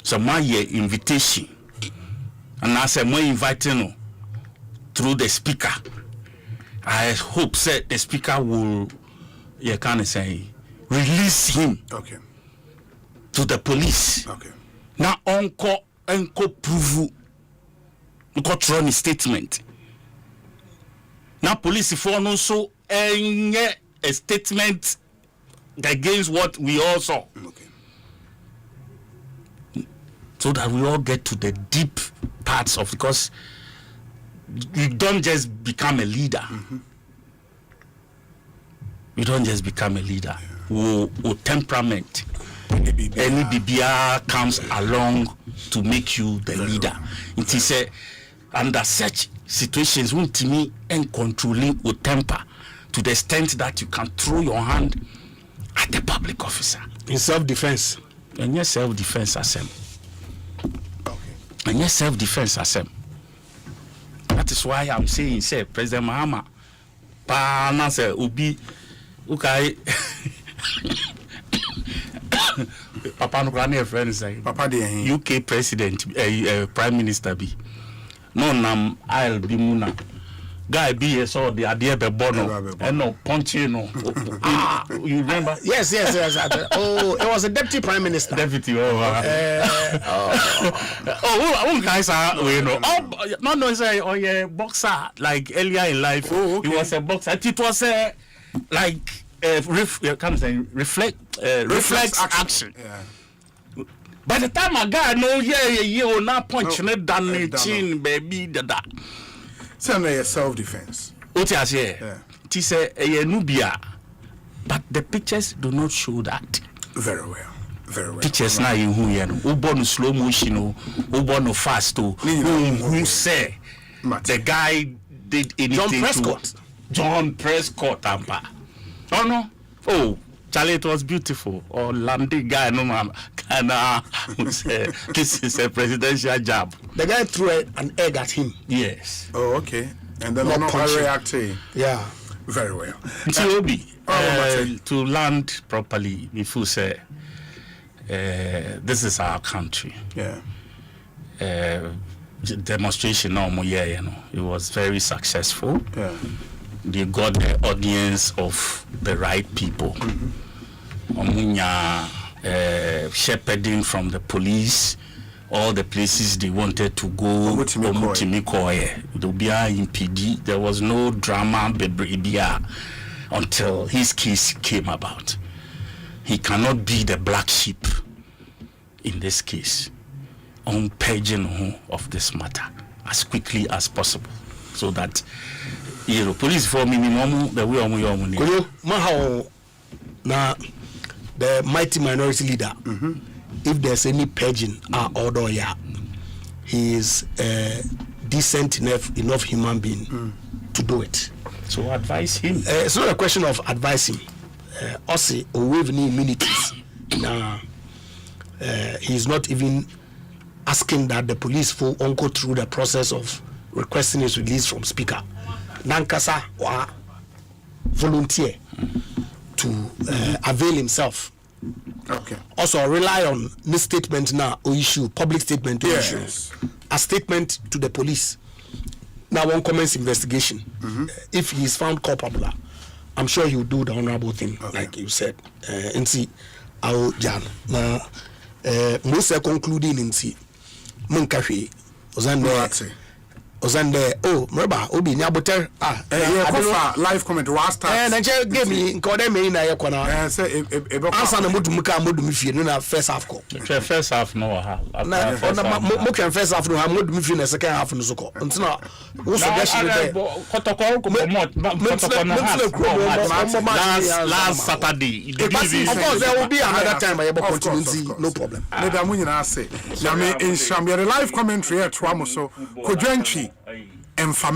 so my invitation, and I say more inviting through the speaker. I hope that the speaker will, release him. Okay. To the police. Okay. Now enko prove run statement. Now police for no so a statement against what we all saw. Okay. So that we all get to the deep parts of, because you don't just become a leader. You don't just become a leader. Or temperament. Any BBR comes along to make you the leader. It is under such situations, to me, and controlling with temper to the extent that you can throw your hand at the public officer in self-defense. And yes, self-defense Asem. And yes, self-defense Asem. That is why I'm saying, say President Mahama, pa say Ubi, okay. Papa no grani friend say Papa de UK president prime minister be no nam I'll be muna guy be so the idea be bono and no punchy no. You remember? Yes. Oh, it was a deputy prime minister. Deputy guys are no say a boxer like earlier in life. He was a boxer. It was like reflex action. Yeah. By the time a guy know you not punch down the chin, baby, that. So self-defense. What you say? It is a Nubia, but the pictures do not show that. Very well. Pictures now in who born slow motion, who born fast, who say the guy did anything. John Prescott, Tampa. Oh no! Oh, Charlie, it was beautiful. Oh, landing guy, no man. This is a presidential job. The guy threw an egg at him. Yes. Oh, okay. And then not reacting. Yeah. Very well. To land properly, if you say, this is our country. Yeah. Demonstration, it was very successful. Yeah. They got the audience of the right people. Shepherding from the police, all the places they wanted to go. There was no drama until his case came about. He cannot be the black sheep in this case. On paging of this matter as quickly as possible, so that police for minimum the way now the mighty minority leader. If there's any paging order, he is a decent enough human being to do it. So advise him. It's not a question of advising. Osei or waive any immunities. Now he's not even asking that the police will go through the process of requesting his release from speaker. Nankasa or volunteer to avail himself. Okay. Also rely on this statement now or issue public statement to issue a statement to the police. now one commence investigation. If he is found culpable, I'm sure he will do the honorable thing, like you said. And see, I'll Jan. Now, most are concluding in see. Munkashi, Ozande, oh, remember, Obi Nyaboter, live comment, Rasta. And I just gave me, Kodeme in a corner. And say, Answer the Muka Mudu first half. First half, no, Mukan first half, no, I'm Mudu Mufin, second half, no, so. Until now, what's last Saturday. Of course, there will be another time I will continue, no problem. I say, in some live commentary at Tramoso, Kodrenchi. And family.